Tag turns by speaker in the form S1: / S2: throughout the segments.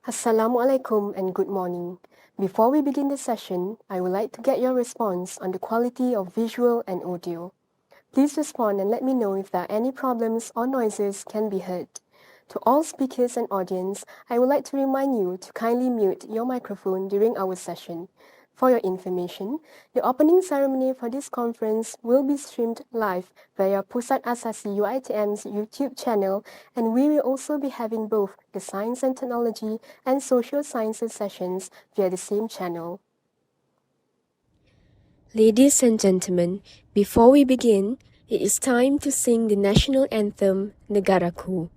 S1: Assalamualaikum and good morning. Before we begin the session, I would like to get your response on the quality of visual and audio. Please respond and let me know if there are any problems or noises can be heard. To all speakers and audience, I would like to remind you to kindly mute your microphone during our session. For your information, the opening ceremony for this conference will be streamed live via Pusat Asasi UiTM's YouTube channel, and we will also be having both the Science and Technology and Social Sciences sessions via the same channel. Ladies and gentlemen, before we begin, it is time to sing the national anthem, Negaraku.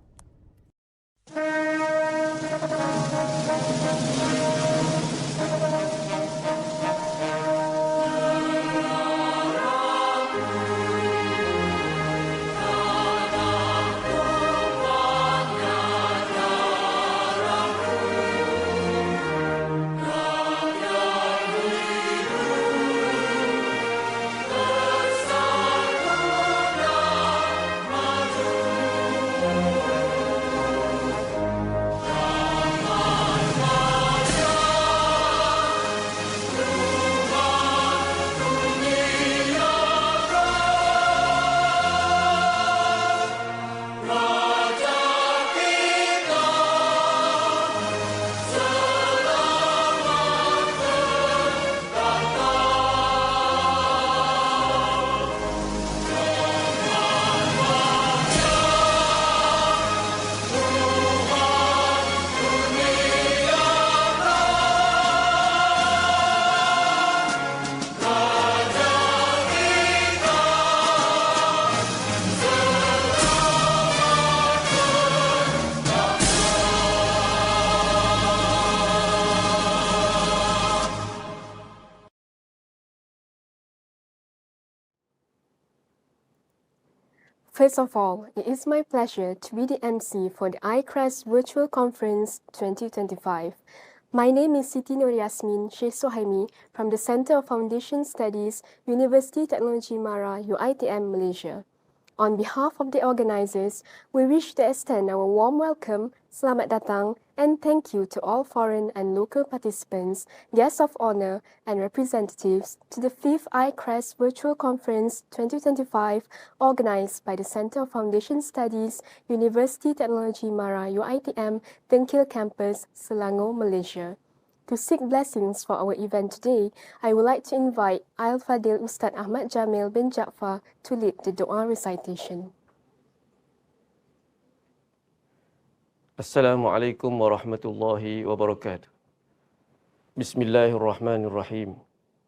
S1: First of all, it is my pleasure to be the MC for the I-CReST Virtual Conference 2025. My name is Siti Nur Yasmin Sheikh Sohaimi from the Center of Foundation Studies, University Technology Mara, UiTM, Malaysia. On behalf of the organizers, we wish to extend our warm welcome, selamat datang, and thank you to all foreign and local participants, guests of honor, and representatives to the 5th I-CReST Virtual Conference 2025 organized by the Center of Foundation Studies, University Technology Mara, UiTM, Dengkil Campus, Selangor, Malaysia. To seek blessings for our event today, I would like to invite Al-Fadil Ustad Ahmad Jamil bin Jaafar to lead the Doa recitation.
S2: Assalamualaikum warahmatullahi wabarakatuh. Bismillahirrahmanirrahim.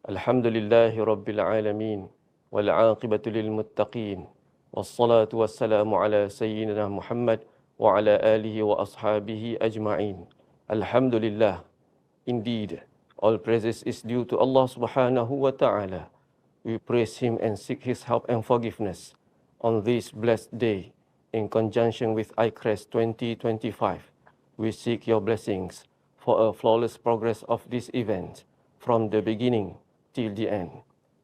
S2: Alhamdulillahi rabbil alamin. Wal aqibatu lil muttaqin. Wassalatu wassalamu ala sayyidina Muhammad wa ala alihi wa ashabihi ajma'in. Alhamdulillah. Indeed, all praises is due to Allah subhanahu wa ta'ala. We praise Him and seek His help and forgiveness on this blessed day. In conjunction with I-CReST 2025, we seek your blessings for a flawless progress of this event from the beginning till the end.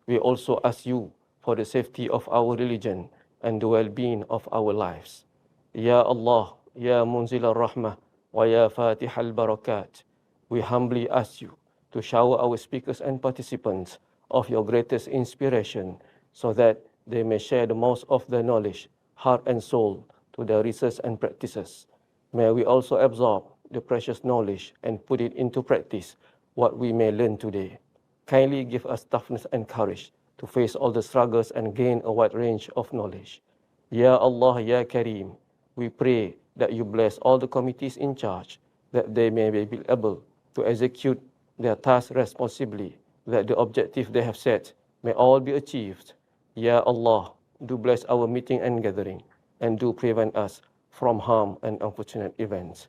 S2: We also ask you for the safety of our religion and the well-being of our lives. Ya Allah, Ya Munzil al-Rahmah, wa Ya Fatih al-Barakat, we humbly ask you to shower our speakers and participants of your greatest inspiration so that they may share the most of their knowledge, heart and soul to their research and practices. May we also absorb the precious knowledge and put it into practice, what we may learn today. Kindly give us toughness and courage to face all the struggles and gain a wide range of knowledge. Ya Allah, Ya Kareem, we pray that you bless all the committees in charge, that they may be able to execute their tasks responsibly, that the objective they have set may all be achieved. Ya Allah, do bless our meeting and gathering, and do prevent us from harm and unfortunate events.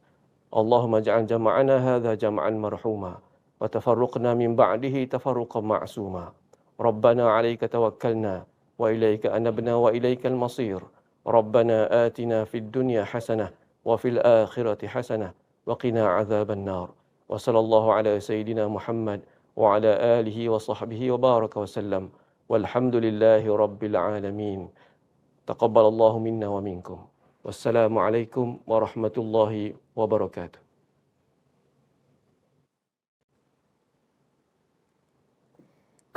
S2: Allahumma ja'al jama'ana hadha jama'an marhuma, wa tafarruqna min ba'dihi tafarruqan ma'suma. Rabbana alayka tawakkalna, wa ilayka anabna wa ilayka al-masir. Rabbana atina fid dunya hasanah, wa fil akhirati hasanah, wa qina adhaban nar. Wa sallallahu ala sayyidina Muhammad wa ala alihi wa sahbihi wa baraka wa sallam. Walhamdulillahi rabbil alamin. Taqabbalallahu minna wa minkum. Wassalamualaikum warahmatullahi wabarakatuh.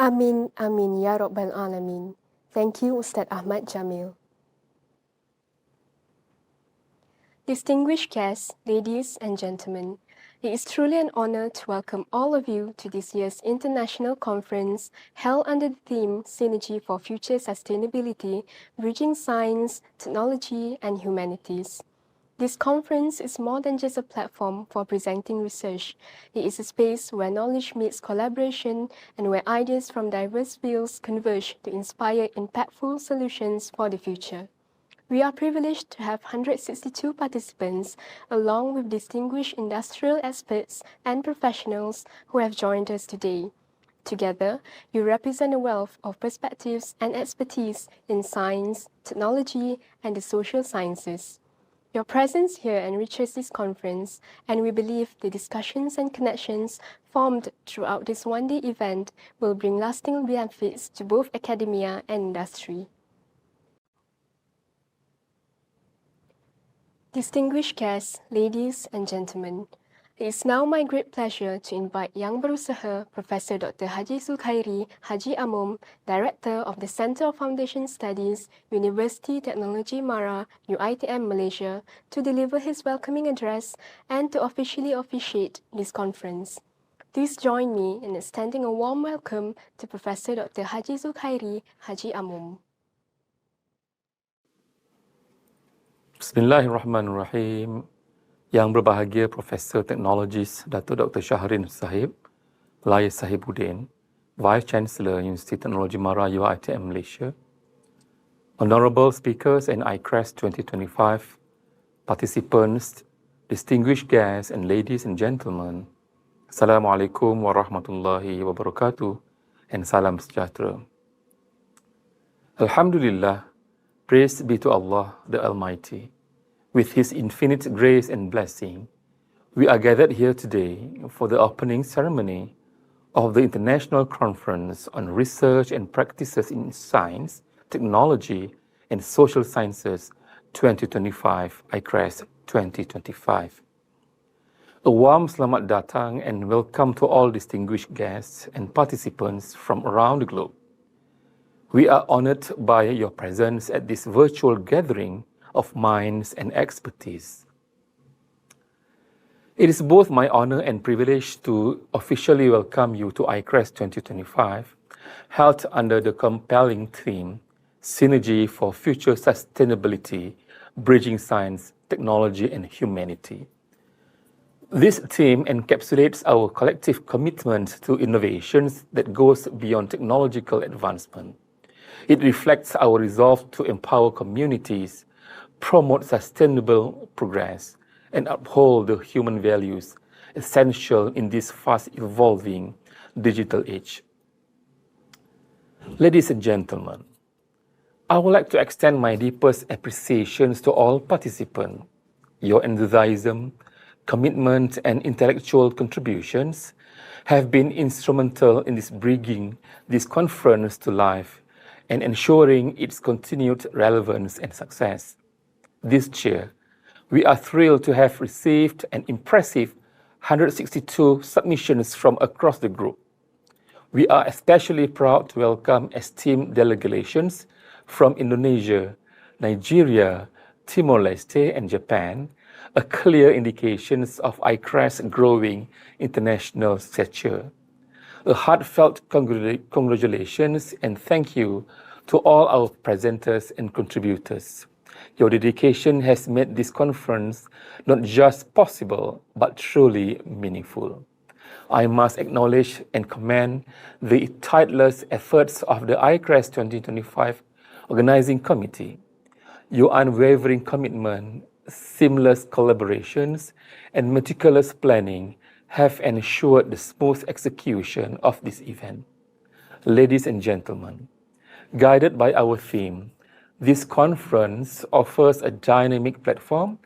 S1: Amin, amin, ya Rabbal Alamin. Thank you, Ustad Ahmad Jamil. Distinguished guests, ladies and gentlemen, it is truly an honor to welcome all of you to this year's international conference held under the theme Synergy for Future Sustainability, Bridging Science, Technology and Humanities. This conference is more than just a platform for presenting research. It is a space where knowledge meets collaboration and where ideas from diverse fields converge to inspire impactful solutions for the future. We are privileged to have 162 participants, along with distinguished industrial experts and professionals who have joined us today. Together, you represent a wealth of perspectives and expertise in science, technology, and the social sciences. Your presence here enriches this conference, and we believe the discussions and connections formed throughout this one-day event will bring lasting benefits to both academia and industry. Distinguished guests, ladies and gentlemen, it is now my great pleasure to invite Yang Berusaha Professor Dr. Haji Zulkhairi Haji Amom, Director of the Center of Foundation Studies, University Technology Mara, UiTM Malaysia, to deliver his welcoming address and to officially officiate this conference. Please join me in extending a warm welcome to Professor Dr. Haji Zulkhairi Haji Amom.
S3: Bismillahirrahmanirrahim. Yang berbahagia Profesor Teknologis Datuk Dr. Shahrin Sahib, Laya Sahibuddin, Vice Chancellor University Technology Mara UiTM Malaysia, Honorable Speakers and I-CReST 2025, participants, distinguished guests, and ladies and gentlemen, Assalamualaikum warahmatullahi wabarakatuh, and salam sejahtera. Alhamdulillah, praise be to Allah the Almighty. With His infinite grace and blessing, we are gathered here today for the opening ceremony of the International Conference on Research and Practices in Science, Technology, and Social Sciences 2025, I-CReST 2025. A warm selamat datang and welcome to all distinguished guests and participants from around the globe. We are honored by your presence at this virtual gathering of minds and expertise. It is both my honor and privilege to officially welcome you to I-CReST 2025, held under the compelling theme, Synergy for Future Sustainability, Bridging Science, Technology and Humanity. This theme encapsulates our collective commitment to innovations that goes beyond technological advancement. It reflects our resolve to empower communities, promote sustainable progress, and uphold the human values essential in this fast-evolving digital age. Ladies and gentlemen, I would like to extend my deepest appreciations to all participants. Your enthusiasm, commitment, and intellectual contributions have been instrumental in bringing this conference to life and ensuring its continued relevance and success. This year, we are thrilled to have received an impressive 162 submissions from across the group. We are especially proud to welcome esteemed delegations from Indonesia, Nigeria, Timor-Leste, and Japan, a clear indication of I-CReST's growing international stature. A heartfelt congratulations and thank you to all our presenters and contributors. Your dedication has made this conference not just possible, but truly meaningful. I must acknowledge and commend the tireless efforts of the I-CReST 2025 Organizing Committee. Your unwavering commitment, seamless collaborations, and meticulous planning have ensured the smooth execution of this event. Ladies and gentlemen, guided by our theme, this conference offers a dynamic platform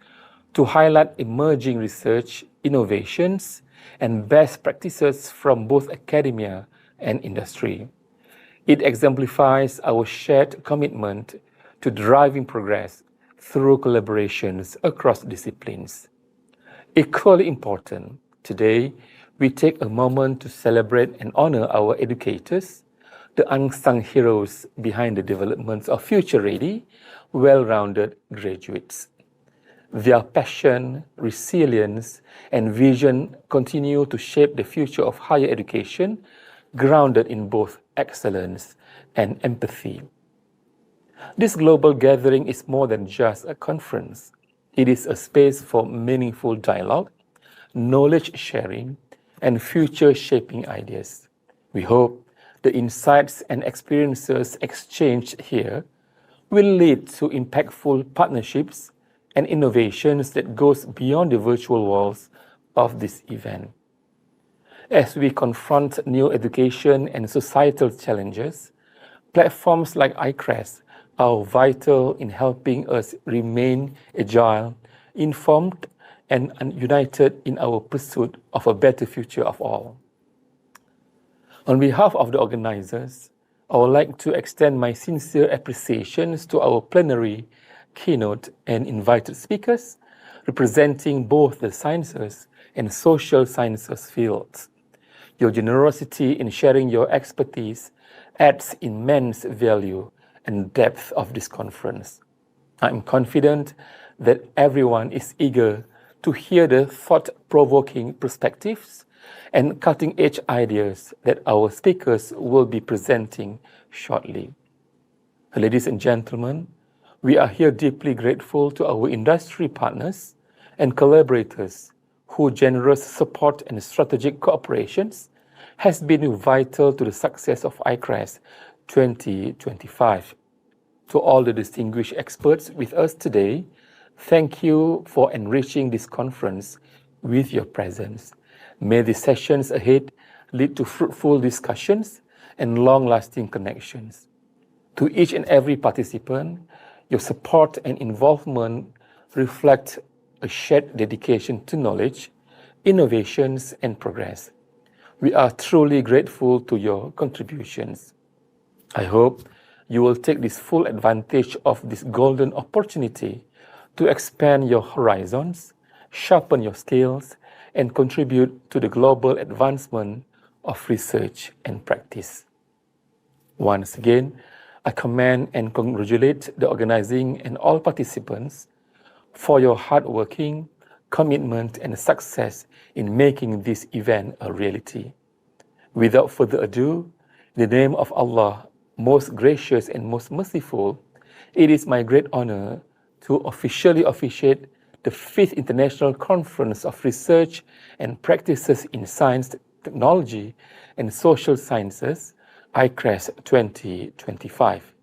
S3: to highlight emerging research, innovations, and best practices from both academia and industry. It exemplifies our shared commitment to driving progress through collaborations across disciplines. Equally important, today, we take a moment to celebrate and honor our educators the unsung heroes behind the development of future-ready, well-rounded graduates. Their passion, resilience, and vision continue to shape the future of higher education, grounded in both excellence and empathy. This global gathering is more than just a conference. It is a space for meaningful dialogue, knowledge sharing, and future shaping ideas. We hope the insights and experiences exchanged here will lead to impactful partnerships and innovations that goes beyond the virtual walls of this event. As we confront new education and societal challenges, platforms like I-CReST are vital in helping us remain agile, informed, and united in our pursuit of a better future of all. On behalf of the organizers, I would like to extend my sincere appreciations to our plenary, keynote, and invited speakers, representing both the sciences and social sciences fields. Your generosity in sharing your expertise adds immense value and depth of this conference. I am confident that everyone is eager to hear the thought-provoking perspectives and cutting-edge ideas that our speakers will be presenting shortly. Ladies and gentlemen, we are here deeply grateful to our industry partners and collaborators whose generous support and strategic cooperations has been vital to the success of I-CReST 2025. To all the distinguished experts with us today, thank you for enriching this conference with your presence. May the sessions ahead lead to fruitful discussions and long-lasting connections. To each and every participant, your support and involvement reflect a shared dedication to knowledge, innovations, and progress. We are truly grateful to your contributions. I hope you will take this full advantage of this golden opportunity to expand your horizons, sharpen your skills, and contribute to the global advancement of research and practice. Once again, I commend and congratulate the organizing and all participants for your hardworking, commitment, and success in making this event a reality. Without further ado, in the name of Allah, most gracious and most merciful, it is my great honor to officially officiate the 5th International Conference of Research and Practices in Science, Technology, and Social Sciences, I-CReST 2025.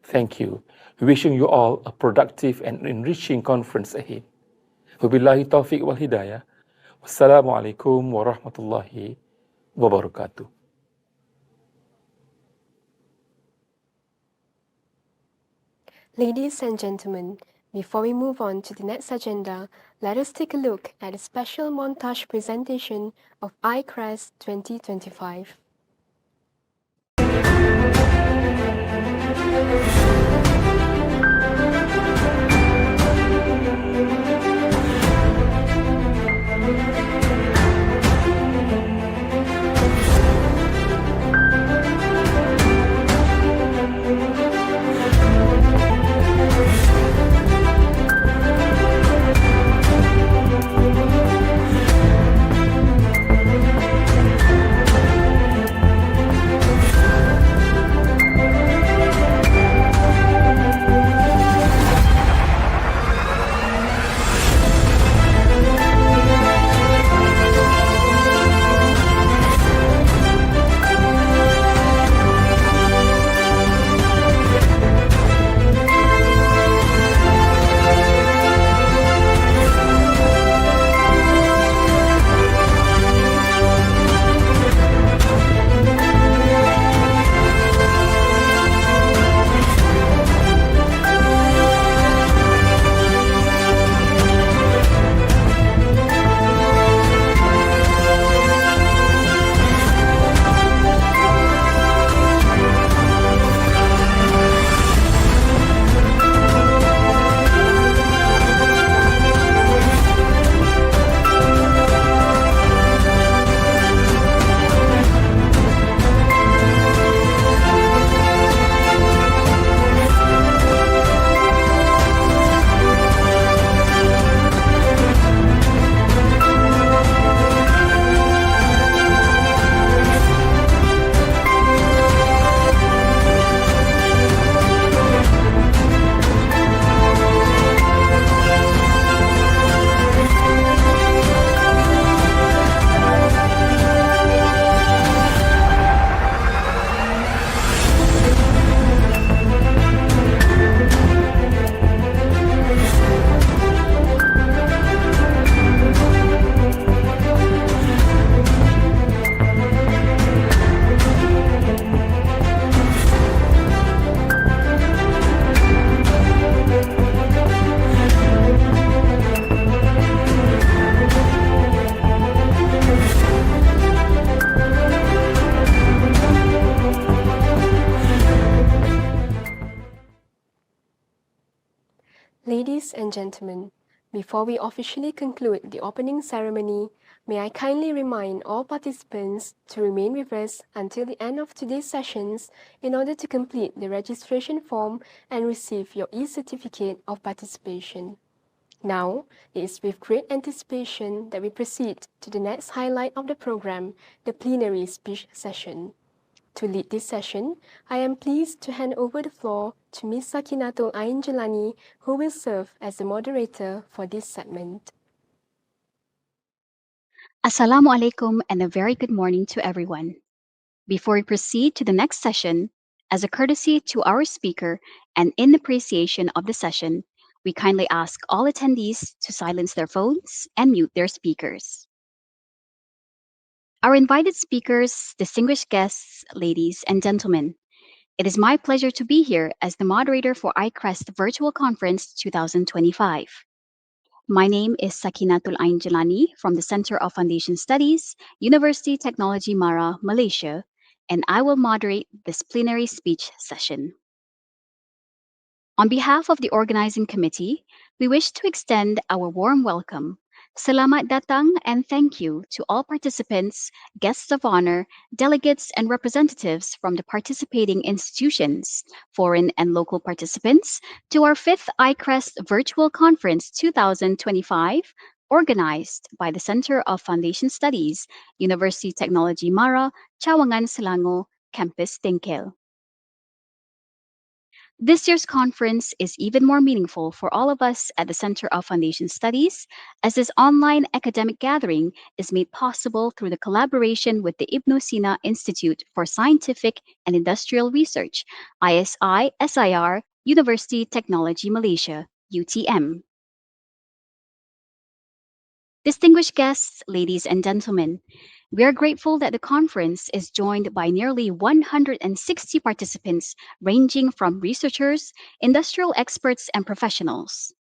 S3: Thank you. Wishing you all a productive and enriching conference ahead. Wabillahi taufiq wal hidayah. Wassalamualaikum warahmatullahi wabarakatuh.
S1: Ladies and gentlemen, before we move on to the next agenda, let us take a look at a special montage presentation of I-CReST 2025. Ladies and gentlemen, before we officially conclude the opening ceremony, may I kindly remind all participants to remain with us until the end of today's sessions in order to complete the registration form and receive your e-certificate of participation. Now, it is with great anticipation that we proceed to the next highlight of the program, the plenary speech session. To lead this session, I am pleased to hand over the floor to Ms. Sakinatul Ain Jelani, who will serve as the moderator for this segment.
S4: Assalamualaikum and a very good morning to everyone. Before we proceed to the next session, as a courtesy to our speaker and in appreciation of the session, we kindly ask all attendees to silence their phones and mute their speakers. Our invited speakers, distinguished guests, ladies and gentlemen, it is my pleasure to be here as the moderator for I-CReST Virtual Conference 2025. My name is Sakinatul Ain Jelani from the Center of Foundation Studies, University Technology Mara, Malaysia, and I will moderate this plenary speech session. On behalf of the organizing committee, we wish to extend our warm welcome. Selamat datang and thank you to all participants, guests of honor, delegates, and representatives from the participating institutions, foreign and local participants, to our 5th I-CReST Virtual Conference 2025, organized by the Center of Foundation Studies, University Technology Mara, Cawangan, Selangor, Campus Dengkel. This year's conference is even more meaningful for all of us at the Center of Foundation Studies, as this online academic gathering is made possible through the collaboration with the Ibn Sina Institute for Scientific and Industrial Research, ISI-SIR, University Technology Malaysia, UTM. Distinguished guests, ladies and gentlemen, we are grateful that the conference is joined by nearly 160 participants ranging from researchers, industrial experts, and professionals.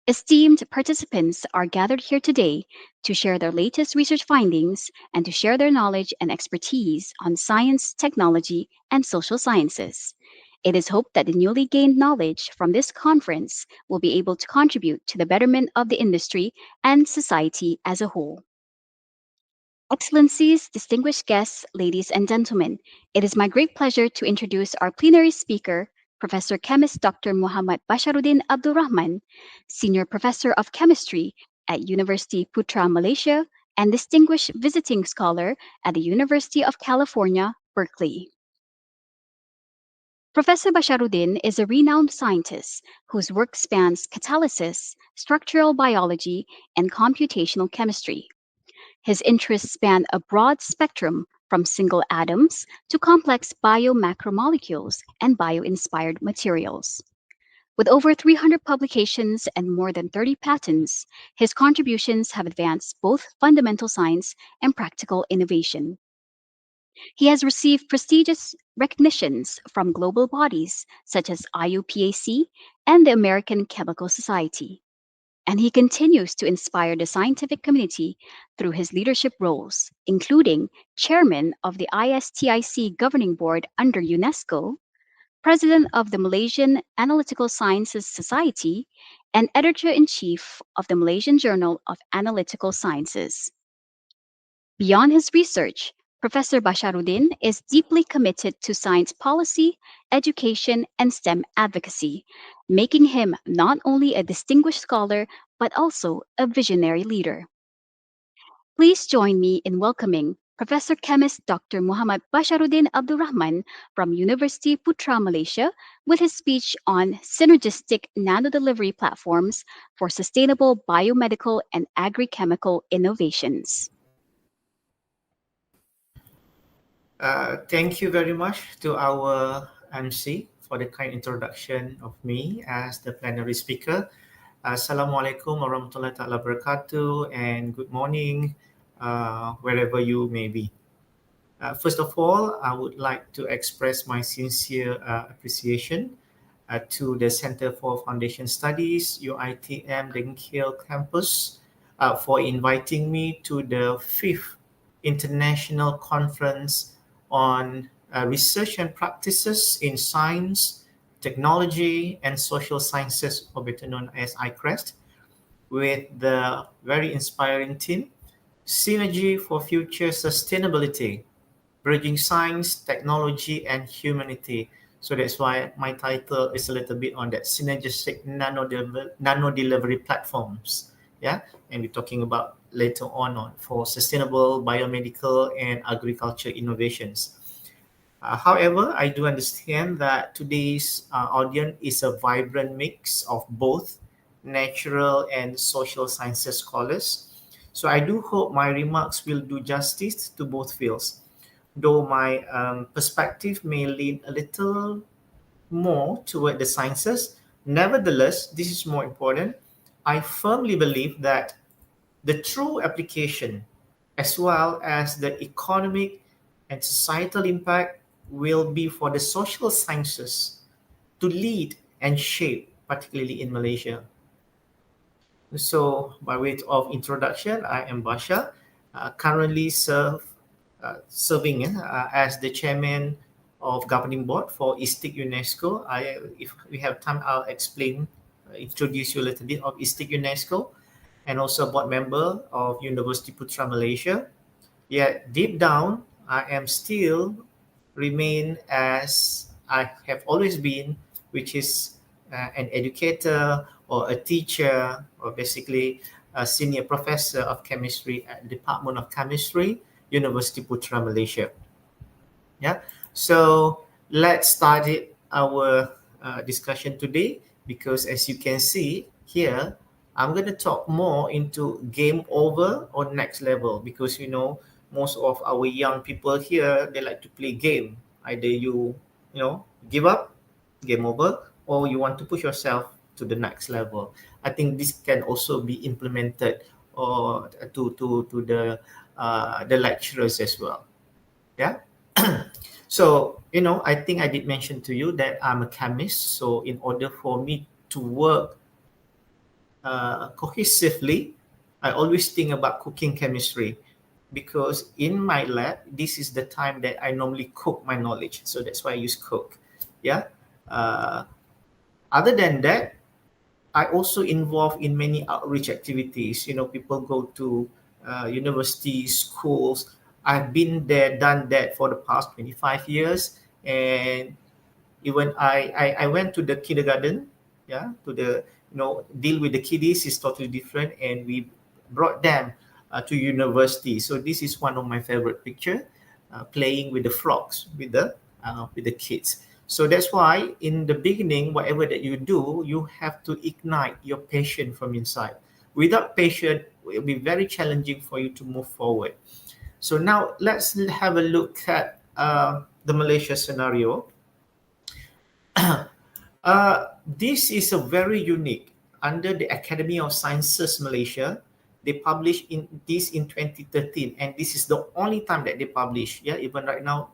S4: Esteemed participants are gathered here today to share their latest research findings and to share their knowledge and expertise on science, technology, and social sciences. It is hoped that the newly gained knowledge from this conference will be able to contribute to the betterment of the industry and society as a whole. Excellencies, distinguished guests, ladies and gentlemen, it is my great pleasure to introduce our plenary speaker, Professor Chemist Dr. Muhammad Basharuddin Abdul Rahman, Senior Professor of Chemistry at University Putra, Malaysia, and Distinguished Visiting Scholar at the University of California, Berkeley. Professor Basharuddin is a renowned scientist whose work spans catalysis, structural biology, and computational chemistry. His interests span a broad spectrum from single atoms to complex biomacromolecules and bio-inspired materials. With over 300 publications and more than 30 patents, his contributions have advanced both fundamental science and practical innovation. He has received prestigious recognitions from global bodies such as IUPAC and the American Chemical Society. And he continues to inspire the scientific community through his leadership roles, including chairman of the ISTIC Governing Board under UNESCO, president of the Malaysian Analytical Sciences Society, and editor-in-chief of the Malaysian Journal of Analytical Sciences. Beyond his research, Professor Basharuddin is deeply committed to science policy, education, and STEM advocacy, making him not only a distinguished scholar, but also a visionary leader. Please join me in welcoming Professor Chemist Dr. Muhammad Basharuddin Abdul Rahman from University Putra, Malaysia, with his speech on synergistic nanodelivery platforms for sustainable biomedical and agri-chemical innovations.
S5: Thank you very much to our MC for the kind introduction of me as the plenary speaker. Assalamualaikum warahmatullahi wabarakatuh and good morning wherever you may be. First of all, I would like to express my sincere appreciation to the Center for Foundation Studies, UITM Dengkel campus, for inviting me to the 5th International Conference on Research and Practices in Science, technology, and social sciences, or better known as I-CReST, with the very inspiring theme, Synergy for Future Sustainability, Bridging Science, Technology, and Humanity. So that's why my title is a little bit on that synergistic nano delivery platforms. Yeah, and we're talking about later on for sustainable biomedical and agriculture innovations. However, I do understand that today's audience is a vibrant mix of both natural and social sciences scholars. So I do hope my remarks will do justice to both fields, though my perspective may lean a little more toward the sciences. Nevertheless, this is more important. I firmly believe that the true application, as well as the economic and societal impact, will be for the social sciences to lead and shape, particularly in Malaysia. So, by way of introduction, I am Basha, currently serving as the chairman of governing board for I-CReST UNESCO. If we have time, I'll introduce you a little bit of I-CReST UNESCO, and also a board member of University Putra Malaysia. Yet deep down, I am still remain as I have always been, which is an educator or a teacher, or basically a senior professor of chemistry at Department of Chemistry, University Putra Malaysia. Yeah. So let's start our discussion today, because as you can see here, I'm going to talk more into game over or next level, because most of our young people here, they like to play game. Either you give up, game over, or you want to push yourself to the next level. I think this can also be implemented or to the lecturers as well. Yeah. So, I think I did mention to you that I'm a chemist. So in order for me to work cohesively, I always think about cooking chemistry, because in my lab, this is the time that I normally cook my knowledge. So that's why I use cook. Yeah. Other than that, I also involved in many outreach activities. People go to universities, schools. I've been there, done that for the past 25 years. And even I went to the kindergarten, yeah, to the, deal with the kiddies is totally different. And we brought them to university. So this is one of my favorite picture, playing with the frogs, with the kids. So that's why in the beginning, whatever that you do, you have to ignite your passion from inside. Without passion, it will be very challenging for you to move forward. So now let's have a look at the Malaysia scenario. This is a very unique. Under the Academy of Sciences Malaysia, they published this in 2013, and this is the only time that they publish. Yeah, even right now,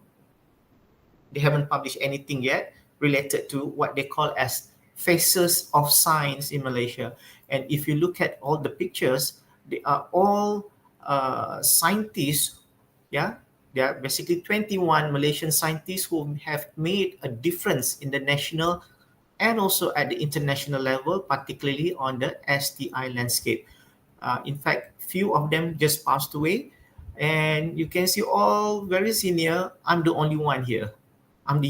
S5: they haven't published anything yet related to what they call as faces of science in Malaysia. And if you look at all the pictures, they are all scientists. Yeah, there are basically 21 Malaysian scientists who have made a difference in the national and also at the international level, particularly on the STI landscape. In fact, few of them just passed away, and you can see all very senior. I'm the only one here. I'm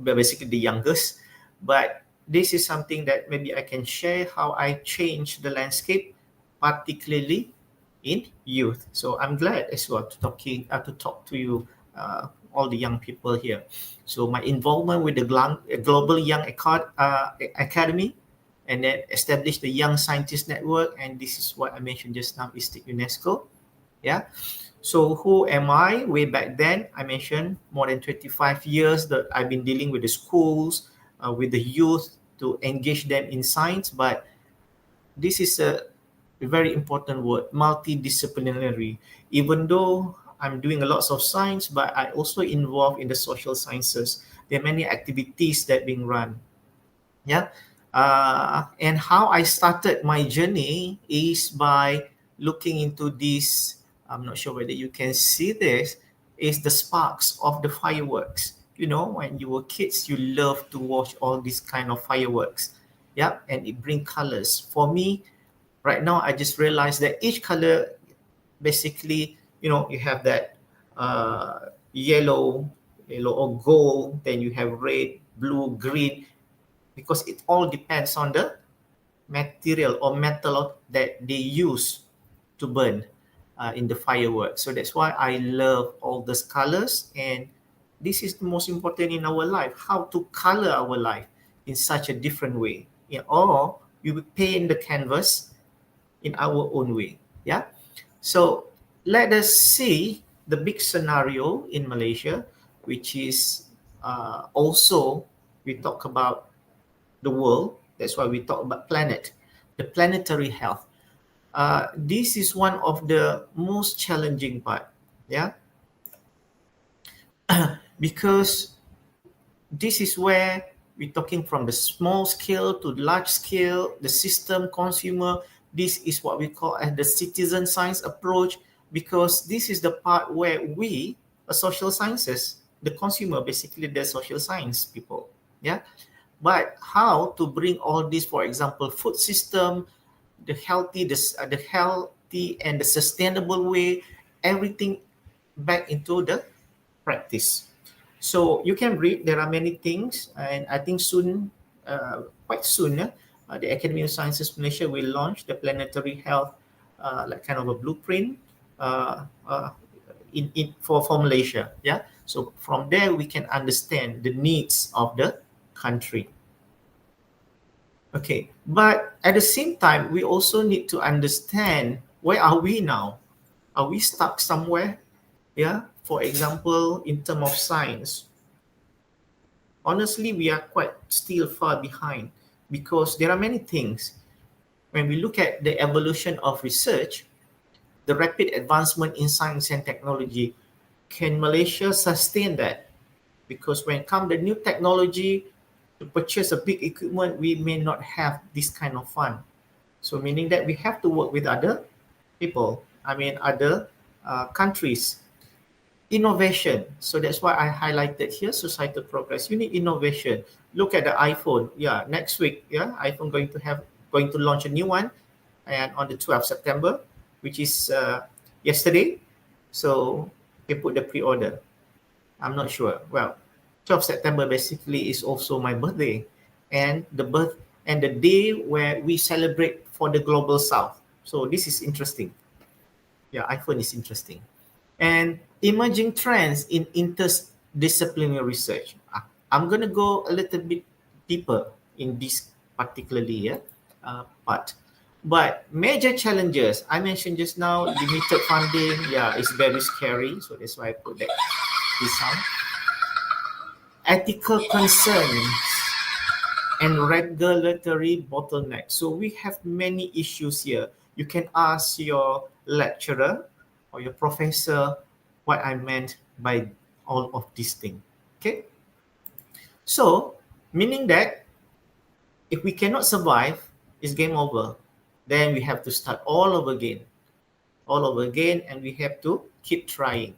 S5: basically the youngest, but this is something that maybe I can share how I changed the landscape, particularly in youth. So I'm glad as well to talk to you, all the young people here. So my involvement with the Global Young Academy, and then established the Young Scientist Network, and this is what I mentioned just now, I-CReST UNESCO. Yeah. So who am I? Way back then, I mentioned more than 25 years that I've been dealing with the schools, with the youth to engage them in science. But this is a very important word, multidisciplinary. Even though I'm doing a lot of science, but I also involved in the social sciences. There are many activities that being run. Yeah. And how I started my journey is by looking into this. I'm not sure whether you can see this, is the sparks of the fireworks. when you were kids, you love to watch all these kind of fireworks. Yeah, and it bring colors. For me, right now, I just realized that each color, basically, you have that yellow or gold, then you have red, blue, green, because it all depends on the material or metal that they use to burn in the fireworks. So that's why I love all those colors, and this is the most important in our life, how to color our life in such a different way. Yeah, or we will paint the canvas in our own way. Yeah. So let us see the big scenario in Malaysia, which is also, we talk about the world. That's why we talk about planet, the planetary health. This is one of the most challenging part. Yeah. Because this is where we're talking from the small scale to large scale, the system, consumer. This is what we call as the citizen science approach, because this is the part where we, social sciences, the consumer, basically the social science people. Yeah. But how to bring all this, for example, food system, the healthy and the sustainable way, everything back into the practice. So you can read, there are many things, and I think soon, quite soon, the Academy of Sciences Malaysia will launch the planetary health, like kind of a blueprint for Malaysia. Yeah. So from there we can understand the needs of the country. Okay, but at the same time, we also need to understand, where are we now? Are we stuck somewhere? Yeah. For example, in terms of science, honestly, we are quite still far behind, because there are many things. When we look at the evolution of research, the rapid advancement in science and technology, can Malaysia sustain that? Because when it comes to new technology, to purchase a big equipment, we may not have this kind of fund. So meaning that we have to work with other people, other countries. Innovation. So that's why I highlighted here societal progress. You need innovation. Look at the iPhone. Yeah, next week, yeah, iPhone going to launch a new one, and on the 12th September, which is yesterday. So they put the pre-order. I'm not sure. Well, 12th September basically is also my birthday, and the day where we celebrate for the global south. So this is interesting. Yeah, iPhone is interesting. And emerging trends in interdisciplinary research. I'm going to go a little bit deeper in this particularly part. But major challenges, I mentioned just now, limited funding. Yeah, it's very scary. So that's why I put that this on. Ethical concerns and regulatory bottlenecks. So we have many issues here. You can ask your lecturer or your professor what I meant by all of these things. Okay? So, meaning that if we cannot survive, it's game over. Then we have to start all over again, and we have to keep trying.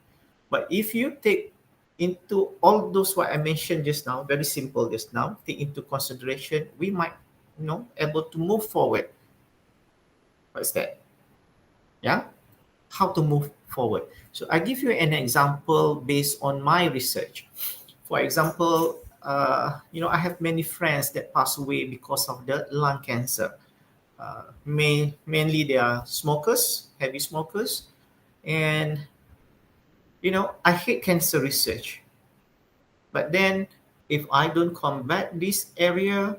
S5: But if you take into all those what I mentioned just now, very simple just now, take into consideration, we might, able to move forward. What's that? Yeah? How to move forward. So I give you an example based on my research. For example, I have many friends that pass away because of the lung cancer. Mainly they are smokers, heavy smokers. And, I hate cancer research. But then if I don't combat this area,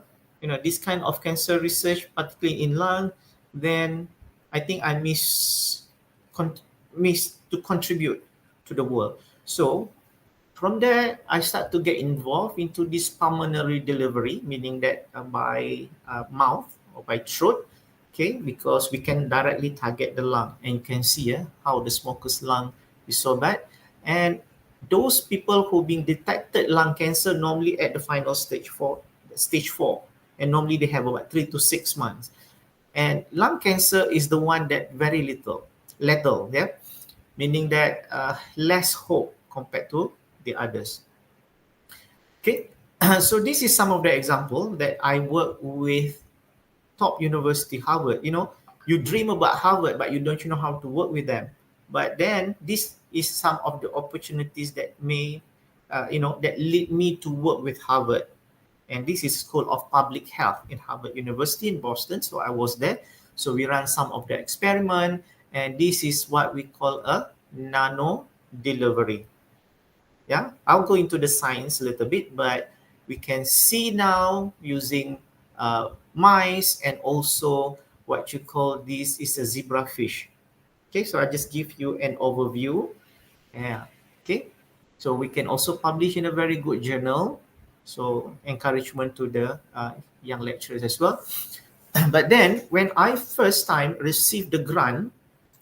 S5: this kind of cancer research, particularly in lung, then I think I miss to contribute to the world. So from there, I start to get involved into this pulmonary delivery, meaning that by mouth or by throat, okay, because we can directly target the lung, and you can see how the smoker's lung is so bad. And those people who being detected lung cancer normally at the final stage four, and normally they have about 3 to 6 months. And lung cancer is the one that very lethal, meaning that less hope compared to the others. Okay, so this is some of the example that I work with top university, Harvard. You dream about Harvard, but you don't know how to work with them. But then this is some of the opportunities that that lead me to work with Harvard. And this is School of Public Health in Harvard University in Boston. So I was there. So we ran some of the experiment, and this is what we call a nano delivery. Yeah, I'll go into the science a little bit, but we can see now using mice, and also what you call this is a zebrafish. Okay, so I just give you an overview. Yeah, okay. So we can also publish in a very good journal. So encouragement to the young lecturers as well. But then when I first time received the grant,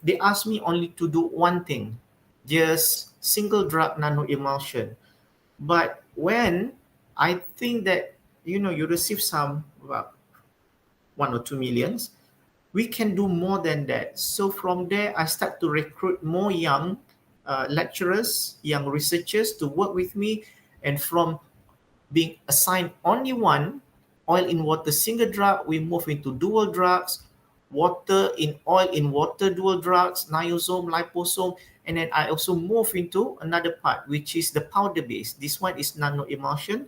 S5: they asked me only to do one thing, just single drug nano emulsion. But when I think that you receive some about 1 or 2 millions, we can do more than that. So from there, I start to recruit more young lecturers, young researchers to work with me, and from being assigned only one oil in water single drug, we move into dual drugs, water in oil in water dual drugs, niosome, liposome, and then I also move into another part, which is the powder base. This one is nano emulsion,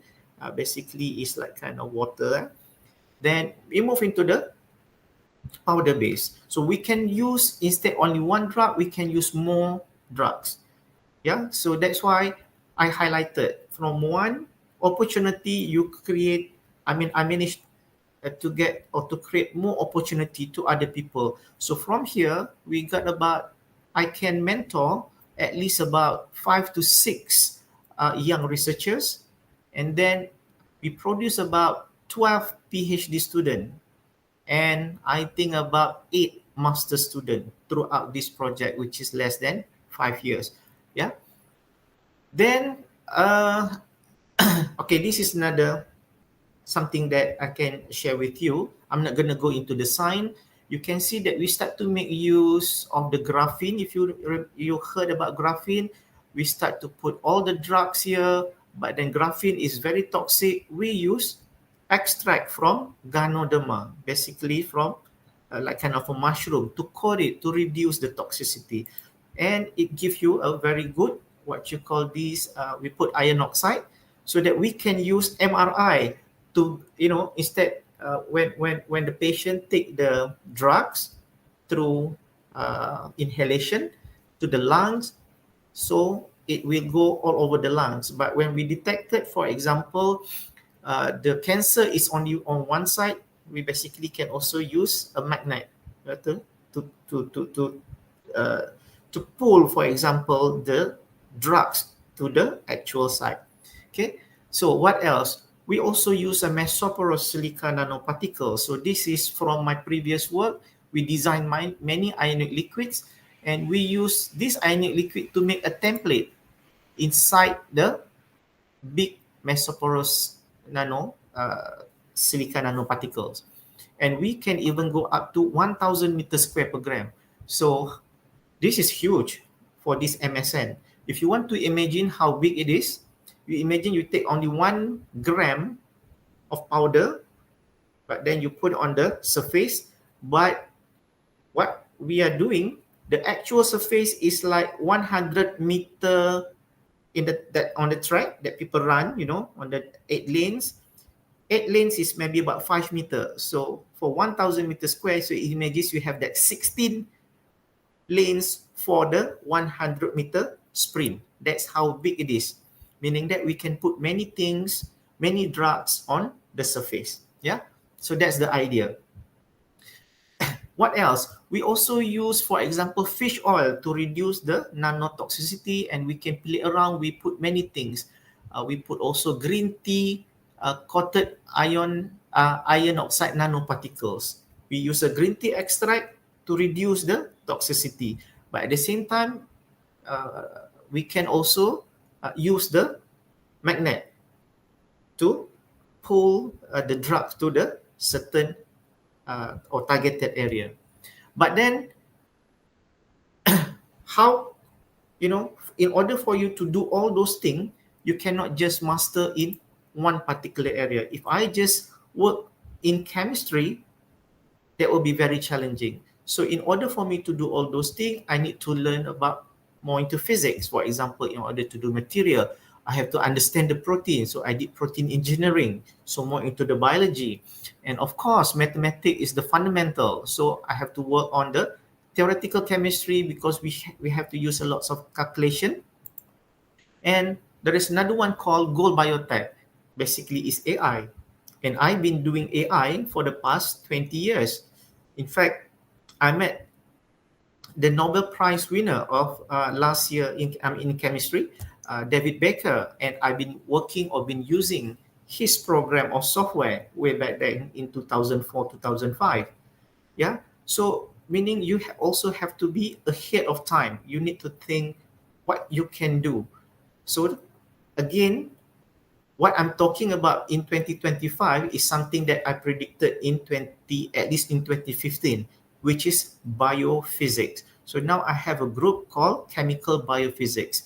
S5: basically is like kind of water. Then we move into the powder base. So we can use, instead only one drug, we can use more drugs. Yeah, so that's why I highlighted from one opportunity you create. I managed to get or to create more opportunity to other people. So from here, we got about, I can mentor at least about 5 to 6 young researchers, and then we produce about 12 PhD students, and I think about 8 master students throughout this project, which is less than 5 years. Yeah. Then, okay, this is another something that I can share with you. I'm not going to go into the sign. You can see that we start to make use of the graphene. If you heard about graphene, we start to put all the drugs here, but then graphene is very toxic. We use extract from Ganoderma, basically from like kind of a mushroom, to coat it to reduce the toxicity. And it gives you a very good, what you call these, we put iron oxide, so that we can use MRI to, instead when the patient take the drugs through inhalation to the lungs, so it will go all over the lungs. But when we detected, for example, the cancer is only on one side, we basically can also use a magnet to to pull, for example, the drugs to the actual site. Okay, so what else? We also use a mesoporous silica nanoparticle. So this is from my previous work. We designed many ionic liquids, and we use this ionic liquid to make a template inside the big mesoporous silica nanoparticles. And we can even go up to 1,000 meters square per gram. So this is huge for this MSN. If you want to imagine how big it is, you imagine you take only 1 gram of powder, but then you put it on the surface. But what we are doing, the actual surface is like 100 meter on the track that people run, on the 8 lanes. 8 lanes is maybe about 5 meters. So for 1,000 meters square, so it imagines you have that 16 lanes for the 100 meter sprint. That's how big it is, meaning that we can put many things, many drugs on the surface. Yeah, so that's the idea. What else? We also use, for example, fish oil to reduce the nanotoxicity, and we can play around. We put many things. We put also green tea coated iron oxide nanoparticles. We use a green tea extract to reduce the toxicity, but at the same time, we can also use the magnet to pull the drug to the certain or targeted area. But then, how, in order for you to do all those things, you cannot just master in one particular area. If I just work in chemistry, that will be very challenging. So in order for me to do all those things, I need to learn about more into physics. For example, in order to do material, I have to understand the protein. So I did protein engineering, so more into the biology. And of course, mathematics is the fundamental. So I have to work on the theoretical chemistry because we have to use a lot of calculation. And there is another one called Gold Biotech. Basically, is AI. And I've been doing AI for the past 20 years. In fact, I met the Nobel Prize winner of last year in chemistry, David Baker, and I've been working or been using his program or software way back then in 2004, 2005. Yeah. So meaning you also have to be ahead of time. You need to think what you can do. So again, what I'm talking about in 2025 is something that I predicted at least in 2015, which is biophysics. So now I have a group called chemical biophysics.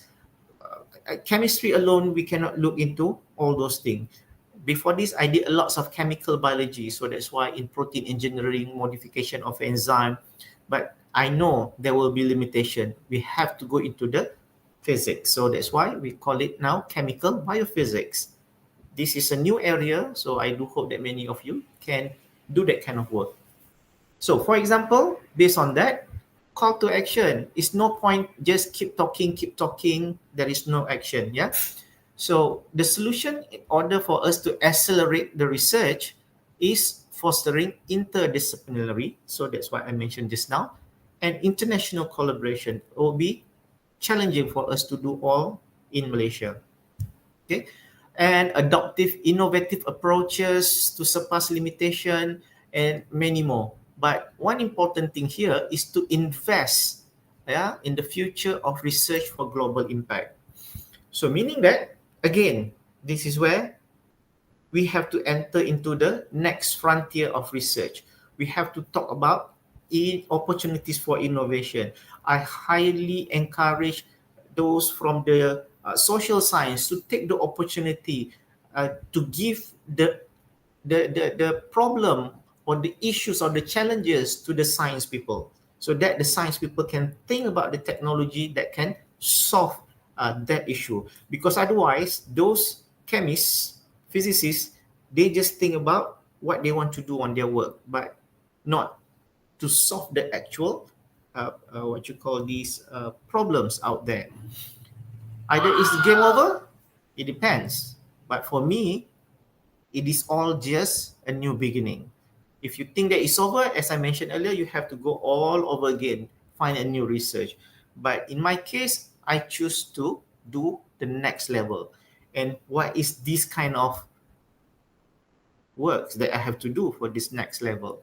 S5: Chemistry alone, we cannot look into all those things. Before this, I did a lot of chemical biology. So that's why in protein engineering, modification of enzyme. But I know there will be limitation. We have to go into the physics. So that's why we call it now chemical biophysics. This is a new area, so I do hope that many of you can do that kind of work. So for example, based on that, call to action is no point just keep talking, there is no action, yeah? So the solution in order for us to accelerate the research is fostering interdisciplinary, so that's what I mentioned just now, and international collaboration will be challenging for us to do all in Malaysia. Okay, and adoptive, innovative approaches to surpass limitation, and many more. But one important thing here is to invest, in the future of research for global impact. So meaning that, again, this is where we have to enter into the next frontier of research. We have to talk about opportunities for innovation. I highly encourage those from the social science to take the opportunity to give the problem or the issues or the challenges to the science people, so that the science people can think about the technology that can solve that issue. Because otherwise, those chemists, physicists, they just think about what they want to do on their work, but not to solve the actual what you call these problems out there. Either is the game over? It depends. But for me, it is all just a new beginning. If you think that it's over, as I mentioned earlier, you have to go all over again, find a new research. But in my case, I choose to do the next level. And what is this kind of work that I have to do for this next level?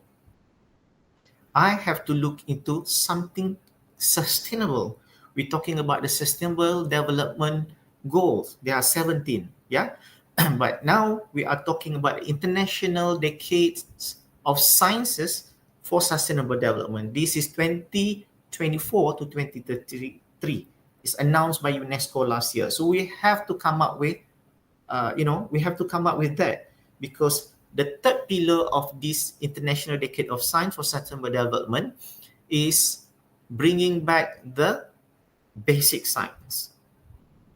S5: I have to look into something sustainable. We're talking about the Sustainable Development Goals. There are 17, yeah? But now we are talking about international decades of sciences for sustainable development. This is 2024 to 2033. It's announced by UNESCO last year. So we have to come up with, we have to come up with that, because the third pillar of this International Decade of Science for Sustainable Development is bringing back the basic science.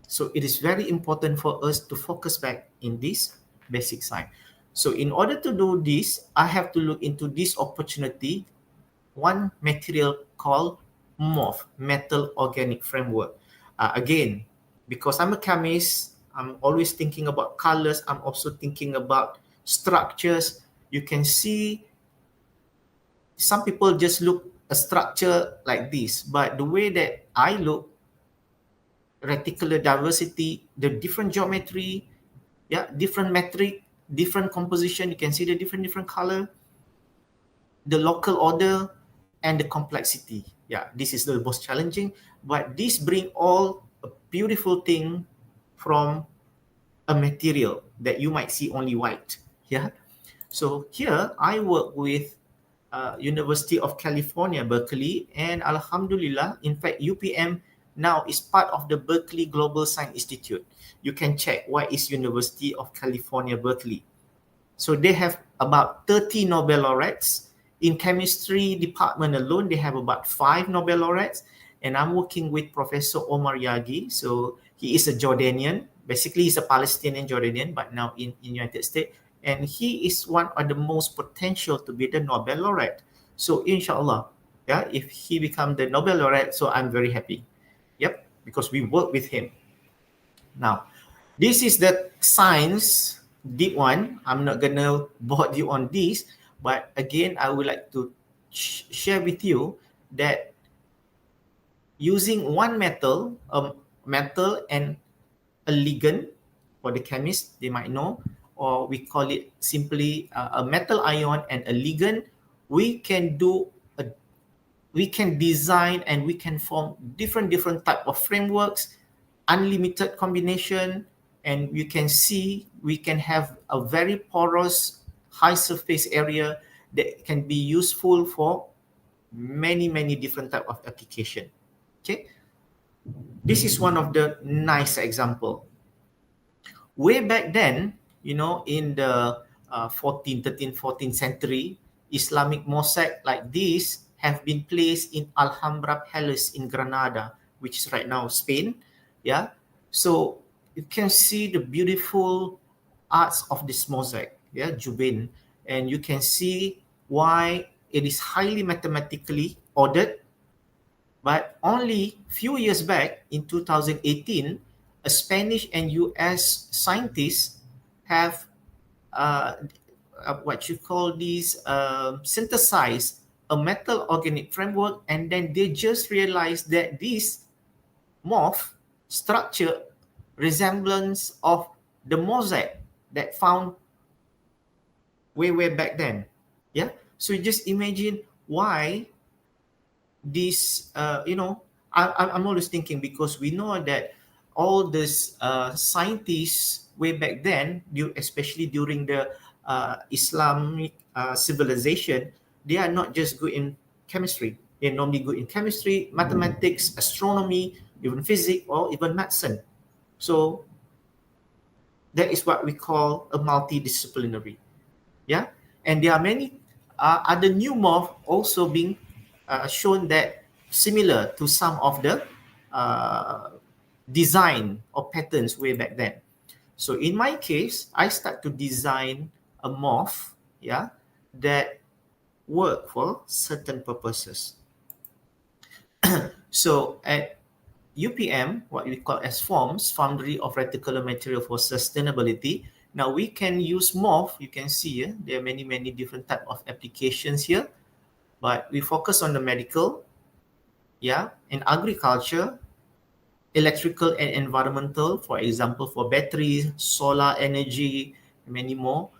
S5: So it is very important for us to focus back in this basic science. So in order to do this, I have to look into this opportunity, one material called MOF, Metal Organic Framework. Again, because I'm a chemist, I'm always thinking about colors. I'm also thinking about structures. You can see some people just look a structure like this, but the way that I look, reticular diversity, the different geometry, different metric, different composition, you can see the different color, the local order, and the complexity. This is the most challenging, but this bring all a beautiful thing from a material that you might see only white. So here I work with University of California, Berkeley, and Alhamdulillah, in fact, UPM now is part of the Berkeley Global Science Institute. You can check what is University of California, Berkeley. So they have about 30 Nobel laureates. In chemistry department alone, they have about 5 Nobel laureates. And I'm working with Professor Omar Yagi. So he is a Jordanian. Basically, he's a Palestinian Jordanian, but now in United States. And he is one of the most potential to be the Nobel laureate. So inshallah, yeah, if he become the Nobel laureate, so I'm very happy. Yep, because we work with him. Now, this is the science deep one. I'm not gonna bore you on this, but again, I would like to share with you that using one metal, a metal and a ligand, for the chemists, they might know, or we call it simply a metal ion and a ligand, we can design and we can form different type of frameworks, unlimited combination, and you can see we can have a very porous high surface area that can be useful for many different type of application. Okay, this is one of the nice example. Way back then, in the 14th century, Islamic mosaic like this have been placed in Alhambra Palace in Granada, which is right now Spain. Yeah, so you can see the beautiful arts of this mosaic, yeah, Jubin, and you can see why it is highly mathematically ordered. But only few years back, in 2018, a Spanish and US scientists have what you call these synthesized a metal organic framework, and then they just realized that this morph structure resemblance of the mosaic that found way back then. Yeah, so you just imagine why this I'm always thinking, because we know that all these scientists way back then, especially during the Islamic civilization, they are not just good in chemistry. They're normally good in chemistry, mathematics, astronomy, even physics, or even medicine. So that is what we call a multidisciplinary. Yeah, and there are many other new morph also being shown that similar to some of the design or patterns way back then. So in my case, I start to design a morph, yeah, that work for certain purposes. So at UPM, what we call as FORMS, Foundry of Reticular Material for Sustainability. Now we can use morph. You can see here, there are many different type of applications here, but we focus on the medical, yeah, in agriculture, electrical and environmental, for example, for batteries, solar energy, many more,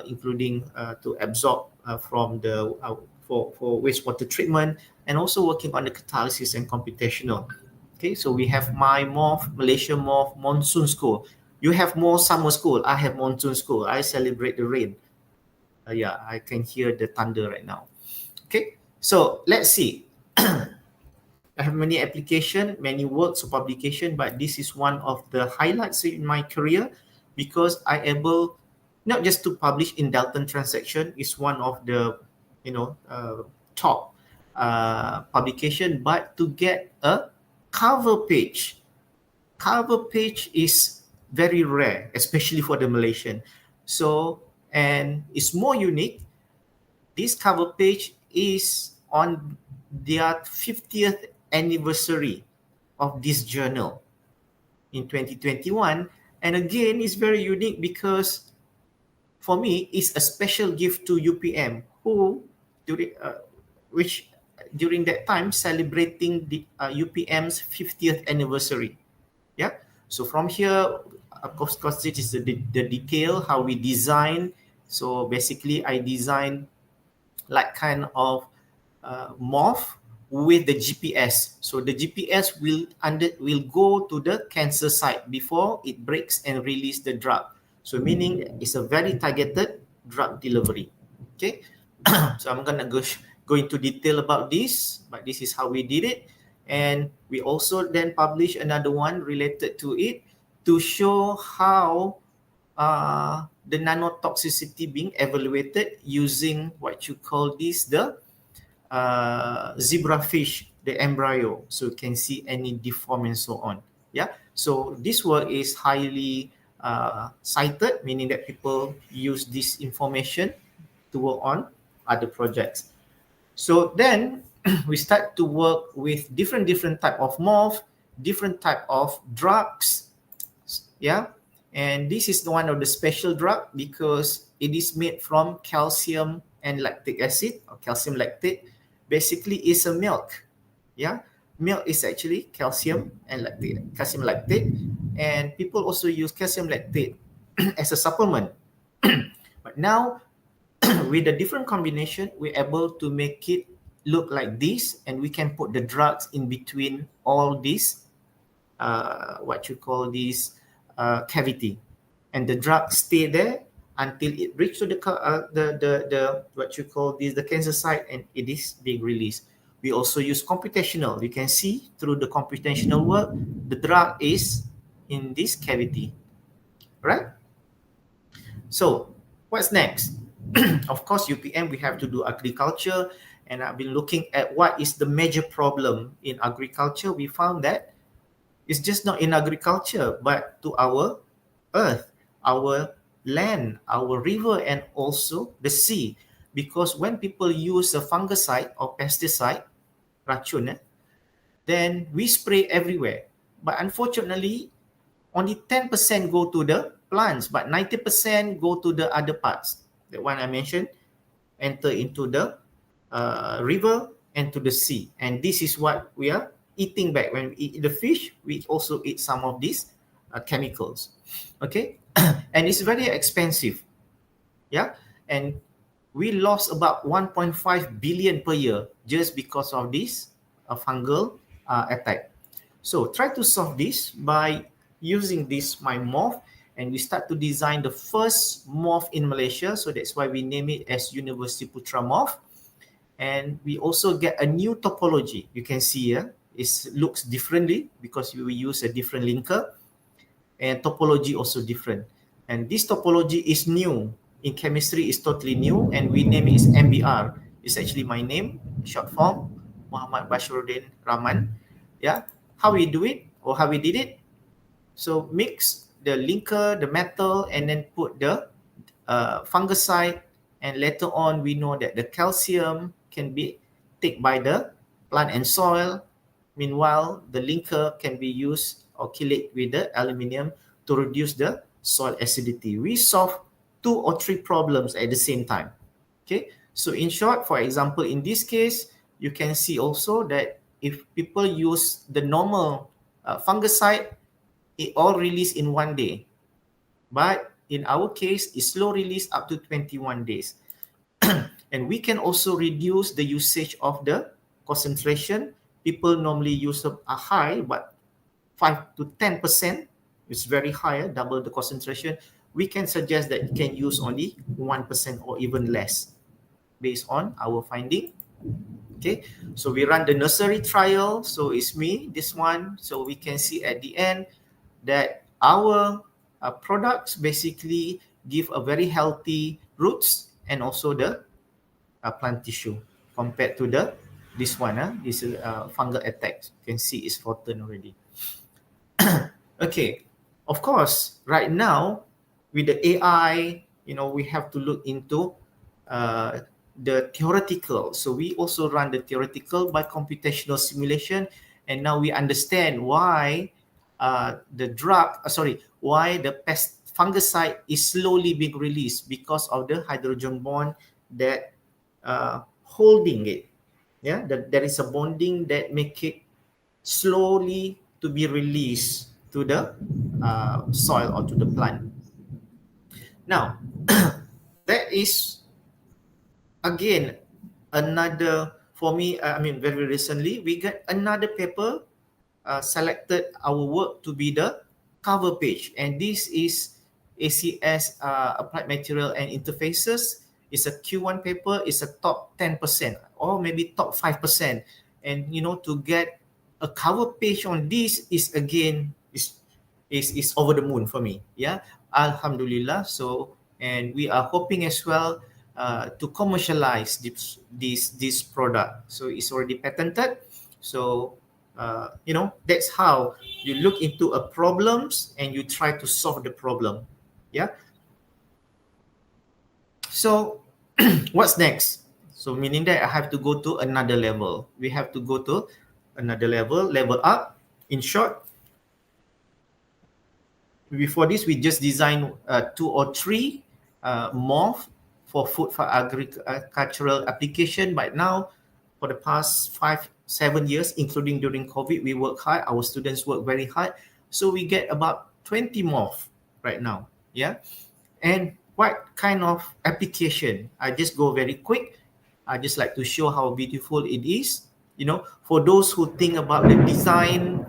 S5: including to absorb from the for wastewater treatment, and also working on the catalysis and computational. Okay, so we have my morph, Malaysia morph, monsoon school. You have more summer school. I have monsoon school. I celebrate the rain. Yeah, I can hear the thunder right now. Okay, so let's see. I have many application, many works of publication, but this is one of the highlights in my career, because I able not just to publish in Dalton Transaction, is one of the top publication, but to get a cover page. Cover page is very rare, especially for the Malaysian. So, and it's more unique. This cover page is on their 50th anniversary of this journal in 2021. And again, it's very unique because for me, it's a special gift to UPM, who during that time celebrating the UPM's 50th anniversary. Yeah. So from here, of course, this is the detail how we design. So basically, I design like kind of morph with the GPS. So the GPS will go to the cancer site before it breaks and release the drug. So meaning it's a very targeted drug delivery. Okay. So I'm gonna go into detail about this, but this is how we did it. And we also then publish another one related to it to show how the nanotoxicity being evaluated using what you call this, the zebrafish, the embryo. So you can see any deform and so on. Yeah. So this work is highly cited, meaning that people use this information to work on other projects. So then we start to work with different type of morph, different type of drugs. Yeah. And this is one of the special drug because it is made from calcium and lactic acid, or calcium lactate. Basically is a milk. Yeah. Milk is actually calcium and lactate, calcium lactate. And people also use calcium lactate as a supplement. But now with a different combination, we're able to make it look like this, and we can put the drugs in between all these, what you call this, cavity, and the drug stay there until it reach to the what you call this, the cancer site, and it is being released. We also use computational. You can see through the computational work, the drug is in this cavity, right? So what's next? Of course, UPM, we have to do agriculture, and I've been looking at what is the major problem in agriculture. We found that it's just not in agriculture, but to our earth, our land, our river, and also the sea. Because when people use a fungicide or pesticide, racun, then we spray everywhere. But unfortunately, only 10% go to the plants, but 90% go to the other parts. The one I mentioned, enter into the river and to the sea. And this is what we are eating back. When we eat the fish, we also eat some of these chemicals. Okay, and it's very expensive. Yeah, and we lost about 1.5 billion per year just because of this fungal attack. So try to solve this by using this my morph, and we start to design the first morph in Malaysia. So that's why we name it as University Putra Morph. And we also get a new topology. You can see here, it looks differently because we use a different linker, and topology also different. And this topology is new. In chemistry, it's totally new, and we name it as MBR. It's actually my name, short form, Muhammad Bashiruddin Rahman. Yeah, how we do it or how we did it. So mix the linker, the metal, and then put the fungicide, and later on we know that the calcium can be taken by the plant and soil. Meanwhile, the linker can be used or chelate with the aluminium to reduce the soil acidity. We solve 2 or 3 problems at the same time. Okay, so in short, for example, in this case, you can see also that if people use the normal fungicide, it all released in 1 day. But in our case, it's slow release up to 21 days. And we can also reduce the usage of the concentration. People normally use a high, but 5 to 10%, it's very high, double the concentration. We can suggest that you can use only 1% or even less based on our finding. Okay, so we run the nursery trial. So it's me, this one. So we can see at the end that our products basically give a very healthy roots and also the plant tissue compared to this one, this fungal attacks. You can see it's 4 turn already. Okay, of course, right now with the AI, we have to look into the theoretical. So we also run the theoretical by computational simulation, and now we understand why why the fungicide is slowly being released because of the hydrogen bond that holding it. Yeah, there is a bonding that make it slowly to be released to the soil or to the plant. Now, that is again another, for me, very recently we got another paper selected our work to be the cover page, and this is ACS Applied Material and Interfaces. It's a Q1 paper. It's a top 10% or maybe top 5%, and to get a cover page on this is again is over the moon for me. Yeah, Alhamdulillah. So, and we are hoping as well to commercialize this product. So it's already patented. So that's how you look into a problems and you try to solve the problem. Yeah. So what's next? So meaning that I have to go to another level. We have to go to another level up. In short, before this, we just designed 2 or 3 morph for food for agricultural application. But now, for the past 5-7 years, including during COVID, we work hard. Our students work very hard. So we get about 20 morph right now. Yeah. And what kind of application? I just go very quick. I just like to show how beautiful it is. For those who think about the design,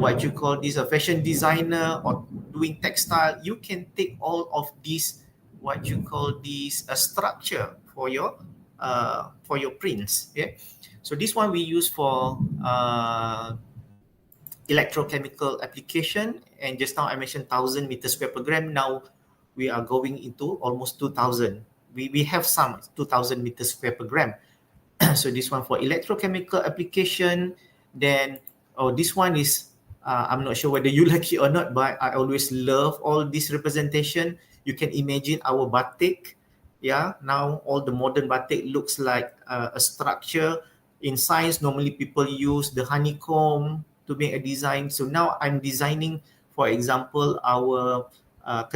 S5: what you call this, a fashion designer or doing textile, you can take all of these, what you call this, a structure for your prints. Yeah. So this one we use for electrochemical application, and just now I mentioned 1,000 meters square per gram. Now we are going into almost 2,000. We have some 2,000 meters square per gram. So this one for electrochemical application. Then this one is I'm not sure whether you like it or not, but I always love all this representation. You can imagine our batik. Yeah, now all the modern batik looks like a structure. In science, normally people use the honeycomb to make a design. So now I'm designing, for example, our I'm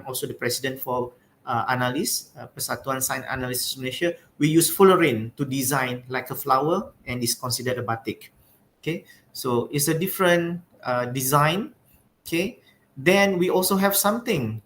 S5: also the president for Analis, Persatuan Sains Analisis Malaysia. We use fullerene to design like a flower, and it's considered a batik. Okay, so it's a different design. Okay, then we also have something.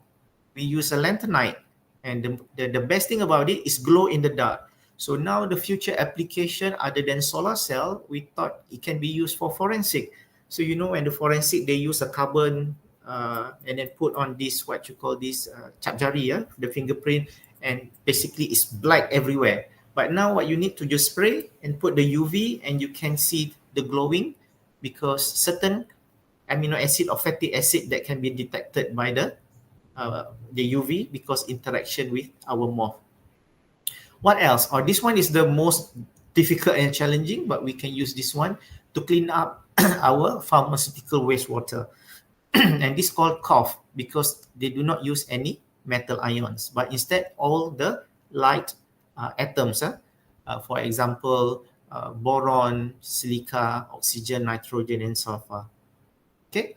S5: We use a lanthanide, and the best thing about it is glow in the dark. So now the future application, other than solar cell, we thought it can be used for forensic. So when the forensic, they use a carbon and then put on this, what you call this, cap jari, the fingerprint, and basically it's black everywhere. But now what you need to just spray and put the UV, and you can see the glowing, because certain amino acid or fatty acid that can be detected by the UV because interaction with our morph. What else? This one is the most difficult and challenging, but we can use this one to clean up our pharmaceutical wastewater. And this is called COF because they do not use any metal ions, but instead all the light atoms. For example, boron, silica, oxygen, nitrogen, and sulfur. Okay.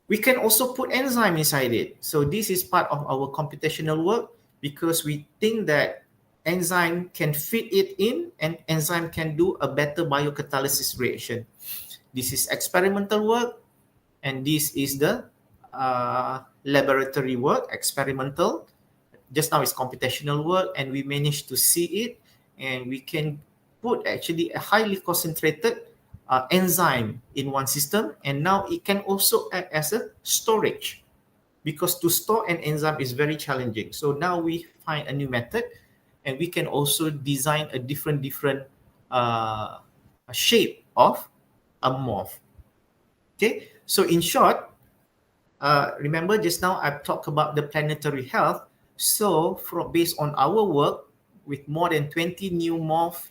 S5: We can also put enzyme inside it. So this is part of our computational work, because we think that enzyme can fit it in, and enzyme can do a better biocatalysis reaction. This is experimental work, and this is the laboratory work, experimental. Just now it's computational work, and we managed to see it, and we can put actually a highly concentrated enzyme in one system, and now it can also act as a storage, because to store an enzyme is very challenging. So now we find a new method, and we can also design a different shape of a morph. Okay, so in short, remember just now I've talked about the planetary health. So based on our work, with more than 20 new morph,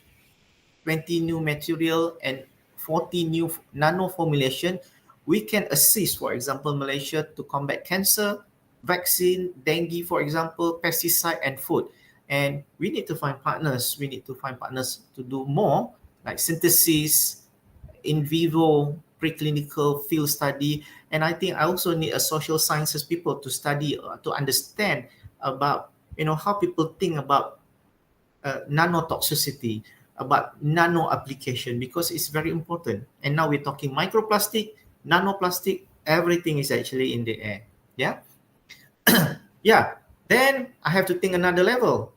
S5: 20 new material, and 40 new nano formulation, we can assist, for example, Malaysia to combat cancer, vaccine, dengue, for example, pesticide, and food. And we need to find partners. We need to find partners to do more, like synthesis, in vivo, preclinical field study. And I think I also need a social sciences people to study, to understand about, how people think about nanotoxicity, about nano application, because it's very important. And now we're talking microplastic, nanoplastic, everything is actually in the air. Yeah. Yeah. Then I have to think another level,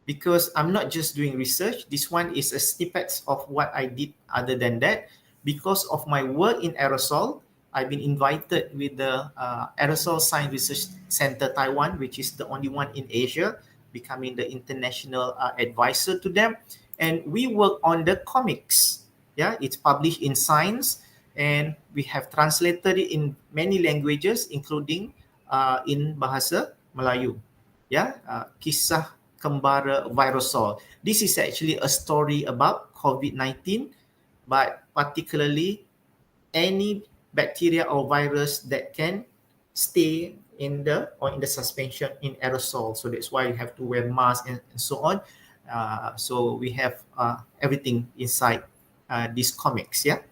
S5: because I'm not just doing research. This one is a snippet of what I did other than that. Because of my work in aerosol, I've been invited with the Aerosol Science Research Center Taiwan, which is the only one in Asia, becoming the international advisor to them. And we work on the comics. Yeah, it's published in Science, and we have translated it in many languages, including in Bahasa Melayu. Yeah, Kisah Kembara Virusol. This is actually a story about COVID-19, but particularly any bacteria or virus that can stay in the suspension in aerosol. So that's why you have to wear mask and so on. So we have everything inside these comics. Yeah.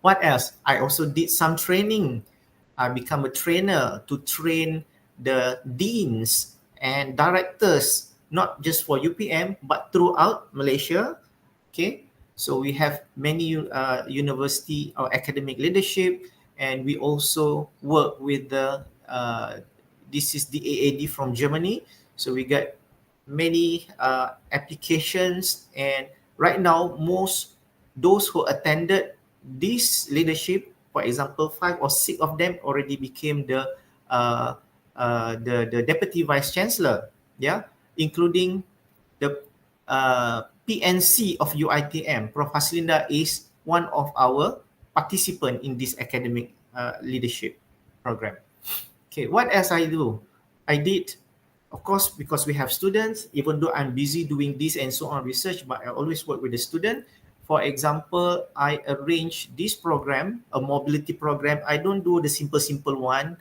S5: What else? I also did some training. I become a trainer to train the deans and directors, not just for UPM but throughout Malaysia. Okay, so we have many university or academic leadership, and we also work with the this is the AAD from Germany. So we got many applications, and right now most those who attended this leadership, for example, 5 or 6 of them already became uh, the deputy vice chancellor. Yeah, including the PNC of UITM. Prof. Haslinda is one of our participants in this academic leadership program. Okay, what else I do? I did, of course, because we have students, even though I'm busy doing this and so on research, but I always work with the student. For example, I arrange this program, a mobility program. I don't do the simple one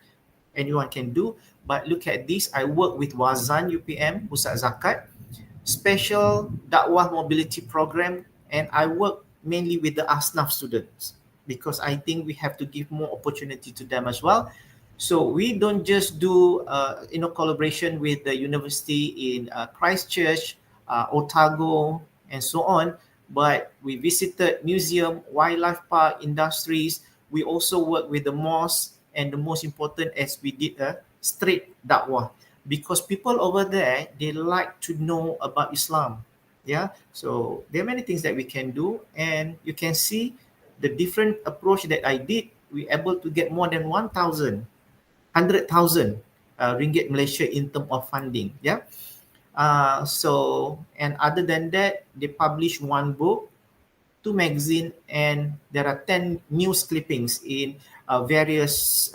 S5: anyone can do, but look at this. I work with Wazan UPM, Pusat Zakat, special dakwah mobility program, and I work mainly with the ASNAF students because I think we have to give more opportunity to them as well. So we don't just do collaboration with the university in Christchurch, Otago, and so on, but we visited museum, wildlife park, industries. We also work with the mosque, and the most important is we did a street dakwah because people over there, they like to know about Islam. Yeah, so there are many things that we can do, and you can see the different approach that I did. We able to get more than 100,000 ringgit Malaysia in terms of funding. Yeah. So, and other than that, they publish one book, 2 magazine, and there are 10 news clippings in various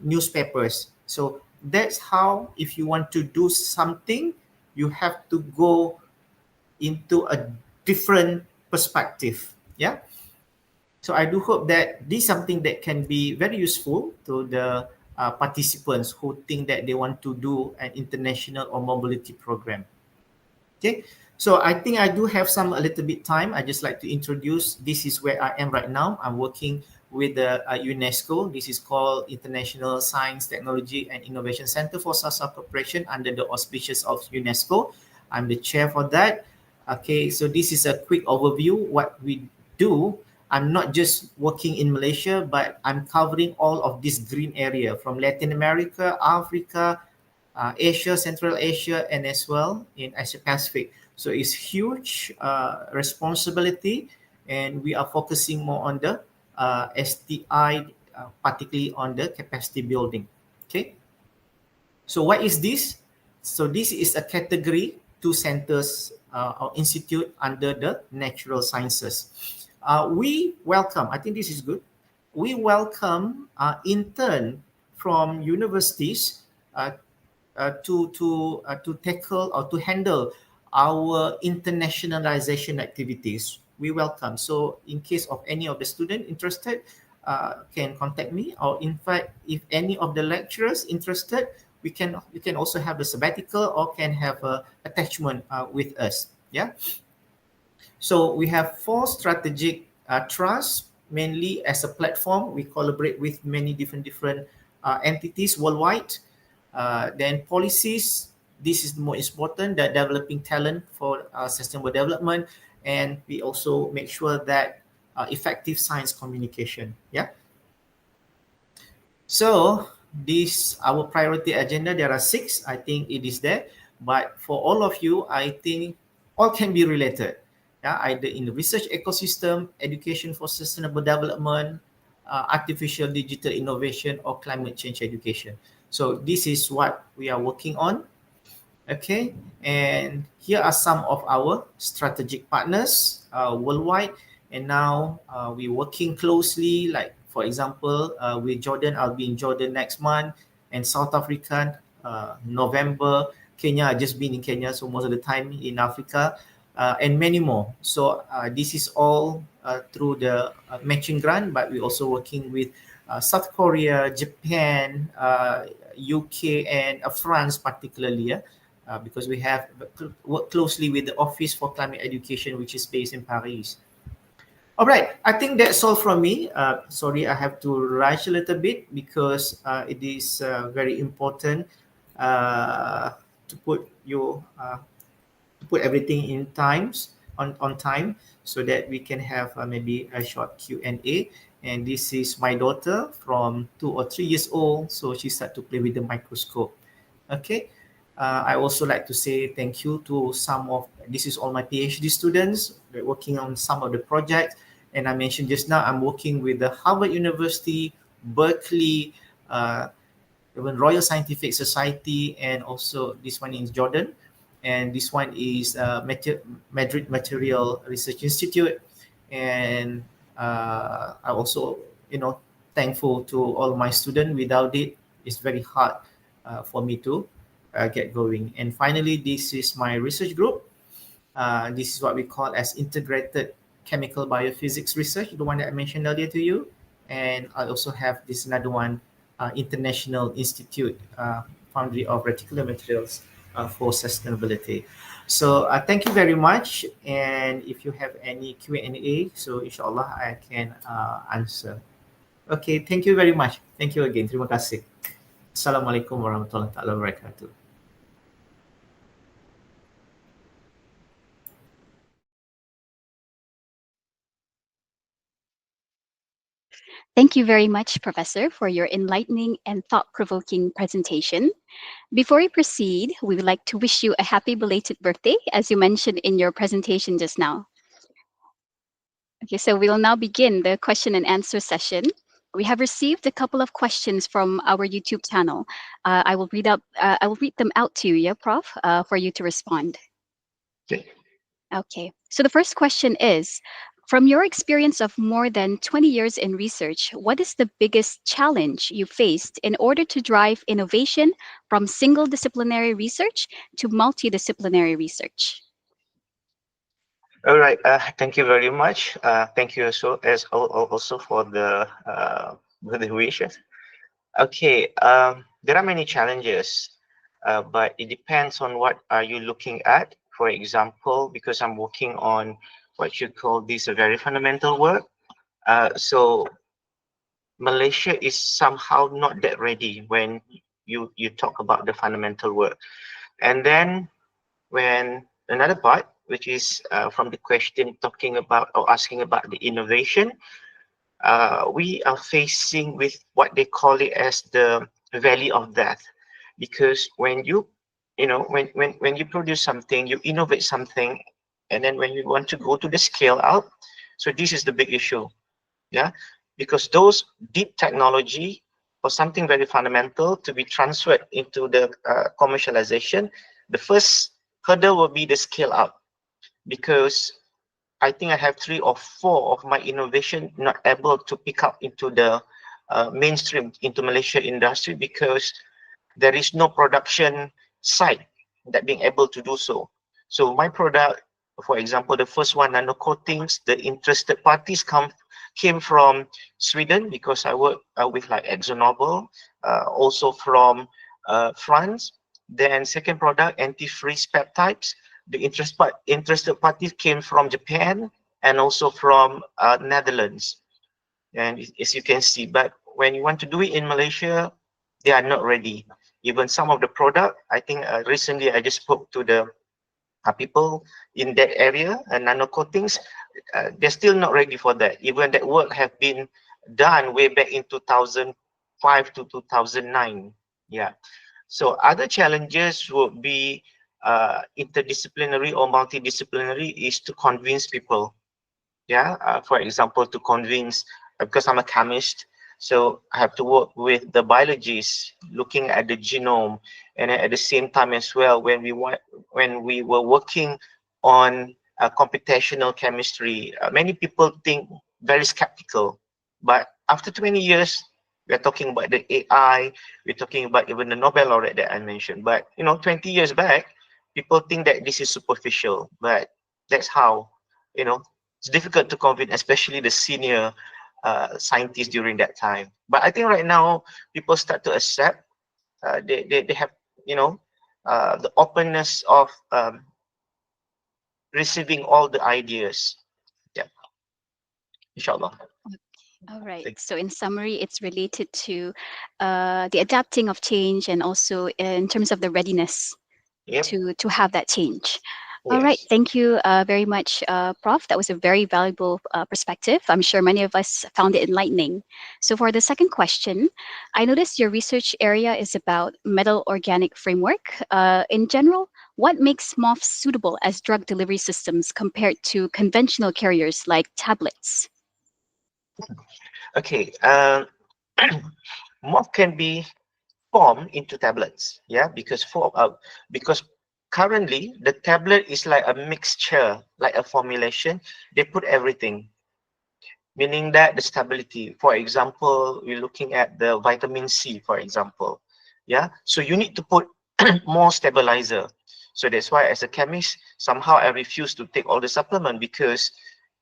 S5: newspapers. So that's how, if you want to do something, you have to go into a different perspective. Yeah. So I do hope that this is something that can be very useful to the participants who think that they want to do an international or mobility program. Okay, so I think I do have a little bit time. I just like to introduce. This is where I am right now. I'm working with the UNESCO. This is called International Science, Technology and Innovation Center for Social Cooperation under the auspices of UNESCO. I'm the chair for that. Okay, so this is a quick overview what we do. I'm not just working in Malaysia, but I'm covering all of this green area from Latin America, Africa, Asia, Central Asia, and as well in Asia Pacific. So it's huge responsibility, and we are focusing more on the STI, particularly on the capacity building. Okay. So what is this? So this is a category 2 centers or institute under the natural sciences. We welcome, I think this is good. We welcome intern from universities to tackle or to handle our internationalization activities. We welcome. So in case of any of the student interested, can contact me, or in fact, if any of the lecturers interested, you can also have the sabbatical or can have a attachment with us. Yeah. So we have 4 strategic trusts, mainly as a platform. We collaborate with many different entities worldwide. Then policies, this is the most important, the developing talent for sustainable development, and we also make sure that effective science communication. Yeah. So this our priority agenda. There are 6. I think it is there, but for all of you, I think all can be related. Yeah, either in the research ecosystem, education for sustainable development, artificial digital innovation, or climate change education. So this is what we are working on. Okay, and here are some of our strategic partners worldwide. And now we're working closely, like for example, with Jordan. I'll be in Jordan next month, and South Africa November. Kenya, I just been in Kenya, so most of the time in Africa, and many more. So this is all through the matching grant, but we're also working with South Korea, Japan, UK, and France particularly. Because we have worked closely with the Office for Climate Education, which is based in Paris. All right, I think that's all from me. Sorry, I have to rush a little bit because it is very important to put your put everything in times on time so that we can have maybe a short Q&A. And this is my daughter from 2 or 3 years old, so she start to play with the microscope. Okay. I also like to say thank you to some of, this is all my PhD students. They're working on some of the projects. And I mentioned just now, I'm working with the Harvard University, Berkeley, even Royal Scientific Society, and also this one in Jordan. And this one is Madrid Material Research Institute. And I also, thankful to all my students. Without it, it's very hard for me to get going. And finally, this is my research group. This is what we call as integrated chemical biophysics research, the one that I mentioned earlier to you. And I also have this another one, International Institute, Foundry of Reticular Materials for Sustainability. So thank you very much. And if you have any Q&A, so inshallah I can answer. Okay, thank you very much. Thank you again. Terima kasih. Assalamualaikum warahmatullahi wabarakatuh.
S4: Thank you very much, Professor, for your enlightening and thought-provoking presentation. Before we proceed, we would like to wish you a happy belated birthday, as you mentioned in your presentation just now. Okay, so we will now begin the question and answer session. We have received a couple of questions from our YouTube channel. I will read them out to you, yeah, Prof, for you to respond.
S3: Okay.
S4: Okay, so the first question is, from your experience of more than 20 years in research, what is the biggest challenge you faced in order to drive innovation from single disciplinary research to multidisciplinary research?
S6: All right. Thank you very much. Thank you also for the wishes. Okay. There are many challenges, but it depends on what are you looking at. For example, because I'm working on what you call this a very fundamental work. So Malaysia is somehow not that ready when you talk about the fundamental work. And then when another part, which is from the question talking about or asking about the innovation, we are facing with what they call it as the valley of death. Because when you when you produce something, you innovate something, and then when you want to go to the scale out, so this is the big issue. Yeah, because those deep technology or something very fundamental to be transferred into the commercialization, the first hurdle will be the scale up. Because I think I have 3 or 4 of my innovation not able to pick up into the mainstream, into Malaysia industry, because there is no production site that being able to do so. So my product, for example, the first one, nano coatings, the interested parties came from Sweden, because I work with like ExxonMobil, also from France. Then second product, antifreeze peptides. The interested parties came from Japan and also from Netherlands. And as you can see, but when you want to do it in Malaysia, they are not ready. Even some of the product, I think recently I just spoke to the people in that area, nano coatings, they're still not ready for that. Even that work have been done way back in 2005 to 2009. Yeah. So other challenges would be interdisciplinary or multidisciplinary is to convince people. Yeah. For example, to convince, because I'm a chemist, So I have to work with the biologists, looking at the genome, and at the same time as well, when we were working on computational chemistry, many people think very skeptical, but after 20 years, we're talking about the AI, we're talking about even the Nobel laureate that I mentioned. But 20 years back, people think that this is superficial, but that's how, it's difficult to convince, especially the senior scientists during that time. But I think right now people start to accept. They have the openness of receiving all the ideas. Yeah, inshallah.
S4: All right.
S6: Thank
S4: So, in summary, it's related to the adapting of change and also in terms of the readiness
S6: Yep.
S4: to have that change. All right.
S6: Yes.
S4: Thank you very much, Prof. That was a very valuable perspective. I'm sure many of us found it enlightening. So, for the second question, I noticed your research area is about metal organic framework. In general, what makes MOFs suitable as drug delivery systems compared to conventional carriers like tablets?
S6: Okay. Morph can be formed into tablets. Yeah, because currently the tablet is like a mixture, like a formulation. They put everything, meaning that the stability. For example, we're looking at the vitamin C, for example. Yeah, so you need to put more stabilizer. So that's why, as a chemist, somehow I refuse to take all the supplement, because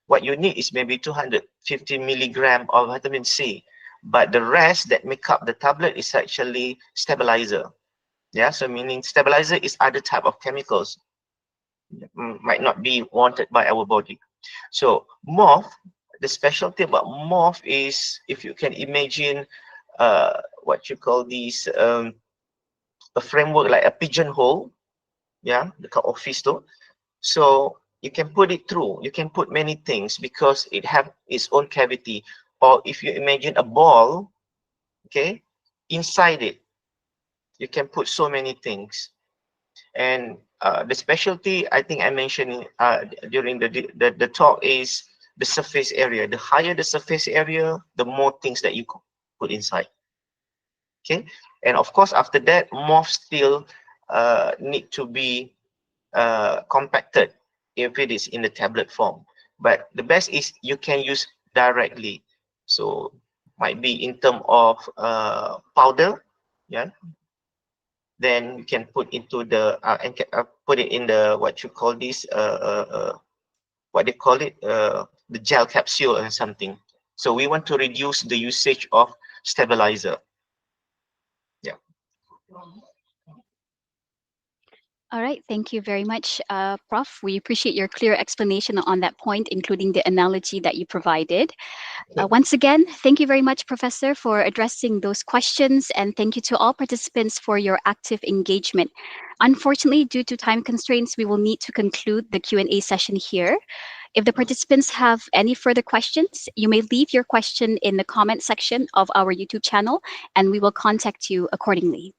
S6: what you need is maybe 250 milligram of vitamin C, but the rest that make up the tablet is actually stabilizer. Yeah, so meaning stabilizer is other type of chemicals, might not be wanted by our body. So morph, the specialty about morph is, if you can imagine what you call these a framework like a pigeonhole, yeah, the office though. So you can put it through, you can put many things because it have its own cavity. Or if you imagine a ball, okay, inside it you can put so many things. And the specialty, I think I mentioned during the talk, is the surface area. The higher the surface area, the more things that you could put inside. Okay, and of course after that, more still need to be compacted if it is in the tablet form. But the best is you can use directly. So might be in term of powder, yeah. Then you can put into the put it in the what you call this what they call it the gel capsule or something. So we want to reduce the usage of stabilizer. Yeah.
S4: All right, thank you very much, Prof. We appreciate your clear explanation on that point, including the analogy that you provided. Once again, thank you very much, Professor, for addressing those questions, and thank you to all participants for your active engagement. Unfortunately, due to time constraints, we will need to conclude the Q&A session here. If the participants have any further questions, you may leave your question in the comment section of our YouTube channel, and we will contact you accordingly.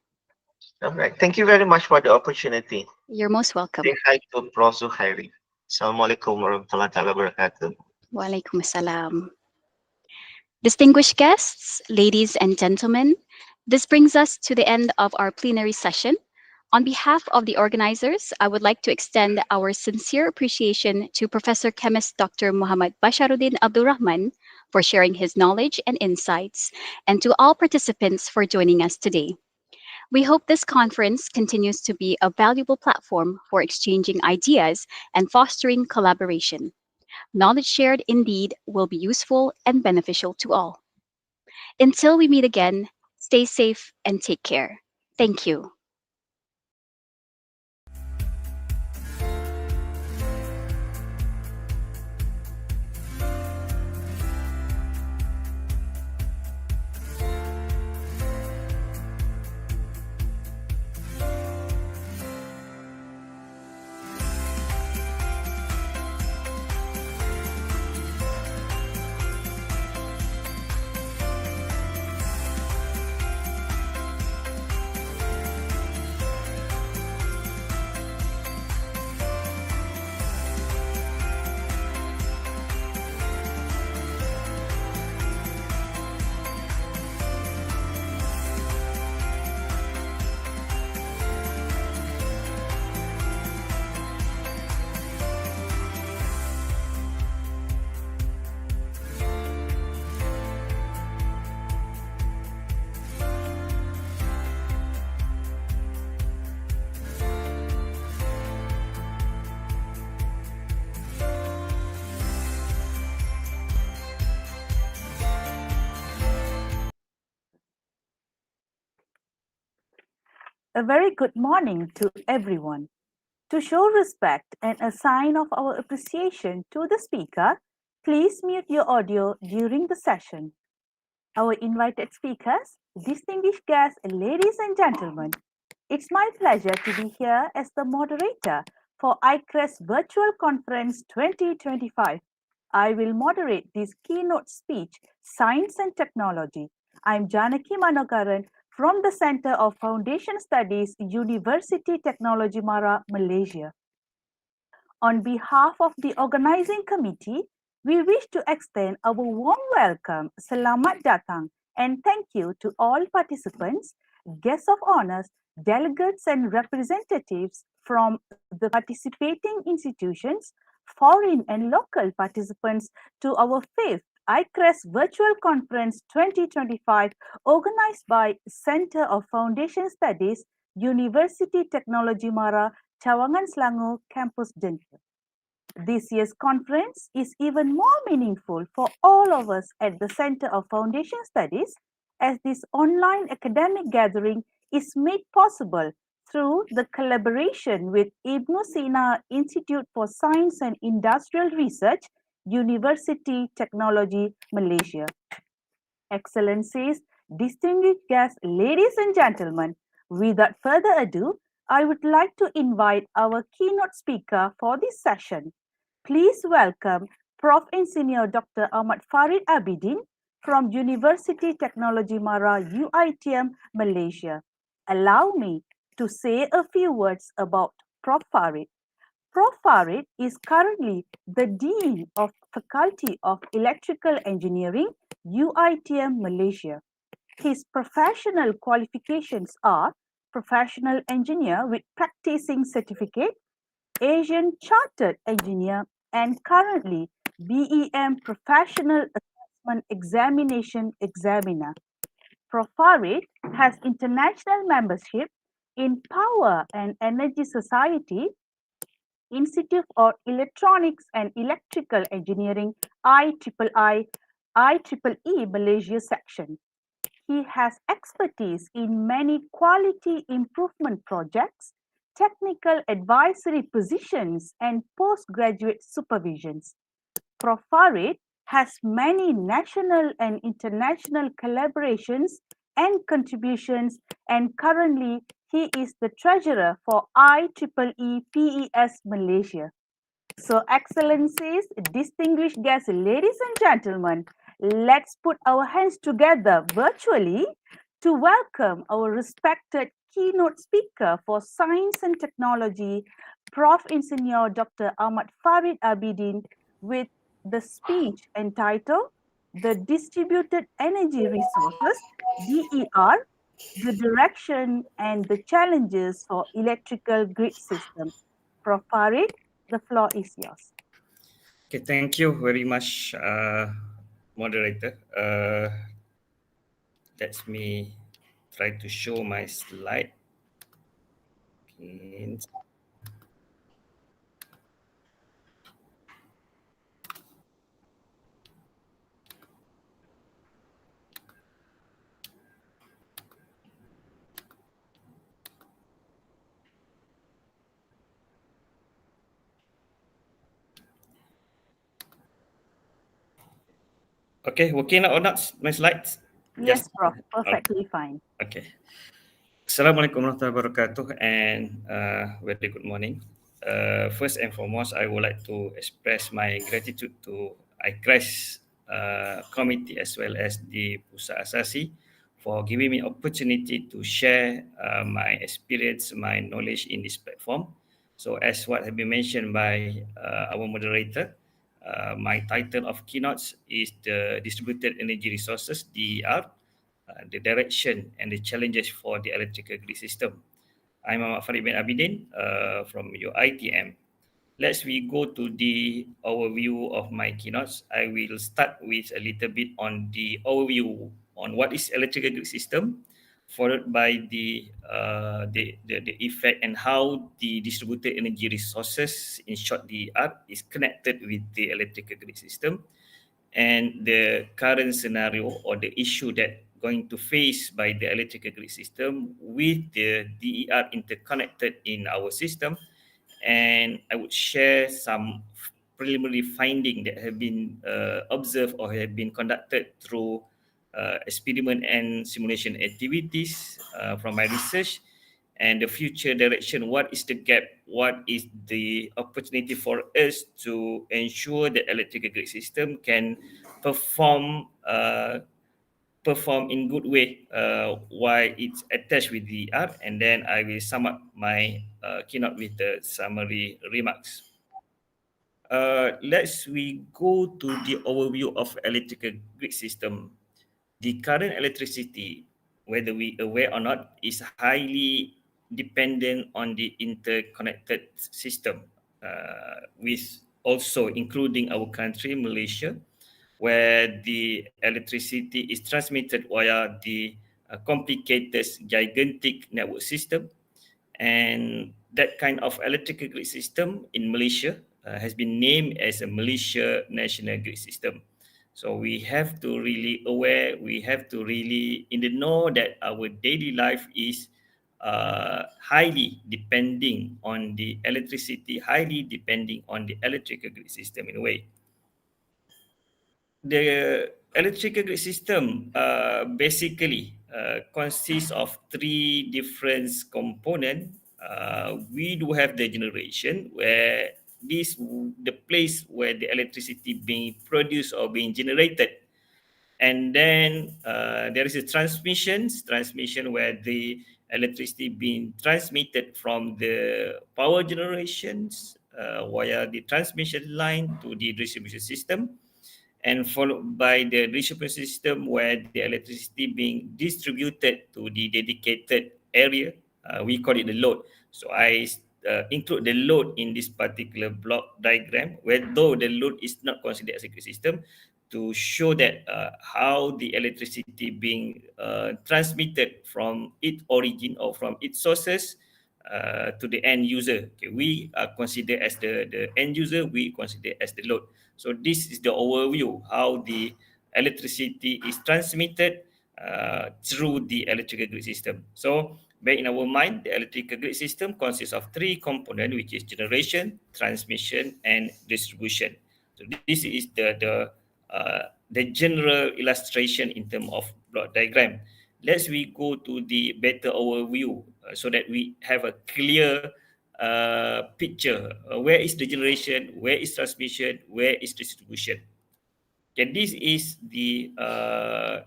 S6: All right. Thank you very much for the opportunity.
S4: You're most welcome.
S6: Say hi to Prof. Zuhairi. Assalamualaikum warahmatullahi wabarakatuh.
S4: Walaikum assalam. Distinguished guests, ladies and gentlemen, this brings us to the end of our plenary session. On behalf of the organizers, I would like to extend our sincere appreciation to Professor Chemist Dr. Muhammad Basharuddin Abdul Rahman for sharing his knowledge and insights, and to all participants for joining us today. We hope this conference continues to be a valuable platform for exchanging ideas and fostering collaboration. Knowledge shared indeed will be useful and beneficial to all. Until we meet again, stay safe and take care. Thank you.
S7: A very good morning to everyone. To show respect and a sign of our appreciation to the speaker, please mute your audio during the session. Our invited speakers, distinguished guests, ladies and gentlemen, it's my pleasure to be here as the moderator for I-CReST Virtual Conference 2025. I will moderate this keynote speech, Science and Technology. I'm Janaki Manokaran from the Center of Foundation Studies, University Technology Mara, Malaysia. On behalf of the organizing committee, we wish to extend our warm welcome, Selamat Datang, and thank you to all participants, guests of honors, delegates and representatives from the participating institutions, foreign and local participants to our fifth I-CReST Virtual Conference 2025 organized by Center of Foundation Studies, University Technology Mara, Cawangan Selangor Campus Denpasar. This year's conference is even more meaningful for all of us at the Center of Foundation Studies as this online academic gathering is made possible through the collaboration with Ibn Sina Institute for Science and Industrial Research, University Technology, Malaysia. Excellencies, distinguished guests, ladies and gentlemen, without further ado, I would like to invite our keynote speaker for this session. Please welcome Prof. Engineer Dr. Ahmad Farid Abidin from University Technology Mara, UITM, Malaysia. Allow me to say a few words about Prof. Farid. Prof. Farid is currently the Dean of Faculty of Electrical Engineering, UITM, Malaysia. His professional qualifications are Professional Engineer with Practicing Certificate, Asian Chartered Engineer, and currently BEM Professional Assessment Examination Examiner. Prof. Farid has international membership in Power and Energy Society, Institute for Electronics and Electrical Engineering, IEEE Malaysia section. He has expertise in many quality improvement projects, technical advisory positions, and postgraduate supervisions. Prof. Farid has many national and international collaborations and contributions, and currently he is the treasurer for IEEE PES Malaysia. So, Excellencies, distinguished guests, ladies and gentlemen, let's put our hands together virtually to welcome our respected keynote speaker for Science and Technology, Prof. Engineer Dr. Ahmad Farid Abidin, with the speech entitled The Distributed Energy Resources, DER, the Direction and the Challenges for Electrical Grid System. Prof. Farid, the floor is yours.
S8: Okay, thank you very much, moderator. Let me try to show my slide. Okay, working or not, my slides?
S7: Yes, Prof. Perfectly fine.
S8: Okay. Assalamualaikum warahmatullahi wabarakatuh and very good morning. First and foremost, I would like to express my gratitude to I-CReST committee as well as the Pusat Asasi for giving me opportunity to share my experience, my knowledge in this platform. So as what has been mentioned by our moderator, my title of keynotes is the Distributed Energy Resources, DER, the direction and the challenges for the electrical grid system. I'm Ahmad Farid bin Abidin from UITM. Let's go to the overview of my keynotes. I will start with a little bit on the overview on what is electrical grid system, followed by the effect and how the distributed energy resources, in short DER, is connected with the electrical grid system, and the current scenario or the issue that going to face by the electrical grid system with the DER interconnected in our system. And I would share some preliminary findings that have been observed or have been conducted through experiment and simulation activities from my research, and the future direction. What is the gap? What is the opportunity for us to ensure that electrical grid system can perform perform in good way while it's attached with the art? And then I will sum up my keynote with the summary remarks. Let's we go to the overview of electrical grid system. The current electricity, whether we aware or not, is highly dependent on the interconnected system, with also including our country, Malaysia, where the electricity is transmitted via the complicated gigantic network system. And that kind of electrical grid system in Malaysia has been named as a Malaysia National Grid System. So we have to really aware, we have to really in the know that our daily life is highly depending on the electricity, highly depending on the electrical grid system in a way. The electrical grid system basically consists of three different components. We do have the generation, where this the place where the electricity being produced or being generated, and then there is a transmission where the electricity being transmitted from the power generations via the transmission line to the distribution system, and followed by the distribution system where the electricity being distributed to the dedicated area. We call it the load. So I include the load in this particular block diagram, where though the load is not considered as a grid system, to show that how the electricity being transmitted from its origin or from its sources to the end user. Okay, we are considered as the end user, we consider as the load. So this is the overview how the electricity is transmitted through the electrical grid system. So bear in our mind, the electrical grid system consists of three components, which is generation, transmission, and distribution. So this is the general illustration in terms of block diagram. Let's we go to the better overview so that we have a clear picture. Where is the generation? Where is transmission? Where is distribution? Okay, this is the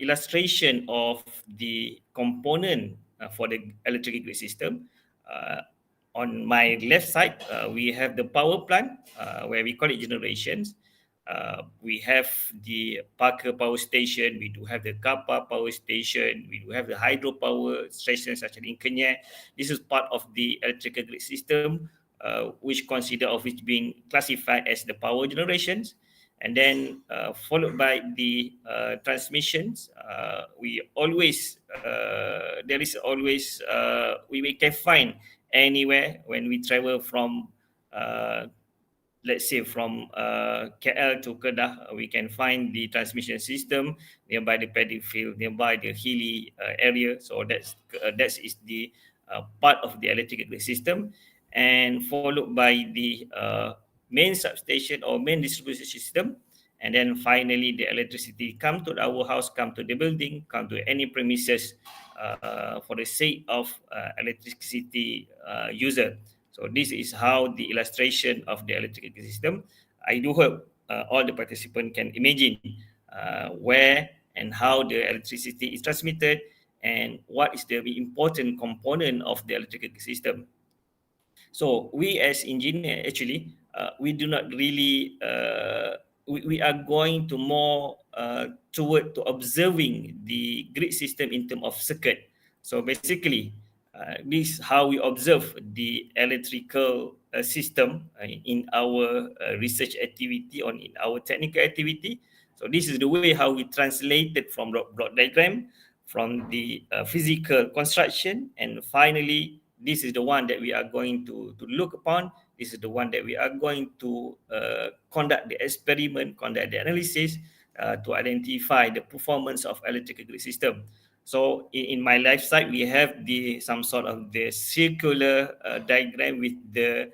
S8: illustration of the component for the electrical grid system. On my left side, we have the power plant, where we call it generations. We have the Parker Power Station, we do have the Kappa Power Station, we do have the hydropower stations such as in Kenyah. This is part of the electrical grid system, which consider of which being classified as the power generations. And then followed by the transmissions. We always, there is always, we can find anywhere when we travel from let's say from KL to Kedah, we can find the transmission system nearby the paddy field, nearby the hilly area. So that is the part of the electrical grid system, and followed by the main substation or main distribution system. And then finally, the electricity come to our house, come to the building, come to any premises for the sake of electricity user. So this is how the illustration of the electrical system. I do hope all the participants can imagine where and how the electricity is transmitted and what is the important component of the electrical system. So we as engineer, actually, we do not really, we are going to more toward to observing the grid system in terms of circuit. So basically, this is how we observe the electrical system in our research activity or in our technical activity. So this is the way how we translated from block diagram, from the physical construction, and finally, this is the one that we are going to look upon. This is the one that we are going to conduct the experiment, conduct the analysis to identify the performance of electrical grid system. So in my left side, we have some sort of the circular diagram with the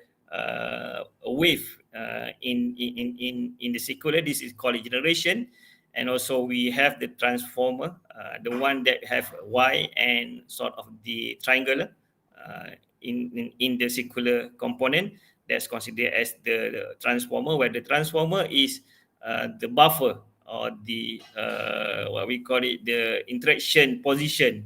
S8: wave in the circular. This is called generation, and also we have the transformer, the one that have Y and sort of the triangular in the circular component. That's considered as the transformer, where the transformer is the buffer or the what we call it, the interaction position,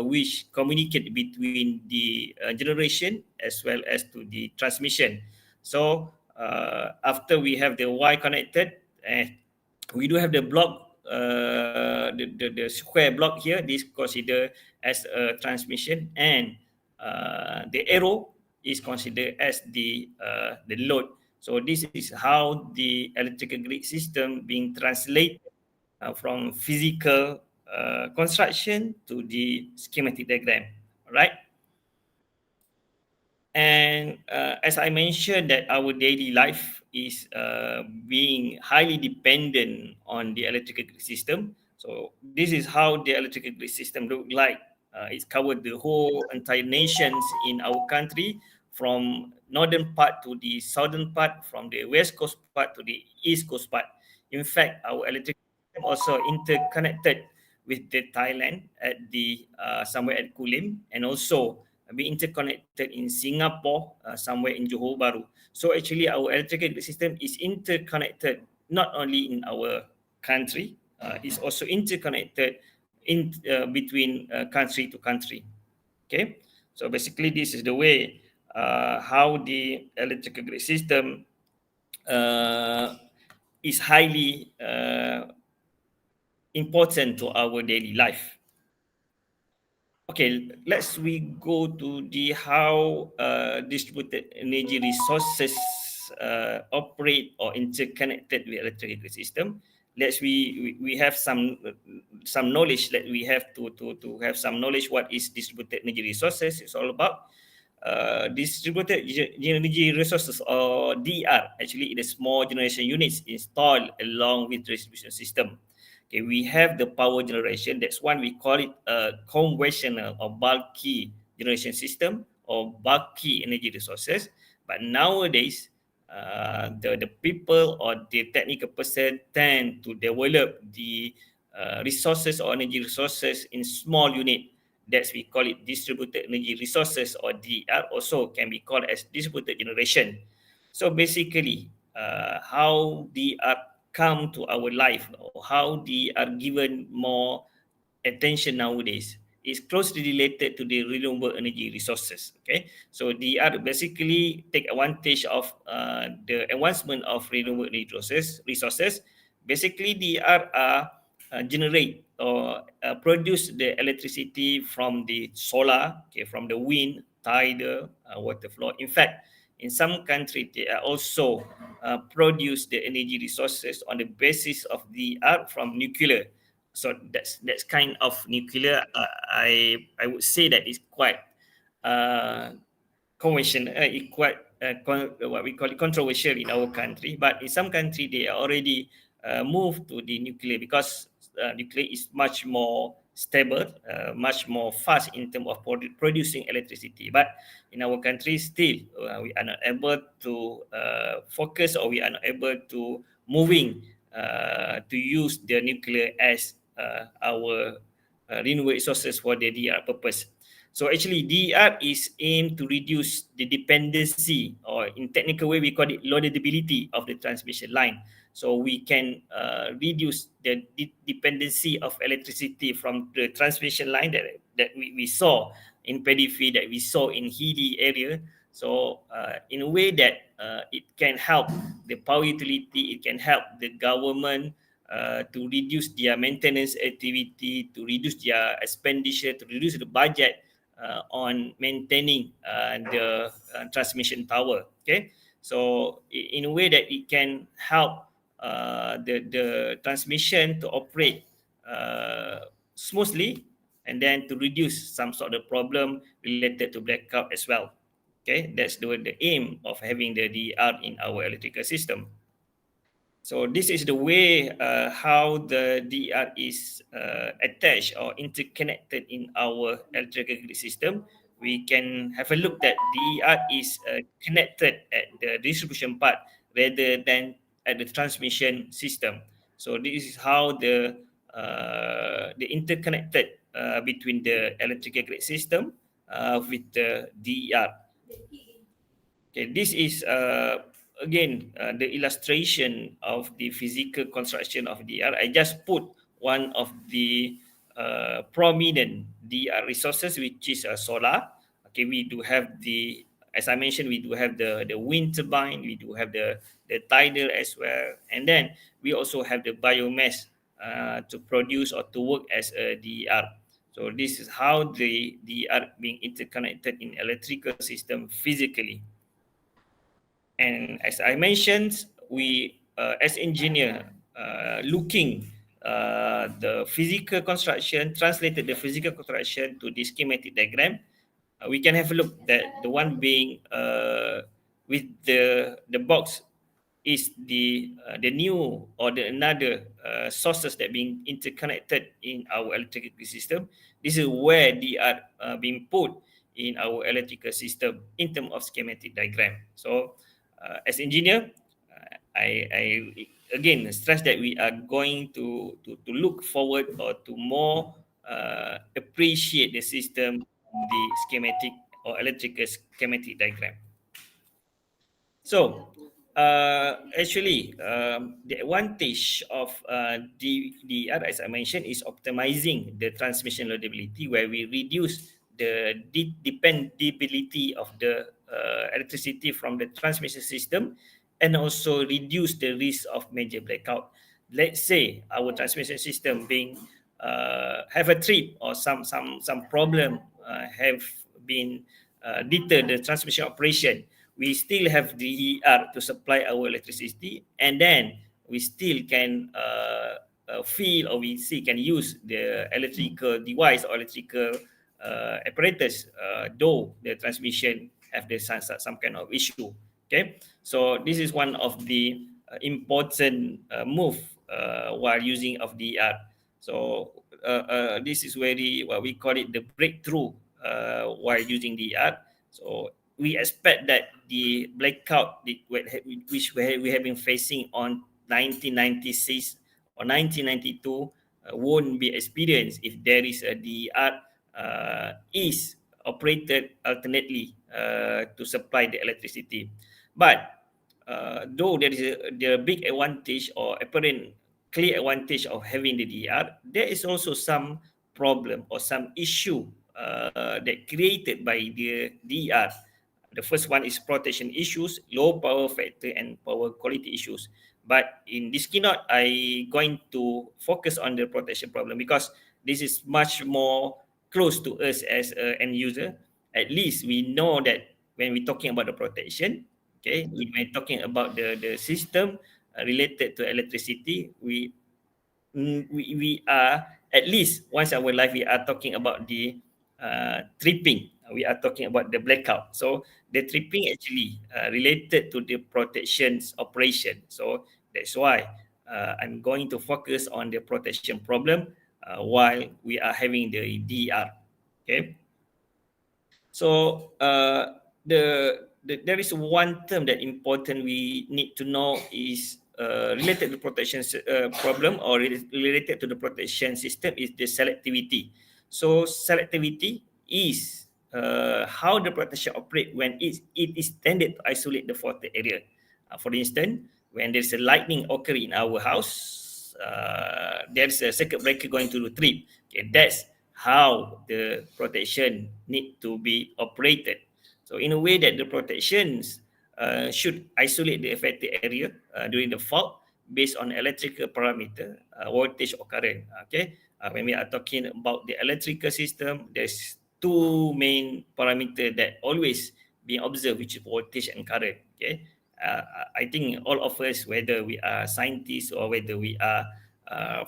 S8: which communicate between the generation as well as to the transmission. So after we have the Y connected, and we do have the block, the square block here. This considered as a transmission, and the arrow is considered as the load. So this is how the electrical grid system being translated from physical construction to the schematic diagram. All right. And as I mentioned, that our daily life is being highly dependent on the electrical grid system. So this is how the electrical grid system look like. It's covered the whole entire nations in our country, from northern part to the southern part, from the west coast part to the east coast part. In fact, our electrical system also interconnected with the Thailand at the somewhere at Kulim, and also be interconnected in Singapore, somewhere in Johor Bahru. So actually, our electrical grid system is interconnected not only in our country, it's also interconnected in between country to country. Okay, so basically, this is the way how the electrical grid system is highly important to our daily life. Okay, let's we go to the how distributed energy resources operate or interconnected with electric grid system. Let's we have some knowledge that we have to have some knowledge what is distributed energy resources. It's all about distributed energy resources, or DR. Actually, it is small generation units installed along with distribution system. Okay, we have the power generation. That's one we call it a conventional or bulky generation system, or bulky energy resources. But nowadays, the people or the technical person tend to develop the resources or energy resources in small unit. That's we call it distributed energy resources, or DR. Also can be called as distributed generation. So basically, how DR come to our life, or how they are given more attention nowadays, is closely related to the renewable energy resources. Okay, so they are basically take advantage of the advancement of renewable energy resources. Basically, they are generate or produce the electricity from the solar, okay, from the wind, tidal, water flow. In fact, in some countries, they are also produce the energy resources on the basis of the art from nuclear. So that's kind of nuclear. I would say that is quite conventional, quite what we call it controversial in our country. But in some country, they are already moved to the nuclear, because nuclear is much more stable, much more fast in terms of producing electricity. But in our country, still we are not able to focus, or we are not able to moving to use the nuclear as our renewable resources for the DR purpose. So actually, DR is aimed to reduce the dependency, or in technical way we call it loadability of the transmission line. So we can reduce the dependency of electricity from the transmission line that we saw in paddy field, that we saw in hilly area. So in a way that it can help the power utility, it can help the government to reduce their maintenance activity, to reduce their expenditure, to reduce the budget on maintaining the transmission tower. Okay, so in a way that it can help the transmission to operate smoothly, and then to reduce some sort of problem related to blackout as well. Okay, that's the aim of having the DR in our electrical system. So this is the way how the DER is attached or interconnected in our electrical grid system. We can have a look that DER is connected at the distribution part rather than at the transmission system. So this is how the interconnected between the electrical grid system with the DER. Okay, this is again the illustration of the physical construction of DR. I just put one of the prominent DR resources, which is solar. Okay, we do have the, as I mentioned, we do have the wind turbine, we do have the tidal as well, and then we also have the biomass to produce or to work as a DR. So this is how the are being interconnected in electrical system physically. And as I mentioned, we as engineer looking the physical construction, translated the physical construction to the schematic diagram, we can have a look that the one being with the box is the new or the another sources that being interconnected in our electrical system. This is where they are being put in our electrical system in terms of schematic diagram. So as engineer, I again stress that we are going to look forward or to more appreciate the system, the schematic or electrical schematic diagram. So, actually, the advantage of DER, as I mentioned, is optimizing the transmission loadability, where we reduce the dependability of the electricity from the transmission system, and also reduce the risk of major blackout. Let's say our transmission system being have a trip or some problem have been deter the transmission operation. We still have the ER to supply our electricity, and then we still can feel, or we still can use the electrical device or electrical apparatus, though the transmission have the some kind of issue. Okay, so this is one of the important move while using of the ER. So this is very, what we call it, the breakthrough while using the ER. So we expect that the blackout which we have been facing on 1996 or 1992 won't be experienced if there is a DER is operated alternately to supply the electricity. But though there is the big advantage or apparent clear advantage of having the DER, there is also some problem or some issue that created by the DER. The first one is protection issues, low power factor, and power quality issues. But in this keynote, I going to focus on the protection problem because this is much more close to us as an end user. At least we know that when we're talking about the protection, okay, when we're talking about the system related to electricity, we are, at least once in our life, we are talking about the tripping. We are talking about the blackout. So the tripping actually related to the protections operation. So that's why I'm going to focus on the protection problem while we are having the DER. Okay. So there is one term that important we need to know is related to protection problem or related to the protection system is the selectivity. So selectivity is how the protection operate when it is tended to isolate the faulted area. For instance, when there's a lightning occur in our house, there's a circuit breaker going to trip. Okay, that's how the protection need to be operated. So in a way that the protections should isolate the affected area during the fault based on electrical parameter, voltage or current. Okay, when we are talking about the electrical system, there's two main parameter that always being observed, which is voltage and current. Okay, I think all of us, whether we are scientists or whether we are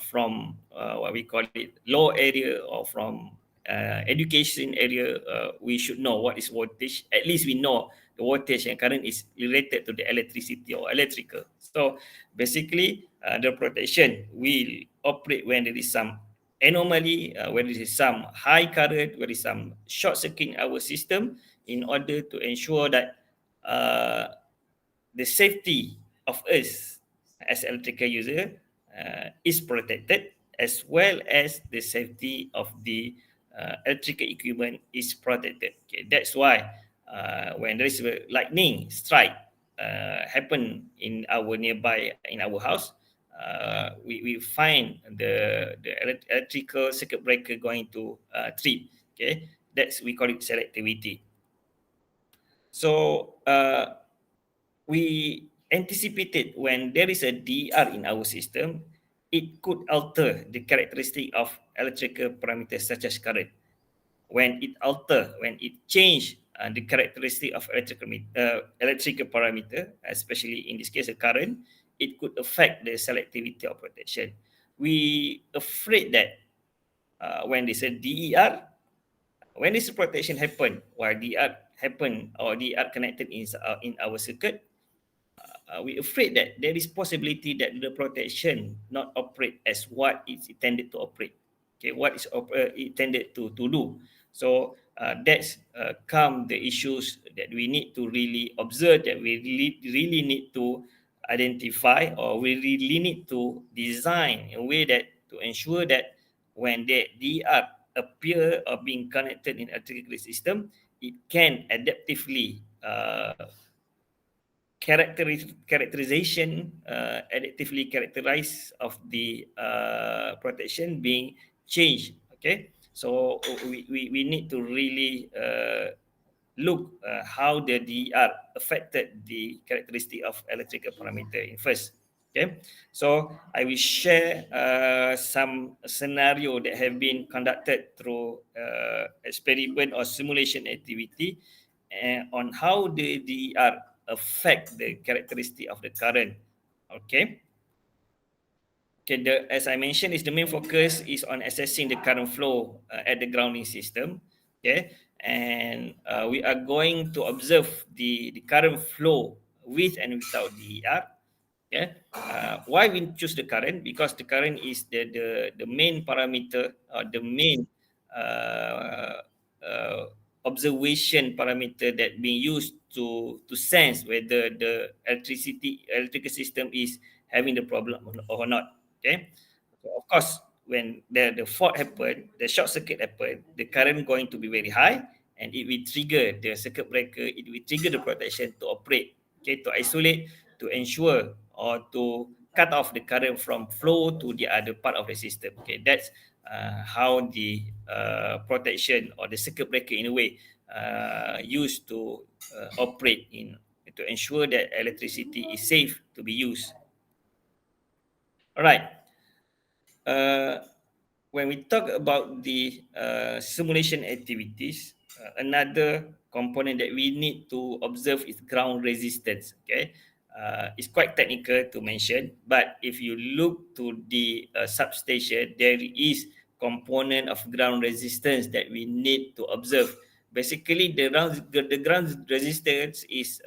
S8: from what we call it law area or from education area, we should know what is voltage. At least we know the voltage and current is related to the electricity or electrical. So basically, the protection will operate when there is some anomaly, when there is some high current, when there is some short circuit in our system, in order to ensure that the safety of us as electrical user is protected, as well as the safety of the electrical equipment is protected. Okay, that's why when there is a lightning strike happen in our nearby in our house, we find the electrical circuit breaker going to trip. Okay, that's we call it selectivity. So we anticipated when there is a DER in our system, it could alter the characteristic of electrical parameters such as current. When it change the characteristic of electrical parameter, especially in this case, the current, it could affect the selectivity of protection. We afraid that when there's a DER, when this protection happen, while DER happen or DER connected in our circuit, we afraid that there is possibility that the protection not operate as what it's intended to operate. Okay, what is intended to do. So that's come the issues that we need to really observe, that we really need to identify, or we really need to design a way that to ensure that when they are appear or being connected in electrical system, it can adaptively characterization, adaptively characterize of the protection being changed. Okay, so we need to really look how the DER affected the characteristic of electrical parameter in first. Okay, so I will share some scenario that have been conducted through experiment or simulation activity on how the DER affect the characteristic of the current. Okay. Okay, as I mentioned, is the main focus is on assessing the current flow at the grounding system. Okay, and we are going to observe the current flow with and without DER. Okay, why we choose the current? Because the current is the main parameter, or the main observation parameter that being used to sense whether the electrical system is having the problem or not. Okay, so of course, when the fault happen, the short circuit happen, the current going to be very high, and it will trigger the circuit breaker. It will trigger the protection to operate. Okay, to isolate, to ensure, or to cut off the current from flow to the other part of the system. Okay, that's how the protection or the circuit breaker in a way used to operate in, to ensure that electricity is safe to be used. All right. When we talk about the simulation activities, another component that we need to observe is ground resistance. Okay, it's quite technical to mention, but if you look to the substation, there is component of ground resistance that we need to observe. Basically, the ground resistance is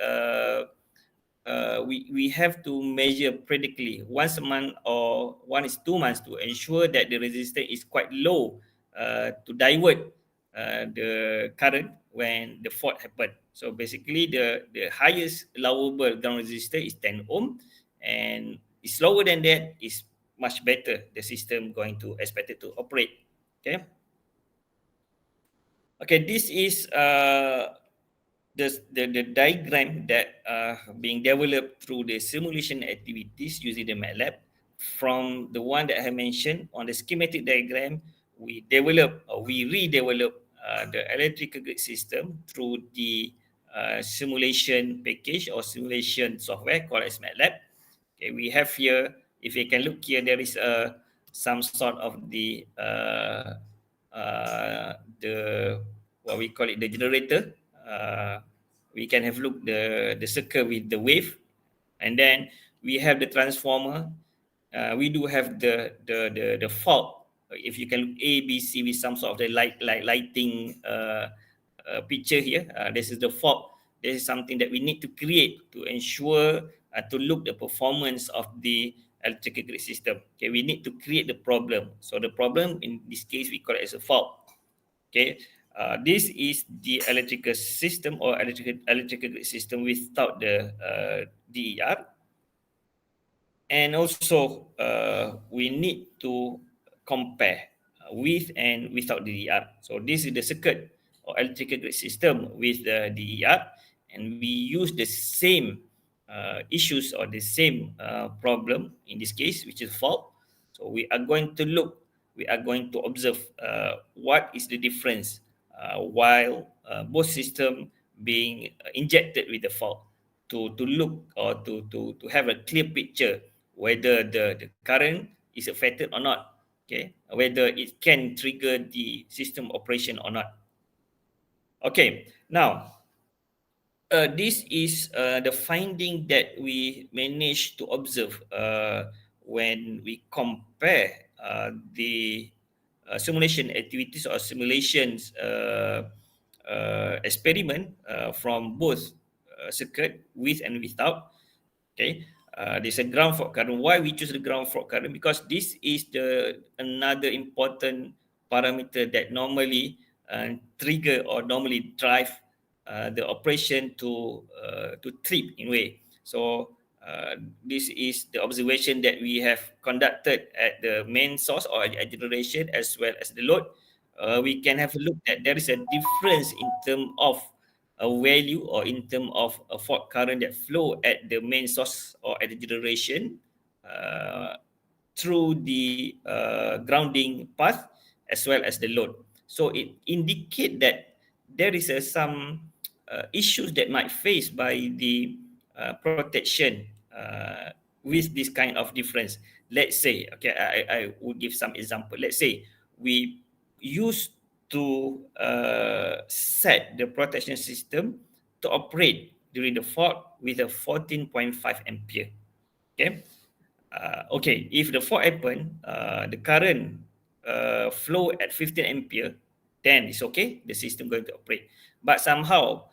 S8: we have to measure predictably once a month or 2 months to ensure that the resistance is quite low to divert the current when the fault happen. So basically, the highest allowable ground resistance is 10 ohm, and it's lower than that is much better. The system going to expected to operate. Okay. Okay, this is the diagram that being developed through the simulation activities using the MATLAB. From the one that I mentioned on the schematic diagram, we redevelop the electrical grid system through the simulation package or simulation software called as MATLAB. Okay, we have here, if you can look here, there is some sort of the what we call it, the generator. We can have look the circle with the wave, and then we have the transformer. We do have the fault. If you can look A, B, C with some sort of the lighting picture here. This is the fault This is something that we need to create to ensure to look the performance of the electrical grid system. Okay, we need to create the problem. So the problem in this case we call it as a fault. Okay, this is the electrical system or electrical grid system without the DER. And also, we need to compare with and without the DER. So this is the circuit or electrical grid system with the DER, and we use the same issues or the same problem in this case, which is fault. So we are going to look, we are going to observe what is the difference while both system being injected with the fault to look or to have a clear picture whether the current is affected or not, okay, whether it can trigger the system operation or not. Okay, now this is the finding that we managed to observe when we compare the simulation activities or simulations experiment from both circuit with and without. Okay, there's a ground fault current. Why we choose the ground fault current? Because this is the another important parameter that normally trigger or normally drive the operation to trip in a way. So this is the observation that we have conducted at the main source or at generation as well as the load. We can have a look that there is a difference in terms of a value or in terms of a fault current that flow at the main source or at the generation through the grounding path as well as the load. So it indicate that there is some issues that might face by the protection with this kind of difference. Let's say, okay, I will give some example. Let's say we use to set the protection system to operate during the fault with a 14.5 ampere. Okay. Okay, if the fault happen, the current flow at 15 ampere, then it's okay, the system going to operate. But somehow,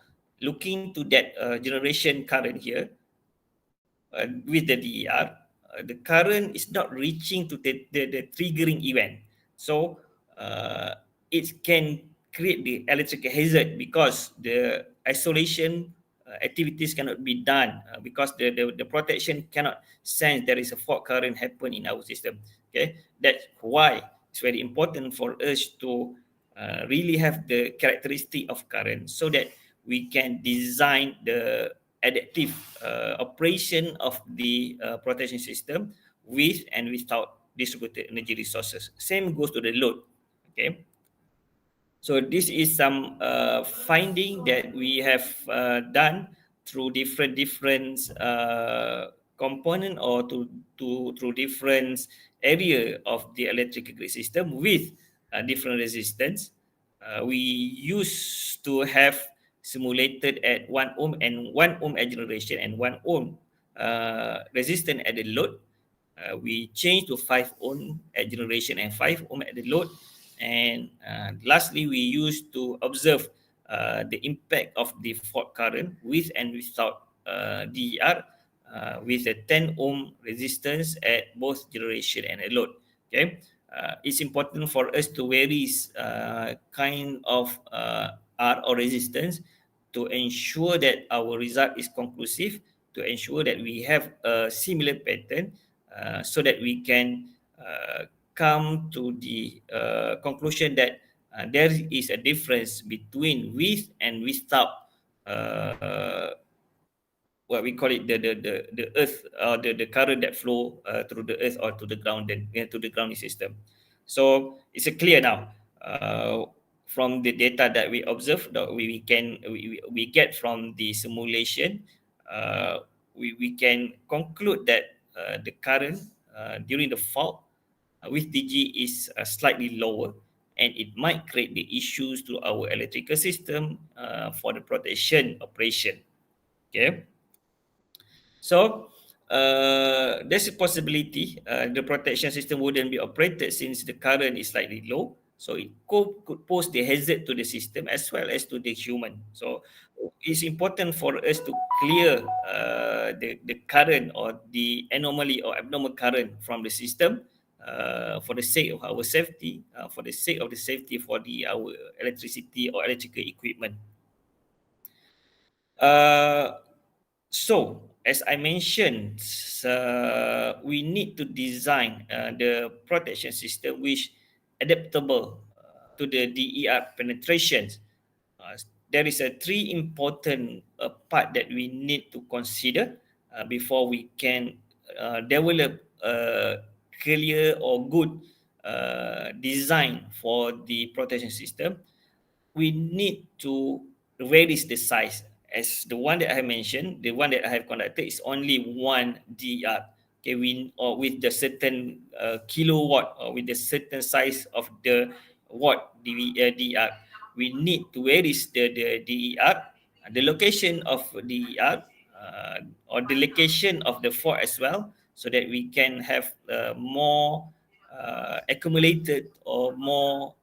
S8: looking to that generation current here, with the DER, the current is not reaching to the triggering event. So it can create the electrical hazard because the isolation activities cannot be done because the protection cannot sense there is a fault current happen in our system. Okay, that's why it's very important for us to really have the characteristic of current so that we can design the adaptive operation of the protection system with and without distributed energy resources. Same goes to the load. Okay. So this is some finding that we have done through different component or through different area of the electrical grid system with different resistance. We used to have simulated at 1 ohm and 1 ohm at generation and 1 ohm resistance at the load. We changed to 5 ohm at generation and 5 ohm at the load. And lastly, we used to observe the impact of the fault current with and without DER with a 10 ohm resistance at both generation and a load. Okay, it's important for us to vary kind of R or resistance to ensure that our result is conclusive, to ensure that we have a similar pattern so that we can come to the conclusion that there is a difference between with and without what we call it the earth or the current that flow through the earth or to the ground to the grounding system. So it's clear now from the data that we observe that we get from the simulation. We can conclude that the current during the fault with DG is slightly lower, and it might create the issues to our electrical system for the protection operation. Okay. So there's a possibility the protection system wouldn't be operated since the current is slightly low. So it could pose the hazard to the system as well as to the human. So it's important for us to clear the current or the anomaly or abnormal current from the system for the sake of our safety, for the sake of the safety for our electricity or electrical equipment. So, as I mentioned, we need to design the protection system which adaptable to the DER penetrations. There is a three important part that we need to consider before we can develop a clear or good design for the protection system. We need to raise the size. As the one that I mentioned, the one that I have conducted is only one DR. Okay, or with the certain kilowatt or with the certain size of the watt DR. We need to raise the DER, the location of DER, or the location of the fault as well, so that we can have more accumulated or more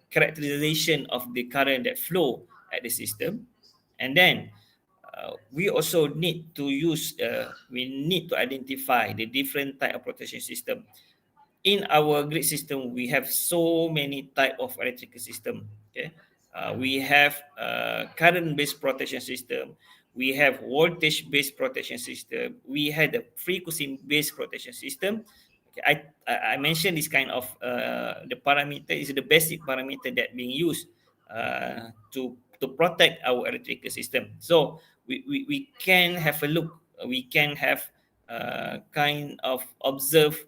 S8: characterization of the current that flow at the system. And then we also need to we need to identify the different type of protection system. In our grid system, we have so many type of electrical system. Okay, we have current-based protection system. We have voltage-based protection system. We had a frequency-based protection system. Okay, I mentioned this kind of the parameter is the basic parameter that being used to protect our electrical system. So we can have a look. We can have kind of observe,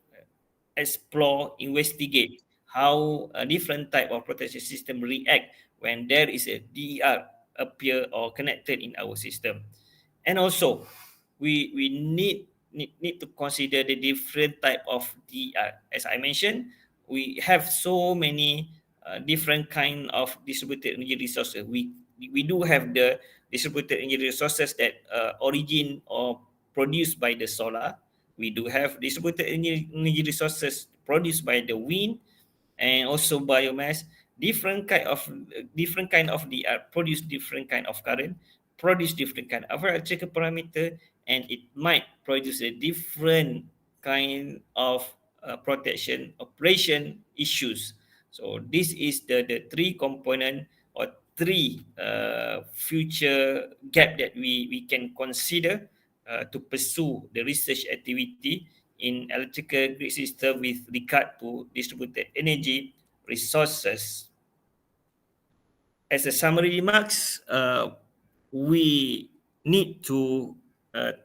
S8: explore, investigate how a different type of protection system react when there is a DER appear or connected in our system. And also, we need to consider the different type of DER. As I mentioned, we have so many different kind of distributed energy resources. We do have the distributed energy resources that origin or produced by the solar. We do have distributed energy resources produced by the wind and also biomass. Different kind of DR produce different kind of current, produce different kind of electrical parameter, and it might produce a different kind of protection operation issues. So this is the three component or three future gap that we can consider to pursue the research activity in electrical grid system with regard to distributed energy resources. As a summary remarks, we need to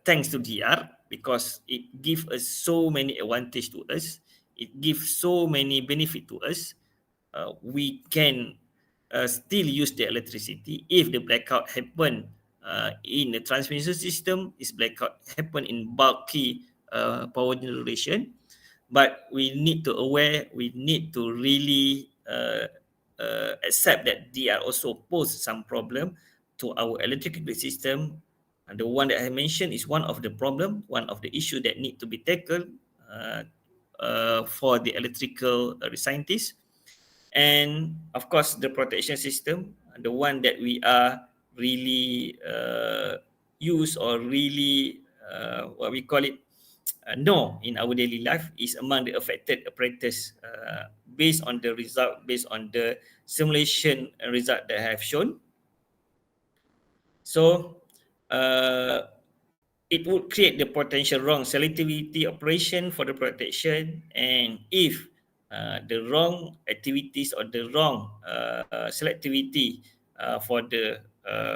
S8: thanks to DR because it gives us so many advantage to us. It gives so many benefit to us. We can still use the electricity if the blackout happen in the transmission system. Is blackout happen in bulky power generation, but we need to aware. We need to really accept that they are also pose some problem to our electrical grid system. And the one that I mentioned is one of the problem, one of the issue that need to be tackled for the electrical scientists. And of course, the protection system, the one that we are really use or really what we call it know in our daily life is among the affected apparatus based on the result, based on the simulation result that I have shown. So it would create the potential wrong selectivity operation for the protection, and if the wrong activities or the wrong selectivity for the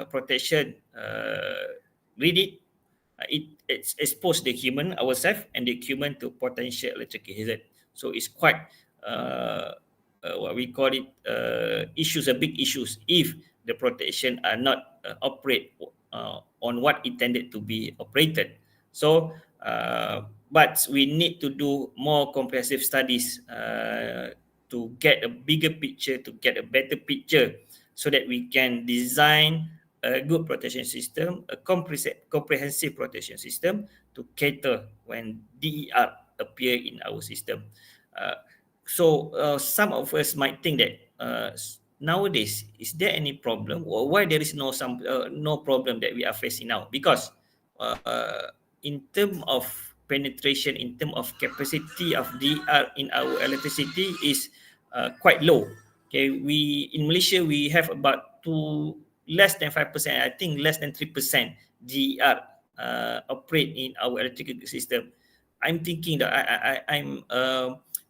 S8: protection read it's exposed the human ourselves and the human to potential electrical hazard. So it's quite what we call it issues, are big issues if the protection are not operate on what intended to be operated. So but we need to do more comprehensive studies to get a bigger picture, to get a better picture, so that we can design a good protection system, a comprehensive protection system to cater when DER appear in our system. So some of us might think that nowadays, is there any problem, or why there is no problem that we are facing now? Because in terms of penetration, in terms of capacity of DR in our electricity is quite low. Okay, we in Malaysia we have about less than 5%, I think less than 3% DR operate in our electrical system. I'm thinking that I'm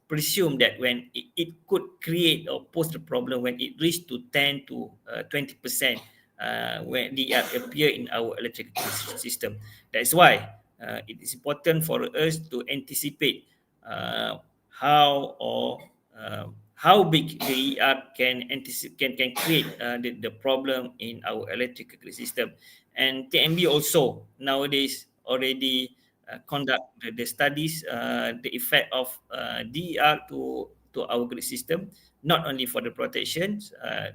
S8: presume that when it could create or pose the problem when it reached to 10 to 20% when they appear in our electrical system. That's why it is important for us to anticipate how or how big the ER can create the problem in our electrical system. And TMB also nowadays already conduct the studies, the effect of DER to our grid system, not only for the protection,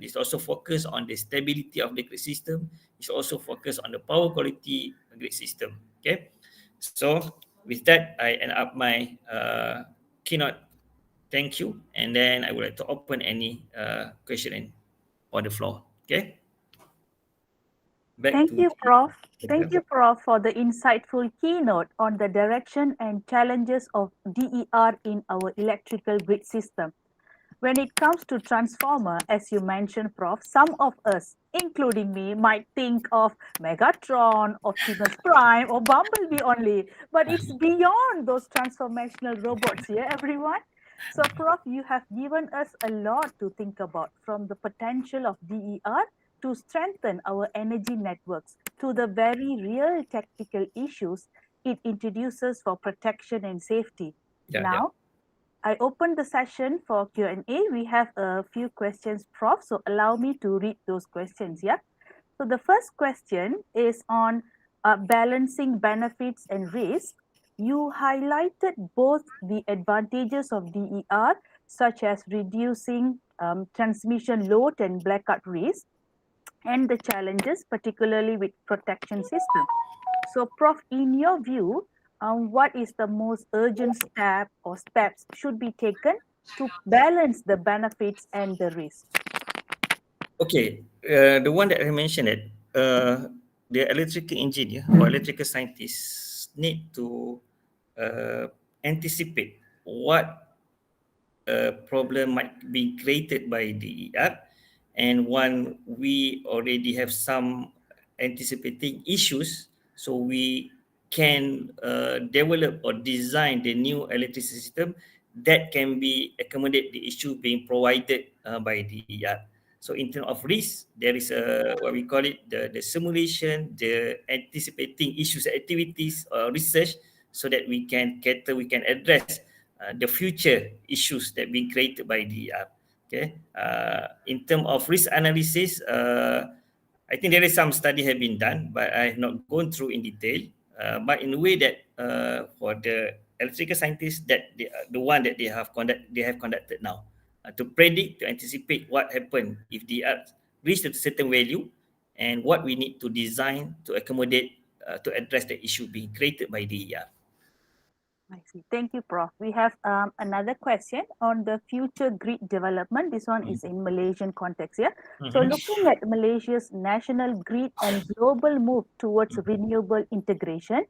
S8: it's also focused on the stability of the grid system, it's also focused on the power quality grid system. Okay, so with that, I end up my keynote. Thank you, and then I would like to open any question on the floor. Okay, back
S7: Thank
S8: to
S7: you, Prof. Thank
S8: the
S7: you, Prof, for the insightful keynote on the direction and challenges of DER in our electrical grid system. When it comes to transformer, as you mentioned, Prof, some of us, including me, might think of Megatron, Optimus Prime, or Bumblebee only, but it's beyond those transformational robots here, everyone. So, Prof, you have given us a lot to think about, from the potential of DER to strengthen our energy networks to the very real technical issues it introduces for protection and safety. Now, I open the session for Q&A. We have a few questions, Prof. So allow me to read those questions, yeah? So the first question is on balancing benefits and risks. You highlighted both the advantages of DER, such as reducing transmission load and blackout risk, and the challenges, particularly with protection system. So, Prof, in your view, what is the most urgent step or steps should be taken to balance the benefits and the risks?
S8: Okay, the one that I mentioned it, the electrical engineer or electrical scientists need to anticipate what problem might be created by the ER, and when we already have some anticipating issues, so we can develop or design the new electricity system that can be accommodate the issue being provided by the ER. So in terms of risk, there is a what we call it the simulation, the anticipating issues, activities, research, so that we can address the future issues that being created by the okay. In terms of risk analysis, I think there is some study have been done, but I have not gone through in detail. But in a way that for the electrical scientists, that the one that they have conducted now to predict, to anticipate what happen if the earth reach a certain value, and what we need to design to accommodate to address the issue being created by the
S7: I see. Thank you, Prof. We have another question on the future grid development. This one is in Malaysian context here. So looking at Malaysia's national grid and global move towards renewable integration,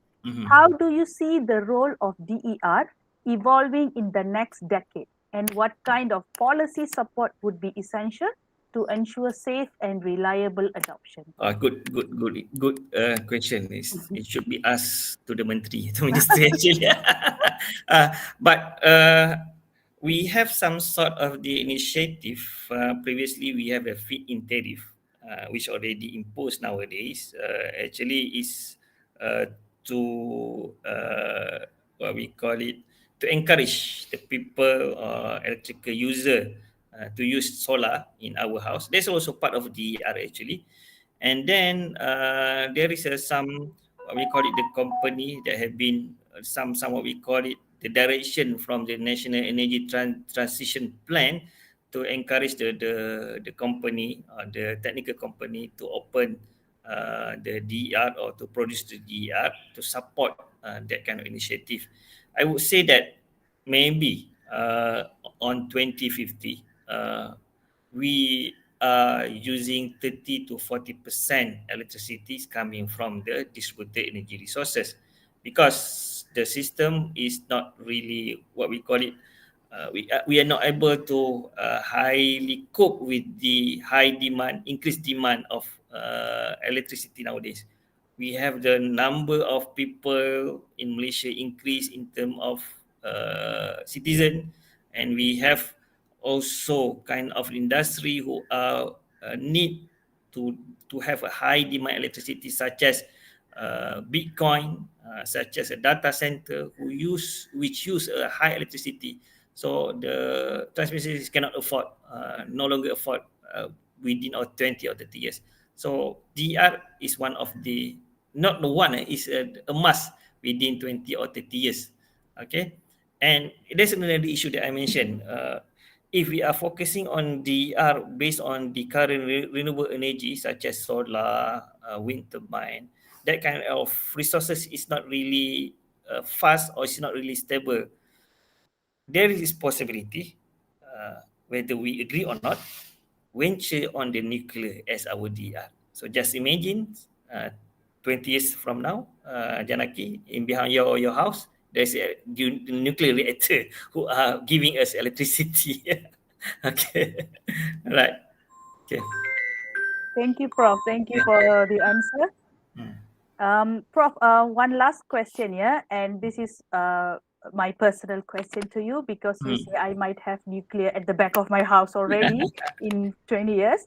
S7: how do you see the role of DER evolving in the next decade? And what kind of policy support would be essential to ensure safe and reliable adoption?
S8: Good question. It should be asked to the Menteri, to Minister actually. But we have some sort of the initiative. Previously, we have a feed-in tariff, which already imposed nowadays. Actually, is to what we call it, to encourage the people, electrical user, to use solar in our house. That's also part of DER actually. And then there is some what we call it the company that have been some what we call it the direction from the National Energy Transition Plan to encourage the company, the technical company, to open the DER or to produce the DER to support that kind of initiative. I would say that maybe on 2050, we are using 30 to 40% electricity coming from the distributed energy resources, because the system is not really what we call it. We are not able to highly cope with the increased demand of electricity nowadays. We have the number of people in Malaysia increase in terms of citizen, and we have also kind of industry who are need to have a high demand electricity, such as Bitcoin, such as a data center which use a high electricity. So the transmission system cannot afford, no longer afford within 20 or 30 years. So DR is one of the, not the one, is a must within 20 or 30 years. Okay, and there's another issue that I mentioned. If we are focusing on DR based on the current renewable energy, such as solar, wind turbine, that kind of resources is not really fast, or it's not really stable. There is possibility, whether we agree or not, venture on the nuclear as our DR. So just imagine 20 years from now, Janaki, in behind your house, there's a nuclear reactor who are giving us electricity. Okay, right. Okay.
S7: Thank you, Prof. Thank you for the answer. Prof, one last question here, and this is my personal question to you, because you say I might have nuclear at the back of my house already in 20 years.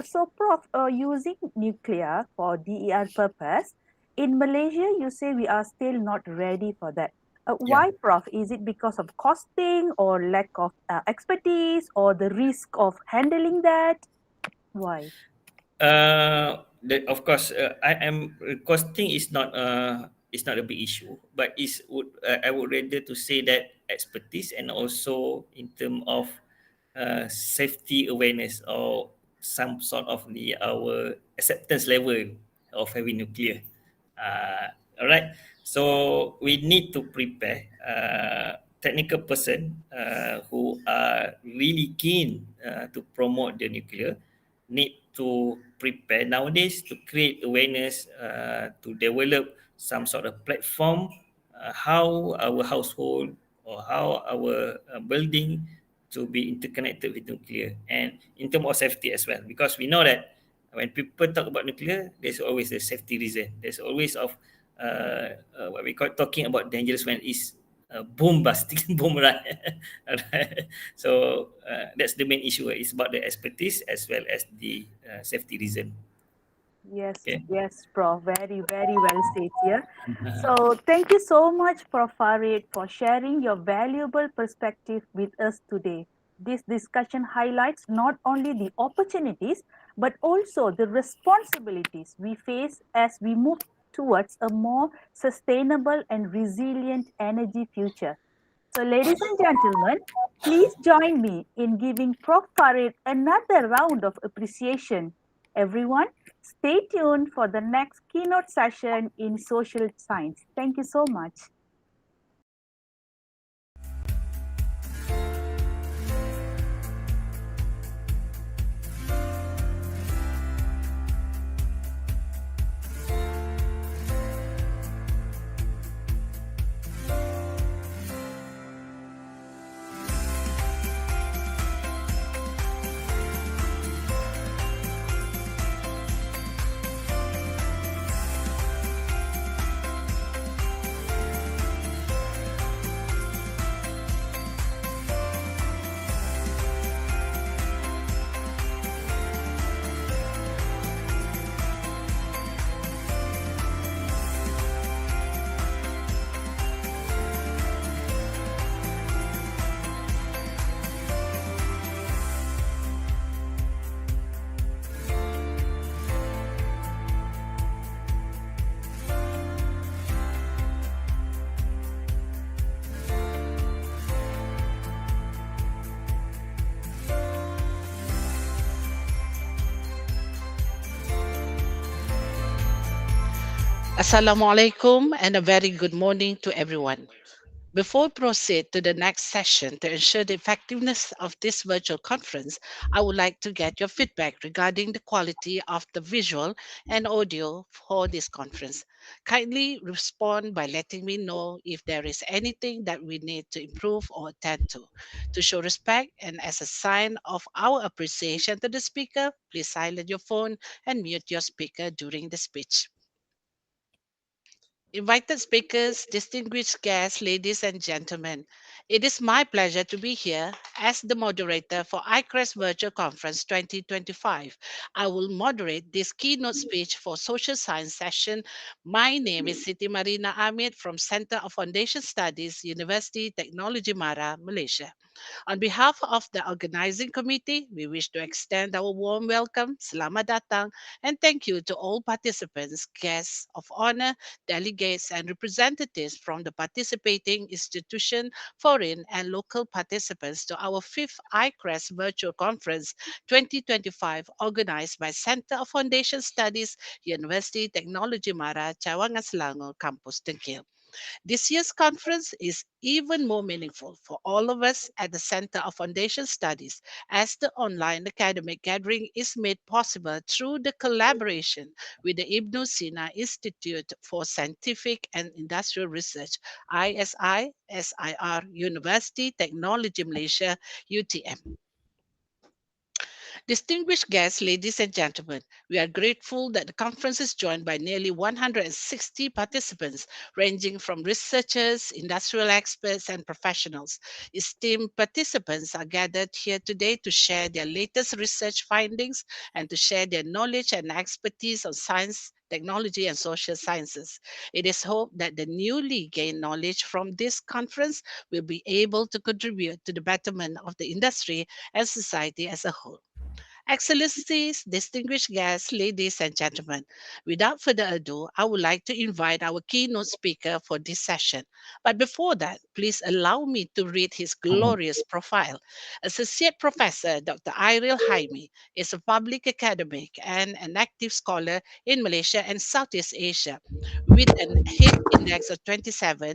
S7: So, Prof, using nuclear for DER purpose, in Malaysia, you say we are still not ready for that. Why, Prof? Is it because of costing, or lack of expertise, or the risk of handling that? Why?
S8: Of course, costing is not a big issue, but I would rather to say that expertise, and also in terms of safety awareness, or some sort of our acceptance level of having nuclear. All right. So we need to prepare technical person who are really keen to promote the nuclear, need to prepare nowadays to create awareness, to develop some sort of platform, how our household or how our building to be interconnected with nuclear, and in terms of safety as well, because we know that when people talk about nuclear, there's always a safety reason. There's always of what we call talking about dangerous when is boom busting, boom, right? Right. So that's the main issue. It's about the expertise as well as the safety reason.
S7: Yes,
S8: Okay.
S7: yes, Prof. Very, very well said here. So thank you so much, Prof. Farid, for sharing your valuable perspective with us today. This discussion highlights not only the opportunities, but also the responsibilities we face as we move towards a more sustainable and resilient energy future. So, ladies and gentlemen, please join me in giving Prof. Farid another round of appreciation. Everyone, stay tuned for the next keynote session in social science. Thank you so much.
S9: Assalamualaikum and a very good morning to everyone. Before we proceed to the next session, to ensure the effectiveness of this virtual conference, I would like to get your feedback regarding the quality of the visual and audio for this conference. Kindly respond by letting me know if there is anything that we need to improve or attend to. To show respect and as a sign of our appreciation to the speaker, please silence your phone and mute your speaker during the speech. Invited speakers, distinguished guests, ladies and gentlemen, it is my pleasure to be here as the moderator for I-CReST Virtual Conference 2025. I will moderate this keynote speech for social science session. My name is Siti Marina Amit from Center of Foundation Studies, University Technology Mara, Malaysia. On behalf of the organizing committee, we wish to extend our warm welcome, selamat datang, and thank you to all participants, guests of honor, delegates, and representatives from the participating institution, foreign and local participants to our fifth I-CReST Virtual Conference 2025 organized by Center of Foundation Studies, University Technology Mara, Cawangan Selangor, Campus Dengkil. This year's conference is even more meaningful for all of us at the Center of Foundation Studies, as the online academic gathering is made possible through the collaboration with the Ibn Sina Institute for Scientific and Industrial Research, ISI-SIR University Technology Malaysia, UTM. Distinguished guests, ladies and gentlemen, we are grateful that the conference is joined by nearly 160 participants, ranging from researchers, industrial experts, and professionals. Esteemed participants are gathered here today to share their latest research findings and to share their knowledge and expertise on science, technology, and social sciences. It is hoped that the newly gained knowledge from this conference will be able to contribute to the betterment of the industry and society as a whole. Excellencies, distinguished guests, ladies and gentlemen, without further ado, I would like to invite our keynote speaker for this session. But before that, please allow me to read his glorious profile. Associate Professor Dr. Iril Haimi is a public academic and an active scholar in Malaysia and Southeast Asia. With an hit index of 27,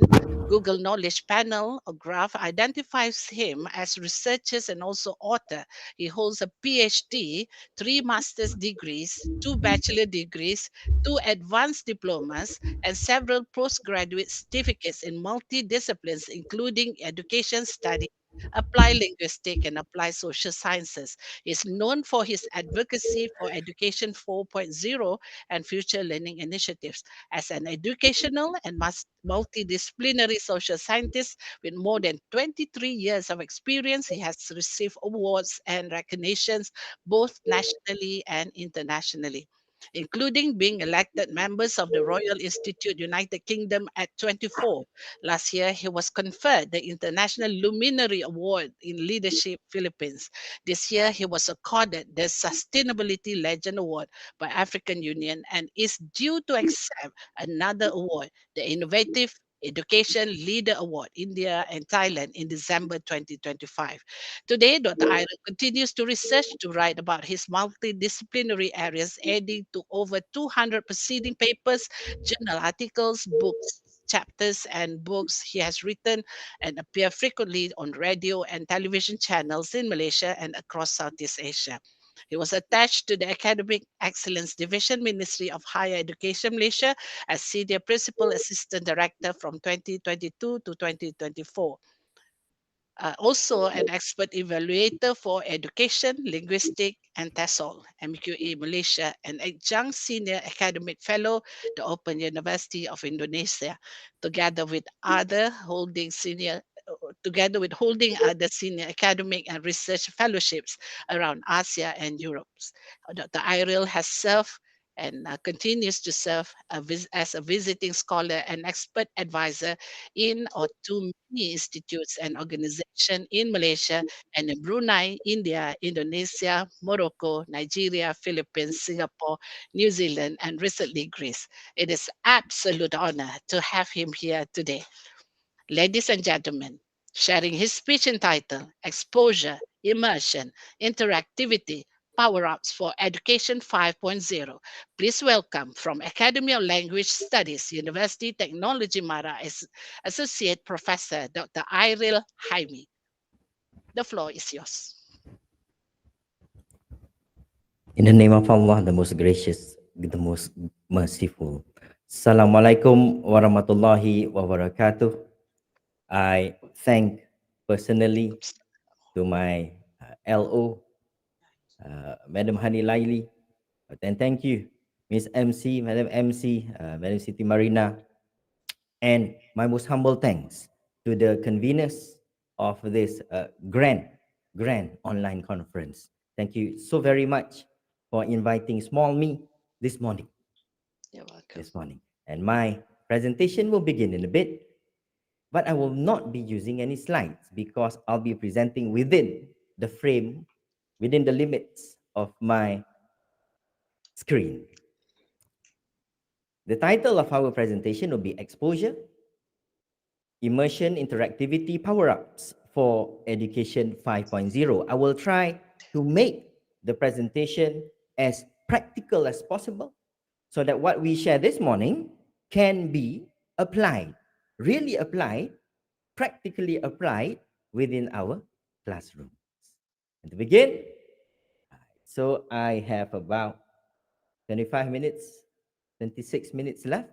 S9: Google Knowledge Panel or Graph identifies him as researcher and also author. He holds a PhD, three master's degrees, two bachelor degrees, two advanced diplomas, and several postgraduate certificates in multidisciplines, including education study, applied linguistic, and applied social sciences. He is known for his advocacy for Education 4.0 and future learning initiatives. As an educational and multidisciplinary social scientist, with more than 23 years of experience, he has received awards and recognitions both nationally and internationally, including being elected members of the Royal Institute United Kingdom at 24. Last year, he was conferred the International Luminary Award in Leadership Philippines. This year, he was accorded the Sustainability Legend Award by African Union and is due to accept another award, the Innovative Education Leader Award, India and Thailand in December 2025. Today, Dr. Iron continues to research to write about his multidisciplinary areas, adding to over 200 preceding papers, journal articles, books, chapters, and books he has written and appear frequently on radio and television channels in Malaysia and across Southeast Asia. He was attached to the Academic Excellence Division Ministry of Higher Education Malaysia as Senior Principal Assistant Director from 2022 to 2024. Also an expert evaluator for education, linguistic, and TESOL, MQA Malaysia, and adjunct senior academic fellow, the Open University of Indonesia, together with other holding senior together with holding other senior academic and research fellowships around Asia and Europe. Dr. Iril has served and continues to serve as a visiting scholar and expert advisor in or to many institutes and organizations in Malaysia and in Brunei, India, Indonesia, Morocco, Nigeria, Philippines, Singapore, New Zealand, and recently Greece. It is absolute honor to have him here today. Ladies and gentlemen, sharing his speech entitled Exposure, Immersion, Interactivity, power-ups for Education 5.0. Please welcome from Academy of Language Studies, University Technology Mara, Associate Professor Dr. I-CReST. The floor is yours.
S10: In the name of Allah, the most gracious, the most merciful. Assalamualaikum warahmatullahi wabarakatuh. I thank personally to my LO, Madam Hani Laili, and thank you, Miss MC, Madam MC, Madam Siti Marina, and my most humble thanks to the conveners of this grand online conference. Thank you so very much for inviting small me this morning.
S9: You're welcome.
S10: This morning. And my presentation will begin in a bit, but I will not be using any slides because I'll be presenting within the frame, within the limits of my screen. The title of our presentation will be Exposure, Immersion, Interactivity, Power-Ups for Education 5.0. I will try to make the presentation as practical as possible so that what we share this morning can be applied, really applied, practically applied within our classrooms. And to begin, so I have about 25 minutes, 26 minutes left.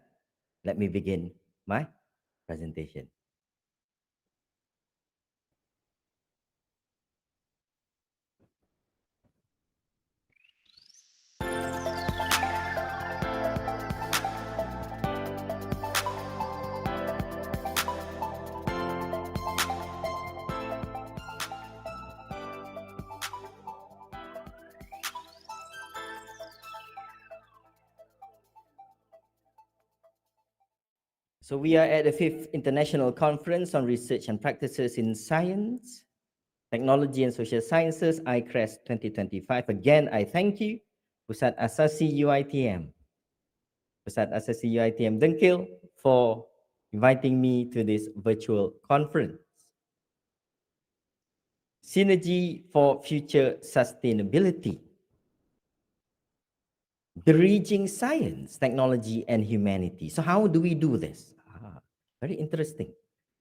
S10: Let me begin my presentation. So we are at the 5th International Conference on Research and Practices in Science, Technology and Social Sciences, I-CReST 2025. Again, I thank you, Pusat Asasi UiTM, Pusat Asasi UiTM Dengkil, for inviting me to this virtual conference. Synergy for Future Sustainability. Bridging science, technology, and humanity. So how do we do this? Very interesting,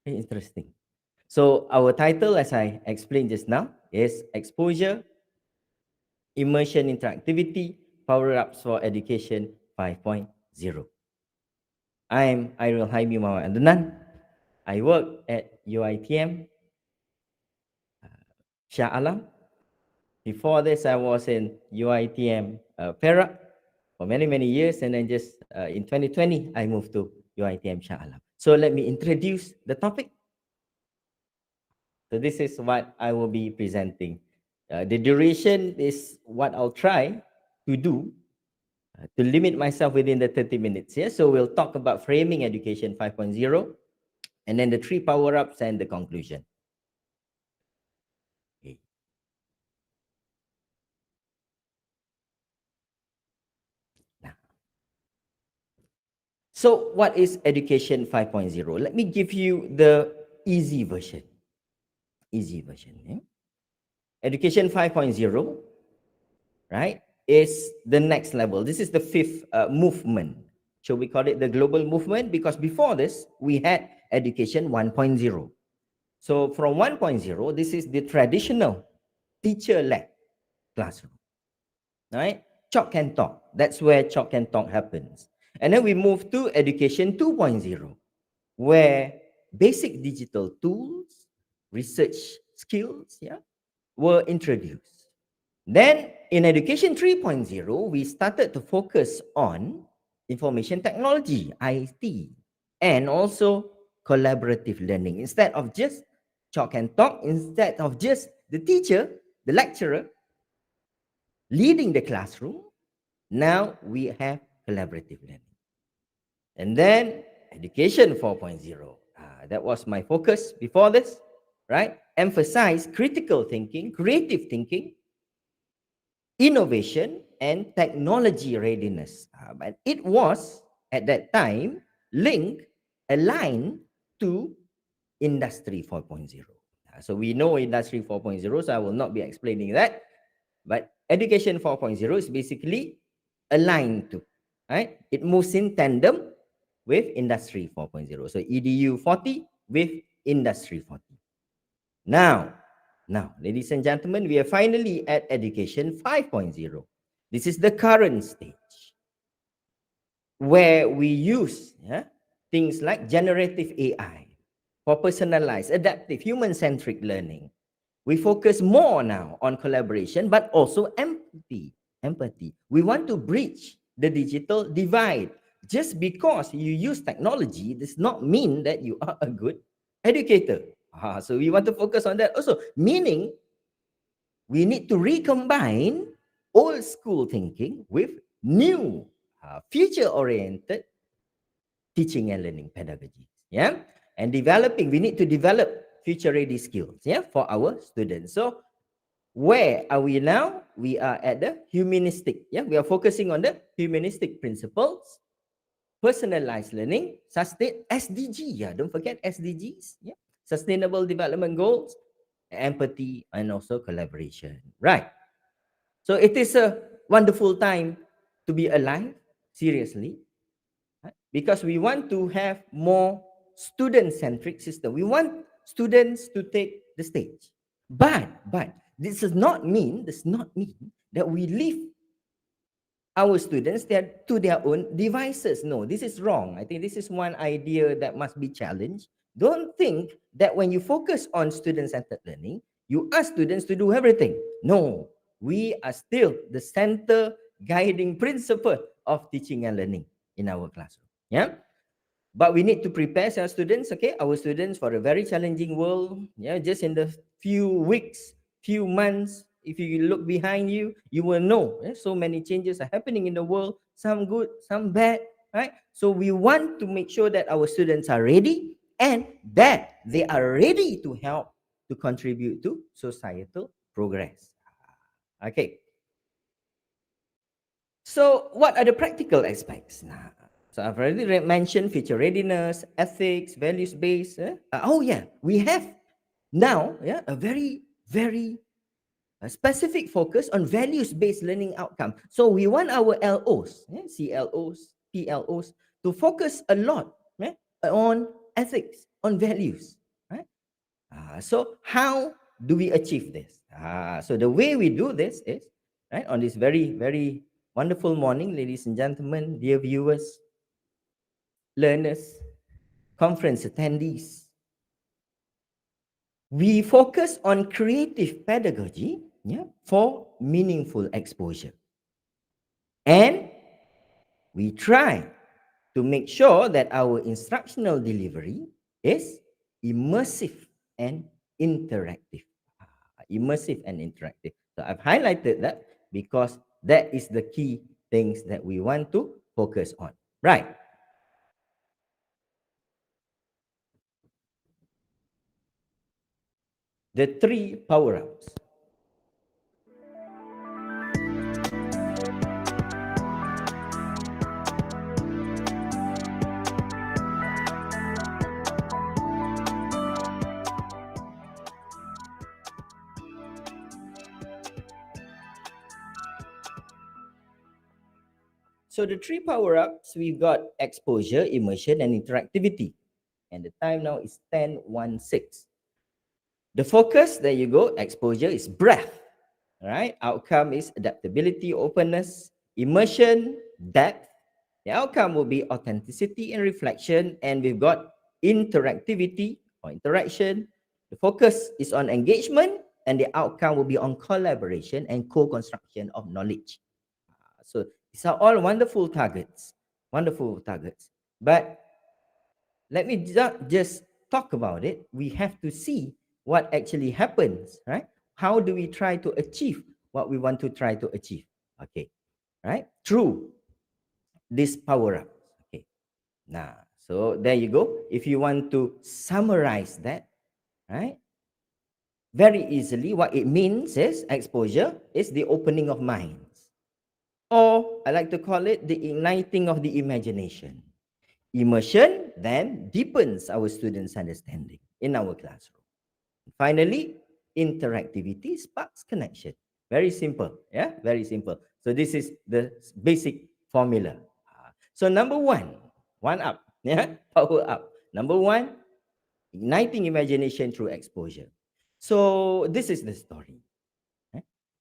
S10: very interesting. So our title, as I explained just now, is Exposure, Immersion, Interactivity, Power-Ups for Education 5.0. I am Airul Haimi Muhammad Andanan. I work at UiTM, Shah Alam. Before this, I was in UiTM Perak for many, many years. And then just in 2020, I moved to UiTM Shah Alam. So let me introduce the topic. So this is what I will be presenting. The duration is what I'll try to do to limit myself within the 30 minutes. Yeah? So we'll talk about framing education 5.0 and then the 3 power-ups and the conclusion. Okay. So what is Education 5.0? Let me give you the easy version. Easy version. Yeah? Education 5.0, right, is the next level. This is the 5th movement. Shall we call it the global movement? Because before this, we had Education 1.0. So from 1.0, this is the traditional teacher-led classroom, right? Chalk and talk. That's where chalk and talk happens. And then we move to Education 2.0, where basic digital tools, research skills, yeah, were introduced. Then in Education 3.0, we started to focus on information technology, IT, and also collaborative learning. Instead of just chalk and talk, instead of just the teacher, the lecturer, leading the classroom, now we have collaborative learning. And then Education 4.0, that was my focus before this, right? Emphasize critical thinking, creative thinking, innovation, and technology readiness. But it was, at that time, linked, aligned to Industry 4.0. So we know Industry 4.0, so I will not be explaining that. But Education 4.0 is basically aligned to, right? It moves in tandem with Industry 4.0. So EDU 40 with Industry 40. Now, ladies and gentlemen, we are finally at Education 5.0. This is the current stage where we use things like generative AI for personalized, adaptive, human-centric learning. We focus more now on collaboration, but also empathy. We want to bridge the digital divide. Just because you use technology does not mean that you are a good educator. So we want to focus on that also, meaning we need to recombine old school thinking with new future-oriented teaching and learning pedagogies. Yeah, and we need to develop future-ready skills. Yeah, for our students. So where are we now? We are at the humanistic. Yeah, we are focusing on the humanistic principles, personalized learning, sustain SDG. Yeah, don't forget SDGs. Yeah, sustainable development goals, empathy, and also collaboration. Right. So it is a wonderful time to be alive. Seriously, because we want to have more student-centric system. We want students to take the stage. But this does not mean that we leave our students to their own devices. No, this is wrong. I think this is one idea that must be challenged. Don't think that when you focus on student-centered learning, you ask students to do everything. No, we are still the center guiding principle of teaching and learning in our classroom. Yeah, but we need to prepare our students, our students, for a very challenging world. Yeah, just in the few weeks, few months, if you look behind you, you will know so many changes are happening in the world, some good, some bad, right? So we want to make sure that our students are ready and that they are ready to help to contribute to societal progress. Okay. So what are the practical aspects? So I've already mentioned future readiness, ethics, values-based. We have now a very, very specific focus on values-based learning outcome. So we want our LOs, CLOs, PLOs to focus a lot on ethics, on values. Right? So how do we achieve this? So the way we do this is, right, on this very, very wonderful morning, ladies and gentlemen, dear viewers, learners, conference attendees, we focus on creative pedagogy for meaningful exposure. And we try to make sure that our instructional delivery is immersive and interactive. Immersive and interactive. So I've highlighted that because that is the key things that we want to focus on. Right. The 3 power-ups. So the 3 power-ups, we've got exposure, immersion, and interactivity. And the time now is 10:16. The focus, there you go, exposure is breadth. All right, outcome is adaptability, openness, immersion, depth. The outcome will be authenticity and reflection. And we've got interactivity or interaction. The focus is on engagement, and the outcome will be on collaboration and co-construction of knowledge. So these are all wonderful targets. But let me just talk about it. We have to see what actually happens, right? How do we try to achieve what we want to try to achieve? Okay, right? Through this power up. Okay, now, so there you go. If you want to summarize that, right? Very easily, what it means is exposure is the opening of minds. Or I like to call it the igniting of the imagination. Immersion then deepens our students' understanding in our classroom. Finally, interactivity sparks connection. Very simple. Yeah, very simple. So this is the basic formula. So number one up. Yeah, power up. Number one, igniting imagination through exposure. So this is the story.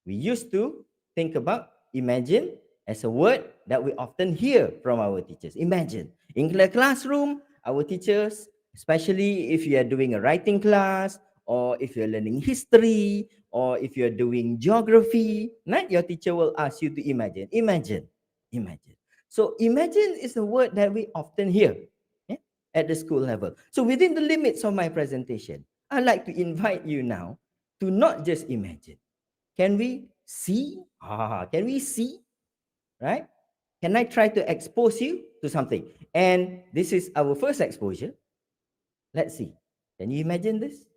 S10: We used to think about imagine as a word that we often hear from our teachers. Imagine. In the classroom, our teachers, especially if you are doing a writing class, or if you're learning history, or if you're doing geography, right? Your teacher will ask you to imagine. Imagine. Imagine. So imagine is a word that we often hear, yeah, at the school level. So within the limits of my presentation, I'd like to invite you now to not just imagine. Can we see? Can we see? Right? Can I try to expose you to something? And this is our first exposure. Let's see. Can you imagine this?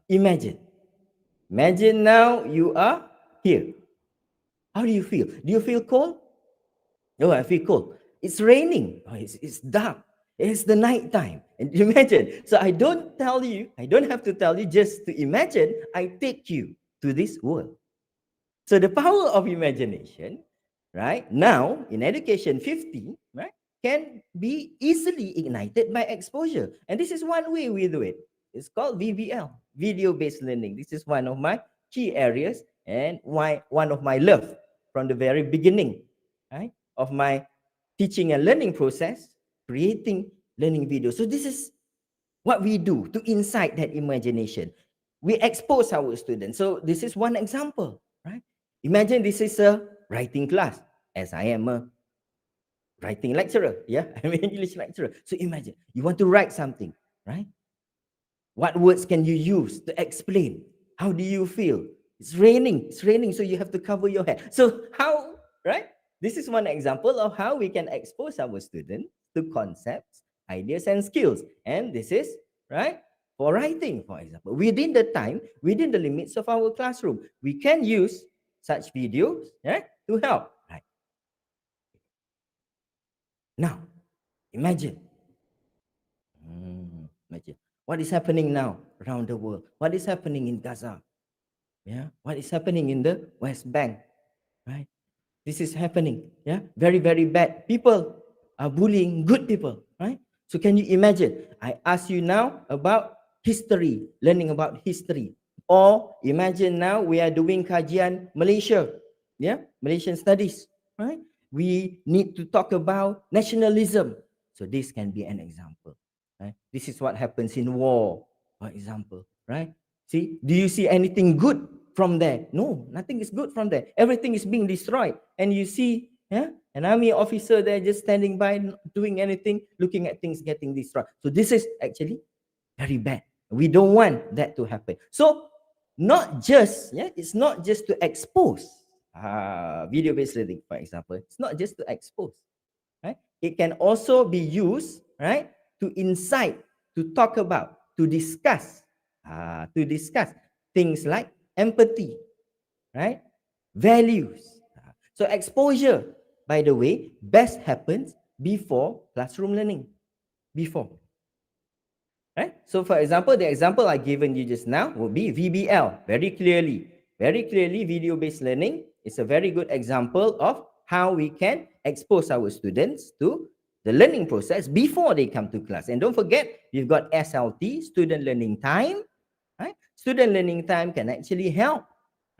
S10: Imagine. Imagine now you are here. How do you feel? Do you feel cold? No, I feel cold. It's raining. Oh, it's dark. It's the night time. And imagine. So I don't have to tell you, just to imagine, I take you to this world. So the power of imagination, right, now in education 50, right, can be easily ignited by exposure. And this is one way we do it. It's called VBL, video-based learning. This is one of my key areas and one of my love from the very beginning, right, of my teaching and learning process, creating learning videos. So this is what we do to incite that imagination. We expose our students. So this is one example, right? Imagine this is a writing class, as I am a writing lecturer. Yeah, I'm an English lecturer. So imagine you want to write something, right? What words can you use to explain? How do you feel? It's raining, so you have to cover your head. So how, right? This is one example of how we can expose our students to concepts, ideas, and skills. And this is, right, for writing, for example. Within the limits of our classroom, we can use such videos, right, to help. Right. Now, imagine what is happening now around the world. What is happening in Gaza? Yeah, what is happening in the West Bank? Right. This is happening. Yeah, very, very bad. People are bullying good people. Right. So can you imagine? I ask you now about history, learning about history. Or imagine now we are doing kajian Malaysia, yeah, Malaysian studies, right? We need to talk about nationalism. So this can be an example, right? This is what happens in war, for example, right? See, do you see anything good from there? No, nothing is good from there. Everything is being destroyed. And you see, yeah, an army officer there just standing by, not doing anything, looking at things getting destroyed. So this is actually very bad. We don't want that to happen. So not just, yeah, it's not just to expose video-based learning, for example. It's not just to expose, right? It can also be used, right, to incite, to talk about, to discuss things like empathy, right, values. So exposure, by the way, best happens before classroom learning, before. Right? So for example, the example I given you just now would be VBL. Very clearly, video-based learning is a very good example of how we can expose our students to the learning process before they come to class. And don't forget, you've got SLT, student learning time. Right? Student learning time can actually help,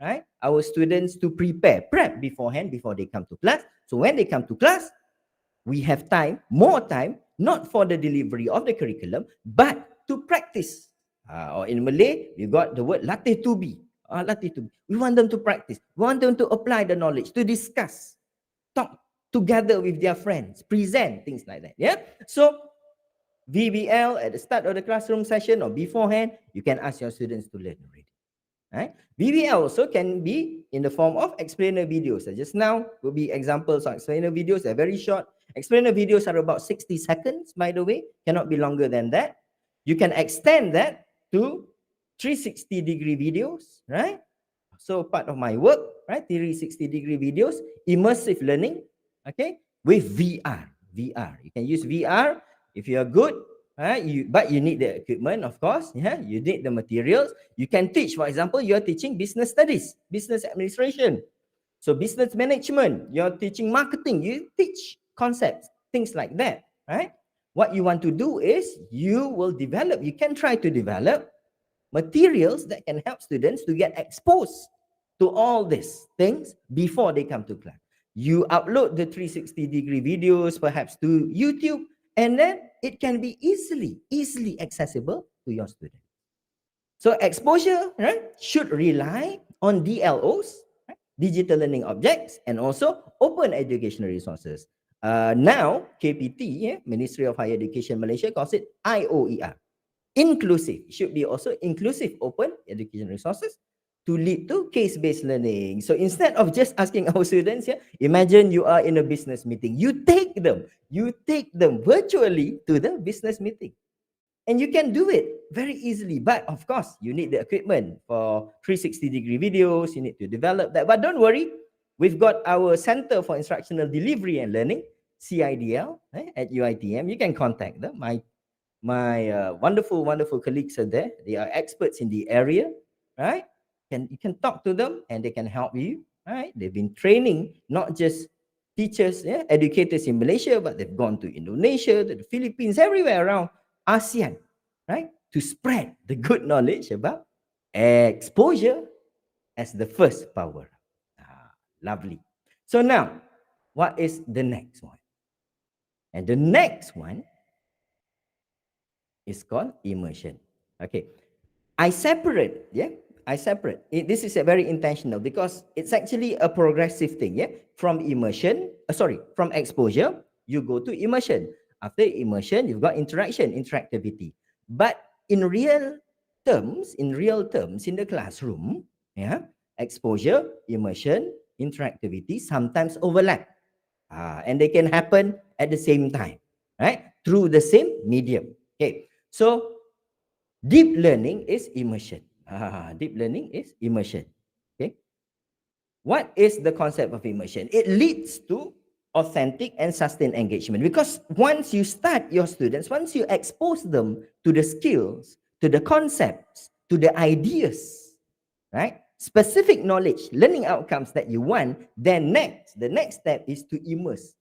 S10: right, our students to prep beforehand before they come to class. So when they come to class, we have time, more time, not for the delivery of the curriculum, but to practice. Or in Malay, we got the word latih tubi. We want them to practice. We want them to apply the knowledge, to discuss, talk together with their friends, present, things like that. Yeah. So VBL at the start of the classroom session or beforehand, you can ask your students to learn already. Right? VBL also can be in the form of explainer videos. So just now will be examples of explainer videos. They're very short. Explainer videos are about 60 seconds, by the way, cannot be longer than that. You can extend that to 360-degree videos, right? So part of my work, right? 360-degree videos, immersive learning, okay, with VR. You can use VR if you are good, right? But you need the equipment, of course. Yeah, you need the materials. You can teach, for example, you are teaching business studies, business administration. So business management, you're teaching marketing, you teach concepts, things like that, right? What you want to do is you will develop, you can try to develop materials that can help students to get exposed to all these things before they come to class. You upload the 360-degree videos perhaps to YouTube, and then it can be easily accessible to your students. So exposure, right, should rely on DLOs, right, digital learning objects, and also open educational resources. Now, KPT, yeah, Ministry of Higher Education Malaysia, calls it IOER. Inclusive, should be also inclusive open education resources to lead to case-based learning. So instead of just asking our students, yeah, imagine you are in a business meeting, you take them virtually to the business meeting. And you can do it very easily. But of course, you need the equipment for 360-degree videos. You need to develop that. But don't worry, we've got our Center for Instructional Delivery and Learning, CIDL, at UiTM. You can contact them. My wonderful colleagues are there. They are experts in the area, right? You can talk to them and they can help you, right? They've been training not just teachers, yeah, educators in Malaysia, but they've gone to Indonesia, to the Philippines, everywhere around ASEAN, right? To spread the good knowledge about exposure as the first power. Lovely. So now, what is the next one? And the next one is called immersion. Okay. I separate. This is a very intentional because it's actually a progressive thing. Yeah. From exposure, you go to immersion. After immersion, you've got interactivity. But in real terms, in the classroom, yeah, exposure, immersion, interactivity sometimes overlap. And they can happen at the same time, right? Through the same medium. Okay. So deep learning is immersion. Deep learning is immersion. Okay. What is the concept of immersion? It leads to authentic and sustained engagement, because once you start your students, once you expose them to the skills, to the concepts, to the ideas, right? Specific knowledge, learning outcomes that you want, then the next step is to immerse.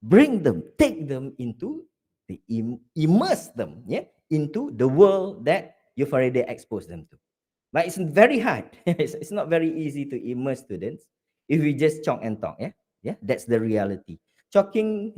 S10: Bring them, take them into immerse them, yeah, into the world that you've already exposed them to. But it's very hard. It's not very easy to immerse students if we just talk and talk. Yeah, that's the reality. Talking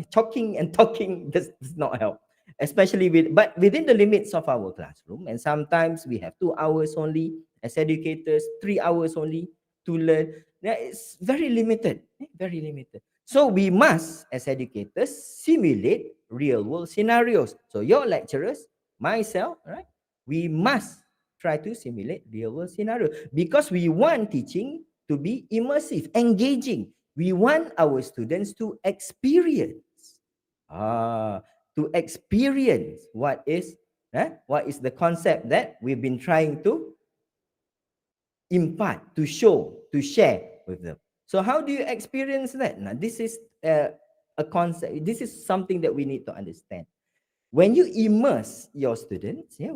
S10: and talking does not help, especially but within the limits of our classroom. And sometimes we have 2 hours only as educators, 3 hours only to learn. Yeah, it's very limited. Very limited. So we must, as educators, simulate real-world scenarios. So your lecturers, myself, right? We must try to simulate real-world scenario because we want teaching to be immersive, engaging. We want our students to experience, what is the concept that we've been trying to impart, to show, to share with them. So how do you experience that? Now, this is a concept. This is something that we need to understand. When you immerse your students, you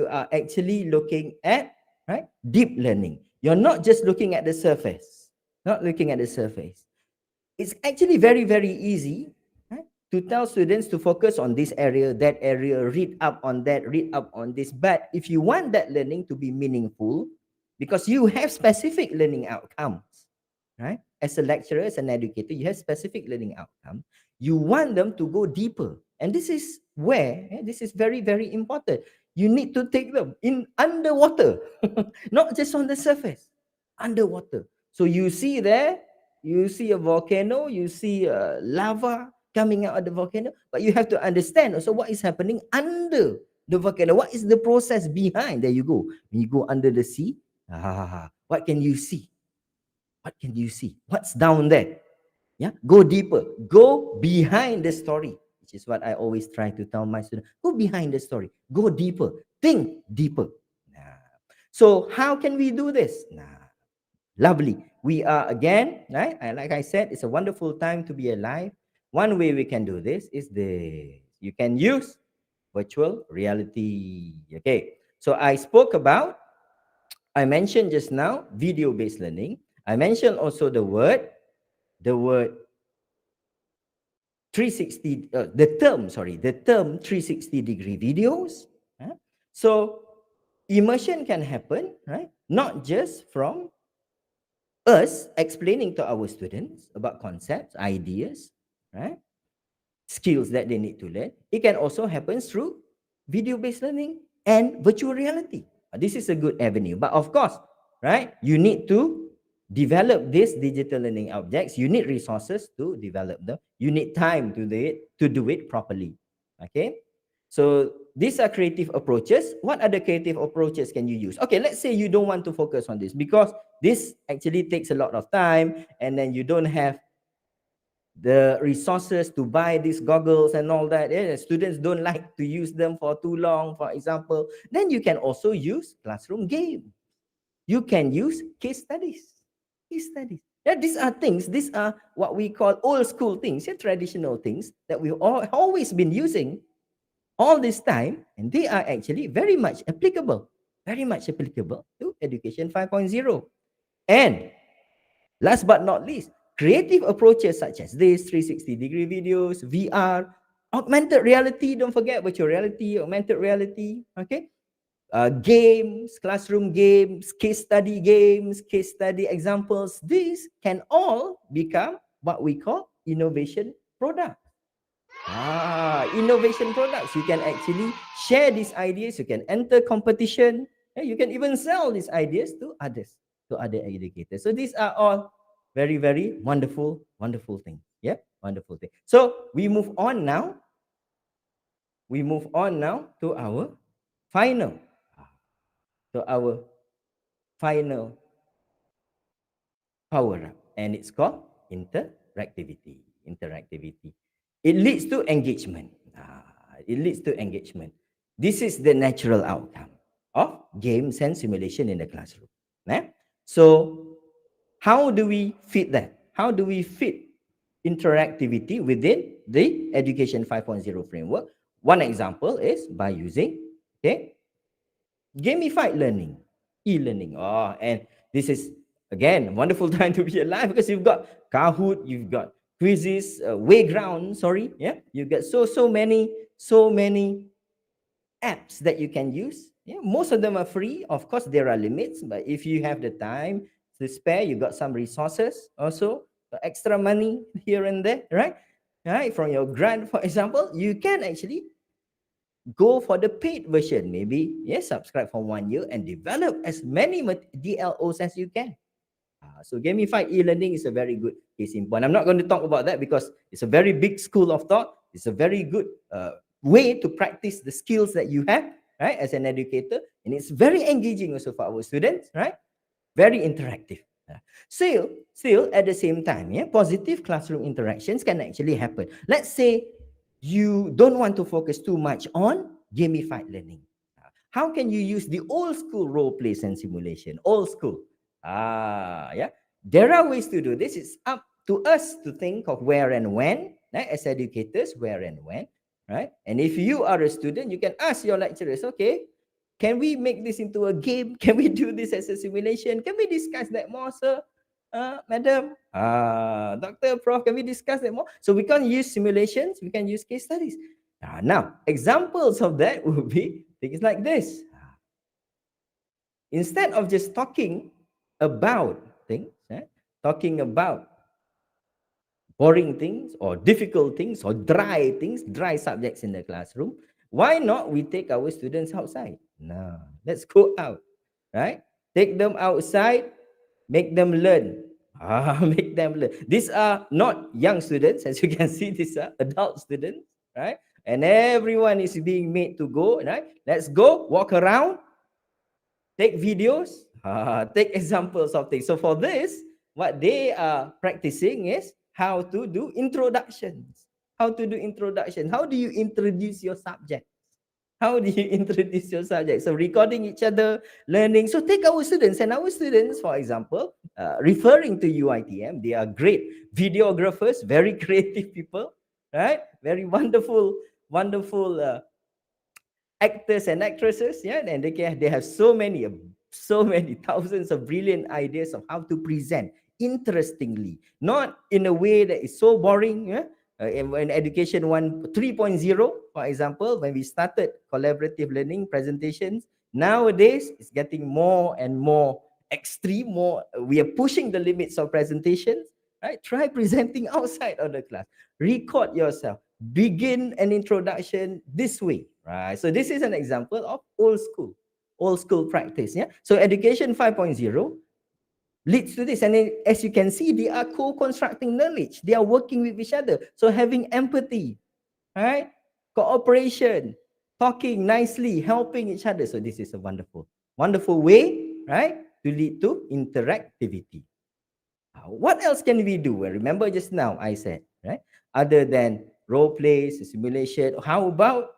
S10: are actually looking at, right, deep learning. You're not just looking at the surface. It's actually very, very easy, right, to tell students to focus on this area, that area, read up on that, read up on this. But if you want that learning to be meaningful, because you have specific learning outcomes, right? As a lecturer, as an educator, you have specific learning outcome. You want them to go deeper. And this is where, this is very, very important. You need to take them in underwater, not just on the surface, underwater. So you see there, you see a volcano, you see lava coming out of the volcano, but you have to understand also what is happening under the volcano. What is the process behind? There you go. When you go under the sea, what can you see? What can you see? What's down there? Yeah, go deeper. Go behind the story, which is what I always try to tell my students. Go behind the story. Go deeper. Think deeper. So how can we do this? Lovely. We are again, right? Like I said, it's a wonderful time to be alive. One way we can do this is this. You can use virtual reality. Okay, so I mentioned just now video-based learning. I mentioned also the word 360, the term 360-degree videos. So immersion can happen, right? Not just from us explaining to our students about concepts, ideas, right? Skills that they need to learn. It can also happen through video-based learning and virtual reality. This is a good avenue. But of course, right, you need to develop these digital learning objects. You need resources to develop them. You need time to do it properly. Okay. So these are creative approaches. What other creative approaches can you use? Okay, let's say you don't want to focus on this because this actually takes a lot of time, and then you don't have the resources to buy these goggles and all that. Students don't like to use them for too long, for example. Then you can also use classroom game. You can use case studies. Yeah, these are what we call old school things, traditional things that we've always been using all this time, and they are actually very much applicable to Education 5.0. And last but not least, creative approaches such as this, 360-degree videos, VR, augmented reality, don't forget virtual reality, augmented reality, okay? Games, classroom games, case study examples, these can all become what we call innovation products. Innovation products. You can actually share these ideas, you can enter competition, you can even sell these ideas to others, to other educators. So these are all very, very wonderful things. Yeah, wonderful thing. So we move on now to our final power up, and it's called interactivity. It leads to engagement. This is the natural outcome of games and simulation in the classroom. So how do we fit that? How do we fit interactivity within the Education 5.0 framework? One example is by using gamified learning, e-learning. And this is again wonderful time to be alive because you've got Kahoot, you've got quizzes, Wayground, you've got so many apps that you can use. Most of them are free. Of course, there are limits, but if you have the time to spare, you got some resources also, extra money here and there, right? From your grant, for example, you can actually go for the paid version. Maybe subscribe for 1 year and develop as many DLOs as you can. So gamified e-learning is a very good case in point. I'm not going to talk about that because it's a very big school of thought. It's a very good way to practice the skills that you have, right, as an educator, and it's very engaging also for our students, right? Very interactive. Still at the same time, positive classroom interactions can actually happen. Let's say you don't want to focus too much on gamified learning. How can you use the old school role plays and simulation? Old school. There are ways to do this. It's up to us to think of where and when, right? As educators, where and when, right? And if you are a student, you can ask your lecturers, okay, can we make this into a game? Can we do this as a simulation? Can we discuss that more, sir? Madam, Dr. Prof, can we discuss that more? So we can use simulations, we can use case studies. Now, examples of that would be things like this. Instead of just talking about things, talking about boring things or difficult things or dry subjects in the classroom, why not we take our students outside? Now, let's go out, right? Take them outside, make them learn. Make them learn. These are not young students, as you can see, these are adult students, right? And everyone is being made to go, right? Let's go, walk around, take videos, take examples of things. So for this, what they are practicing is how to do introductions. How to do introduction. How do you introduce your subject? How do you introduce your subject? So recording each other, learning. So take our students, and our students, for example, referring to UITM, they are great videographers, very creative people, right? Very wonderful actors and actresses, yeah, and they have so many thousands of brilliant ideas of how to present interestingly, not in a way that is so boring. Yeah, in education 3.0, for example, when we started collaborative learning presentations, nowadays it's getting more and more extreme. More, we are pushing the limits of presentations. Right? Try presenting outside of the class. Record yourself. Begin an introduction this way. Right? So this is an example of old school practice. Yeah. So education 5.0 leads to this, and then, as you can see, they are co-constructing knowledge. They are working with each other. So having empathy, right? Cooperation, talking nicely, helping each other. So this is a wonderful way, right, to lead to interactivity. What else can we do? Well, remember just now I said, right? Other than role plays, simulation, how about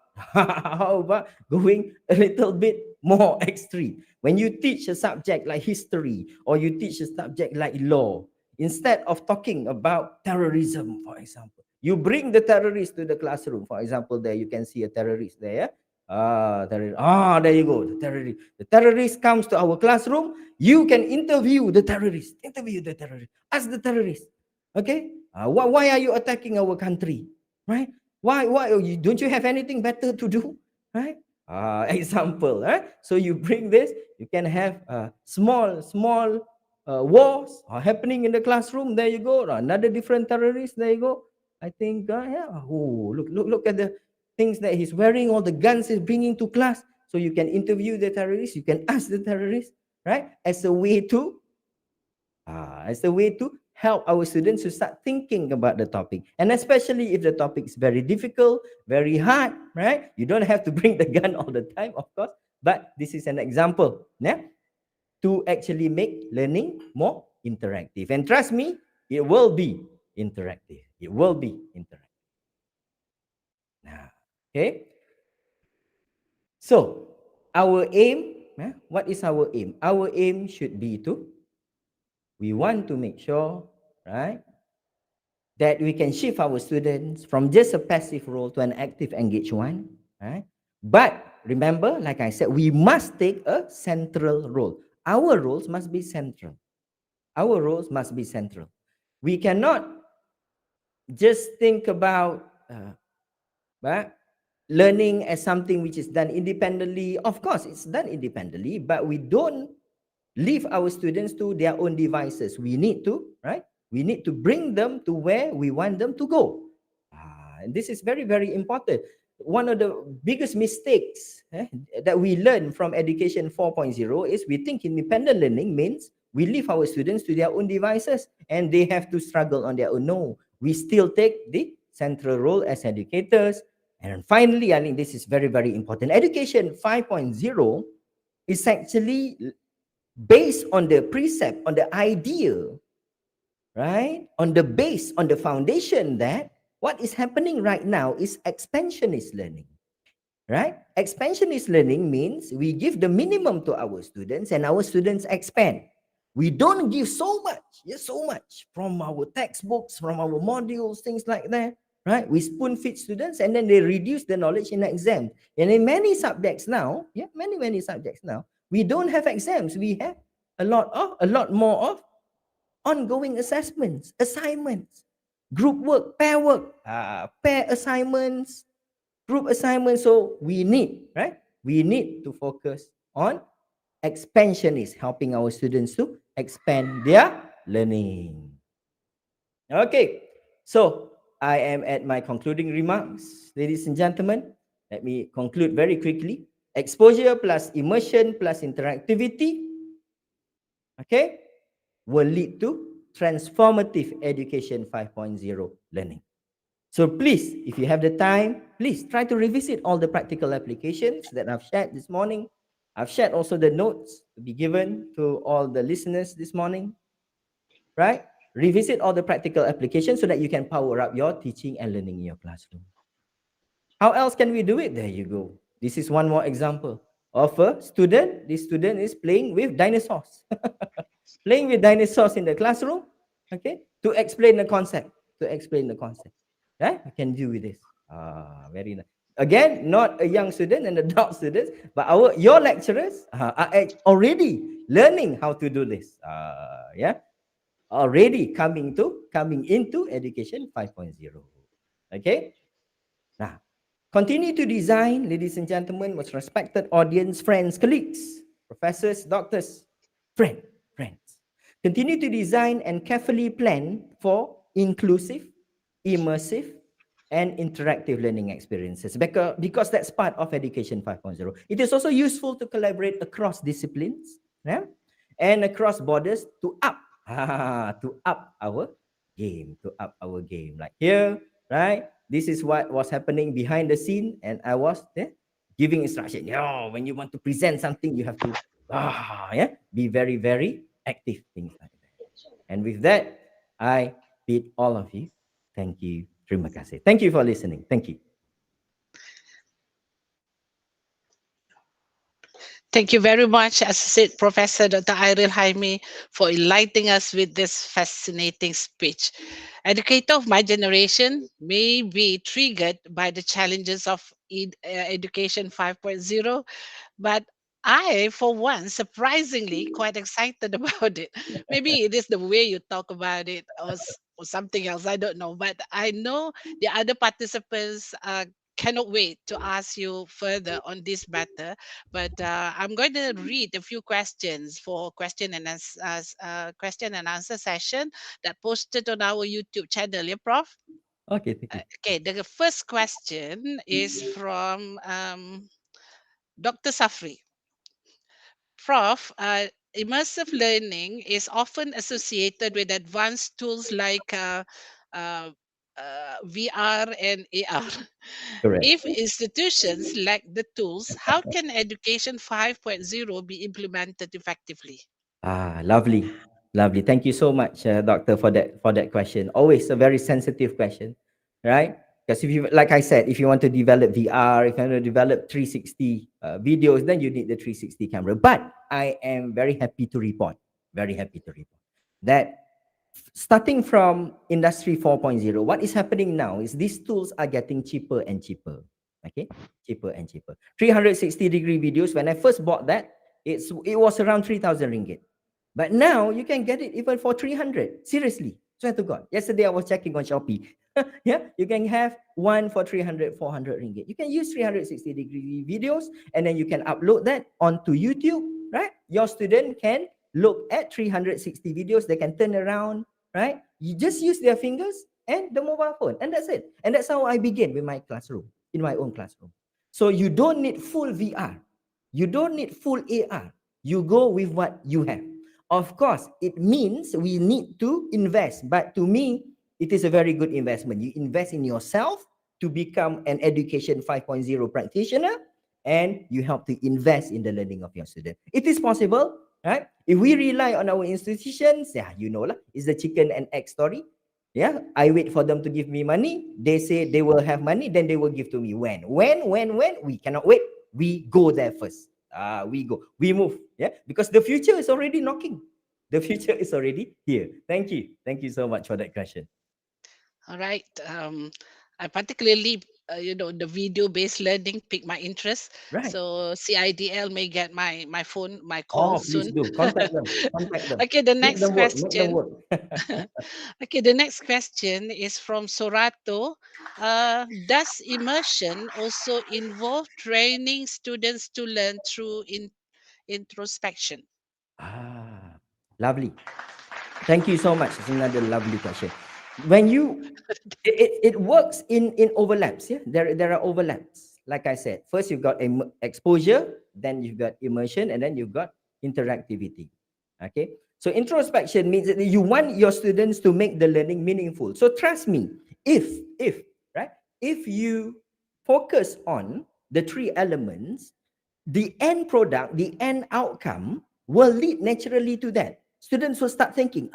S10: going a little bit more extreme? When you teach a subject like history or you teach a subject like law, instead of talking about terrorism, for example, you bring the terrorist to the classroom. For example, there you can see a terrorist there. There you go. The terrorist comes to our classroom. You can interview the terrorist. Ask the terrorist. Okay. Why are you attacking our country? Right? Why don't you have anything better to do? Right? Example. Right? So you bring this. You can have small wars happening in the classroom. There you go. Another different terrorist. There you go. I think, yeah. Oh, look at the things that he's wearing, all the guns he's bringing to class. So you can interview the terrorist. You can ask the terrorist, right? As a way to help our students to start thinking about the topic. And especially if the topic is very difficult, very hard, right? You don't have to bring the gun all the time, of course. But this is an example, yeah, to actually make learning more interactive. And trust me, it will be interactive. It will be interactive. Now, okay. So our aim, what is our aim? Our aim should be we want to make sure, right, that we can shift our students from just a passive role to an active, engaged one, right? But remember, like I said, we must take a central role. Our roles must be central. Our roles must be central. We cannot just think about learning as something which is done independently. Of course, it's done independently, but we don't leave our students to their own devices. We need to, right? We need to bring them to where we want them to go. And this is very, very important. One of the biggest mistakes that we learn from education 4.0 is we think independent learning means we leave our students to their own devices and they have to struggle on their own. No, we still take the central role as educators. And finally, I think this is very, very important. Education 5.0 is actually based on the precept, on the idea, right? On the base, on the foundation that what is happening right now is expansionist learning, right? Expansionist learning means we give the minimum to our students and our students expand. We don't give so much from our textbooks, from our modules, things like that, right? We spoon feed students and then they reduce the knowledge in exam. And in many subjects now, many subjects now, we don't have exams. We have a lot more of ongoing assessments, assignments, group work, pair work, pair assignments, group assignments. So we need, right? We need to focus on expansionist, helping our students to expand their learning. Okay, so I am at my concluding remarks, ladies and gentlemen. Let me conclude very quickly. Exposure plus immersion plus interactivity, okay, will lead to transformative education 5.0 learning. So please, if you have the time, please try to revisit all the practical applications that I've shared this morning. I've shared also the notes to be given to all the listeners this morning, right? Revisit all the practical applications so that you can power up your teaching and learning in your classroom. How else can we do it? There you go. This is one more example of a student. This student is playing with dinosaurs. Playing with dinosaurs in the classroom, okay, to explain the concept. Right? I can do with this. Very nice. Again, not a young student and adult students, but your lecturers are already learning how to do this. Yeah, already coming into education 5.0. Okay. Now, continue to design, ladies and gentlemen, most respected audience, friends, colleagues, professors, doctors, friends. Continue to design and carefully plan for inclusive, immersive, and interactive learning experiences, because that's part of education 5.0. It is also useful to collaborate across disciplines, yeah, and across borders to up our game. Like here, right? This is what was happening behind the scene, and I was there giving instruction. When you want to present something, you have to be very, very active, things like that. And with that, I bid all of you thank you. Terima kasih. Thank you for listening. Thank you.
S9: Thank you very much, Associate Professor Dr. Iril Jaime, for enlightening us with this fascinating speech. Educator of my generation may be triggered by the challenges of Education 5.0, but I, for one, surprisingly quite excited about it. Maybe it is the way you talk about it, or something else. I don't know. But I know the other participants cannot wait to ask you further on this matter. But I'm going to read a few questions for question and answer session that posted on our YouTube channel. Yeah, Prof?
S10: Okay, thank you.
S9: Okay, the first question is from Dr. Safri. Prof, immersive learning is often associated with advanced tools like uh, VR and AR.
S10: Correct.
S9: If institutions lack the tools, how can Education 5.0 be implemented effectively?
S10: Lovely. Thank you so much, doctor, for that question. Always a very sensitive question, right? Because if you, like I said, if you want to develop VR, if you want to develop 360 videos, then you need the 360 camera. But I am very happy to report that starting from industry 4.0, what is happening now is these tools are getting cheaper and cheaper. Okay, cheaper and cheaper. 360-degree videos. When I first bought that, it was around 3,000 ringgit. But now you can get it even for 300. Seriously, swear to God. Yesterday I was checking on Shopee. Yeah, you can have one for 300, 400 ringgit. You can use 360-degree videos, and then you can upload that onto YouTube, right? Your student can look at 360 videos. They can turn around, right? You just use their fingers and the mobile phone, and that's it. And that's how I began with my classroom, in my own classroom. So you don't need full VR. You don't need full AR. You go with what you have. Of course, it means we need to invest. But to me, it is a very good investment. You invest in yourself to become an Education 5.0 practitioner, and you help to invest in the learning of your student. It is possible, right? If we rely on our institutions, it's the chicken and egg story. Yeah, I wait for them to give me money. They say they will have money, then they will give to me. When? We cannot wait. We go there first. We move. Yeah, because the future is already knocking. The future is already here. Thank you so much for that question.
S9: All right. I particularly, the video-based learning piqued my interest.
S10: Right.
S9: So CIDL may get my phone, my call
S10: Please
S9: soon.
S10: do contact them.
S9: Okay, the
S10: Make
S9: next
S10: them work. Make them
S9: question.
S10: work.
S9: Okay, the next question is from Sorato. Does immersion also involve training students to learn through introspection?
S10: Lovely. Thank you so much. It's another lovely question. When you, it works in overlaps. Yeah, there are overlaps. Like I said, first you've got exposure, then you've got immersion, and then you've got interactivity. Okay, so introspection means that you want your students to make the learning meaningful. So trust me, if you focus on the three elements, the end product, the end outcome will lead naturally to that. Students will start thinking,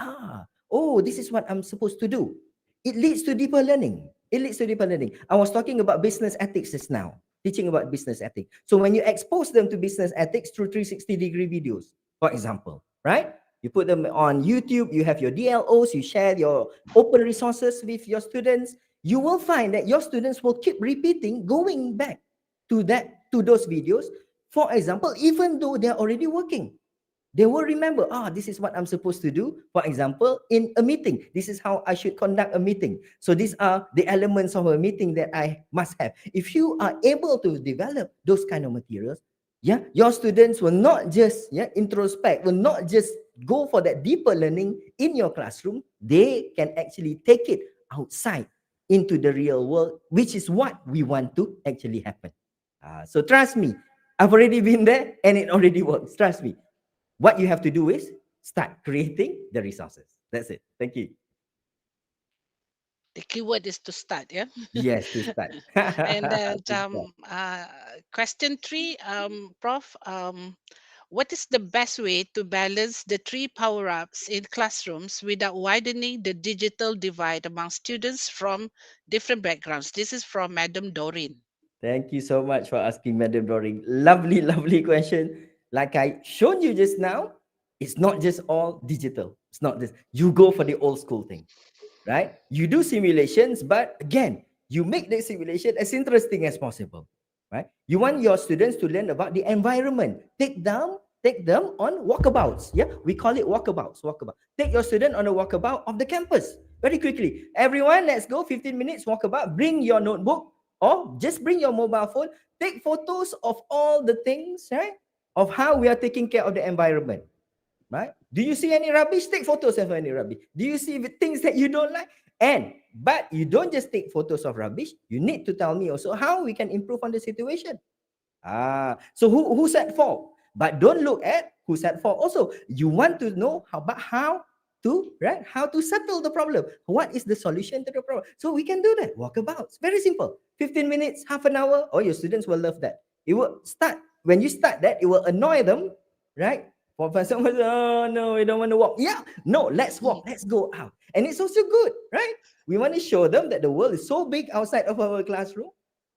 S10: this is what I'm supposed to do. It leads to deeper learning. I was talking about business ethics just now, teaching about business ethics. So when you expose them to business ethics through 360-degree videos, for example, right? You put them on YouTube, you have your DLOs, you share your open resources with your students. You will find that your students will keep repeating, going back to those videos. For example, even though they're already working, they will remember, this is what I'm supposed to do. For example, in a meeting, this is how I should conduct a meeting. So these are the elements of a meeting that I must have. If you are able to develop those kind of materials, your students will not just introspect, will not just go for that deeper learning in your classroom. They can actually take it outside into the real world, which is what we want to actually happen. So trust me, I've already been there and it already works. Trust me. What you have to do is start creating the resources. That's it. Thank you.
S9: The keyword is to start, yeah?
S10: Yes, to start.
S9: And then
S10: To start.
S9: question 3, Prof, what is the best way to balance the 3 power-ups in classrooms without widening the digital divide among students from different backgrounds? This is from Madam Doreen.
S10: Thank you so much for asking, Madam Doring. Lovely, lovely question. Like I shown you just now, it's not just all digital. It's not this. You go for the old school thing, right? You do simulations, but again, you make the simulation as interesting as possible, right? You want your students to learn about the environment. Take them on walkabouts. Yeah, we call it walkabouts. Take your student on a walkabout of the campus very quickly. Everyone, let's go. 15 minutes walkabout. Bring your notebook or just bring your mobile phone. Take photos of all the things, right? Of how we are taking care of the environment. Right? Do you see any rubbish? Take photos of any rubbish. Do you see things that you don't like? But you don't just take photos of rubbish. You need to tell me also how we can improve on the situation. So who's at fault? But don't look at who's at fault. Also, you want to know how to settle the problem. What is the solution to the problem? So we can do that. Walkabouts. Very simple. 15 minutes, half an hour. Oh, your students will love that. It will start. When you start that, it will annoy them, right? For someone, oh no, we don't want to walk. Yeah, no, let's walk. Let's go out. And it's also good, right? We want to show them that the world is so big outside of our classroom.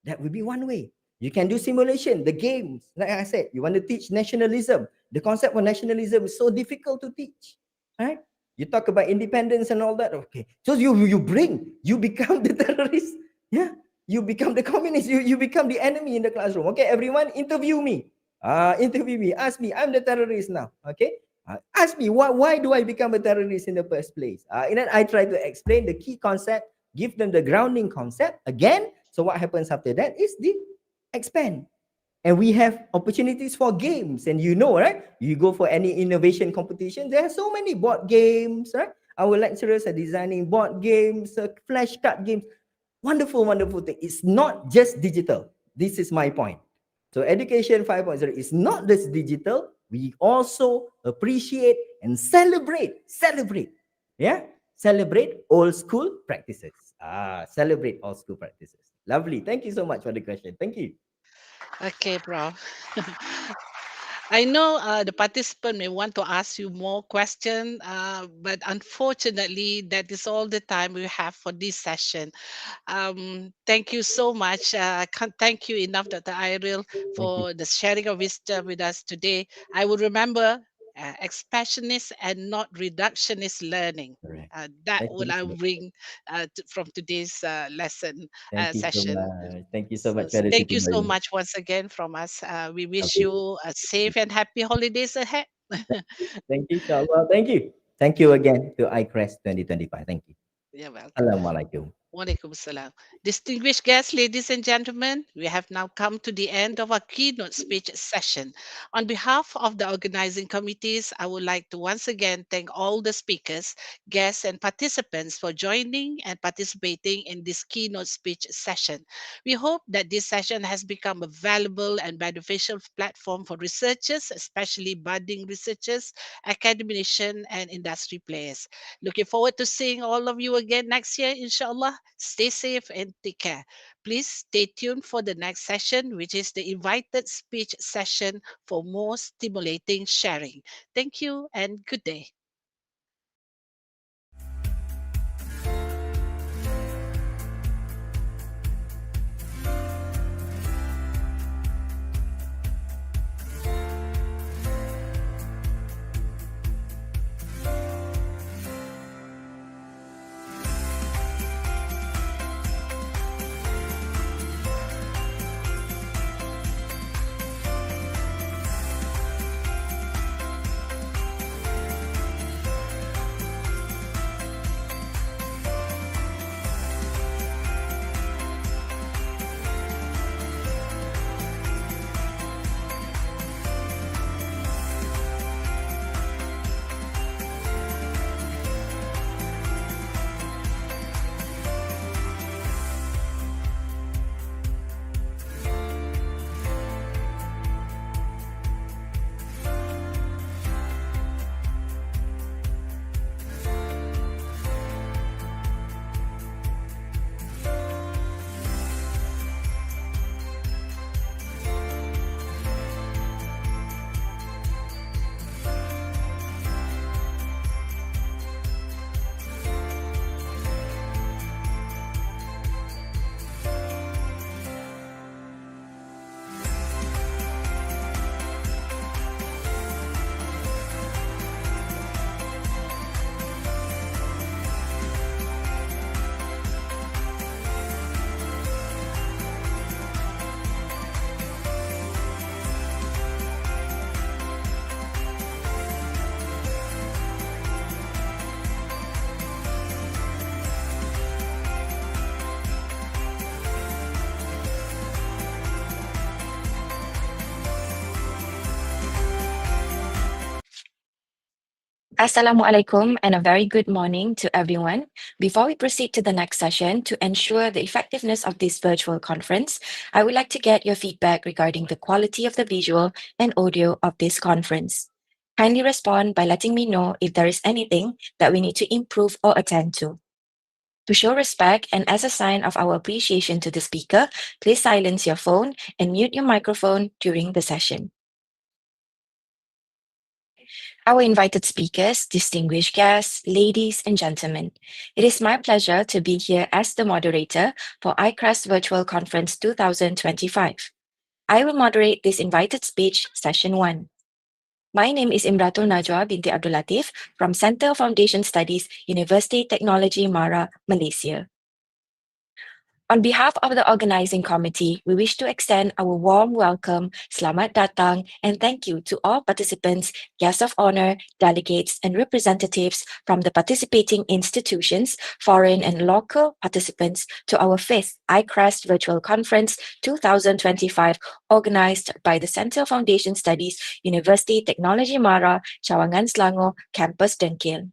S10: That will be one way. You can do simulation, the games. Like I said, you want to teach nationalism. The concept of nationalism is so difficult to teach, right? You talk about independence and all that. Okay, so you become the terrorist. Yeah, you become the communist. You become the enemy in the classroom. Okay, everyone, interview me. Interview me. Ask me. I'm the terrorist now. Okay. Ask me why do I become a terrorist in the first place? And then I try to explain the key concept, give them the grounding concept again. So what happens after that is the expand. And we have opportunities for games. And you know, right? You go for any innovation competition, there are so many board games, right? Our lecturers are designing board games, flashcard games. Wonderful, wonderful thing. It's not just digital. This is my point. So education 5.0 is not just digital. We also appreciate and celebrate, celebrate old school practices. Celebrate old school practices. Lovely. Thank you so much for the question. Thank you.
S9: Okay, Prof. I know the participant may want to ask you more questions, but unfortunately, that is all the time we have for this session. Thank you so much. I can't thank you enough, Dr. Iril, for the sharing of wisdom with us today. I will remember expansionist and not reductionist learning. That will I bring from today's lesson
S10: Thank you so
S9: session.
S10: much. Thank you so much for the
S9: Thank you so
S10: Siti.
S9: much once again from us. We wish you a safe and happy holidays ahead.
S10: Thank you, inshallah. Thank you. Thank you again to I-CReST 2025. Thank you.
S9: You're welcome.
S10: Assalamualaikum.
S9: Walaikum salam. Distinguished guests, ladies and gentlemen, we have now come to the end of our keynote speech session. On behalf of the organizing committees, I would like to once again thank all the speakers, guests, and participants for joining and participating in this keynote speech session. We hope that this session has become a valuable and beneficial platform for researchers, especially budding researchers, academicians, and industry players. Looking forward to seeing all of you again next year, inshallah. Stay safe and take care. Please stay tuned for the next session, which is the invited speech session for more stimulating sharing. Thank you and good day.
S11: Assalamualaikum and a very good morning to everyone. Before we proceed to the next session, to ensure the effectiveness of this virtual conference, I would like to get your feedback regarding the quality of the visual and audio of this conference. Kindly respond by letting me know if there is anything that we need to improve or attend to. To show respect and as a sign of our appreciation to the speaker, please silence your phone and mute your microphone during the session. Our invited speakers, distinguished guests, ladies and gentlemen, it is my pleasure to be here as the moderator for I-CReST Virtual Conference 2025. I will moderate this invited speech, Session 1. My name is Imratul Najwa binti Abdul Latif from Center of Foundation Studies, University Technology Mara, Malaysia. On behalf of the organizing committee, we wish to extend our warm welcome, selamat datang, and thank you to all participants, guests of honor, delegates, and representatives from the participating institutions, foreign and local participants to our 5th I-CReST Virtual Conference 2025, organized by the Center of Foundation Studies, University Technology Mara, Cawangan Selangor, Campus Dengkil.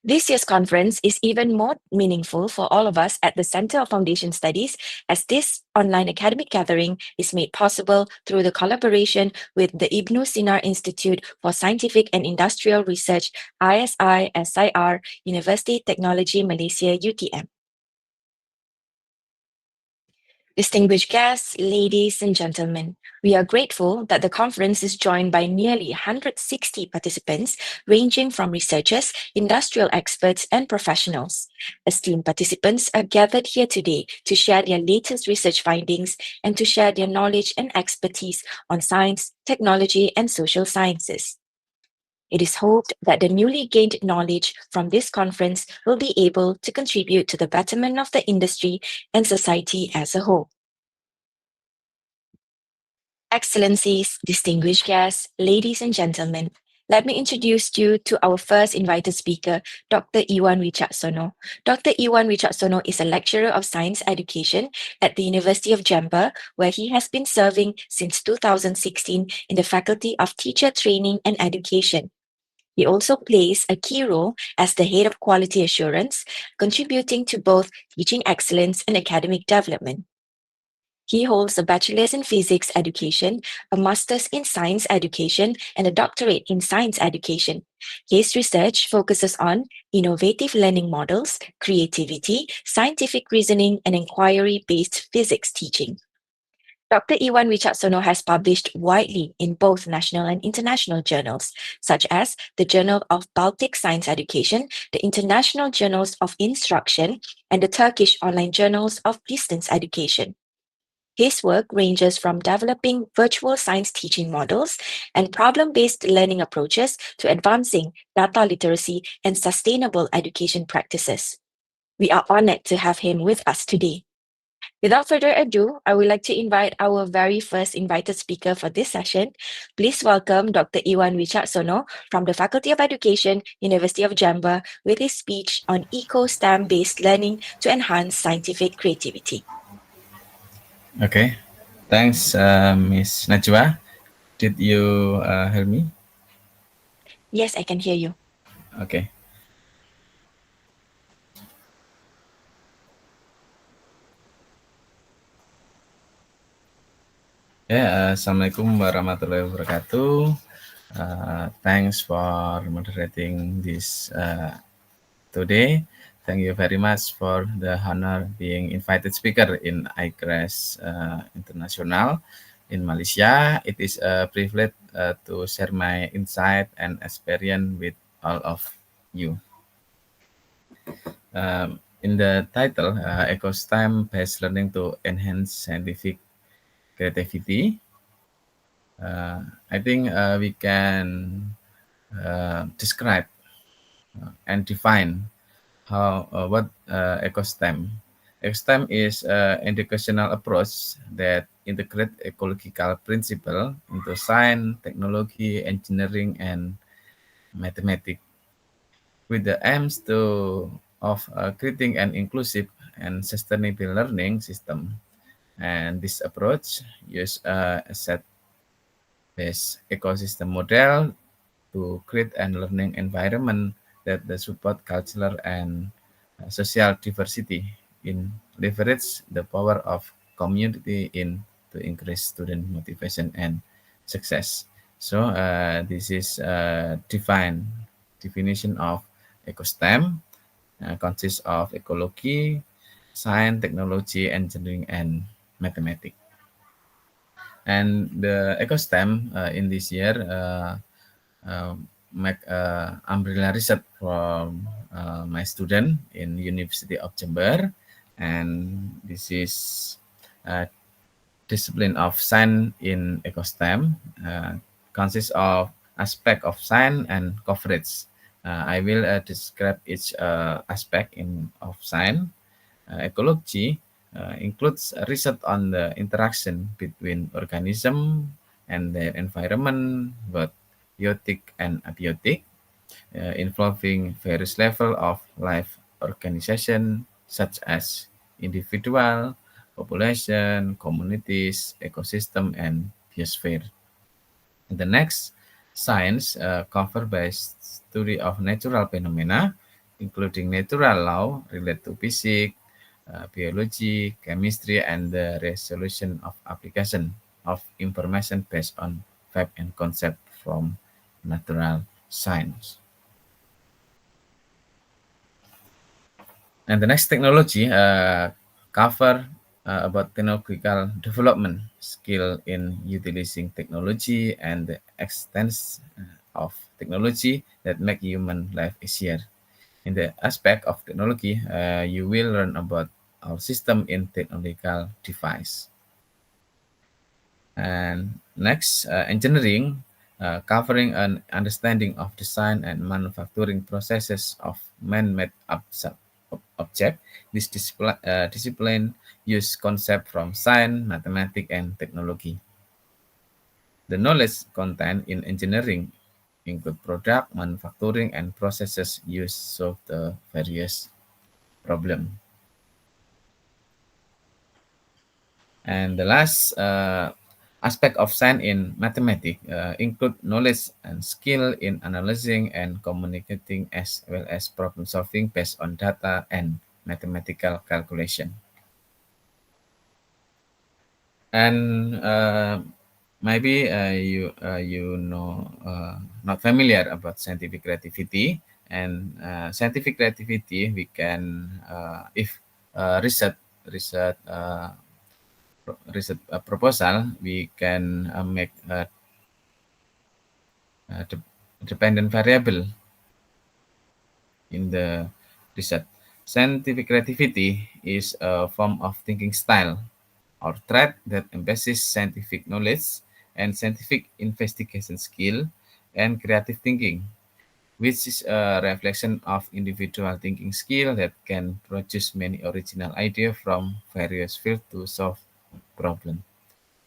S11: This year's conference is even more meaningful for all of us at the Center of Foundation Studies, as this online academic gathering is made possible through the collaboration with the Ibnu Sinar Institute for Scientific and Industrial Research, I-SIR, University Technology Malaysia, UTM. Distinguished guests, ladies and gentlemen, we are grateful that the conference is joined by nearly 160 participants, ranging from researchers, industrial experts, and professionals. Esteemed participants are gathered here today to share their latest research findings and to share their knowledge and expertise on science, technology, and social sciences. It is hoped that the newly gained knowledge from this conference will be able to contribute to the betterment of the industry and society as a whole. Excellencies, distinguished guests, ladies and gentlemen, let me introduce you to our first invited speaker, Dr. Iwan Wicaksono. Dr. Iwan Wicaksono is a lecturer of science education at the University of Jember, where he has been serving since 2016 in the Faculty of Teacher Training and Education. He also plays a key role as the head of quality assurance, contributing to both teaching excellence and academic development. He holds a bachelor's in physics education, a master's in science education, and a doctorate in science education. His research focuses on innovative learning models, creativity, scientific reasoning, and inquiry-based physics teaching. Dr. Iwan Wicaksono has published widely in both national and international journals, such as the Journal of Baltic Science Education, the International Journals of Instruction, and the Turkish online journals of distance education. His work ranges from developing virtual science teaching models and problem-based learning approaches to advancing data literacy and sustainable education practices. We are honored to have him with us today. Without further ado, I would like to invite our very first invited speaker for this session. Please welcome Dr. Iwan Wicaksono from the Faculty of Education, University of Jember, with his speech on eco-STEM-based learning to enhance scientific creativity.
S12: Okay, thanks, Miss Najwa. Did you hear me?
S11: Yes, I can hear you.
S12: Okay. Ya, Assalamualaikum warahmatullahi wabarakatuh. Thanks for moderating this today. Thank you very much for the honor being invited speaker in I-CReST International in Malaysia. It is a privilege to share my insight and experience with all of you. In the title, Eco-STEM-based learning to enhance scientific creativity, I think we can describe and define what eco-STEM. Eco-STEM is an educational approach that integrates ecological principles into science, technology, engineering, and mathematics, with the aims of creating an inclusive and sustainable learning system. And this approach uses a set-based ecosystem model to create an learning environment that support cultural and social diversity in leverage the power of community in to increase student motivation and success. So this is definition of ecosystem, consists of ecology, science, technology, engineering, and mathematics. And the ecosystem in this year make umbrella research from my student in University of Jember, and this is discipline of science in ecosystem, consists of aspect of science and coverage. I will describe each aspect of science. Ecology includes research on the interaction between organisms and their environment, both biotic and abiotic, involving various levels of life organization such as individual, population, communities, ecosystem, and biosphere. The next, science covered by study of natural phenomena, including natural law related to physics, biology, chemistry, and the resolution of application of information based on fact and concept from natural science. And the next technology cover about technological development, skill in utilizing technology, and the extent of technology that make human life easier. In the aspect of technology, you will learn about our system in technological device. And next, engineering, covering an understanding of design and manufacturing processes of man-made object. This discipline use concept from science, mathematics, and technology. The knowledge content in engineering include product, manufacturing, and processes used to solve the various problems. And the last aspect of science in mathematics include knowledge and skill in analyzing and communicating as well as problem solving based on data and mathematical calculation. And maybe you know not familiar about scientific creativity. And scientific creativity we can if research proposal, we can make a dependent variable in the research. Scientific creativity is a form of thinking style or trait that emphasizes scientific knowledge and scientific investigation skill and creative thinking, which is a reflection of individual thinking skill that can produce many original ideas from various fields to solve problems.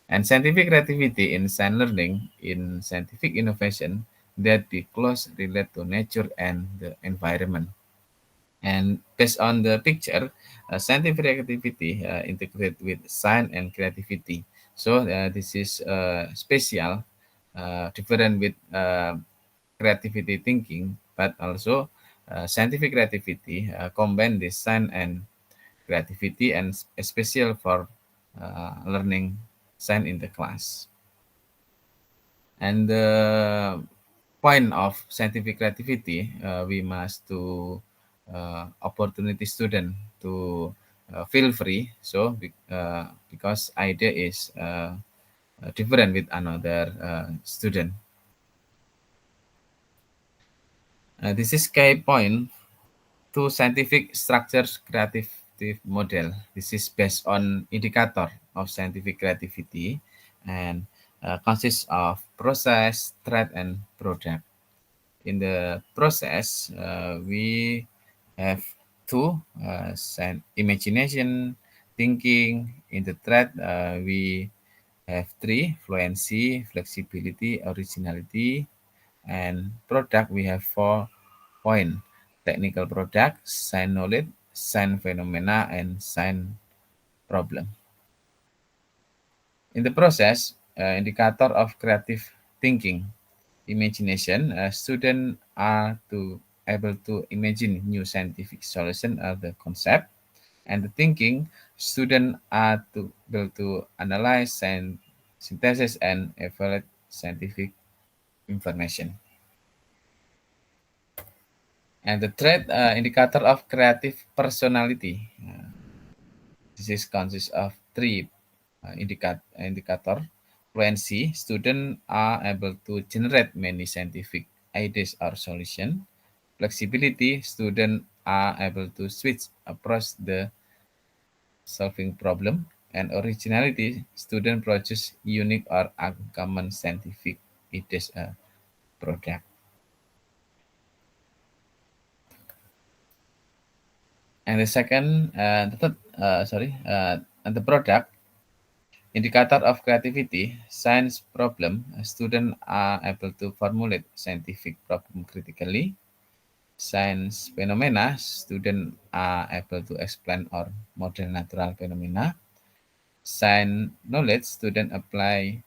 S12: And scientific creativity in science learning, in scientific innovation, that be close related to nature and the environment. And based on the picture, scientific creativity integrate with science and creativity. So this is special, different with creativity thinking, but also scientific creativity combine this science and creativity and special for learning science in the class. And the point of scientific creativity, we must to opportunity student to feel free. So because idea is different with another student. This is key point to scientific structures creative model. This is based on indicator of scientific creativity and consists of process, threat, and product. In the process, we have two, imagination, thinking. In the threat, we have three, fluency, flexibility, originality, and product, we have 4 point, technical product, science knowledge, science phenomena, and science problem. In the process, indicator of creative thinking, imagination, students are able to imagine new scientific solution of the concept. And the thinking, students are able to analyze and synthesis and evaluate scientific information. And the trait indicator of creative personality. This consists of three indicator. Fluency, students are able to generate many scientific ideas or solution. Flexibility, students are able to switch across the solving problem. And originality, students produce unique or uncommon scientific ideas product. And the second, the third, and the product indicator of creativity, science problem. Students are able to formulate scientific problem critically. Science phenomena, students are able to explain or model natural phenomena. Science knowledge, students apply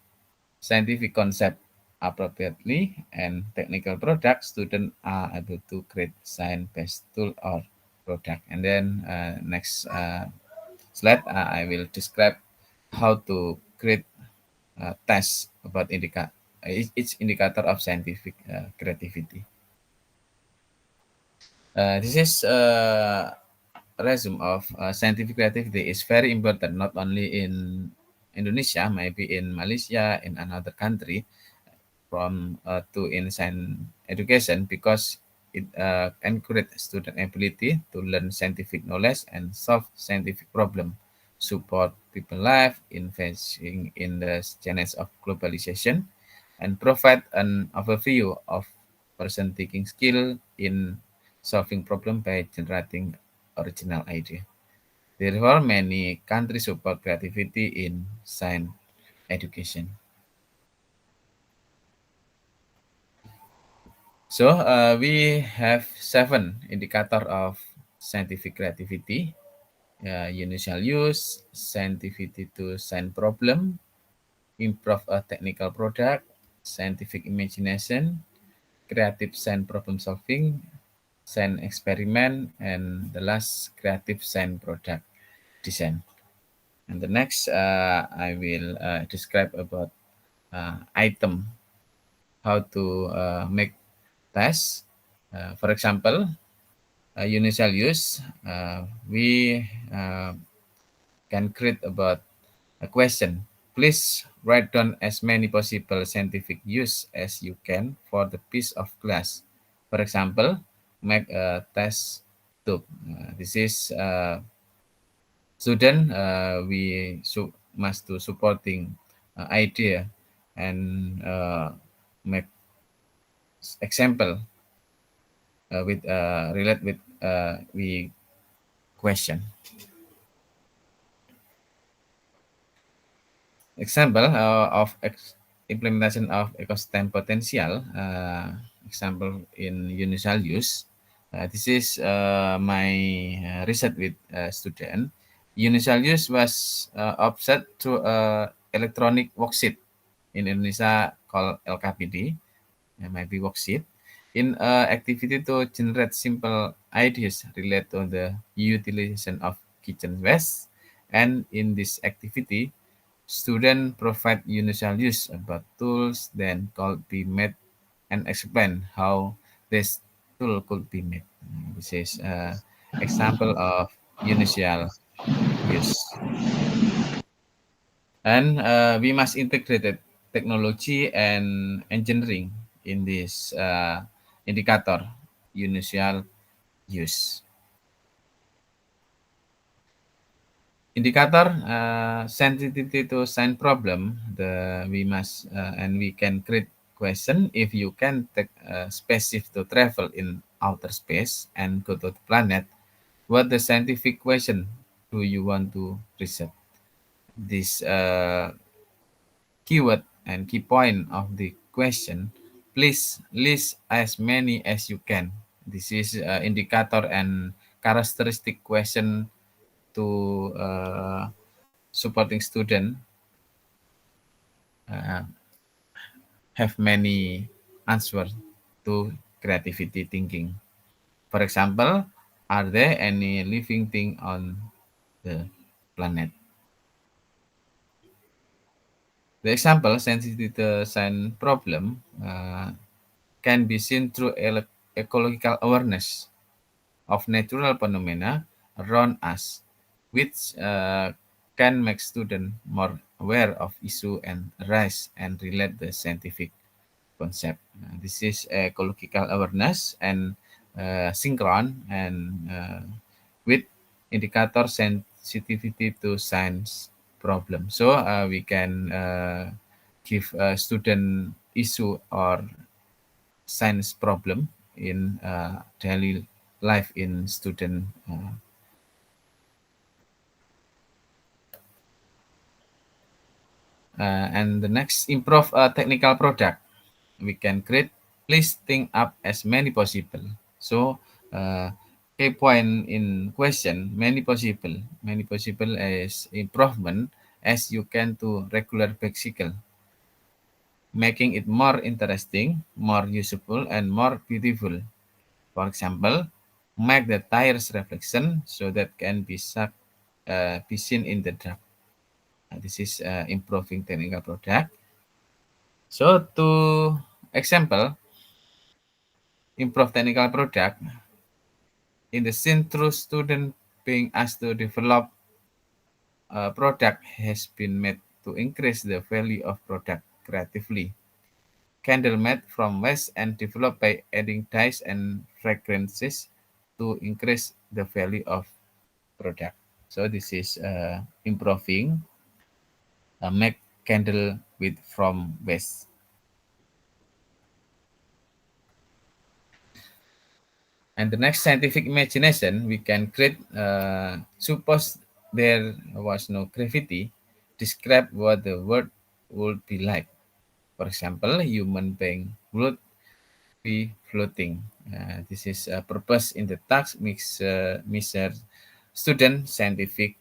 S12: scientific concept appropriately. And technical product, students are able to create science-based tool or product. And then next slide, I will describe how to create tests about each indicator of scientific creativity. This is a resume of scientific creativity is very important, not only in Indonesia, maybe in Malaysia, in another country, from to in science education, because it encourage student ability to learn scientific knowledge and solve scientific problem, support people life in facing in the challenge of globalization, and provide an overview of person thinking skill in solving problem by generating original idea. Therefore, many countries support creativity in science education. So we have 7 indicator of scientific creativity: initial use, scientificity to science problem, improve a technical product, scientific imagination, creative science problem solving, science experiment, and the last creative science product design. And the next I will describe about item, how to make tests. For example, initial use, we can create about a question. Please write down as many possible scientific use as you can for the piece of glass. For example, make a test tube. This is student. We must do supporting idea and make example with relate with we question. Example of implementation of ecosystem potential. Example in initial use. This is my research with student. Initial use was offset to electronic worksheet in Indonesia called LKPD, maybe worksheet. In activity to generate simple ideas related to the utilization of kitchen waste. And in this activity, student provide initial use about tools, then could be made and explain how this tool could be made. This is example of initial use. And we must integrate technology and engineering in this indicator, initial use. Indicator sensitivity to science problem. We must and we can create question. If you can take a spaceship to travel in outer space and go to the planet, what the scientific question do you want to research? This keyword and key point of the question. Please list as many as you can. This is indicator and characteristic question to supporting student have many answer to creativity thinking. For example, are there any living thing on the planet? The example sensitization problem can be seen through ecological awareness of natural phenomena around us, which can make students more aware of issue and arise and relate the scientific concept. This is ecological awareness and synchron and with indicator sensitivity to science problem. So we can give a student issue or science problem in daily life in student. And the next, improve a technical product. We can create, please think up as many possible. So key point in question, many possible is improvement as you can to regular bicycle, making it more interesting, more useful, and more beautiful. For example, make the tires reflection so that can be seen in the draft. This is improving technical product. So to example, improve technical product in the scene through student being asked to develop a product has been made to increase the value of product creatively. Candle made from waste and developed by adding dyes and fragrances to increase the value of product. So this is improving make candle with from waste. And the next, scientific imagination, we can create, suppose there was no gravity, describe what the world would be like. For example, human being would be floating. This is a purpose in the task measure student scientific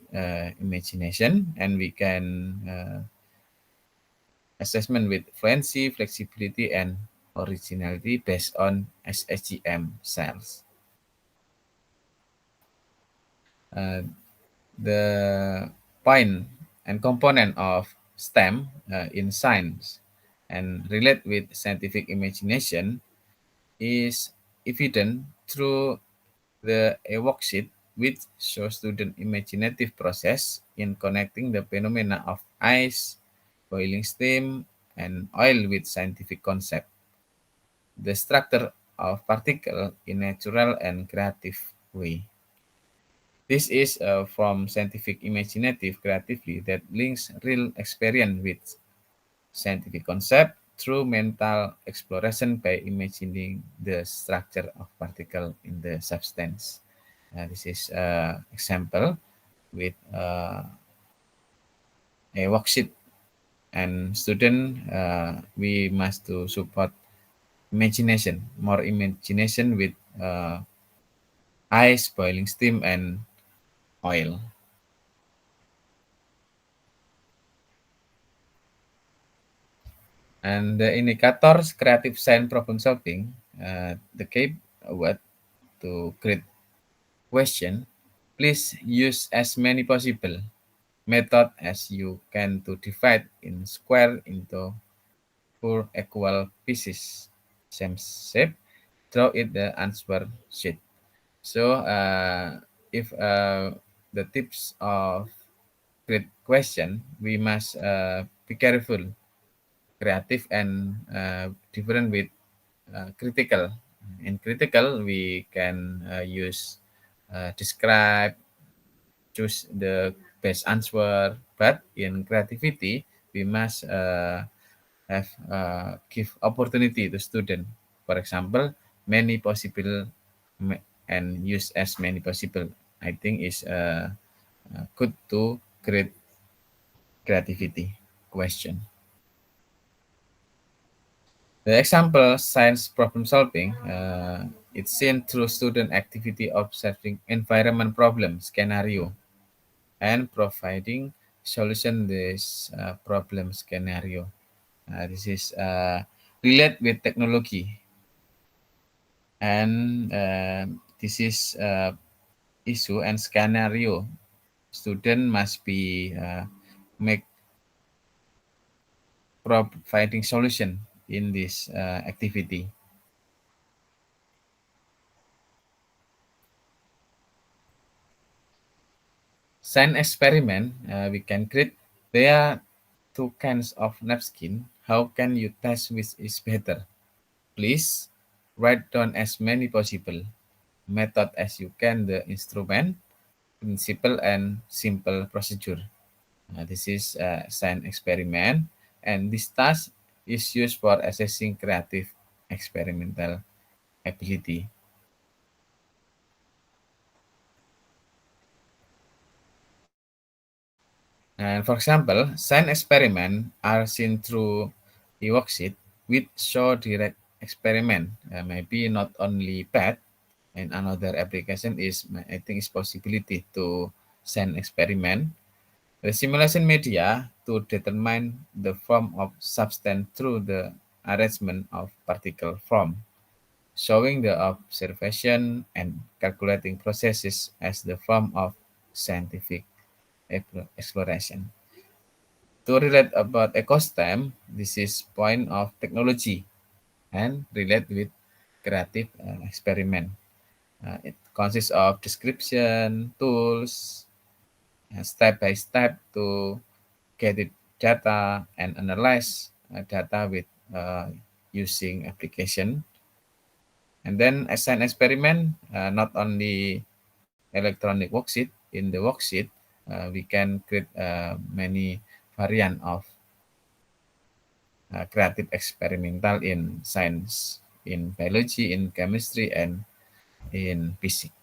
S12: imagination, and we can assessment with fluency, flexibility, and originality based on SHGM cells. The point and component of STEM in science and relate with scientific imagination is evident through the worksheet, which shows student imaginative process in connecting the phenomena of ice, boiling steam, and oil with scientific concept. The structure of particle in natural and creative way. This is from scientific imaginative creatively that links real experience with scientific concept through mental exploration by imagining the structure of particle in the substance. This is example with a worksheet, and student we must to support imagination, more imagination with ice, boiling steam, and oil. And the indicators creative science problem solving, the key word to create question, please use as many possible method as you can to divide in square into 4 equal pieces, same shape, draw it the answer sheet. So if the tips of create question, we must be careful, creative, and different with critical. In critical, we can use describe, choose the best answer. But in creativity, we must have give opportunity to student. For example, many possible and use as many possible. I think is good to create creativity question. The example science problem solving, it's seen through student activity observing environment problem scenario and providing solution this problem scenario. This is relate with technology. And this is issue and scenario. Student must be make providing solution in this activity. Science experiment we can create. There are two kinds of napkin. How can you test which is better? Please write down as many possible method as you can, the instrument, principle, and simple procedure. This is a science experiment, and this task is used for assessing creative experimental ability. And for example, science experiments are seen through a worksheet with show direct experiment. Maybe not only bad, and another application is, I think, is possibility to science experiment. The simulation media to determine the form of substance through the arrangement of particle form, showing the observation and calculating processes as the form of scientific exploration. To relate about ecosystem, this is point of technology and relate with creative experiment. It consists of description, tools, step by step to get it data and analyze data with using application. And then assign experiment, not only electronic worksheet. In the worksheet, we can create many variant of creative experimental in science, in biology, in chemistry, and in physics.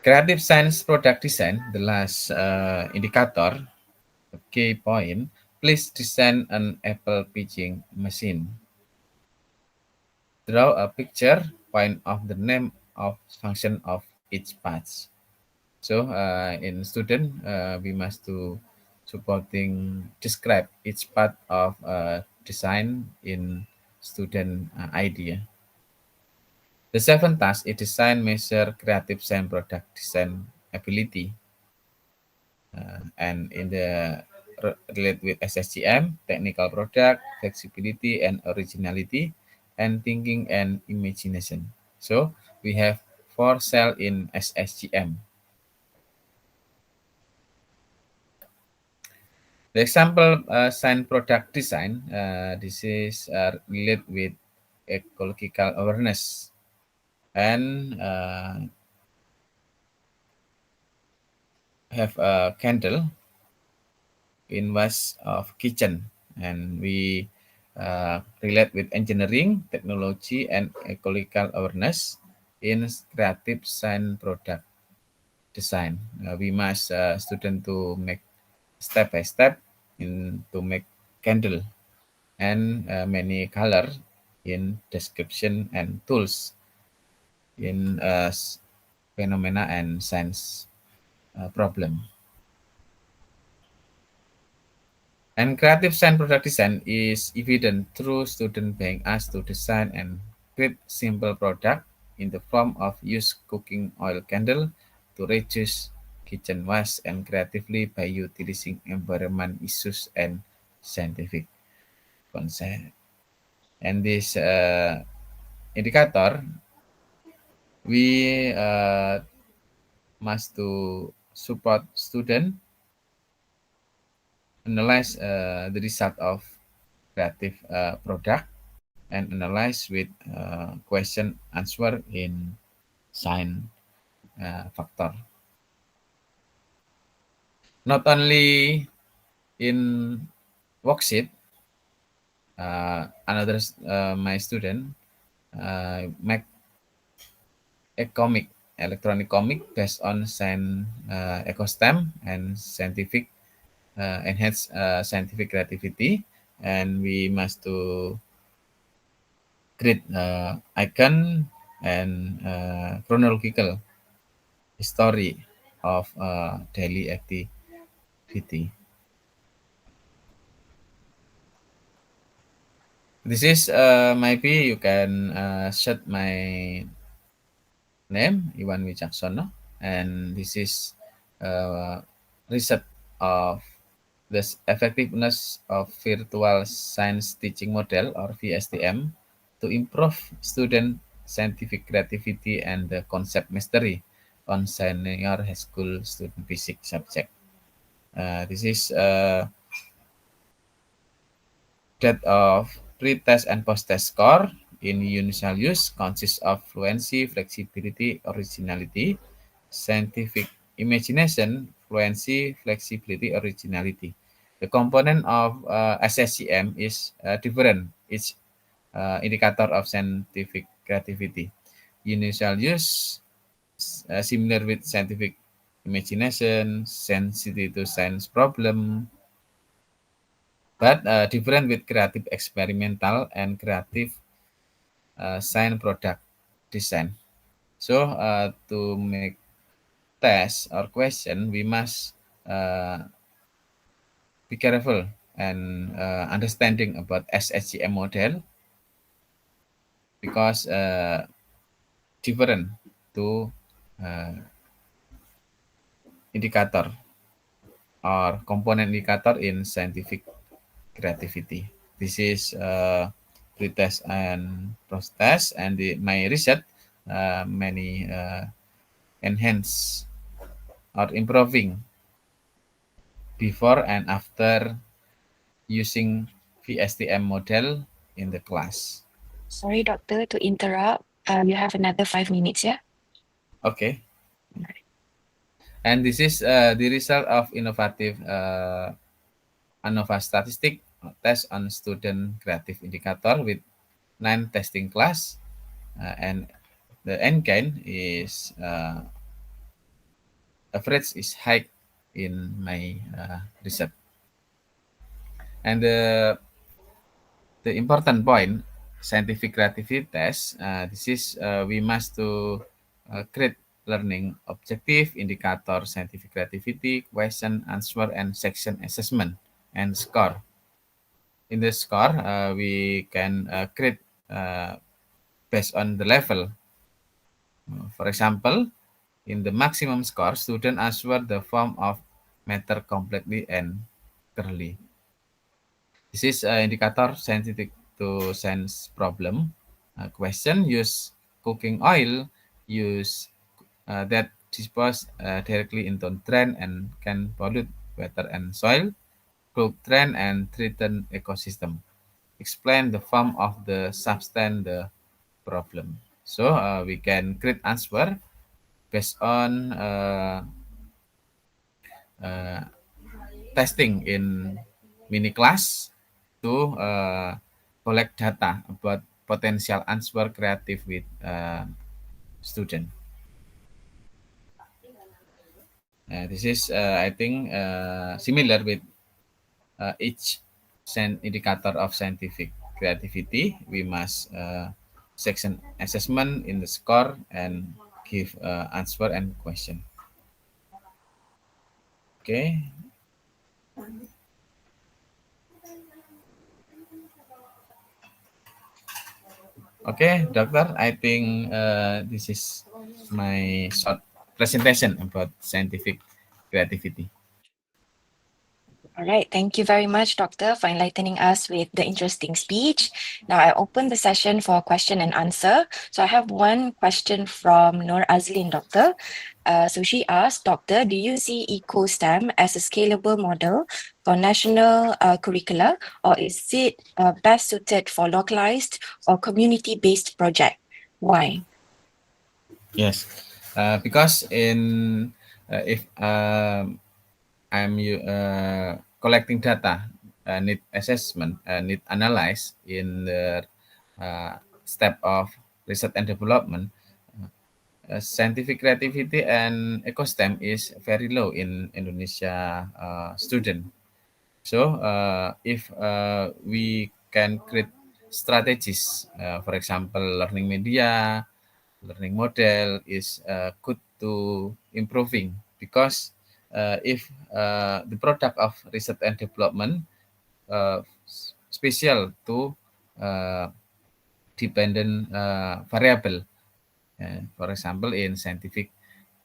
S12: Creative science product design, the last indicator, the key point. Please design an apple pitching machine. Draw a picture, point of the name of function of each part. So in student, we must do supporting describe each part of design in student idea. The seventh task is design measure creative science product design ability. And in the relate with SSGM, technical product, flexibility and originality, and thinking and imagination. So we have 4 cell in SSGM. The example sign product design, this is related with ecological awareness and have a candle in west of kitchen, and we relate with engineering, technology, and ecological awareness in creative sign product design. We must student to make step by step in to make candle and many color in description and tools in phenomena and science problem. And creative science product design is evident through students being asked to design and create simple product in the form of use cooking oil candle to reduce kitchen waste and creatively by utilizing environment issues and scientific concept. And this indicator, we must to support student analyze the result of creative product and analyze with question answer in sign factor. Not only in worksheet, another my student make a comic, electronic comic based on science ecosystem and scientific enhance scientific creativity, and we must to create icon and chronological story of daily activity. This is maybe you can search my name Iwan Wicaksono, and this is result of the effectiveness of virtual science teaching model or VSTM to improve student scientific creativity and the concept mastery on senior high school student physics subject. This is that of pre-test and post-test score in initial use consists of fluency, flexibility, originality, scientific imagination, fluency, flexibility, originality. The component of SSCM is different. Each indicator of scientific creativity. Initial use similar with scientific imagination, sensitivity to science problem, but different with creative experimental and creative science product design. So to make test or question, we must be careful and understanding about SHGM model because different to indicator or component indicator in scientific creativity. This is pre-test and post-test, and my research many enhance or improving before and after using VSTM model in the class.
S11: Sorry, doctor, to interrupt. You have another 5 minutes, yeah?
S12: Okay. And this is the result of innovative ANOVA statistic test on student creative indicator with 9 testing class, and the N gain is average is high in my research. And the important point, scientific creativity test, this is we must to create learning objective, indicator, scientific creativity, question, answer, and section assessment and score. In the score, we can create based on the level. For example, in the maximum score, student answer the form of matter completely and clearly. This is indicator sensitive to science problem. Question: use cooking oil, use that dispose directly into drain and can pollute water and soil, cook drain and threaten ecosystem. Explain the form of the substance the problem. So we can create answer based on uh, testing in mini class to collect data about potential answer creative with student. This is, I think, similar with each indicator of scientific creativity. We must section assessment in the score and give answer and question. Okay. Okay, doctor. I think this is my short presentation about scientific creativity.
S11: All right. Thank you very much, Doctor, for enlightening us with the interesting speech. Now I open the session for question and answer. So I have one question from Nur Azlin, Doctor. So she asked, Doctor, do you see EcoSTEM as a scalable model for national curricula, or is it best suited for localized or community-based project? Why?
S12: Yes, because in if I'm collecting data, need assessment, need analyze in the step of research and development. Scientific creativity and ecosystem is very low in Indonesia student. So if we can create strategies, for example, learning media, learning model is good to improving because if the product of research and development special to dependent variable. For example, in scientific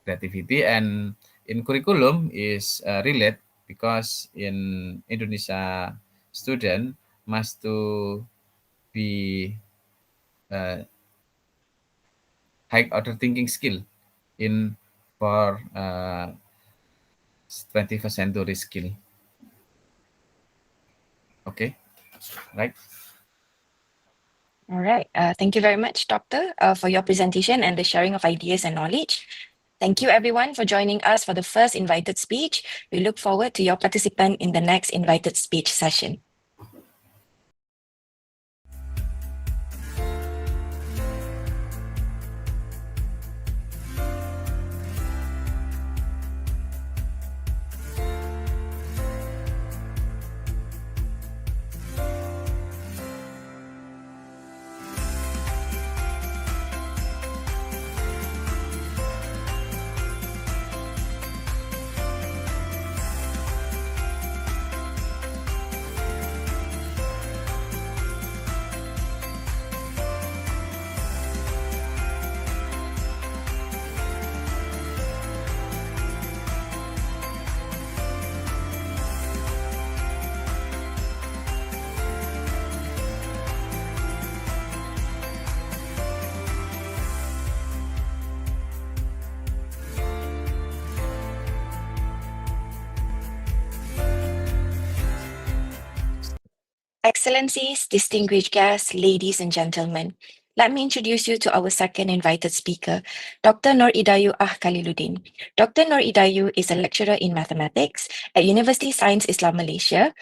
S12: creativity, and in curriculum is relate because in Indonesia student must to be high order thinking skill in for 21st century skill. Okay, right.
S11: All right. Thank you very much, Doctor, for your presentation and the sharing of ideas and knowledge. Thank you, everyone, for joining us for the first invited speech. We look forward to your participation in the next invited speech session. Excellencies, distinguished guests, ladies and gentlemen, let me introduce you to our second invited speaker, Dr. Nur Idayu Khaliluddin. Dr. Nur Idayu is a lecturer in mathematics at University Science Islam Malaysia.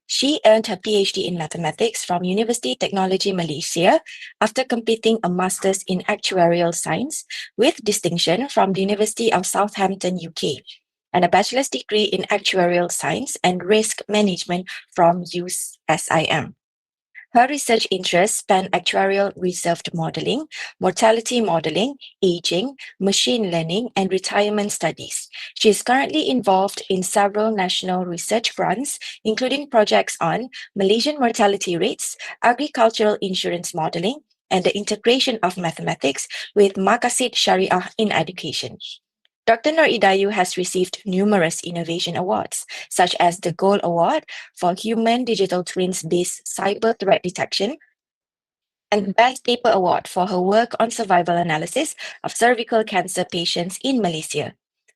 S11: She earned her PhD in mathematics from University Technology Malaysia after completing a master's in actuarial science with distinction from the University of Southampton, UK, and a bachelor's degree in actuarial science and risk management from USIM. Her research interests span actuarial reserved modeling, mortality modeling, aging, machine learning, and retirement studies. She is currently involved in several national research grants, including projects on Malaysian mortality rates, agricultural insurance modeling, and the integration of mathematics with Maqasid Syariah in education. Dr. Nur Idayu has received numerous innovation awards, such as the Gold Award for Human Digital Twins-based cyber threat detection and the Best Paper Award for her work on survival analysis of cervical cancer patients in Malaysia.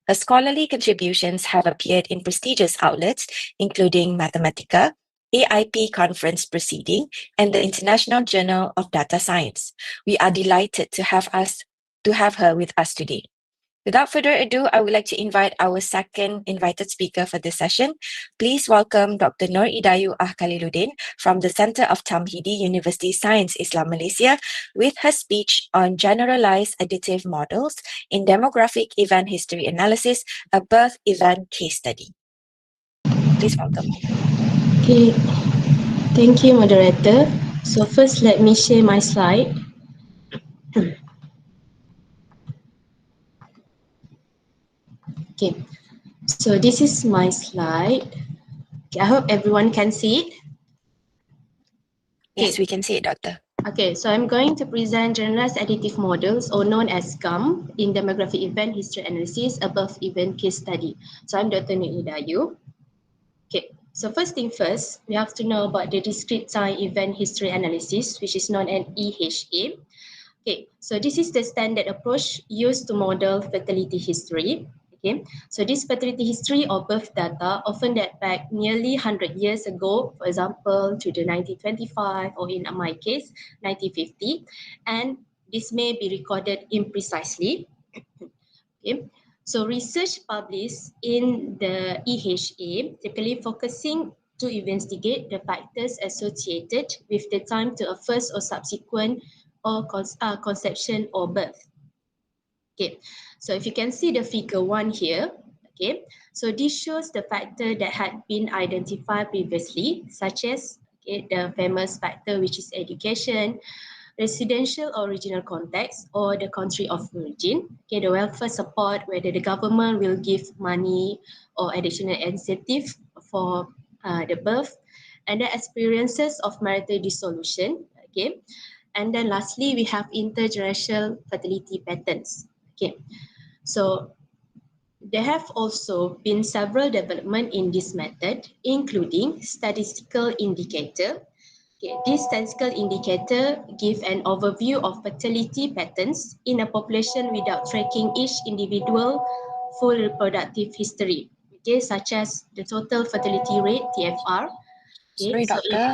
S11: Her scholarly contributions have appeared in prestigious outlets, including Mathematica, AIP Conference Proceeding, and the International Journal of Data Science. We are delighted to have her with us today. Without further ado, I would like to invite our second invited speaker for this session. Please welcome Dr. Nur Idayu Khaliluddin from the Center of Tamhidi, University Science Islam Malaysia, with her speech on generalized additive models in demographic event history analysis, a birth event case study. Please welcome.
S13: Okay, thank you, moderator. So first, let me share my slide. Okay, so this is my slide. Okay, I hope everyone can see it.
S11: Yes, we can see it, Doctor.
S13: Okay, so I'm going to present generalized additive models, or known as GAM, in demographic event history analysis, above event case study. So I'm Dr. Nur Idayu. Okay, so first thing first, we have to know about the discrete time event history analysis, which is known as EHA. Okay, so this is the standard approach used to model fertility history. Okay, so this fertility history or birth data often date back nearly 100 years ago, for example, to the 1925, or in my case, 1950, and this may be recorded imprecisely. Okay, so research published in the EHA typically focusing to investigate the factors associated with the time to a first or subsequent or conception or birth. Okay, so if you can see the figure 1 here, okay, so this shows the factor that had been identified previously, such as the famous factor which is education, residential or regional context, or the country of origin. Okay, the welfare support, whether the government will give money or additional incentive for the birth, and the experiences of marital dissolution. Okay, and then lastly, we have intergenerational fertility patterns. Okay, so there have also been several developments in this method, including statistical indicator. Okay, this statistical indicator give an overview of fertility patterns in a population without tracking each individual full reproductive history, okay, such as the total fertility rate, TFR. Okay,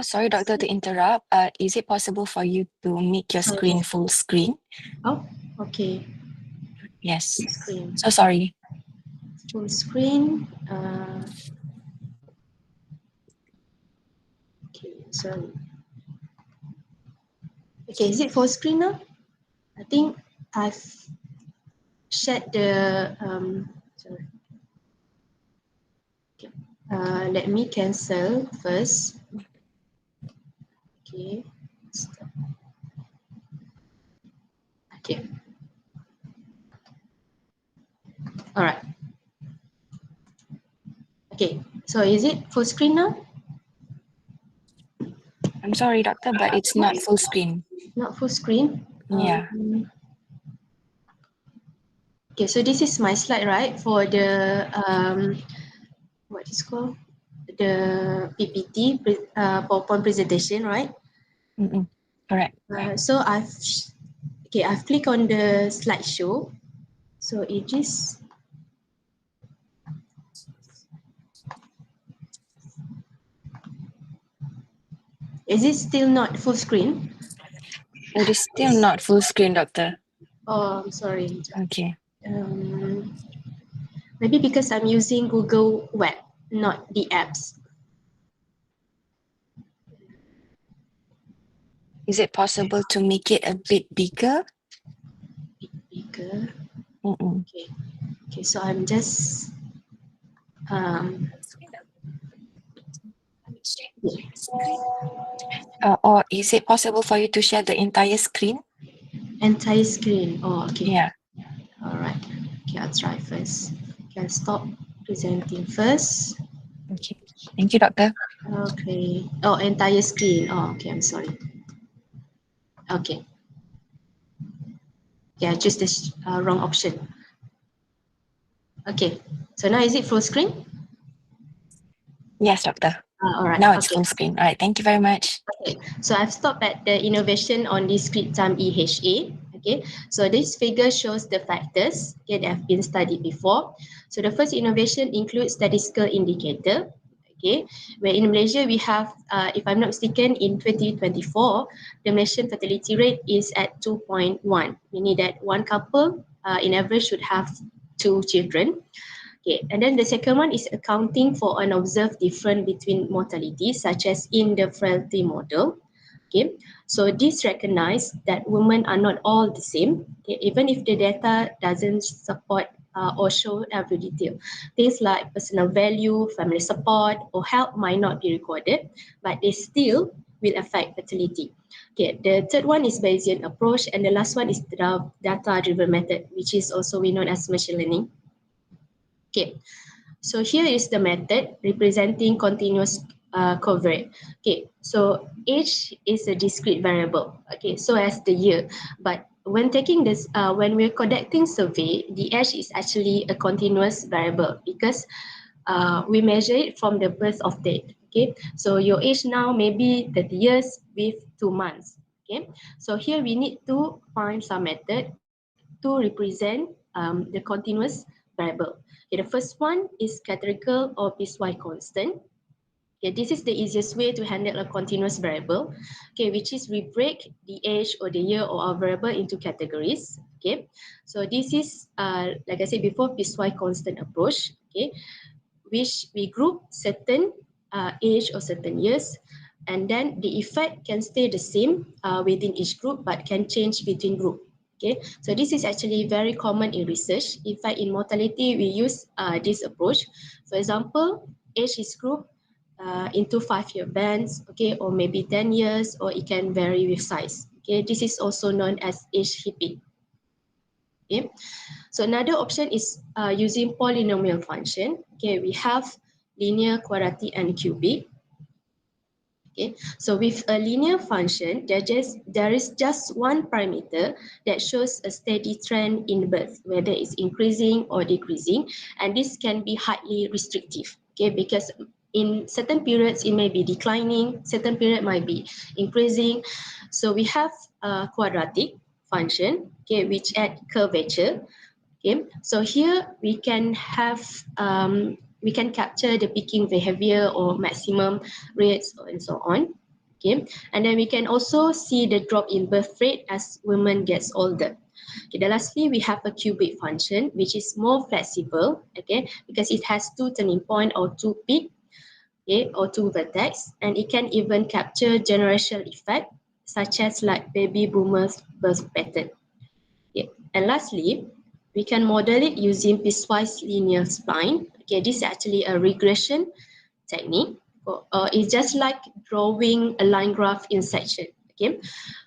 S11: Sorry, doctor, to interrupt. Is it possible for you to make your
S13: sorry.
S11: screen full screen?
S13: Oh, okay.
S11: Yes.
S13: Screen.
S11: So sorry.
S13: Full screen. Okay, sorry. Okay, is it full screen now? I think I've shared the sorry. Okay. Let me cancel first. Okay. Stop. Okay. All right. Okay. So is it full screen now?
S11: I'm sorry, doctor, but it's not full screen.
S13: Not full screen.
S11: Yeah.
S13: Okay. So this is my slide, right? For the what is called the PPT, PowerPoint presentation, right?
S11: Correct.
S13: So I've clicked on the slideshow. So it is. Is it still not full screen?
S11: It is still not full screen, doctor.
S13: Oh, I'm sorry.
S11: Okay.
S13: Maybe because I'm using Google Web, not the apps.
S11: Is it possible to make it a bit bigger?
S13: Bigger. Okay. Okay. So I'm just.
S11: Or is it possible for you to share the entire screen?
S13: Entire screen. Oh, okay.
S11: Yeah.
S13: All right. Okay, I'll try first. Okay, I'll stop presenting first.
S11: Okay. Thank you, doctor.
S13: Okay. Oh, entire screen. Oh, okay. I'm sorry. Okay. Yeah, just the wrong option. Okay. So now is it full screen?
S11: Yes, doctor.
S13: All right.
S11: Now it's
S13: Okay.
S11: full screen. All right. Thank you very much.
S13: Okay. So I've stopped at the innovation on discrete time EHA. Okay. So this figure shows the factors that have been studied before. So the first innovation includes statistical indicator. Okay, where in Malaysia we have, if I'm not mistaken, in 2024, the Malaysian fertility rate is at 2.1, meaning that one couple in average should have 2 children. Okay, and then the second one is accounting for an observed difference between mortalities, such as in the frailty model. Okay, so this recognize that women are not all the same, okay, even if the data doesn't support or show every detail. Things like personal value, family support, or help might not be recorded, but they still will affect fertility. Okay, the third one is Bayesian approach, and the last one is the data-driven method, which is also we known as machine learning. Okay, so here is the method representing continuous coverage. Okay, so age is a discrete variable. Okay, so as the year, but when taking this, when we're conducting survey, the age is actually a continuous variable because we measure it from the birth of date. Okay, so your age now may be 30 years with 2 months. Okay, so here we need to find some method to represent the continuous variable. Okay, the first one is categorical or piecewise constant. Okay, this is the easiest way to handle a continuous variable, okay, which is we break the age or the year or our variable into categories. Okay, so this is like I said before, piecewise constant approach. Okay, which we group certain age or certain years, and then the effect can stay the same within each group but can change between group. Okay, so this is actually very common in research. In fact, in mortality, we use this approach. For example, age is grouped into 5-year bands, okay, or maybe 10 years, or it can vary with size. Okay, this is also known as age heaping. Okay, so another option is using polynomial function. Okay, we have linear, quadratic, and cubic. Okay, so with a linear function, there is just one parameter that shows a steady trend in birth, whether it's increasing or decreasing, and this can be highly restrictive. Okay, because in certain periods it may be declining, certain period might be increasing. So we have a quadratic function, okay, which add curvature. Okay, so here we can have we can capture the peaking behavior or maximum rates and so on. Okay, and then we can also see the drop in birth rate as women gets older. Okay, then lastly we have a cubic function which is more flexible, okay, because it has two turning point or two peak, okay, or two vertex, and it can even capture generational effect such as like baby boomers birth pattern. Okay. And lastly, we can model it using piecewise linear spline. Okay, this is actually a regression technique. It's just like drawing a line graph in section. Okay,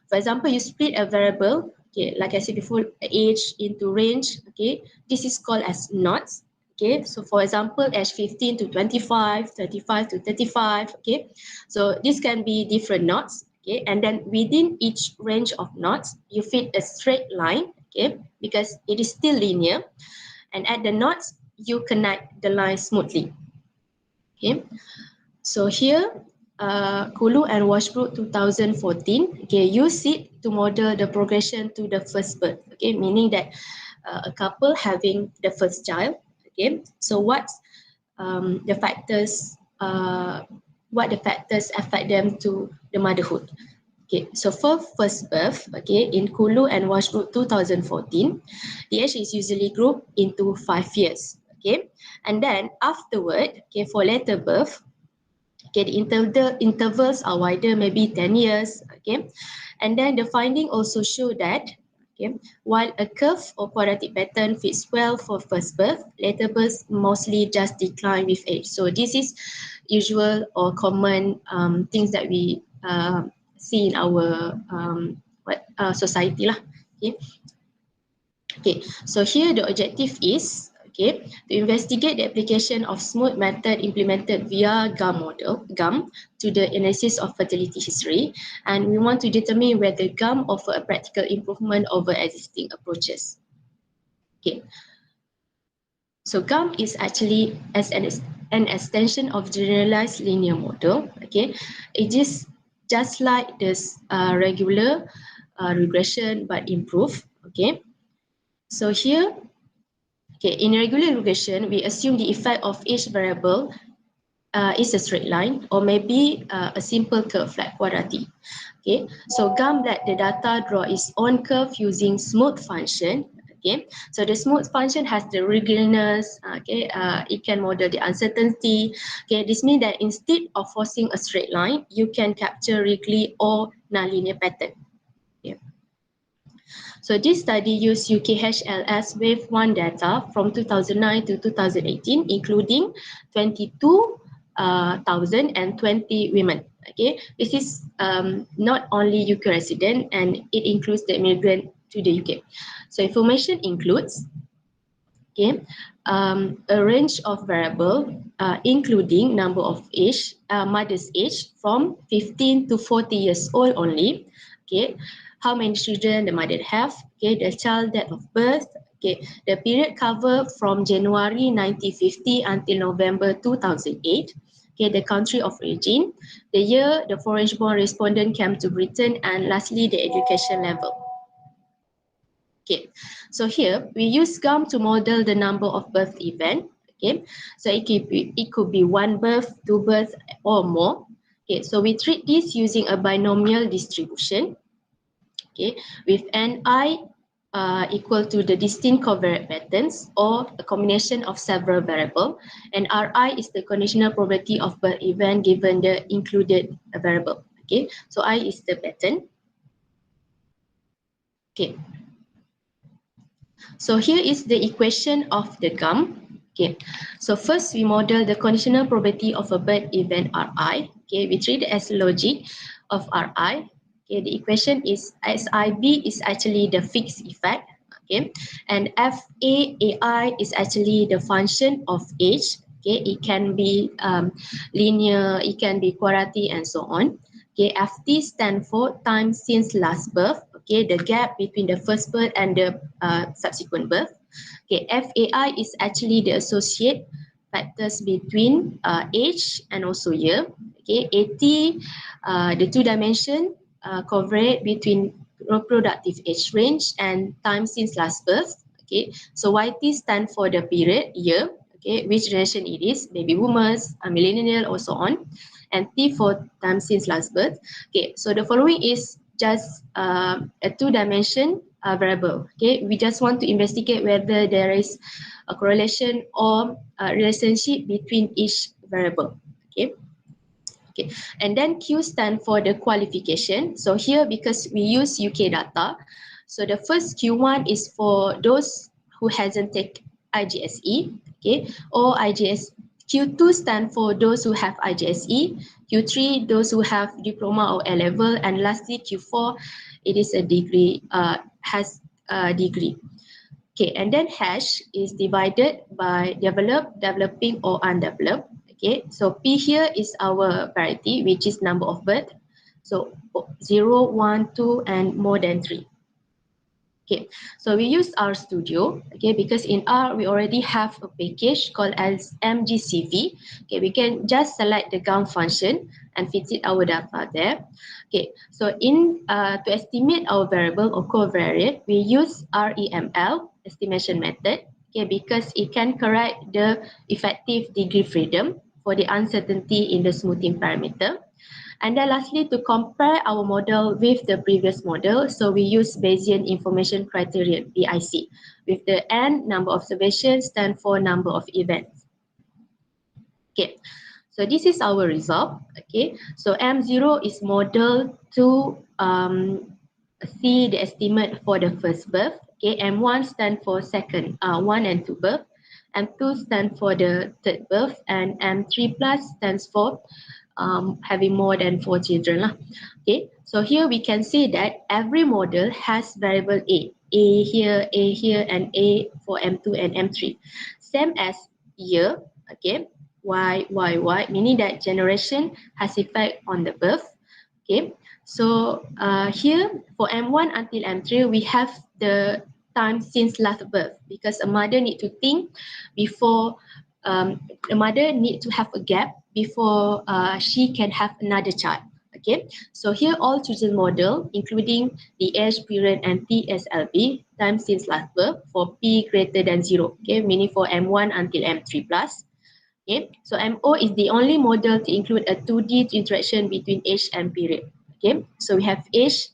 S13: for example, you split a variable. Okay, like I said before, age into range. Okay, this is called as knots. Okay, so for example, age 15 to 25, 35 to 35. Okay, so this can be different knots. Okay, and then within each range of knots, you fit a straight line. Okay, because it is still linear, and at the knots, you connect the line smoothly. Okay, so here, Kulu and Washbrook 2014, okay, use it to model the progression to the first birth. Okay, meaning that a couple having the first child. Okay, so what the factors affect them to the motherhood. Okay, so for first birth, okay, in Kulu and Washbrook 2014, the age is usually grouped into 5 years. Okay, and then afterward, okay, for later birth, okay, the intervals are wider, maybe 10 years. Okay, and then the finding also show that, okay, while a curve or quadratic pattern fits well for first birth, later births mostly just decline with age. So this is usual or common things that we see in our society lah. Okay. Okay, so here the objective is, okay, to investigate the application of smooth method implemented via GUM to the analysis of fertility history, and we want to determine whether GUM offer a practical improvement over existing approaches. Okay, so GUM is actually as an extension of generalized linear model. Okay, it is just like this regular regression but improved. Okay, so here, okay, in regular regression, we assume the effect of each variable is a straight line or maybe a simple curve like quadratic. Okay, so GUM let the data draw its own curve using smooth function. Okay, so the smooth function has the regularness. Okay, it can model the uncertainty. Okay, this means that instead of forcing a straight line, you can capture regular or nonlinear pattern. Okay. So this study used UKHLS wave 1 data from 2009 to 2018, including 22,020 women. Okay, this is not only UK resident, and it includes the immigrant to the UK. So information includes, okay, a range of variable, including number of age, mother's age from 15 to 40 years old only. Okay, how many children the mother have, okay, the child date of birth, okay, the period cover from January 1950 until November 2008, okay, the country of origin, the year the foreign-born respondent came to Britain, and lastly, the education level. Okay, so here we use GUM to model the number of birth event. Okay, so it could be one birth, two birth, or more. Okay, so we treat this using a binomial distribution. Okay, with Ni equal to the distinct covariate patterns or a combination of several variables, and Ri is the conditional probability of birth event given the included variable. Okay, so I is the pattern. Okay, so here is the equation of the GUM. Okay, so first we model the conditional probability of a birth event Ri. Okay, we treat it as logic of Ri. Okay, the equation is SIB is actually the fixed effect. Okay, and FAAI is actually the function of age. Okay, it can be linear, it can be quadratic, and so on. Okay, FT stand for time since last birth. Okay, the gap between the first birth and the subsequent birth. Okay, FAI is actually the associate factors between age and also year. Okay, AT, the two dimension coverage between reproductive age range and time since last birth. Okay, so YT stand for the period, year. Okay, which generation it is, baby boomers, millennial, or so on. And T for time since last birth. Okay, so the following is just a two-dimension variable. Okay, we just want to investigate whether there is a correlation or a relationship between each variable. Okay. Okay, and then Q stand for the qualification. So here, because we use UK data, so the first Q1 is for those who hasn't taken I-CReST, okay, or I-CReST. Q2 stand for those who have I-CReST, Q3 those who have diploma or A-level, and lastly Q4 it is a degree, has a degree. Okay, and then hash is divided by developed, developing, or undeveloped. Okay, so P here is our variety, which is number of birth. So 0, 1, 2, and more than 3. Okay, so we use R Studio, okay, because in R we already have a package called as MGCV. Okay, we can just select the GAM function and fit it our data there. Okay, so in to estimate our variable or covariate, we use REML estimation method. Okay, because it can correct the effective degree freedom for the uncertainty in the smoothing parameter. And then lastly, to compare our model with the previous model, so we use Bayesian Information Criterion, BIC, with the N, number of observations, stand for number of events. Okay, so this is our result. Okay, so M0 is modeled to see the estimate for the first birth. Okay, M1 stand for second, 1 and 2 birth. M2 stand for the third birth, and M3 plus stands for having more than 4 children. Okay, so here we can see that every model has variable A here, and A for M2 and M3. Same as year, okay, Y, meaning that generation has effect on the birth. Okay, so here for M1 until M3, we have the time since last birth, because a mother need to think before, the mother need to have a gap before she can have another child. Okay, so here all children model, including the age, period, and TSLB, time since last birth, for P greater than 0, okay, meaning for M1 until M3 plus. Okay, so MO is the only model to include a 2D interaction between age and period. Okay, so we have age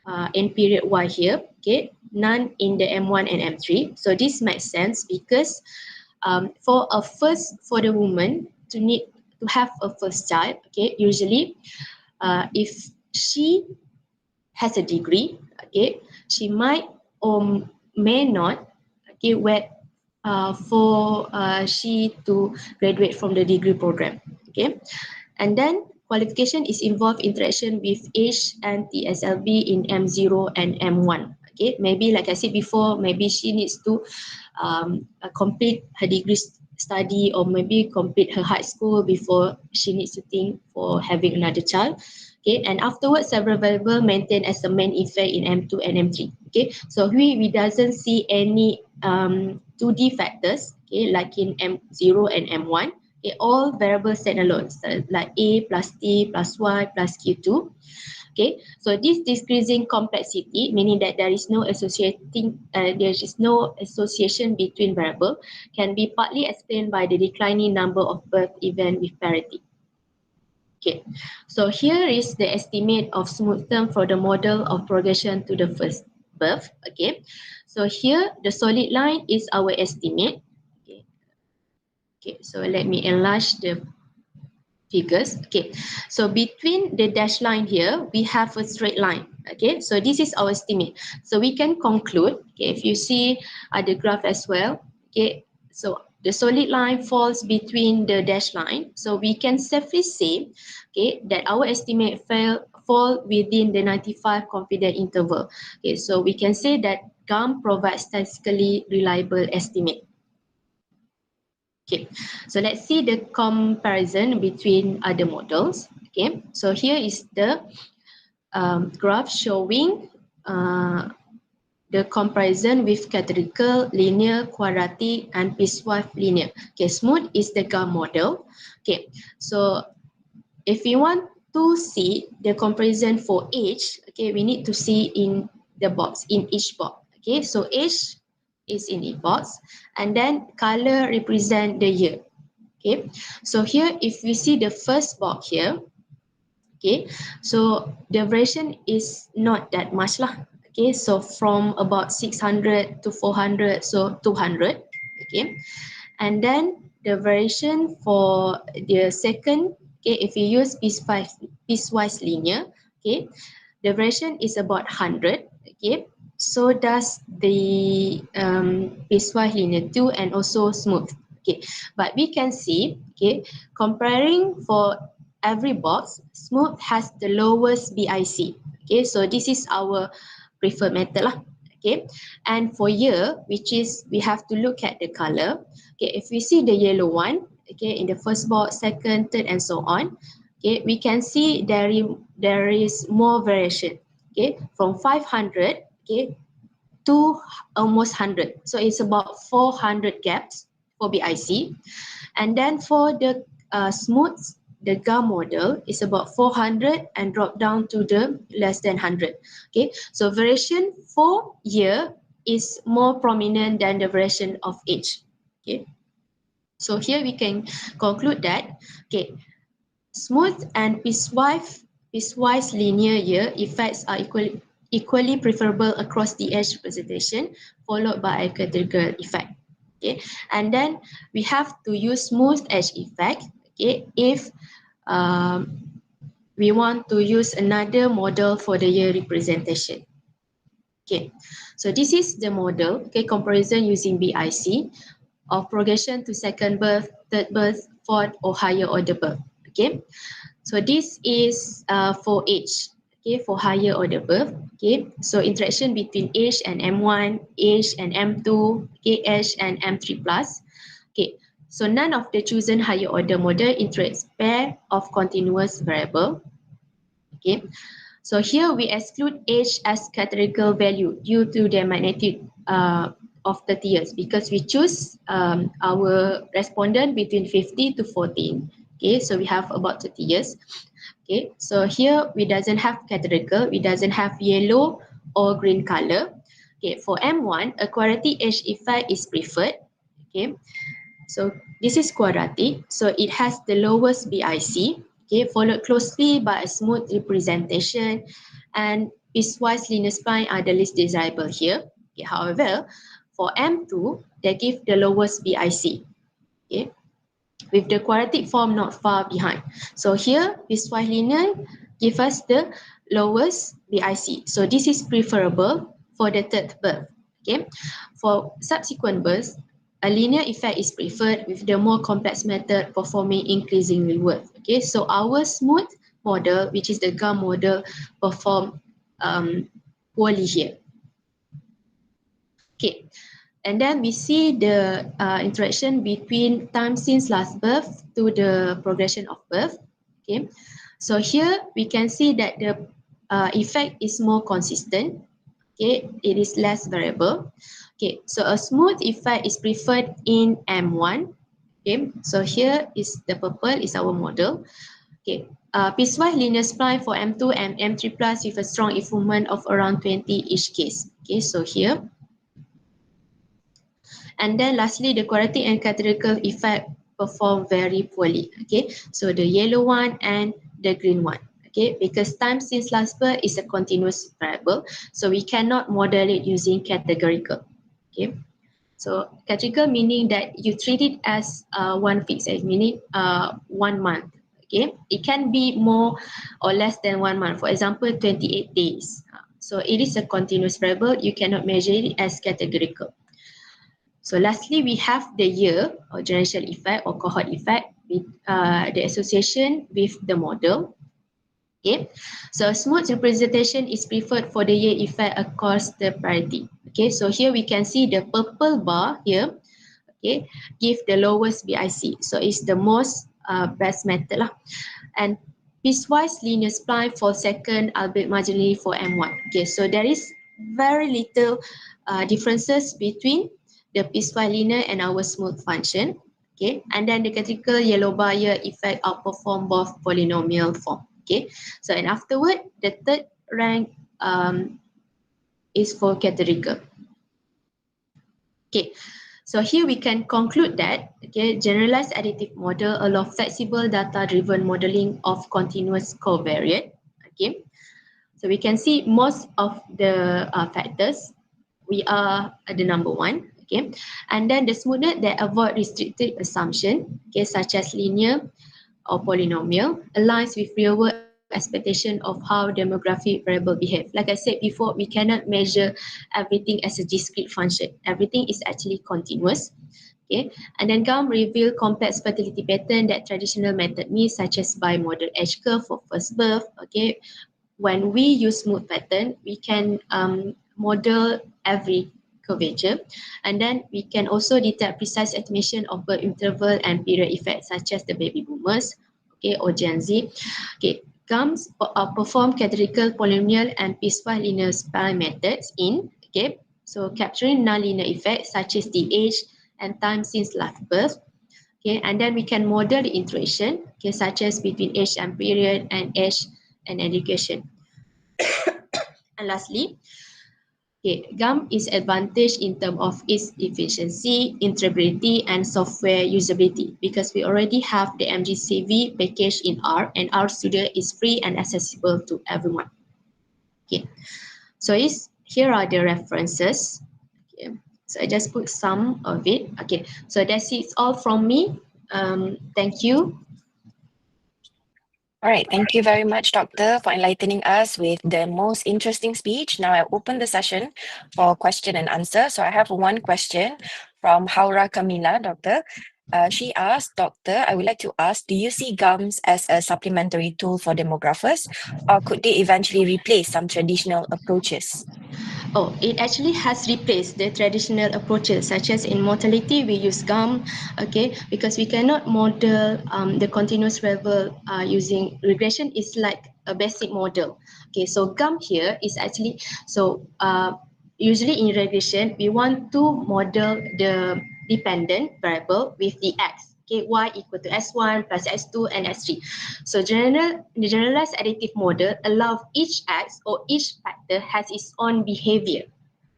S13: and period Y here. Okay, none in the M1 and M3. So this makes sense because for the woman to need to have a first child, okay, usually if she has a degree, okay, she might or may not, okay, wait for she to graduate from the degree program. Okay, and then qualification is involved interaction with age and TSLB in M0 and M1. Okay, maybe like I said before, maybe she needs to complete her degree study, or maybe complete her high school before she needs to think for having another child. Okay, and afterwards several variables maintained as the main effect in M2 and M3. Okay, so we doesn't see any 2D factors, okay, like in M0 and M1. Okay, all variables stand alone, so like A plus T plus Y plus Q2. Okay, so this decreasing complexity, meaning that there is no association between variable, can be partly explained by the declining number of birth event with parity. Okay, so here is the estimate of smooth term for the model of progression to the first birth. Okay, so here the solid line is our estimate. Okay, so let me enlarge the figures. Okay, so between the dashed line here, we have a straight line. Okay, so this is our estimate. So we can conclude, okay, if you see the graph as well, okay, so the solid line falls between the dashed line. So we can safely say, okay, that our estimate fall within the 95 confidence interval. Okay, so we can say that GAM provides statistically reliable estimate. Okay, so let's see the comparison between other models. Okay, so here is the graph showing the comparison with categorical, linear, quadratic, and piecewise linear. Okay, smooth is the GAR model. Okay, so if we want to see the comparison for age, okay, we need to see in the box, in each box. Okay, so age is in each box, and then color represent the year. Okay, so here if we see the first box here, okay, so the variation is not that much lah. Okay, so from about 600 to 400, so 200. Okay, and then the variation for the second, okay, if you use piecewise linear, okay, the variation is about 100. Okay, so does the piecewise linear 2 and also smooth. Okay, but we can see, okay, comparing for every box, smooth has the lowest BIC. Okay, so this is our preferred method lah. Okay, and for year, which is we have to look at the color. Okay, if we see the yellow one, okay, in the first box, second, third, and so on, okay, we can see there is more variation. Okay, from 500, okay, to almost 100. So it's about 400 gaps for BIC. And then for the smooth, the GAR model is about 400 and drop down to the less than 100. Okay, so variation for year is more prominent than the variation of age. Okay, so here we can conclude that, okay, smooth and piecewise linear year effects are equally preferable across the edge representation, followed by a categorical effect. Okay, and then we have to use smooth edge effect. Okay, if we want to use another model for the year representation. Okay, so this is the model. Okay, comparison using BIC of progression to second birth, third birth, fourth or higher order birth. Okay, so this is for age. Okay, for higher order birth. Okay, so interaction between age and M1, age and M2, okay, age and M3 plus. Okay, so none of the chosen higher order model interacts pair of continuous variable. Okay, so here we exclude age as categorical value due to their magnitude of 30 years because we choose our respondent between 50 to 14. Okay, so we have about 30 years. Okay, so here we doesn't have categorical, we doesn't have yellow or green color. Okay, for M1, a quadratic age effect is preferred. Okay, so this is quadratic, so it has the lowest BIC. Okay, followed closely by a smooth representation, and piecewise linear spline are the least desirable here. Okay, however, for M2, they give the lowest BIC. Okay, with the quadratic form not far behind. So here, piecewise linear give us the lowest BIC. So this is preferable for the third birth. Okay, for subsequent births, a linear effect is preferred with the more complex method performing increasingly worse. Okay, so our smooth model, which is the GAR model, perform poorly here. Okay, and then we see the interaction between time since last birth to the progression of birth. Okay, so here we can see that the effect is more consistent. Okay, it is less variable. Okay, so a smooth effect is preferred in M1. Okay, so here is the purple is our model. Okay, piecewise linear spline for M2 and M3 plus with a strong improvement of around 20 each case. Okay, so here. And then lastly, the quadratic and categorical effect perform very poorly. Okay, so the yellow one and the green one. Okay, because time since last birth is a continuous variable, so we cannot model it using categorical. Okay, so categorical meaning that you treat it as one fixed age, meaning 1 month. Okay, it can be more or less than 1 month. For example, 28 days. So it is a continuous variable. You cannot measure it as categorical. So lastly, we have the year or generational effect or cohort effect with the association with the model. Okay, so smooth representation is preferred for the year effect across the priority. Okay, so here we can see the purple bar here. okay, give the lowest BIC. So it's the most best method lah. And piecewise linear spline for second, albeit marginally for M1. Okay, so there is very little differences between the piecewise linear and our smooth function. Okay, and then the critical yellow bar effect outperform both polynomial form. Okay, so and afterward, the third rank is for categorical. Okay, so here we can conclude that, okay, generalized additive model allow flexible data-driven modeling of continuous covariate. Okay, so we can see most of the factors, we are the number one. Okay, and then the smoothness that avoid restricted assumption, okay, such as linear or polynomial, aligns with real-world expectation of how demographic variable behave. Like I said before, we cannot measure everything as a discrete function. Everything is actually continuous. Okay, and then GAM reveal complex fertility pattern that traditional method miss, such as bimodal H curve for first birth. Okay, when we use smooth pattern, we can model every curvature, and then we can also detect precise estimation of birth interval and period effects, such as the baby boomers, okay, or Gen Z. Okay, GAMs perform categorical, polynomial, and piecewise linear spline methods in, okay, so capturing non-linear effects such as the age and time since live birth. Okay, and then we can model the interaction, okay, such as between age and period and age and education. And lastly, okay, GAM is advantage in terms of its efficiency, interoperability, and software usability, because we already have the MGCV package in R, and R Studio is free and accessible to everyone. Okay, so here are the references. Okay, so I just put some of it. Okay, so that's it all from me. Thank you.
S11: All right, thank you very much, Doctor, for enlightening us with the most interesting speech. Now I open the session for question and answer. So I have one question from Haura Kamila, Doctor. She asked, Doctor, I would like to ask, do you see GAMs as a supplementary tool for demographers, or could they eventually replace some traditional approaches?
S13: Oh, it actually has replaced the traditional approaches, such as in mortality, we use GAM, okay, because we cannot model the continuous variable using regression. Is like a basic model. Okay, so GAM here is actually, so usually in regression, we want to model the dependent variable with the X. Okay, y equal to S1 plus S2 and S3. So the generalized additive model allows each X or each factor has its own behavior.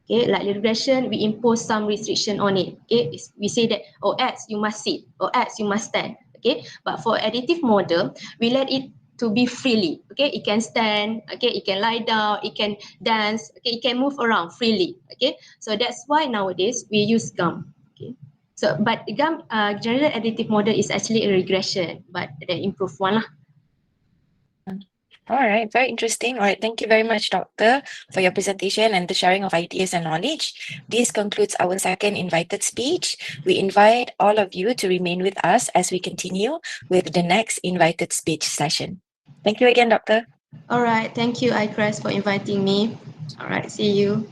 S13: Okay, like regression, we impose some restriction on it. Okay, we say that, oh, X, you must sit, or X, you must stand. Okay, but for additive model, we let it to be freely. Okay, it can stand, okay, it can lie down, it can dance, okay, it can move around freely. Okay, so that's why nowadays we use GAM. Okay. So, but GAM, general additive model is actually a regression, but the improved one lah.
S11: All right, very interesting. All right, thank you very much, Doctor, for your presentation and the sharing of ideas and knowledge. This concludes our second invited speech. We invite all of you to remain with us as we continue with the next invited speech session. Thank you again, Doctor.
S13: All right, thank you, I-CReST, for inviting me. All right, see you.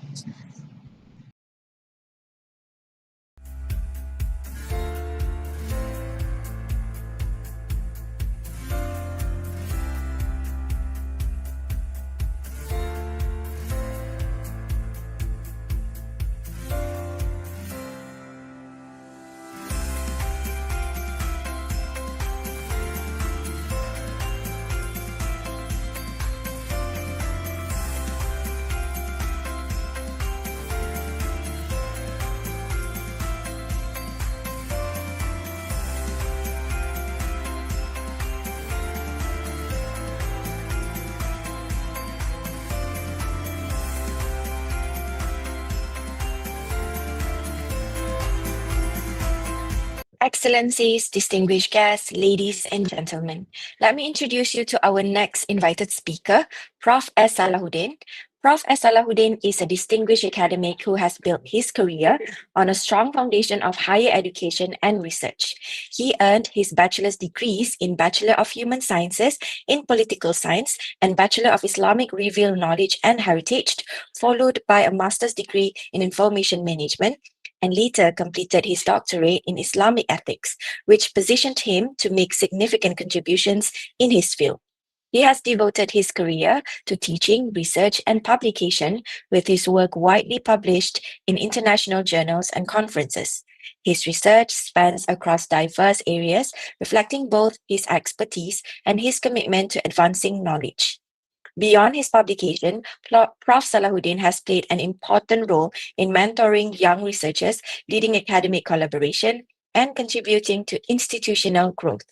S11: Excellencies, distinguished guests, ladies and gentlemen, let me introduce you to our next invited speaker, Prof. S. Salahuddin. Prof. S. Salahuddin is a distinguished academic who has built his career on a strong foundation of higher education and research. He earned his bachelor's degrees in Bachelor of Human Sciences in Political Science and Bachelor of Islamic Revealed Knowledge and Heritage, followed by a master's degree in Information Management, and later completed his doctorate in Islamic ethics, which positioned him to make significant contributions in his field. He has devoted his career to teaching, research, and publication, with his work widely published in international journals and conferences. His research spans across diverse areas, reflecting both his expertise and his commitment to advancing knowledge. Beyond his publication, Prof. Salahuddin has played an important role in mentoring young researchers, leading academic collaboration, and contributing to institutional growth.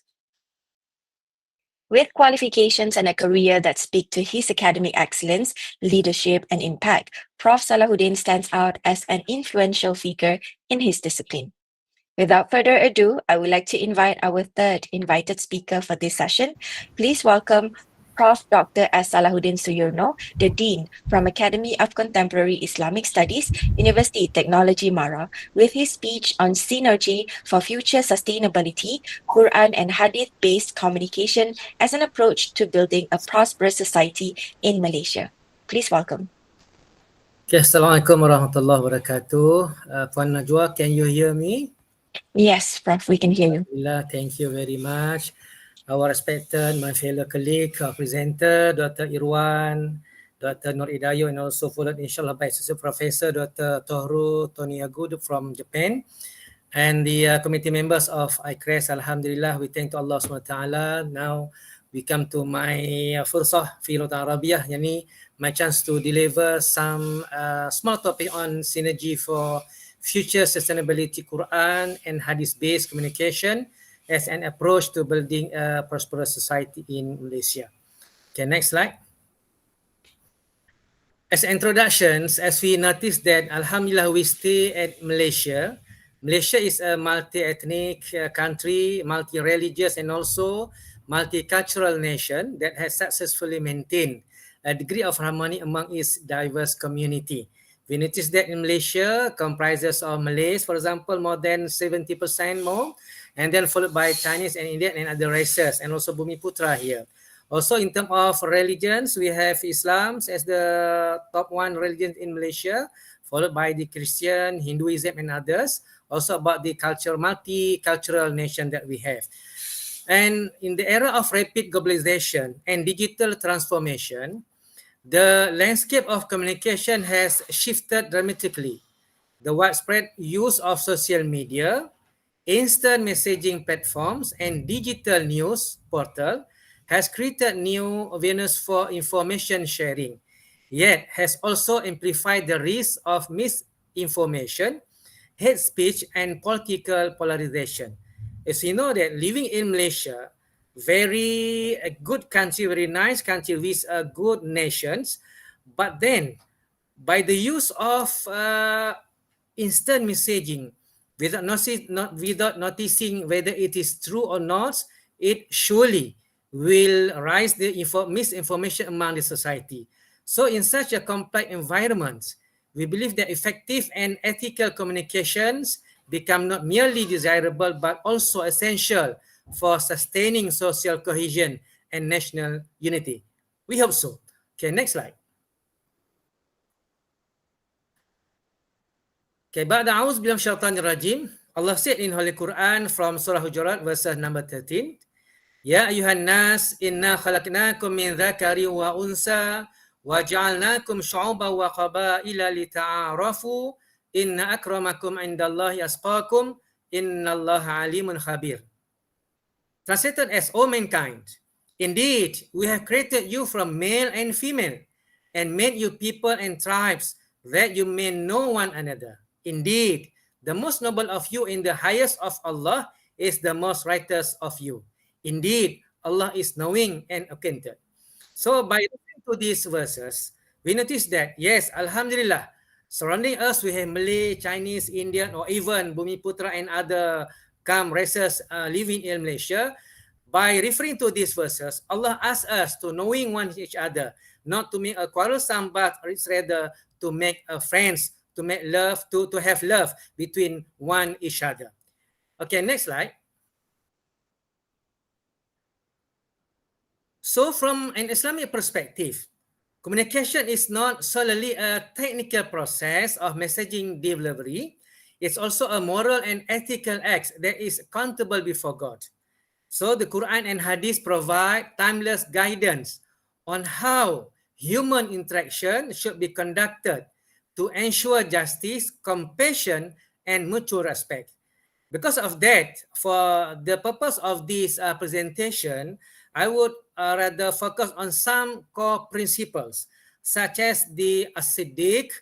S11: With qualifications and a career that speak to his academic excellence, leadership, and impact, Prof. Salahuddin stands out as an influential figure in his discipline. Without further ado, I would like to invite our third invited speaker for this session. Please welcome Prof. Dr. S. Salahuddin Suyurno, the Dean from Academy of Contemporary Islamic Studies, University Technology Mara, with his speech on Synergy for Future Sustainability, Quran and Hadith-based communication as an approach to building a prosperous society in Malaysia. Please welcome.
S14: Okay, Assalamualaikum warahmatullahi wabarakatuh. Puan Najwa, can you hear me?
S11: Yes, Prof, we can hear you.
S14: Thank you very much. Our respected, my fellow colleague, presenter, Dr. Irwan, Dr. Nur Idayo, and also followed inshallah by Associate Professor Dr. Tohru Toniagu from Japan. And the committee members of I-CReST, Alhamdulillah, we thank to Allah SWT. Now we come to my fursah fi Lughah Arabiah, yani my chance to deliver some small topic on synergy for future sustainability Quran and Hadith-based communication as an approach to building a prosperous society in Malaysia. Okay, next slide. As introductions, as we notice that Alhamdulillah we stay at Malaysia. Malaysia is a multi-ethnic country, multi-religious and also multicultural nation that has successfully maintained a degree of harmony among its diverse community. We notice that in Malaysia comprises of Malays, for example, more than 70% more, and then followed by Chinese and Indian and other races, and also Bumiputra here. Also in terms of religions, we have Islam as the top one religion in Malaysia, followed by the Christian, Hinduism and others. Also about the multicultural nation that we have. And in the era of rapid globalization and digital transformation, the landscape of communication has shifted dramatically. The widespread use of social media, instant messaging platforms, and digital news portal has created new avenues for information sharing, yet has also amplified the risk of misinformation, hate speech, and political polarization. As you know that living in Malaysia, very good country, very nice country with good nations, but then by the use of instant messaging, without noticing whether it is true or not, it surely will rise the misinformation among the society. So in such a complex environment, we believe that effective and ethical communications become not merely desirable but also essential for sustaining social cohesion and national unity. We hope so. Okay, next slide. Okay, ba'da a'udzu billahi minasyaitonir rajim. Allah said in Holy Quran from Surah Hujurat verse number 13, Ya ayuhan nas inna khalaqnakum min dzakarin wa unsa wa ja'alnakum syu'uban wa qabaila lita'arafu inna akramakum indallahi asqakum innallaha alimun khabir. Translated as, O mankind, indeed, we have created you from male and female and made you people and tribes that you may know one another. Indeed, the most noble of you in the highest of Allah is the most righteous of you. Indeed, Allah is knowing and acquainted. So by listening to these verses, we notice that, yes, Alhamdulillah, surrounding us we have Malay, Chinese, Indian, or even Bumiputra and other races living in Malaysia. By referring to these verses, Allah asks us to knowing one each other, not to make a quarrelsome, but rather to make friends, to make love, to have love between one each other. Okay, next slide. So from an Islamic perspective, communication is not solely a technical process of messaging delivery. It's also a moral and ethical act that is accountable before God. So the Quran and Hadith provide timeless guidance on how human interaction should be conducted to ensure justice, compassion, and mutual respect. Because of that, for the purpose of this presentation, I would rather focus on some core principles, such as the acidic,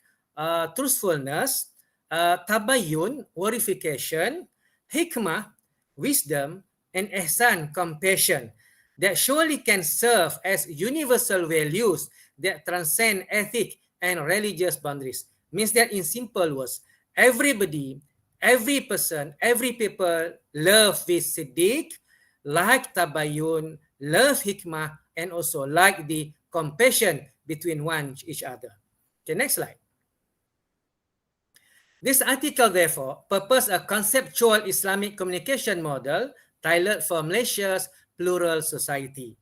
S14: truthfulness, tabayun, verification, hikmah, wisdom, and ihsan, compassion, that surely can serve as universal values that transcend ethic and religious boundaries. Means that in simple words, everybody, every person, every people love this siddiq, like tabayun, love hikmah, and also like the compassion between one each other. Okay, next slide. This article, therefore, purposes a conceptual Islamic communication model tailored for Malaysia's plural society.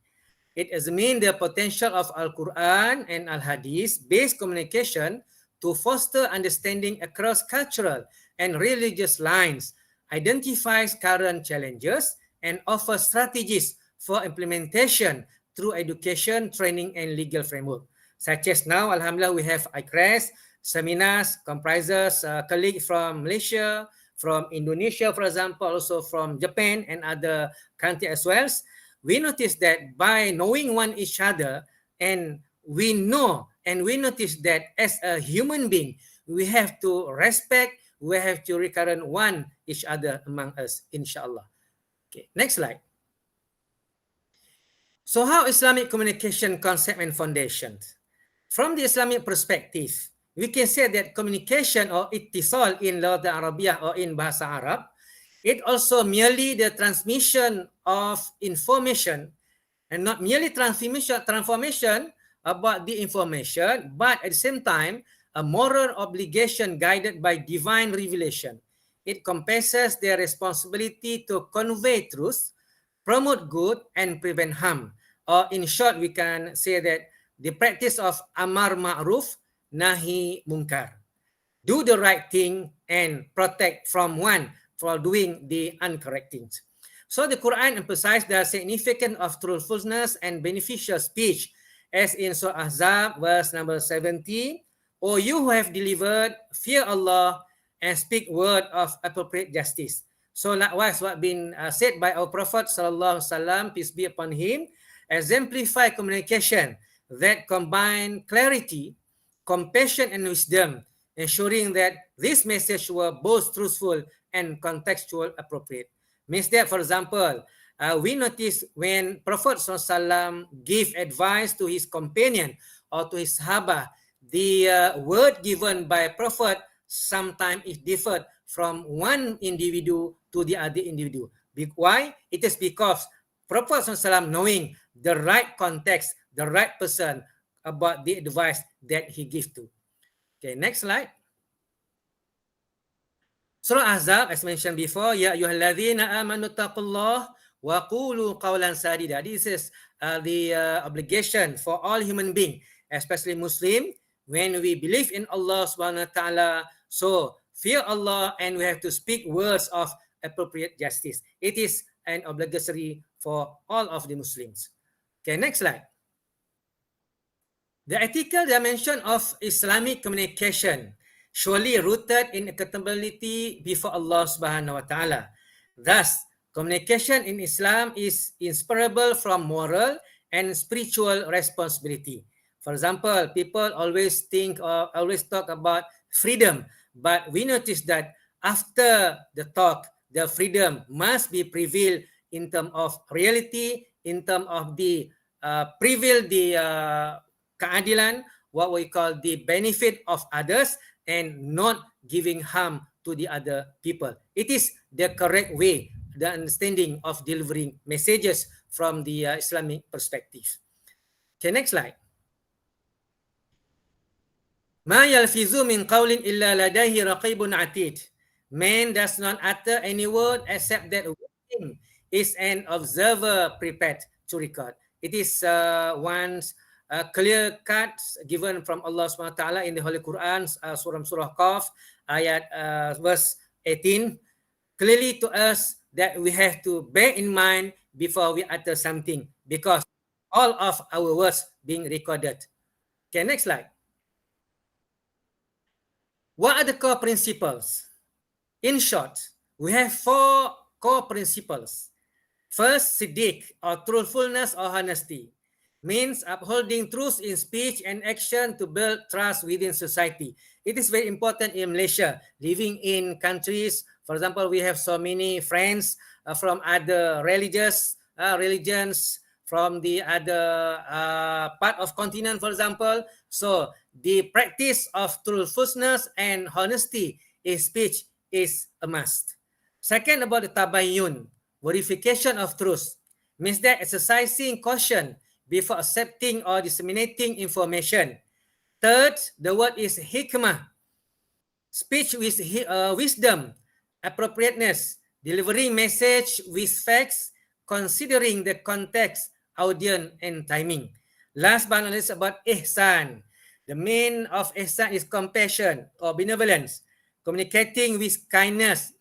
S14: It examines the potential of Al-Quran and Al-Hadith-based communication to foster understanding across cultural and religious lines, identifies current challenges, and offers strategies for implementation through education, training, and legal framework. Such as now, Alhamdulillah, we have I-CReST, seminars comprises colleagues from Malaysia, from Indonesia, for example, also from Japan and other countries as well. We notice that by knowing one each other, and we know and we notice that as a human being, we have to respect, we have to recurrent one each other among us, inshallah. Okay, next slide. So how Islamic communication concept and foundations? From the Islamic perspective, we can say that communication or ittisal in Lughat Arabiah or in Bahasa Arab, it also merely the transmission of information, and not merely transformation about the information, but at the same time, a moral obligation guided by divine revelation. It compensates their responsibility to convey truth, promote good, and prevent harm. Or in short, we can say that the practice of amar ma'ruf, nahi munkar. Do the right thing and protect from one for doing the incorrect things. So the Quran emphasized the significance of truthfulness and beneficial speech, as in Surah Ahzab, verse number 70. O you who have delivered, fear Allah and speak word of appropriate justice. So likewise, what been said by our Prophet Sallallahu Alaihi Wasallam, peace be upon him, exemplify communication that combine clarity, compassion, and wisdom, ensuring that this message were both truthful and contextual appropriate. Means that, for example, we notice when Prophet ﷺ gave advice to his companion or to his sahaba, the word given by Prophet sometimes is differed from one individual to the other individual. Why? It is because Prophet ﷺ knowing the right context, the right person about the advice that he gives to. Okay, next slide. Surah Ahzab, as mentioned before, Ya ayyuhalladzina amanu taqullah wa qulu qawlan sadida. This is the obligation for all human beings, especially Muslim, when we believe in Allah subhanahu wa ta'ala. So fear Allah and we have to speak words of appropriate justice. It is an obligatory for all of the Muslims. Okay, next slide. The ethical dimension of Islamic communication surely rooted in accountability before Allah subhanahu wa ta'ala. Thus, communication in Islam is inseparable from moral and spiritual responsibility. For example, people always think or always talk about freedom, but we notice that after the talk, the freedom must be prevailed in terms of reality, in terms of the prevail the keadilan, what we call the benefit of others, and not giving harm to the other people. It is the correct way, the understanding of delivering messages from the Islamic perspective. Okay, next slide. Ma yalfizu min qawlin illa ladayhi raqibun atid. Man does not utter any word except that waiting is an observer prepared to record. It is one's clear cut given from Allah SWT in the Holy Quran, Surah Qaf, ayat verse 18 clearly to us that we have to bear in mind before we utter something, because all of our words being recorded. Okay, next slide. What are the core principles? In short, we have 4 core principles. First, siddiq, or truthfulness or honesty, means upholding truth in speech and action to build trust within society. It is very important in Malaysia, living in countries, for example, we have so many friends from other religions, from the other part of continent, for example. So the practice of truthfulness and honesty in speech is a must. Second, about the tabayyun, verification of truth, means that exercising caution before accepting or disseminating information. Third, the word is hikmah, speech with wisdom, appropriateness, delivering message with facts, considering the context, audience, and timing. Last but not least, about ihsan. The main of ihsan is compassion or benevolence, communicating with kindness,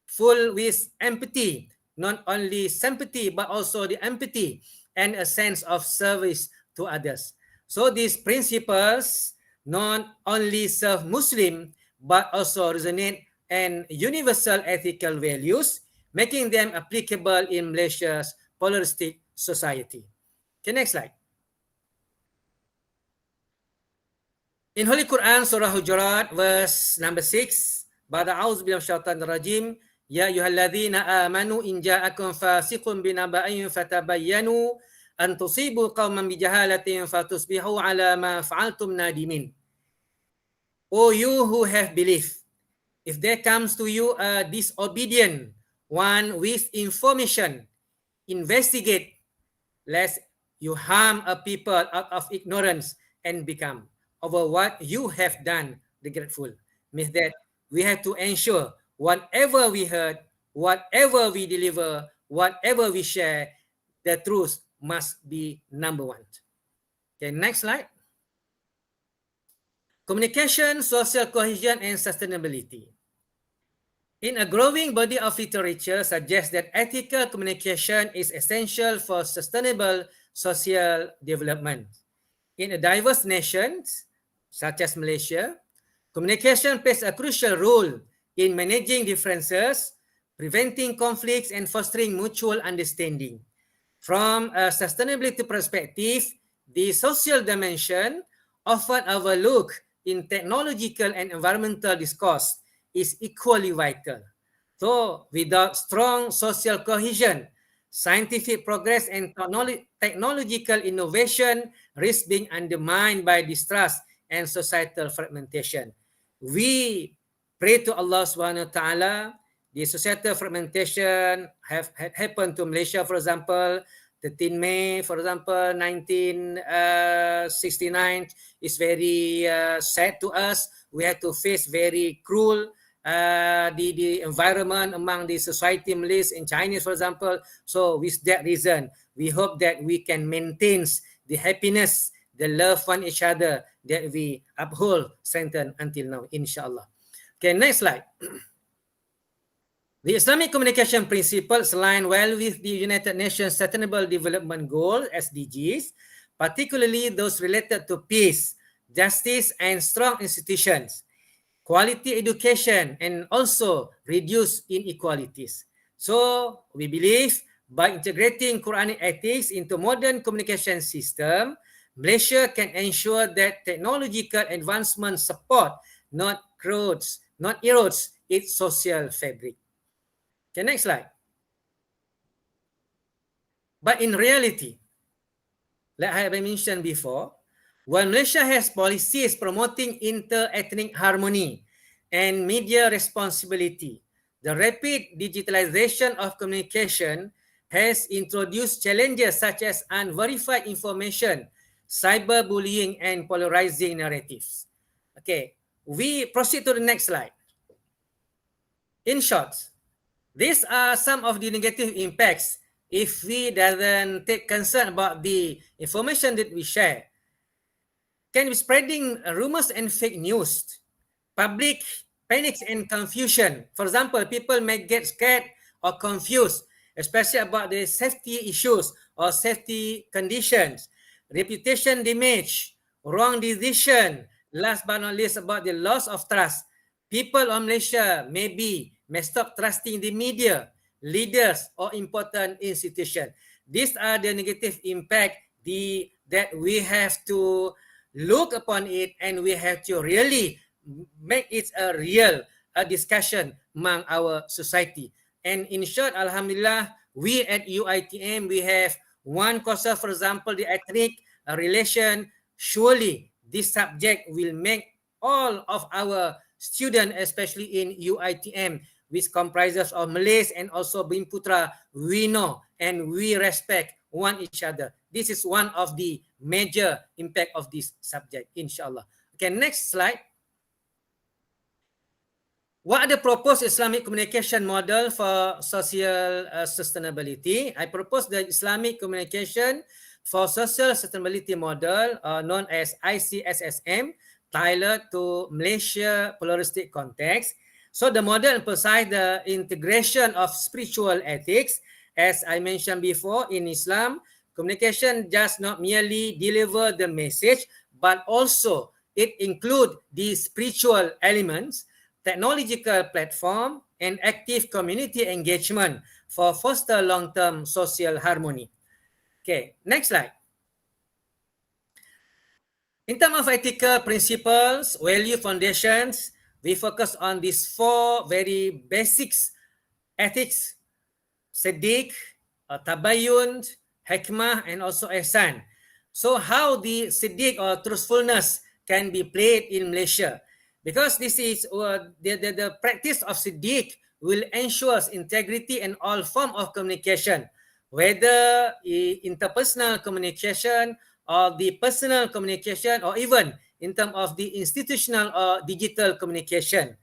S14: full with empathy, not only sympathy, but also the empathy and a sense of service to others. So these principles not only serve Muslim, but also resonate and universal ethical values, making them applicable in Malaysia's pluralistic society. Okay, next slide. In Holy Quran, Surah Hujurat, verse number 6, Ba'da a'udzu billahi minasyaitonir rajim, Ya ayyuhalladzina amanu in ja'akum fasiqun binaba'in fatabayyanu an tusibu qauman bijahalatin fatusbihu ala ma fa'altum nadimin. O you who have believed, if there comes to you a disobedient one with information, investigate, lest you harm a people out of ignorance and become over what you have done regretful. Means that we have to ensure whatever we heard, whatever we deliver, whatever we share, the truth must be number one. Okay, next slide. Communication, social cohesion, and sustainability. In a growing body of literature suggests that ethical communication is essential for sustainable social development. In a diverse nation, such as Malaysia, communication plays a crucial role in managing differences, preventing conflicts, and fostering mutual understanding. From a sustainability perspective, the social dimension, often overlooked in technological and environmental discourse, is equally vital. So, without strong social cohesion, scientific progress and technological innovation risk being undermined by distrust and societal fragmentation. We pray to Allah Subhanahu wa Taala. The societal fragmentation had happened to Malaysia, for example, 13 May, for example, 1969 is very sad to us. We had to face very cruel the environment among the society Malays and Chinese, for example. So with that reason, we hope that we can maintain the happiness, the love for each other that we uphold, strengthen until now, inshallah. Okay, next slide. The Islamic communication principles align well with the United Nations Sustainable Development Goals, SDGs, particularly those related to peace, justice, and strong institutions, quality education, and also reduce inequalities. So we believe by integrating Quranic ethics into modern communication system, Malaysia can ensure that technological advancement support not erodes its social fabric. Okay, next slide. But in reality, like I have mentioned before, while Malaysia has policies promoting inter-ethnic harmony and media responsibility, the rapid digitalization of communication has introduced challenges such as unverified information, cyberbullying, and polarizing narratives. Okay, we proceed to the next slide. In short, these are some of the negative impacts if we doesn't take concern about the information that we share. Can be spreading rumors and fake news, public panics and confusion. For example, people may get scared or confused, especially about the safety issues or safety conditions, reputation damage, wrong decision. Last but not least, about the loss of trust. People of Malaysia may stop trusting the media, leaders, or important institutions. These are the negative impact that we have to look upon it, and we have to really make it a real discussion among our society. And in short, Alhamdulillah, we at UITM, we have one course, for example, the ethnic relation. Surely this subject will make all of our students, especially in UITM, which comprises of Malays and also Bimputra, we know and we respect one each other. This is one of the major impact of this subject, inshallah. Okay, next slide. What are the proposed Islamic communication model for social sustainability? I propose the Islamic communication for social sustainability model known as I-CReST, tailored to Malaysia pluralistic context. So the model emphasizes the integration of spiritual ethics. As I mentioned before, in Islam, communication does not merely deliver the message, but also it includes the spiritual elements, technological platform, and active community engagement for foster long-term social harmony. Okay, next slide. In terms of ethical principles, value foundations, we focus on these four very basics: ethics, siddiq, tabayun, hikmah, and also ihsan. So how the siddiq or truthfulness can be played in Malaysia? Because this is the practice of siddiq will ensure integrity in all form of communication, whether interpersonal communication or the personal communication, or even in terms of the institutional or digital communication.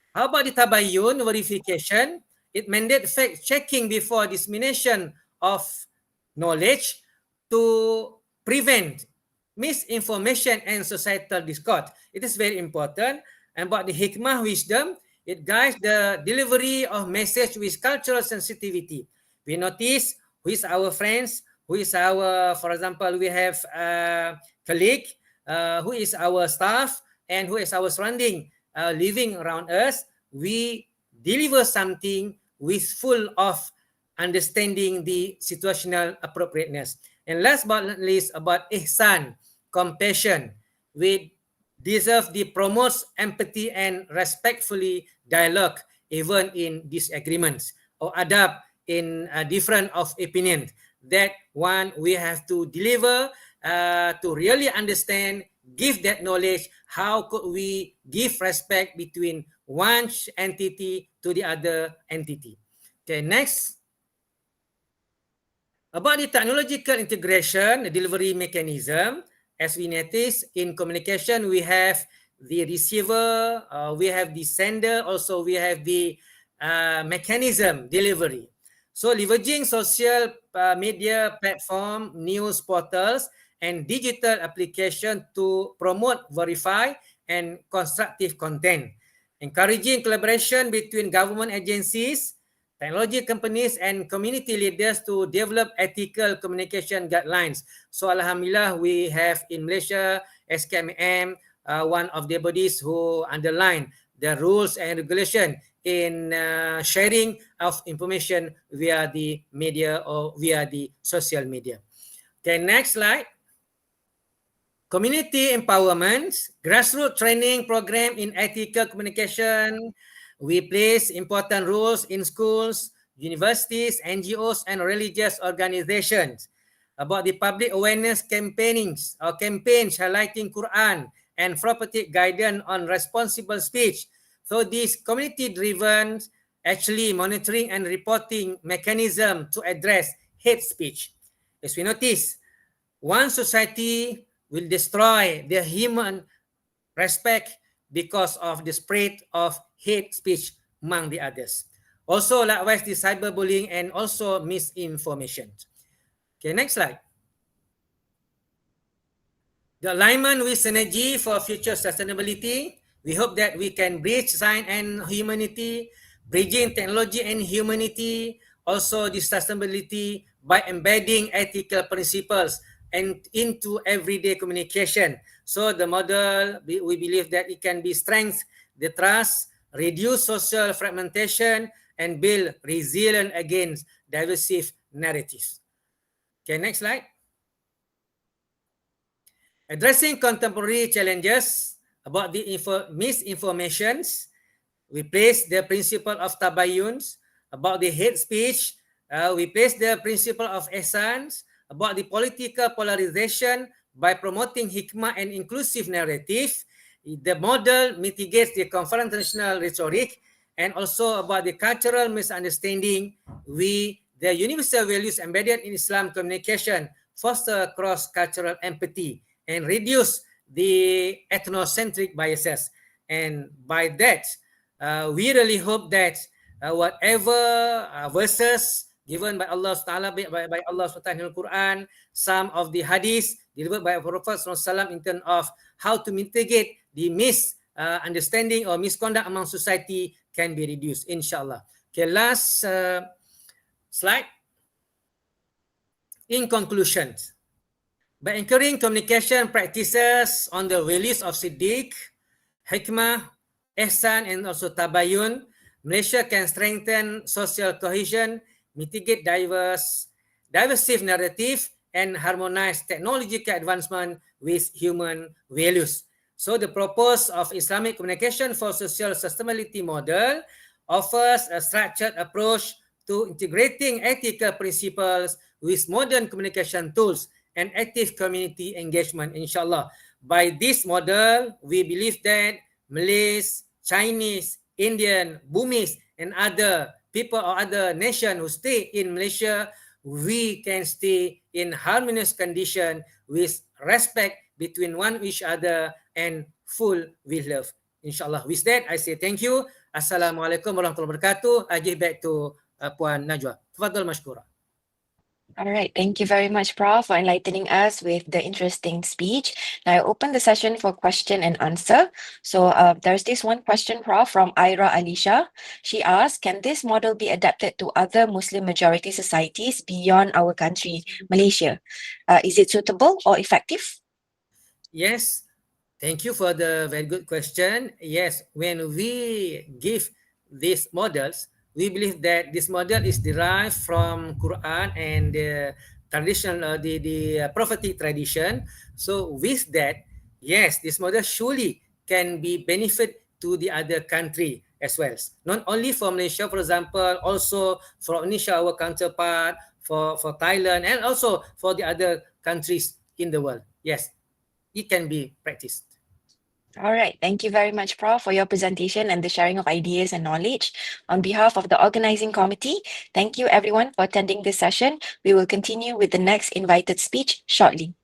S14: How about the tabayun verification? It mandates fact-checking before dissemination of knowledge to prevent misinformation and societal discord. It is very important. And about the hikmah wisdom, it guides the delivery of message with cultural sensitivity. We notice who is our friends, who is our, for example, we have a colleague, who is our staff, and who is our surrounding living around us. We deliver something with full of understanding the situational appropriateness. And last but not least, about ihsan, compassion. We deserve the promotes empathy and respectfully dialogue even in disagreements or adab in different of opinion. That one we have to deliver to really understand, give that knowledge. How could we give respect between one entity to the other entity? Okay, next. About the technological integration, the delivery mechanism, as we notice in communication, we have the receiver, we have the sender, also we have the mechanism delivery. So leveraging social media platform, news portals, and digital application to promote, verify, and constructive content. Encouraging collaboration between government agencies, technology companies, and community leaders to develop ethical communication guidelines. So Alhamdulillah, we have in Malaysia, SKMM, one of the bodies who underline the rules and regulation in sharing of information via the media or via the social media. Okay, next slide. Community empowerment, grassroots training program in ethical communication. We place important roles in schools, universities, NGOs, and religious organizations. About the public awareness campaigns or campaigns highlighting Quran and prophetic guidance on responsible speech. So this community-driven actually monitoring and reporting mechanism to address hate speech. As we notice, one society will destroy their human respect because of the spread of hate speech among the others. Also, likewise, the cyberbullying and also misinformation. Okay, next slide. The alignment with synergy for future sustainability. We hope that we can bridge science and humanity, bridging technology and humanity, also the sustainability by embedding ethical principles and into everyday communication. So the model, we believe that it can be strength, the trust, reduce social fragmentation, and build resilience against divisive narratives. Okay, next slide. Addressing contemporary challenges about the misinformations, we place the principle of tabayuns about the hate speech. We place the principle of essence about the political polarization by promoting hikmah and inclusive narrative. The model mitigates the confrontational rhetoric, and also about the cultural misunderstanding. The universal values embedded in Islam communication foster cross-cultural empathy and reduce the ethnocentric biases. And by that, we really hope that whatever verses given by Allah SWT, by Allah SWT in the Quran, some of the hadiths delivered by Prophet SAW in terms of how to mitigate the misunderstanding or misconduct among society can be reduced, inshallah. Okay, last slide. In conclusion, by encouraging communication practices on the values of Siddiq, hikmah, ihsan, and also tabayun, Malaysia can strengthen social cohesion, mitigate divisive narrative, and harmonize technological advancement with human values. So the purpose of Islamic communication for social sustainability model offers a structured approach to integrating ethical principles with modern communication tools and active community engagement, inshallah. By this model, we believe that Malays, Chinese, Indian, Burmese, and other people or other nations who stay in Malaysia, we can stay in harmonious condition with respect between one each other and full with love. Inshallah. With that, I say thank you. Assalamualaikum warahmatullahi wabarakatuh. I give back to Puan Najwa. Tafadhal mashkura.
S11: All right. Thank you very much, Prof, for enlightening us with the interesting speech. Now I open the session for question and answer. So there's this one question, Prof, from Ira Alisha. She asked, can this model be adapted to other Muslim majority societies beyond our country, Malaysia? Is it suitable or effective?
S14: Yes. Thank you for the very good question. Yes, when we give these models, we believe that this model is derived from Quran and the traditional, the prophetic tradition. So with that, yes, this model surely can be benefit to the other country as well. Not only for Malaysia, for example, also for Indonesia, our counterpart, for Thailand, and also for the other countries in the world. Yes, it can be practiced.
S11: All right. Thank you very much, Prof, for your presentation and the sharing of ideas and knowledge. On behalf of the organizing committee, thank you everyone for attending this session. We will continue with the next invited speech shortly.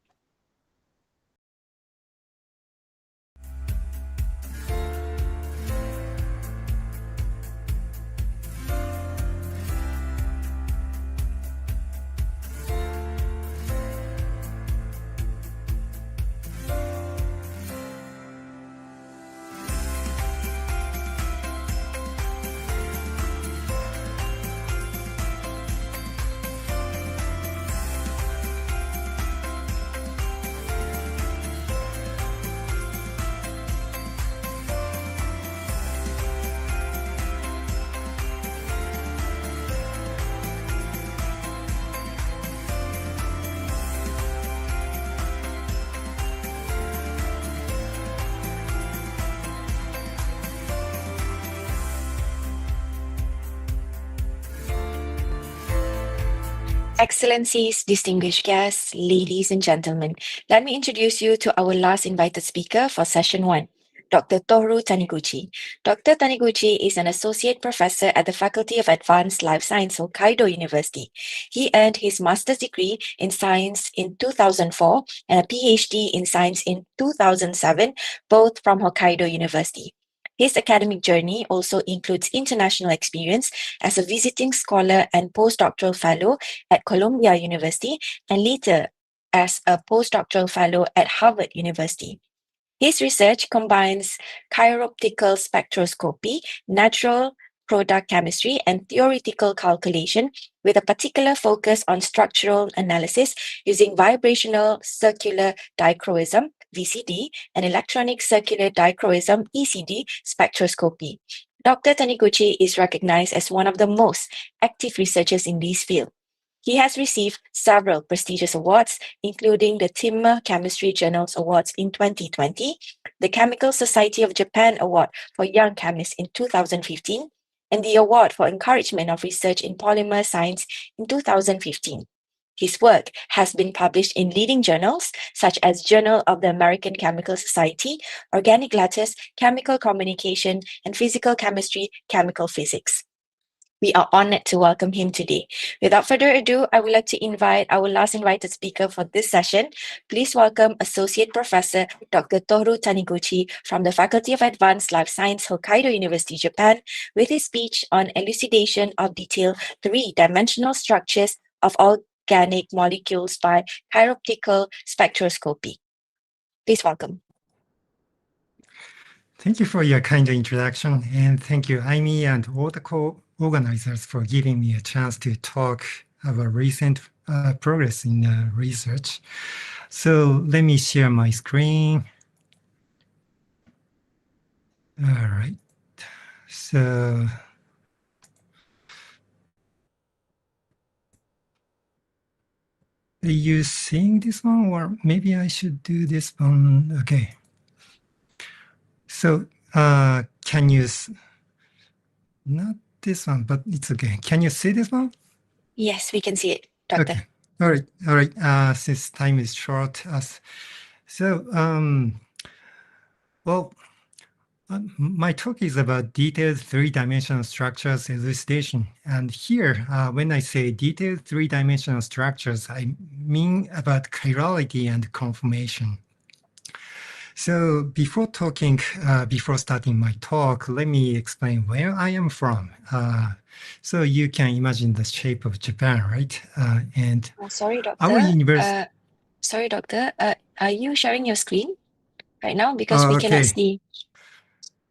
S11: Excellencies, distinguished guests, ladies and gentlemen, let me introduce you to our last invited speaker for session 1, Dr. Tohru Taniguchi. Dr. Taniguchi is an associate professor at the Faculty of Advanced Life Science, Hokkaido University. He earned his master's degree in science in 2004 and a PhD in science in 2007, both from Hokkaido University. His academic journey also includes international experience as a visiting scholar and postdoctoral fellow at Columbia University and later as a postdoctoral fellow at Harvard University. His research combines chiroptical spectroscopy, natural product chemistry, and theoretical calculation with a particular focus on structural analysis using vibrational circular dichroism, VCD, and electronic circular dichroism, ECD, spectroscopy. Dr. Taniguchi is recognized as one of the most active researchers in this field. He has received several prestigious awards, including the Timmer Chemistry Journals Awards in 2020, the Chemical Society of Japan Award for Young Chemists in 2015, and the Award for Encouragement of Research in Polymer Science in 2015. His work has been published in leading journals such as Journal of the American Chemical Society, Organic Letters, Chemical Communication, and Physical Chemistry, Chemical Physics. We are honored to welcome him today. Without further ado, I would like to invite our last invited speaker for this session. Please welcome Associate Professor Dr. Toru Taniguchi from the Faculty of Advanced Life Science, Hokkaido University, Japan, with his speech on elucidation of detailed three-dimensional structures of organic molecules by chiroptical spectroscopy. Please welcome.
S15: Thank you for your kind introduction, and thank you, Amy, and all the co-organizers for giving me a chance to talk about recent progress in research. So let me share my screen. All right. So are you seeing this one, or maybe I should do this one? Okay. So can you, not this one, but it's okay. Can you see this one?
S11: Yes, we can see it, Doctor.
S15: Okay. All right. Since time is short, my talk is about detailed three-dimensional structures elucidation. And here, when I say detailed three-dimensional structures, I mean about chirality and conformation. So before starting my talk, let me explain where I am from. So you can imagine the shape of Japan, right? And
S11: sorry, Doctor.
S15: Our university.
S11: Sorry, Doctor. Are you sharing your screen right now? Because we cannot see.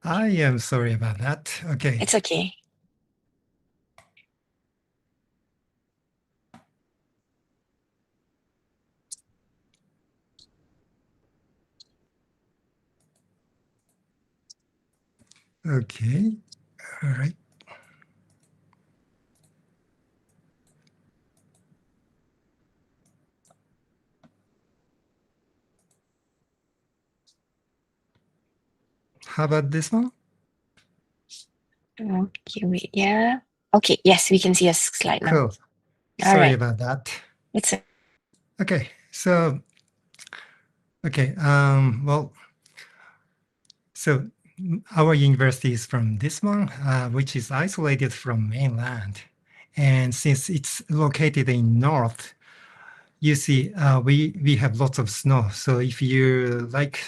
S15: I am sorry about that. Okay.
S11: It's okay.
S15: Okay. All right. How about this one?
S11: Okay, wait, yeah. Okay, yes, we can see a slide now.
S15: Cool. Sorry about that.
S11: It's
S15: okay. So, okay. So our university is from this one, which is isolated from mainland. And since it's located in north, you see, we have lots of snow. So if you like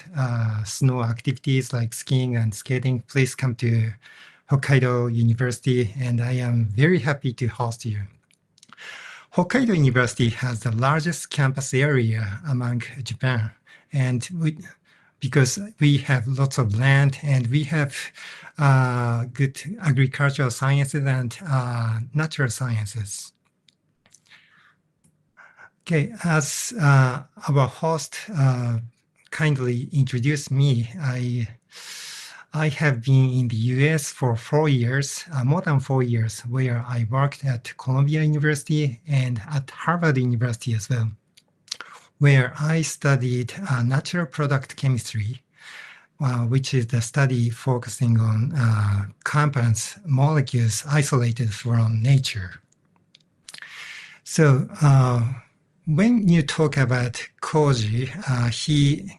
S15: snow activities like skiing and skating, please come to Hokkaido University, and I am very happy to host you. Hokkaido University has the largest campus area among Japan, and because we have lots of land and we have good agricultural sciences and natural sciences. Okay, as our host kindly introduced me, I have been in the US for 4 years, more than 4 years, where I worked at Columbia University and at Harvard University as well, where I studied natural product chemistry, which is the study focusing on compounds, molecules isolated from nature. So when you talk about Koji, he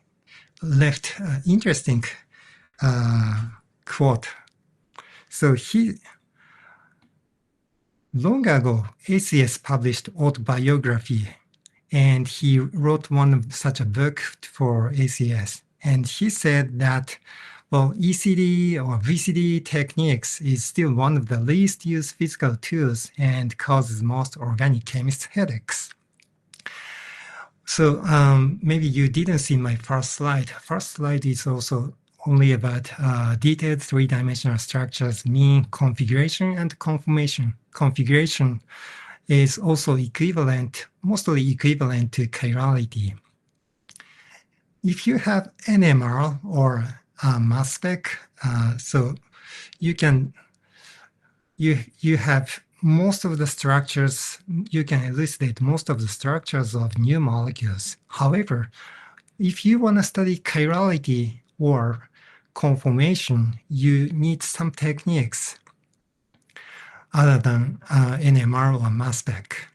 S15: left interesting quote. So long ago, ACS published autobiography, and he wrote such a book for ACS. And he said that, well, ECD or VCD techniques is still one of the least used physical tools and causes most organic chemists headaches. So maybe you didn't see my first slide. First slide is also only about detailed three-dimensional structures, mean, configuration, and conformation. Configuration is also equivalent, mostly equivalent to chirality. If you have NMR or mass spec, so you have most of the structures, you can elucidate most of the structures of new molecules. However, if you want to study chirality or conformation, you need some techniques other than NMR or mass spec.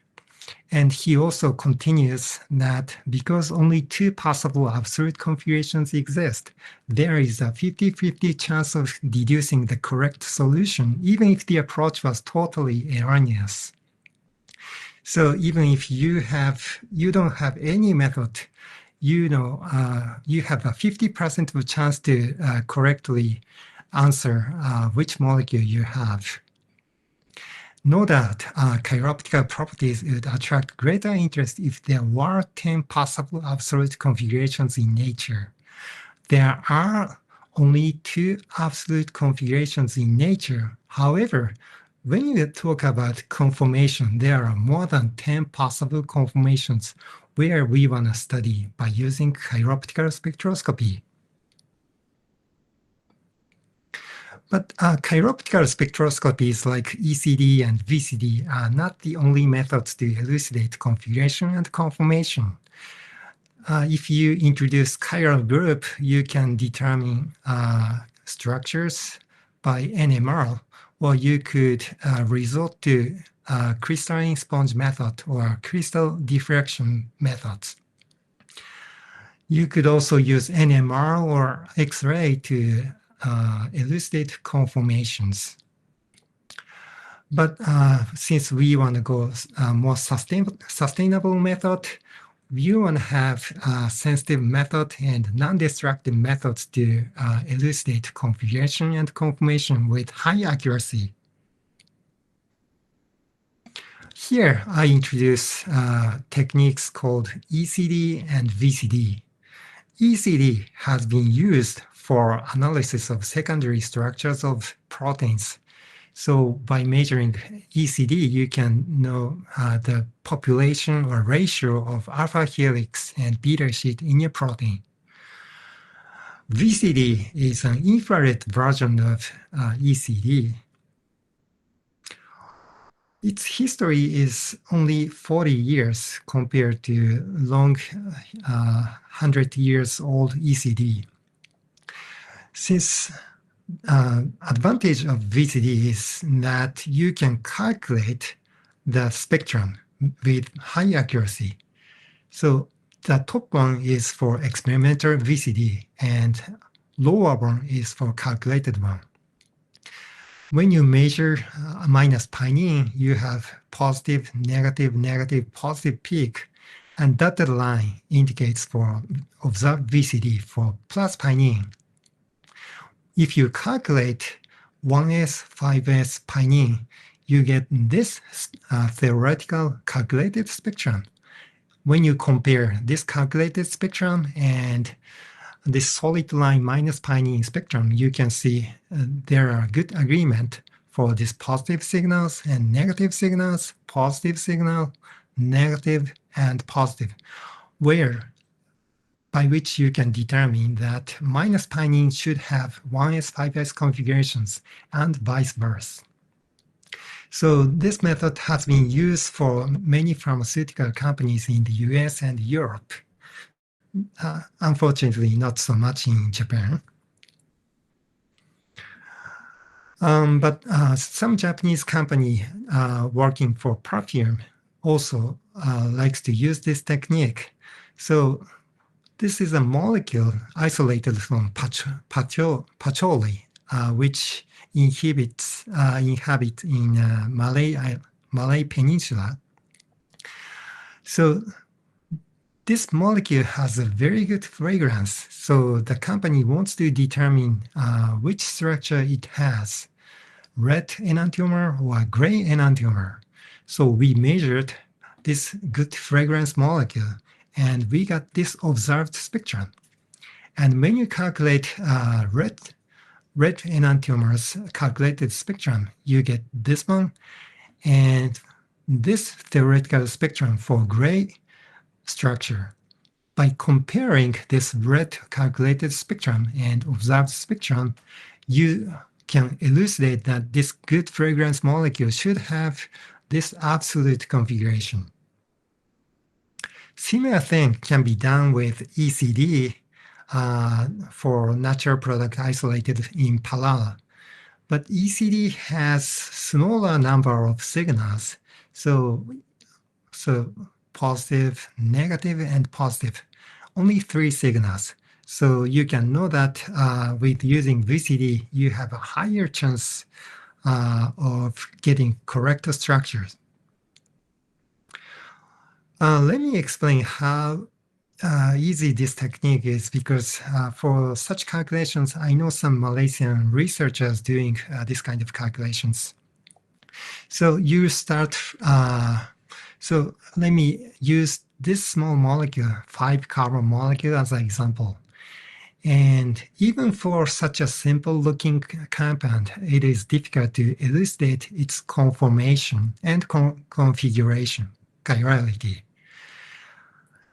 S15: And he also continues that because only two possible absolute configurations exist, there is a 50-50 chance of deducing the correct solution, even if the approach was totally erroneous. So even if you don't have any method, you have a 50% of chance to correctly answer which molecule you have. No doubt, chiroptical properties would attract greater interest if there were 10 possible absolute configurations in nature. There are only 2 absolute configurations in nature. However, when you talk about conformation, there are more than 10 possible conformations where we want to study by using chiroptical spectroscopy. But chiroptical spectroscopies like ECD and VCD are not the only methods to elucidate configuration and conformation. If you introduce chiral group, you can determine structures by NMR, or you could resort to crystalline sponge method or crystal diffraction methods. You could also use NMR or X-ray to elucidate conformations. But since we want to go more sustainable method, we want to have a sensitive method and non-destructive methods to elucidate configuration and conformation with high accuracy. Here, I introduce techniques called ECD and VCD. ECD has been used for analysis of secondary structures of proteins. So by measuring ECD, you can know the population or ratio of alpha helix and beta sheet in your protein. VCD is an infrared version of ECD. Its history is only 40 years compared to long 100 years old ECD. Since advantage of VCD is that you can calculate the spectrum with high accuracy. So the top one is for experimental VCD and lower one is for calculated one. When you measure minus pinene, you have positive, negative, negative, positive peak, and dotted line indicates for observed VCD for plus pinene. If you calculate 1s, 5s pinene, you get this theoretical calculated spectrum. When you compare this calculated spectrum and this solid line minus pinene spectrum, you can see there are good agreement for these positive signals and negative signals, positive signal, negative, and positive, by which you can determine that minus pinene should have 1s, 5s configurations and vice versa. So this method has been used for many pharmaceutical companies in the US and Europe. Unfortunately, not so much in Japan. But some Japanese company working for perfume also likes to use this technique. So this is a molecule isolated from patchouli, which inhabit in Malay Peninsula. So this molecule has a very good fragrance. So the company wants to determine which structure it has, red enantiomer or gray enantiomer. So we measured this good fragrance molecule and we got this observed spectrum. And when you calculate red enantiomers calculated spectrum, you get this one and this theoretical spectrum for gray structure. By comparing this red calculated spectrum and observed spectrum, you can elucidate that this good fragrance molecule should have this absolute configuration. Similar thing can be done with ECD for natural product isolated in Palala. But ECD has smaller number of signals, so positive, negative, and positive, only 3 signals. So you can know that with using VCD, you have a higher chance of getting correct structures. Let me explain how easy this technique is, because for such calculations, I know some Malaysian researchers doing this kind of calculations. So you start, so let me use this small molecule, 5-carbon molecule as an example. And even for such a simple looking compound, it is difficult to elucidate its conformation and configuration, chirality.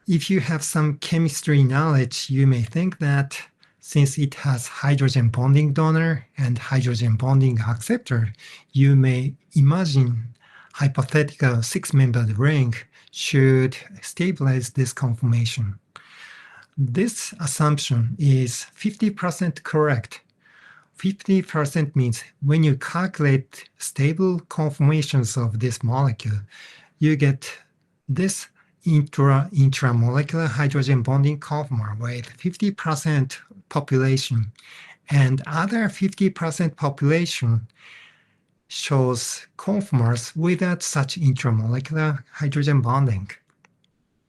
S15: If you have some chemistry knowledge, you may think that since it has hydrogen bonding donor and hydrogen bonding acceptor, you may imagine hypothetical 6-membered ring should stabilize this conformation. This assumption is 50% correct. 50% means when you calculate stable conformations of this molecule, you get this intramolecular hydrogen bonding conformer with 50% population, and other 50% population shows conformers without such intramolecular hydrogen bonding.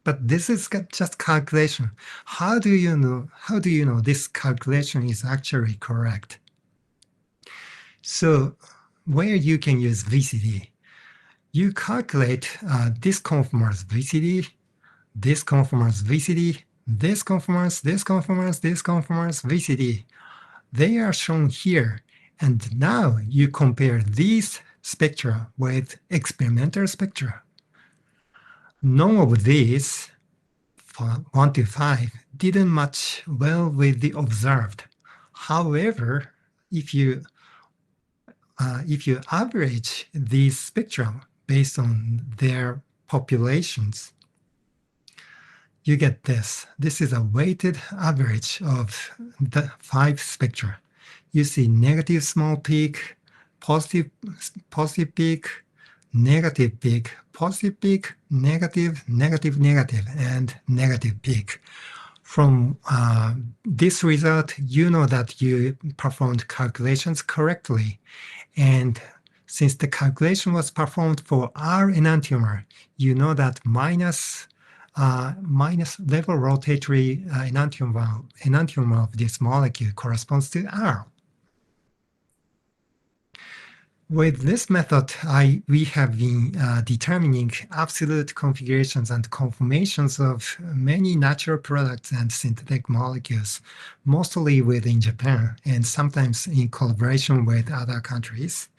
S15: But this is just calculation. How do you know this calculation is actually correct? So where you can use VCD, you calculate this conformers VCD, this conformers VCD, this conformers, this conformers, this conformers VCD. They are shown here. And now you compare these spectra with experimental spectra. None of these, 1 to 5, didn't match well with the observed. However, if you average these spectra based on their populations, you get this. This is a weighted average of the 5 spectra. You see negative small peak, positive peak, negative peak, positive peak, negative, negative, negative, and negative peak. From this result, you know that you performed calculations correctly. And since the calculation was performed for R enantiomer, you know that minus level rotatory enantiomer of this molecule corresponds to R. With this method, we have been determining absolute configurations and conformations of many natural products and synthetic molecules, mostly within Japan and sometimes in collaboration with other countries.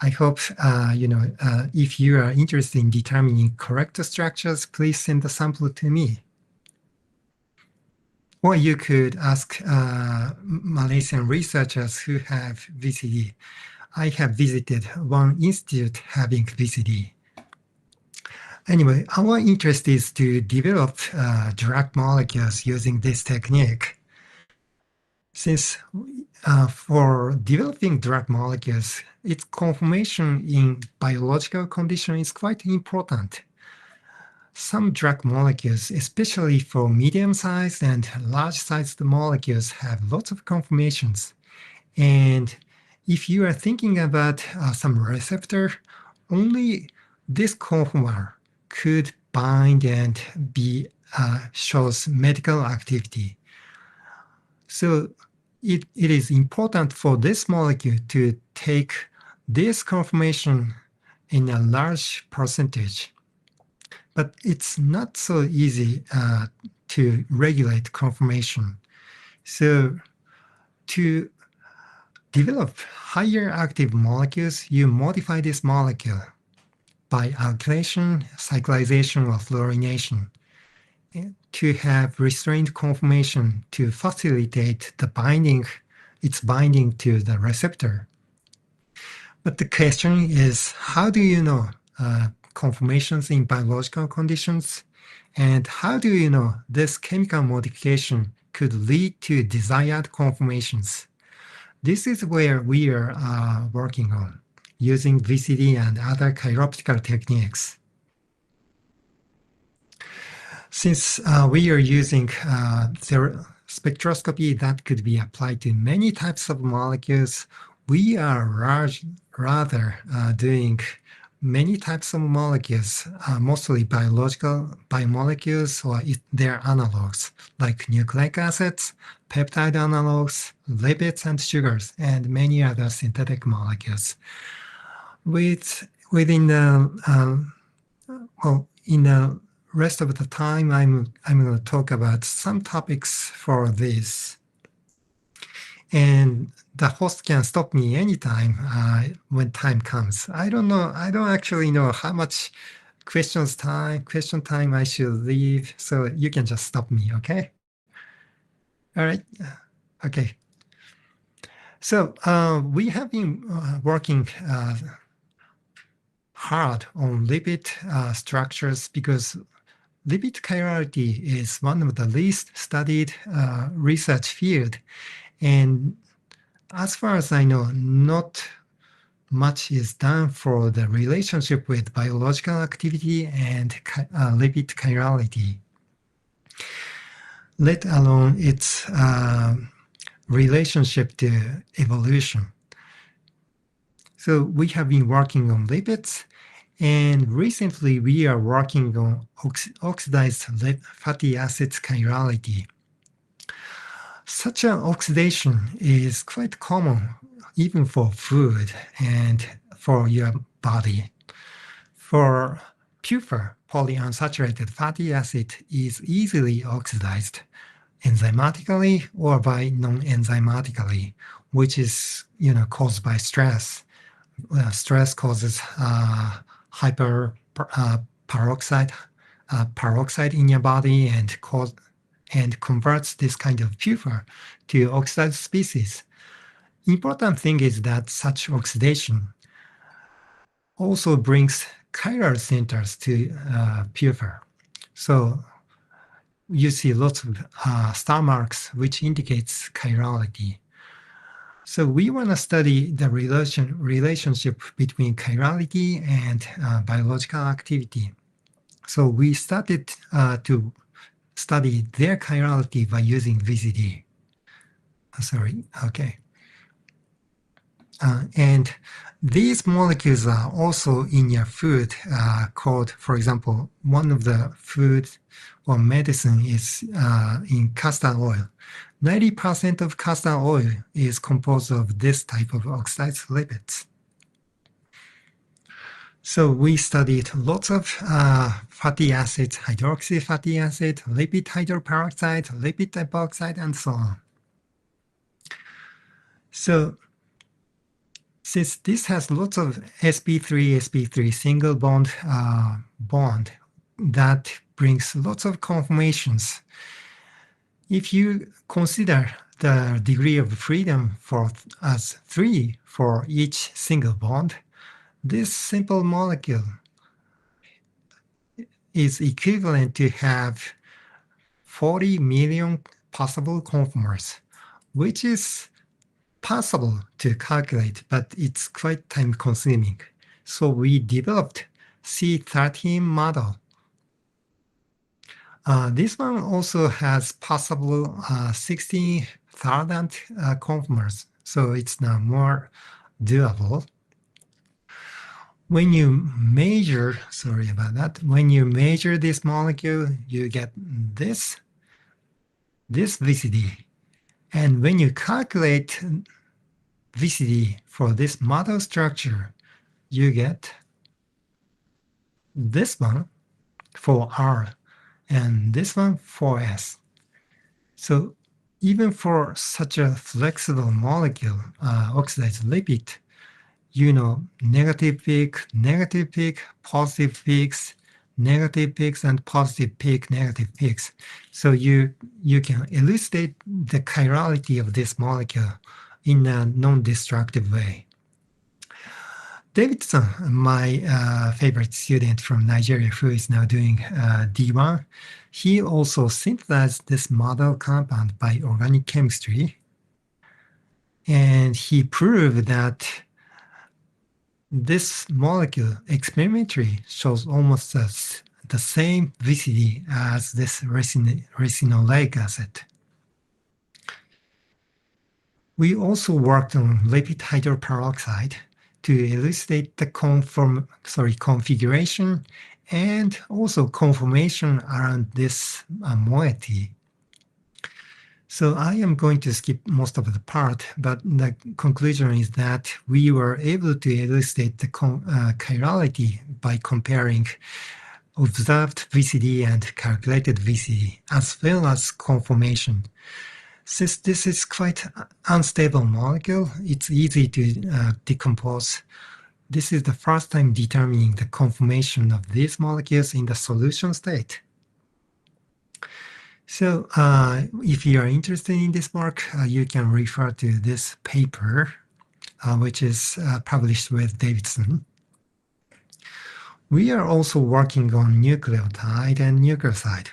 S15: I hope, if you are interested in determining correct structures, please send the sample to me. Or you could ask Malaysian researchers who have VCD. I have visited one institute having VCD. Anyway, our interest is to develop drug molecules using this technique. Since for developing drug molecules, its conformation in biological condition is quite important. Some drug molecules, especially for medium-sized and large-sized molecules, have lots of conformations. And if you are thinking about some receptor, only this conformer could bind and shows medical activity. So it is important for this molecule to take this conformation in a large percentage. but it's not so easy to regulate conformation. So to develop higher active molecules, you modify this molecule by alkylation, cyclization, or fluorination to have restrained conformation to facilitate the binding, its binding to the receptor. But the question is, how do you know conformations in biological conditions? And how do you know this chemical modification could lead to desired conformations? This is where we are working on, using VCD and other chiroptical techniques. Since we are using spectroscopy that could be applied to many types of molecules, we are rather doing many types of molecules, mostly biomolecules or their analogs, like nucleic acids, peptide analogs, lipids and sugars, and many other synthetic molecules. In the rest of the time, I'm going to talk about some topics for this. And the host can stop me anytime when time comes. I don't actually know how much question time I should leave, so you can just stop me, okay? All right, okay. So we have been working hard on lipid structures because lipid chirality is one of the least studied research field. And as far as I know, not much is done for the relationship with biological activity and lipid chirality, let alone its relationship to evolution. So we have been working on lipids, and recently we are working on oxidized fatty acids chirality. Such an oxidation is quite common even for food and for your body. For pure polyunsaturated fatty acid is easily oxidized enzymatically or by non-enzymatically, which is caused by stress. Stress causes peroxide in your body and converts this kind of pure to oxidized species. Important thing is that such oxidation also brings chiral centers to pure. So you see lots of star marks, which indicates chirality. So we want to study the relationship between chirality and biological activity. So we started to study their chirality by using VCD. Sorry, okay. And these molecules are also in your food called, for example, one of the food or medicine is in castor oil. 90% of castor oil is composed of this type of oxidized lipids. So we studied lots of fatty acids, hydroxy fatty acid, lipid hydroperoxide, lipid epoxide, and so on. So since this has lots of sp3 single bond that brings lots of conformations. If you consider the degree of freedom as 3 for each single bond, this simple molecule is equivalent to have 40 million possible conformers, which is possible to calculate, but it's quite time consuming. So we developed C13 model. This one also has possible 60,000 conformers, so it's now more doable. When you measure, sorry about that, when you measure this molecule, you get this VCD. And when you calculate VCD for this model structure, you get this one 4R, and this one 4S. So even for such a flexible molecule, oxidized lipid, you know, negative peak, positive peaks, negative peaks, and positive peak, negative peaks. So you can elucidate the chirality of this molecule in a non-destructive way. Davidson, my favorite student from Nigeria, who is now doing D1, he also synthesized this model compound by organic chemistry. And he proved that this molecule experimentally shows almost the same viscidity as this ricinoleic acid. We also worked on lipid hydroperoxide to elucidate the configuration and also conformation around this moiety. So I am going to skip most of the part, but the conclusion is that we were able to elucidate the chirality by comparing observed VCD and calculated VCD, as well as conformation. Since this is quite unstable molecule, it's easy to decompose. This is the first time determining the conformation of these molecules in the solution state. So if you are interested in this work, you can refer to this paper, which is published with Davidson. We are also working on nucleotide and nucleoside.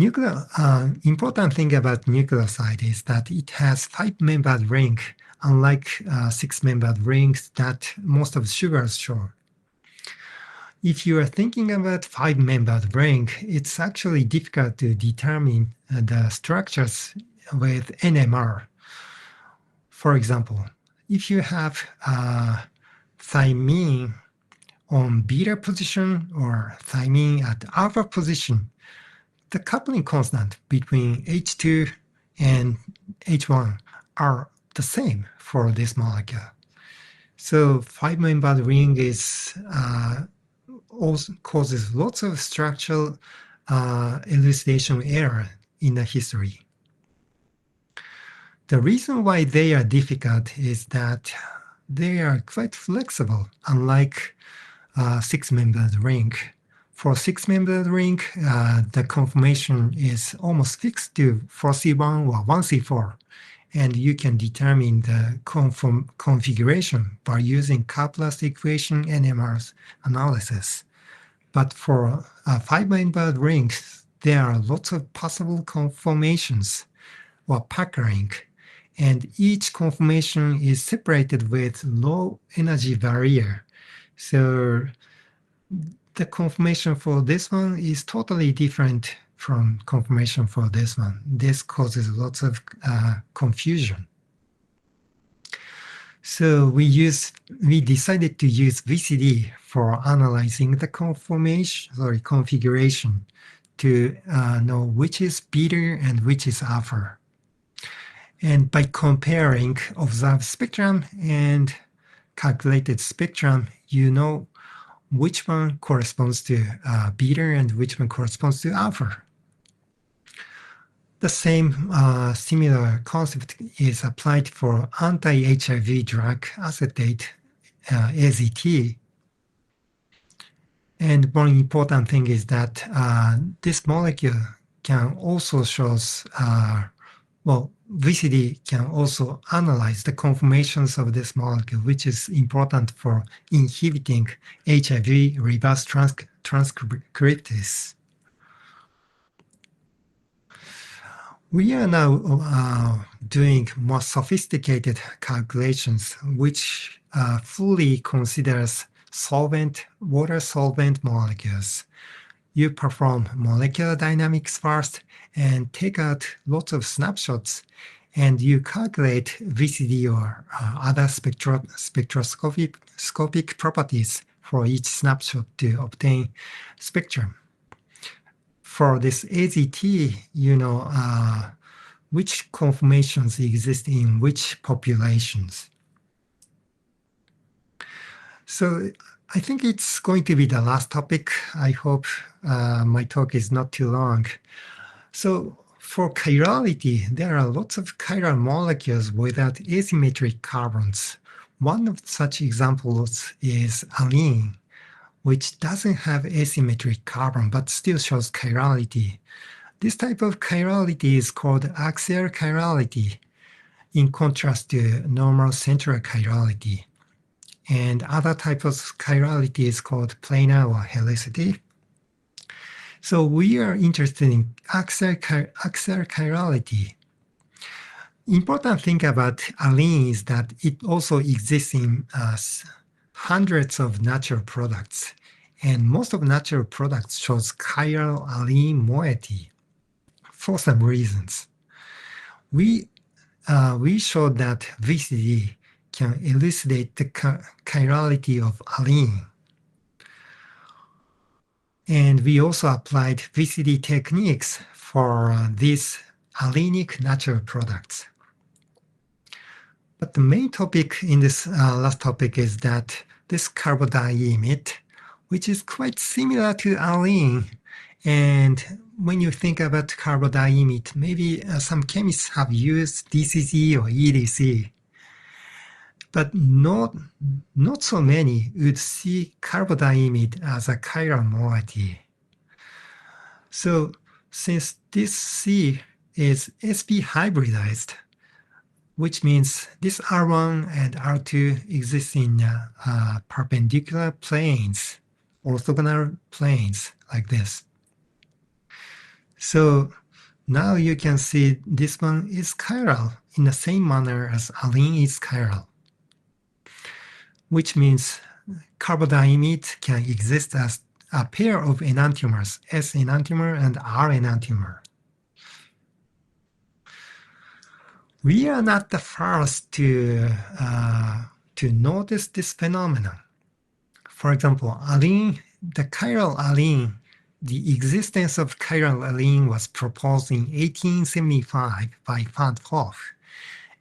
S15: Important thing about nucleoside is that it has 5-membered ring, unlike 6-membered rings that most of the sugars show. If you are thinking about 5-membered ring, it's actually difficult to determine the structures with NMR. For example, if you have thymine on beta position or thymine at alpha position, the coupling constant between H2 and H1 are the same for this molecule. So 5-membered ring is also causes lots of structural elucidation error in the history. The reason why they are difficult is that they are quite flexible, unlike 6-membered ring. For 6-membered ring, the conformation is almost fixed to 4C1 or 1C4, and you can determine the configuration by using Laplace equation NMR analysis. But for 5-membered rings, there are lots of possible conformations or packering, and each conformation is separated with low energy barrier. So the conformation for this one is totally different from conformation for this one. This causes lots of confusion. So we decided to use VCD for analyzing the configuration to know which is beta and which is alpha. And by comparing observed spectrum and calculated spectrum, you know which one corresponds to beta and which one corresponds to alpha. The same similar concept is applied for anti-HIV drug acetate, AZT. And one important thing is that this molecule can also shows, VCD can also analyze the conformations of this molecule, which is important for inhibiting HIV reverse transcriptase. We are now doing more sophisticated calculations, which fully considers water solvent molecules. You perform molecular dynamics first and take out lots of snapshots, and you calculate VCD or other spectroscopic properties for each snapshot to obtain spectrum. For this AZT, you know which conformations exist in which populations. So I think it's going to be the last topic. I hope my talk is not too long. So for chirality, there are lots of chiral molecules without asymmetric carbons. One of such examples is allene, which doesn't have asymmetric carbon but still shows chirality. This type of chirality is called axial chirality, in contrast to normal central chirality. And other type of chirality is called planar or helicity. So we are interested in axial chirality. Important thing about allene is that it also exists in hundreds of natural products. And most of natural products shows chiral allene moiety for some reasons. We showed that VCD can elucidate the chirality of allene. And we also applied VCD techniques for these allenic natural products. But the main topic in this last topic is that this carbodiimide, which is quite similar to allene. And when you think about carbodiimide, maybe some chemists have used DCC or EDC, but not so many would see carbodiimide as a chiral moiety. So since this C is sp hybridized, which means this R1 and R2 exist in perpendicular planes, orthogonal planes like this. So now you can see this one is chiral in the same manner as allene is chiral, which means carbodiimide can exist as a pair of enantiomers, S enantiomer and R enantiomer. We are not the first to notice this phenomenon. For example, allene, the chiral allene, the existence of chiral allene was proposed in 1875 by Van Hoff,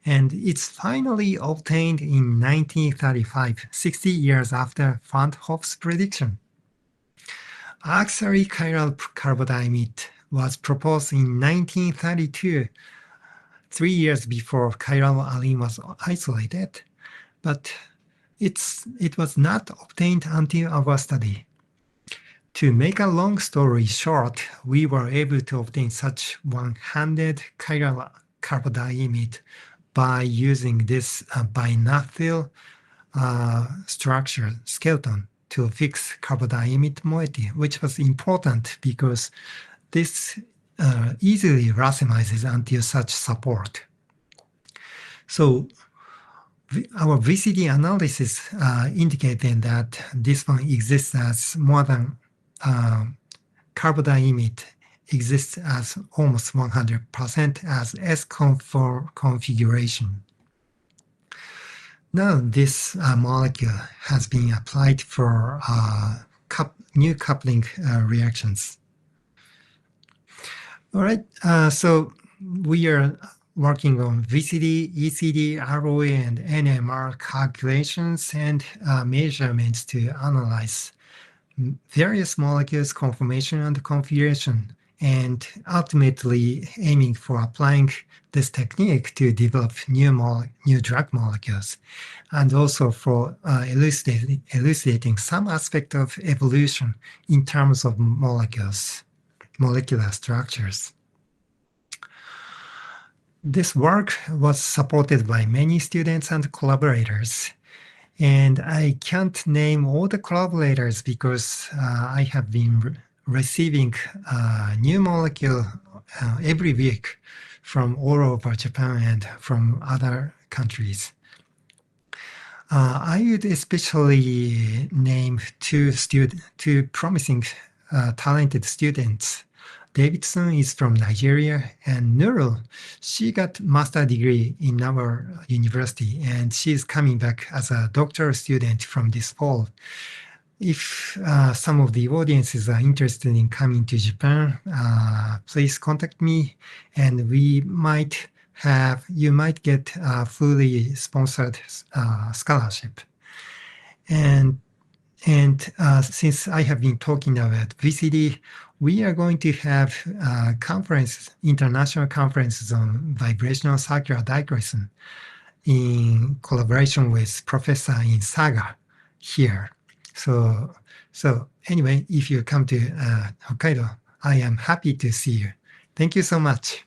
S15: and it's finally obtained in 1935, 60 years after Van Hoff's prediction. Auxiliary chiral carbodiimide was proposed in 1932, 3 years before chiral allene was isolated, but it was not obtained until our study. To make a long story short, we were able to obtain such one-handed chiral carbodiimide by using this bimethyl structure skeleton to fix carbodiimide moiety, which was important because this easily racemizes until such support. So our VCD analysis indicated that this one exists as more than carbodiimide exists as almost 100% as S-conform configuration. Now this molecule has been applied for new coupling reactions. All right, so we are working on VCD, ECD, ROA, and NMR calculations and measurements to analyze various molecules, conformation, and configuration, and ultimately aiming for applying this technique to develop new drug molecules, and also for elucidating some aspect of evolution in terms of molecules, molecular structures. This work was supported by many students and collaborators, and I can't name all the collaborators because I have been receiving new molecule every week from all over Japan and from other countries. I would especially name two promising, talented students. Davidson is from Nigeria, and Nurul, she got master's degree in our university, and she's coming back as a doctoral student from this fall. If some of the audiences are interested in coming to Japan, please contact me, and you might get a fully sponsored scholarship. And And since I have been talking about VCD, we are going to have international conferences on vibrational circular dichroism in collaboration with Professor in Saga here. So anyway, if you come to Hokkaido, I am happy to see you. Thank you so much.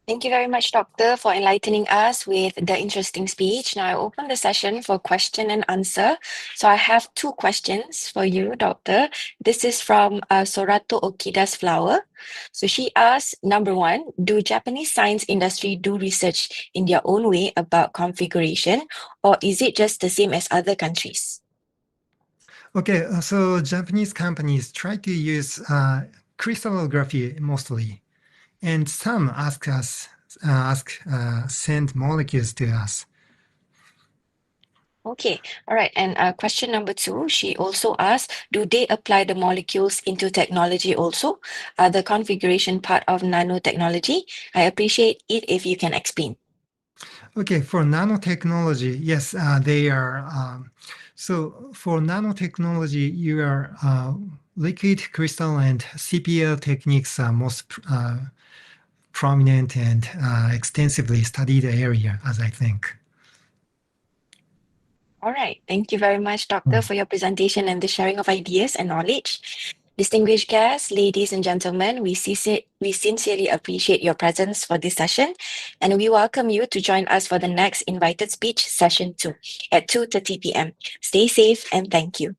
S11: Thank you very much, Doctor, for enlightening us with the interesting speech. Now I open the session for question and answer. So I have 2 questions for you, Doctor. This is from Sorato Okida's Flower. So she asks, number 1, do Japanese science industry do research in their own way about configuration, or is it just the same as other countries?
S15: Okay, so Japanese companies try to use crystallography mostly. And some send molecules to us.
S11: Okay, all right. And question number 2, she also asked, do they apply the molecules into technology also? Are the configuration part of nanotechnology? I appreciate it if you can explain.
S15: Okay, for nanotechnology, yes, they are. So for nanotechnology, your liquid crystal and CPL techniques are most prominent and extensively studied area, as I think.
S11: All right. Thank you very much, Doctor, for your presentation and the sharing of ideas and knowledge. Distinguished guests, ladies and gentlemen, we sincerely appreciate your presence for this session, and we welcome you to join us for the next invited speech, session 2, at 2:30 p.m. Stay safe and thank you.